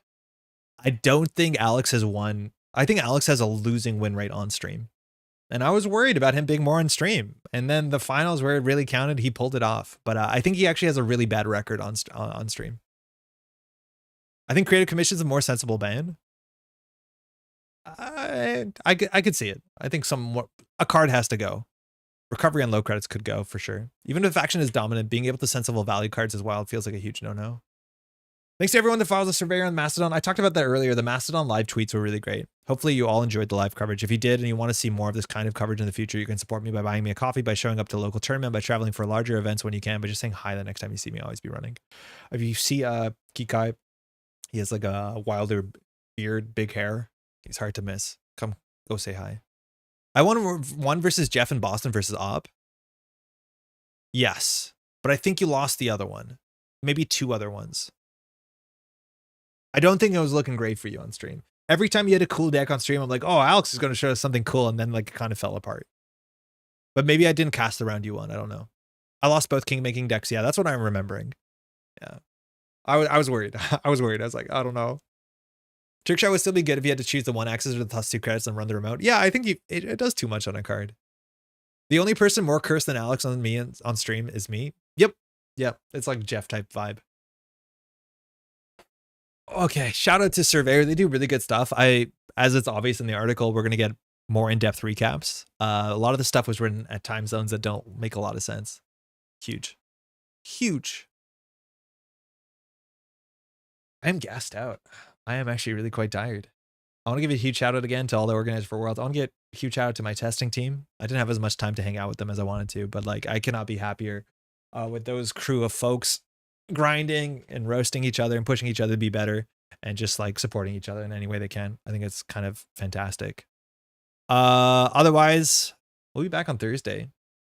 I don't think Alex has won. I think Alex has a losing win rate on stream. And I was worried about him being more on stream. And then the finals where it really counted, he pulled it off. But I think he actually has a really bad record on stream. I think Creative Commission's a more sensible ban. I could see it. I think a card has to go. Recovery on low credits could go for sure. Even if faction is dominant, being able to sensible value cards as well feels like a huge no-no. Thanks to everyone that follows the Surveyor on Mastodon. I talked about that earlier. The Mastodon live tweets were really great. Hopefully you all enjoyed the live coverage. If you did and you want to see more of this kind of coverage in the future, you can support me by buying me a coffee, by showing up to local tournament, by traveling for larger events when you can, by just saying hi the next time you see me. I'll always be running. If you see Kikai, he has like a wilder beard, big hair. He's hard to miss. Come, go say hi. I won one versus Jeff in Boston versus Op. Yes, but I think you lost the other one. Maybe two other ones. I don't think it was looking great for you on stream. Every time you had a cool deck on stream, I'm like, oh, Alex is going to show us something cool. And then like it kind of fell apart. But maybe I didn't cast the round you won. I don't know. I lost both king making decks. Yeah, that's what I'm remembering. Yeah. I was worried. I was worried. I was like, I don't know. Trick shot would still be good if you had to choose the one axis or the +2 credits and run the remote. Yeah, I think it does too much on a card. The only person more cursed than Alex on me on stream is me. Yep. Yep. It's like Jeff type vibe. Okay, shout out to Surveyor. They do really good stuff. As it's obvious in the article, we're going to get more in-depth recaps. A lot of the stuff was written at time zones that don't make a lot of sense. Huge. Huge. I'm gassed out. I am actually really quite tired. I want to give a huge shout out again to all the organizers for Worlds. I want to get a huge shout out to my testing team. I didn't have as much time to hang out with them as I wanted to, but like I cannot be happier with those crew of folks grinding and roasting each other and pushing each other to be better and just like supporting each other in any way they can. I think it's kind of fantastic. Otherwise, we'll be back on Thursday.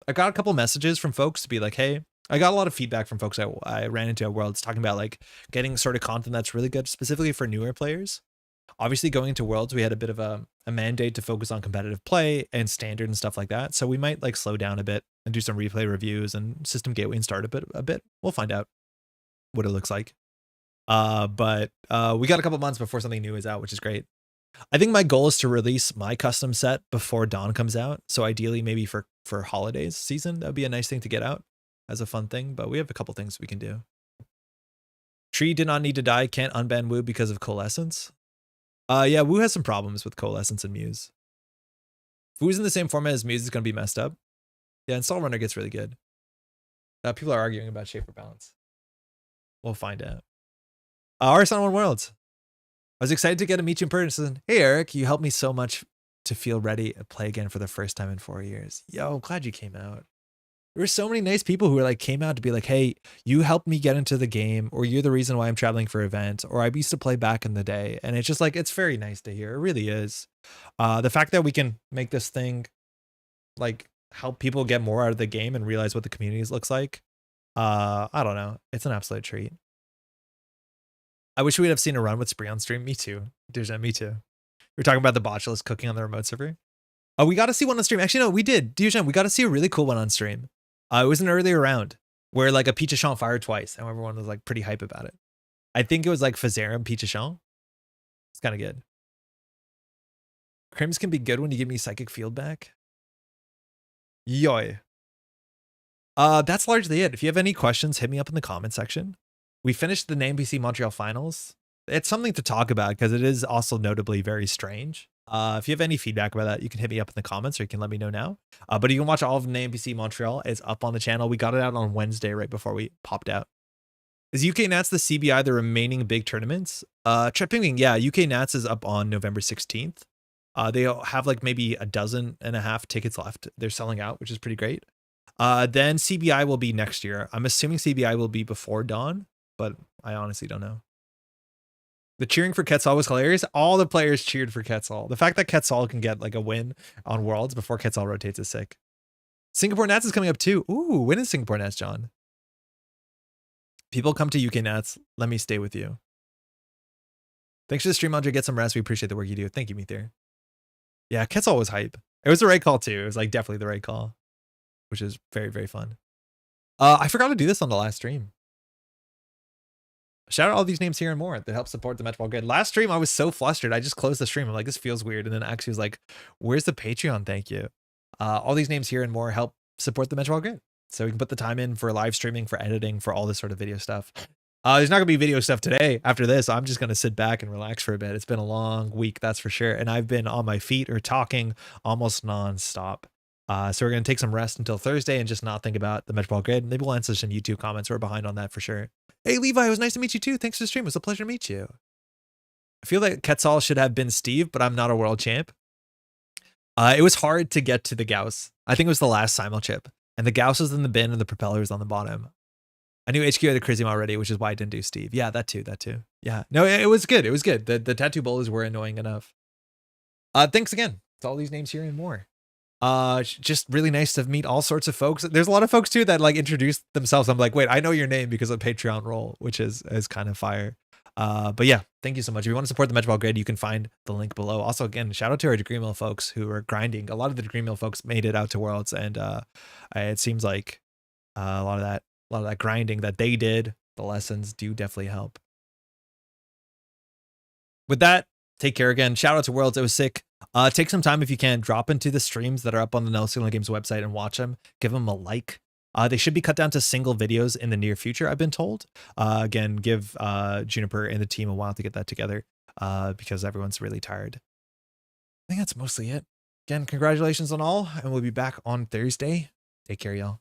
I got a couple messages from folks to be like, hey, I got a lot of feedback from folks I ran into at Worlds talking about like getting sort of content that's really good, specifically for newer players. Obviously, going into Worlds, we had a bit of a mandate to focus on competitive play and standard and stuff like that. So we might like slow down a bit and do some replay reviews and system gateway and start a bit. We'll find out what it looks like. But we got a couple months before something new is out, which is great. I think my goal is to release my custom set before Dawn comes out. So ideally, maybe for holidays season, that'd be a nice thing to get out as a fun thing. But we have a couple things we can do. Tree did not need to die. Can't unban Wu because of Coalescence. Yeah, Wu has some problems with Coalescence and Muse. If Wu's in the same format as Muse, it's going to be messed up. Yeah, Install Runner gets really good. People are arguing about Shaper Balance. We'll find out. Arson won Worlds. I was excited to get to meet you in person. Hey, Eric, you helped me so much to feel ready to play again for the first time in 4 years. Yo, I'm glad you came out. There were so many nice people who were like came out to be like, hey, you helped me get into the game, or you're the reason why I'm traveling for events, or I used to play back in the day. And it's just like, it's very nice to hear. It really is. The fact that we can make this thing like help people get more out of the game and realize what the community looks like. I don't know. It's an absolute treat. I wish we'd have seen a run with Spree on stream. Me too. Dujan, me too. We were talking about the botulus cooking on the remote server. Oh, we got to see one on stream. Actually, no, we did. Dujan, we got to see a really cool one on stream. It was an earlier round where like a Pichachon fired twice and everyone was like pretty hype about it. I think it was like Fazarum Pichachon. It's kind of good. Crims can be good when you give me psychic field back. Yoy. That's largely it. If you have any questions, hit me up in the comment section. We finished the NAMPC Montreal finals. It's something to talk about because it is also notably very strange. If you have any feedback about that, you can hit me up in the comments or you can let me know now. But you can watch all of NAMPC Montreal. It's up on the channel. We got it out on Wednesday right before we popped out. Is UK Nats the CBI the remaining big tournaments? Tripping, yeah, UK Nats is up on November 16th. They have like maybe 12.5 tickets left. They're selling out, which is pretty great. Then CBI will be next year. I'm assuming CBI will be before Dawn, but I honestly don't know. The cheering for Quetzal was hilarious. All the players cheered for Quetzal. The fact that Quetzal can get like a win on Worlds before Quetzal rotates is sick. Singapore Nats is coming up too. Ooh, when is Singapore Nats, John? People come to UK Nats. Let me stay with you. Thanks for the stream, Andre. Get some rest. We appreciate the work you do. Thank you, Meether. Yeah, Quetzal was hype. It was the right call too. It was like definitely the right call, which is very, very fun. I forgot to do this on the last stream. Shout out all these names here and more that help support the Metropole Grid. Last stream, I was so flustered. I just closed the stream. I'm like, this feels weird. And then actually was like, where's the Patreon? Thank you. All these names here and more help support the Metropole Grid. So we can put the time in for live streaming, for editing, for all this sort of video stuff. There's not gonna be video stuff today. After this, I'm just gonna sit back and relax for a bit. It's been a long week, that's for sure. And I've been on my feet or talking almost nonstop. So we're gonna take some rest until Thursday and just not think about the Metropole Grid. Maybe we'll answer some YouTube comments. We're behind on that for sure. Hey, Levi, it was nice to meet you too. Thanks for the stream. It was a pleasure to meet you. I feel like Quetzal should have been Steve, but I'm not a world champ. It was hard to get to the Gauss. I think it was the last simul chip. And the Gauss was in the bin and the propeller was on the bottom. I knew HQ had a Charisma already, which is why I didn't do Steve. Yeah, that too. Yeah, no, it was good. It was good. The tattoo bowlers were annoying enough. Thanks again to all these names here and more. Just really nice to meet all sorts of folks. There's a lot of folks too that like introduce themselves. I'm like, wait, I know your name because of Patreon role, which is kind of fire. But yeah, thank you so much. If you want to support the Metropole Grid, you can find the link below. Also, again, shout out to our Dreamin folks who are grinding. A lot of the Dreamin folks made it out to Worlds, and it seems like a lot of that grinding that they did, the lessons do definitely help. With that, take care again. Shout out to Worlds. It was sick. Take some time if you can. Drop into the streams that are up on the No Signal Games website and watch them. Give them a like. They should be cut down to single videos in the near future, I've been told. Again, give Juniper and the team a while to get that together because everyone's really tired. I think that's mostly it. Again, congratulations on all, and we'll be back on Thursday. Take care, y'all.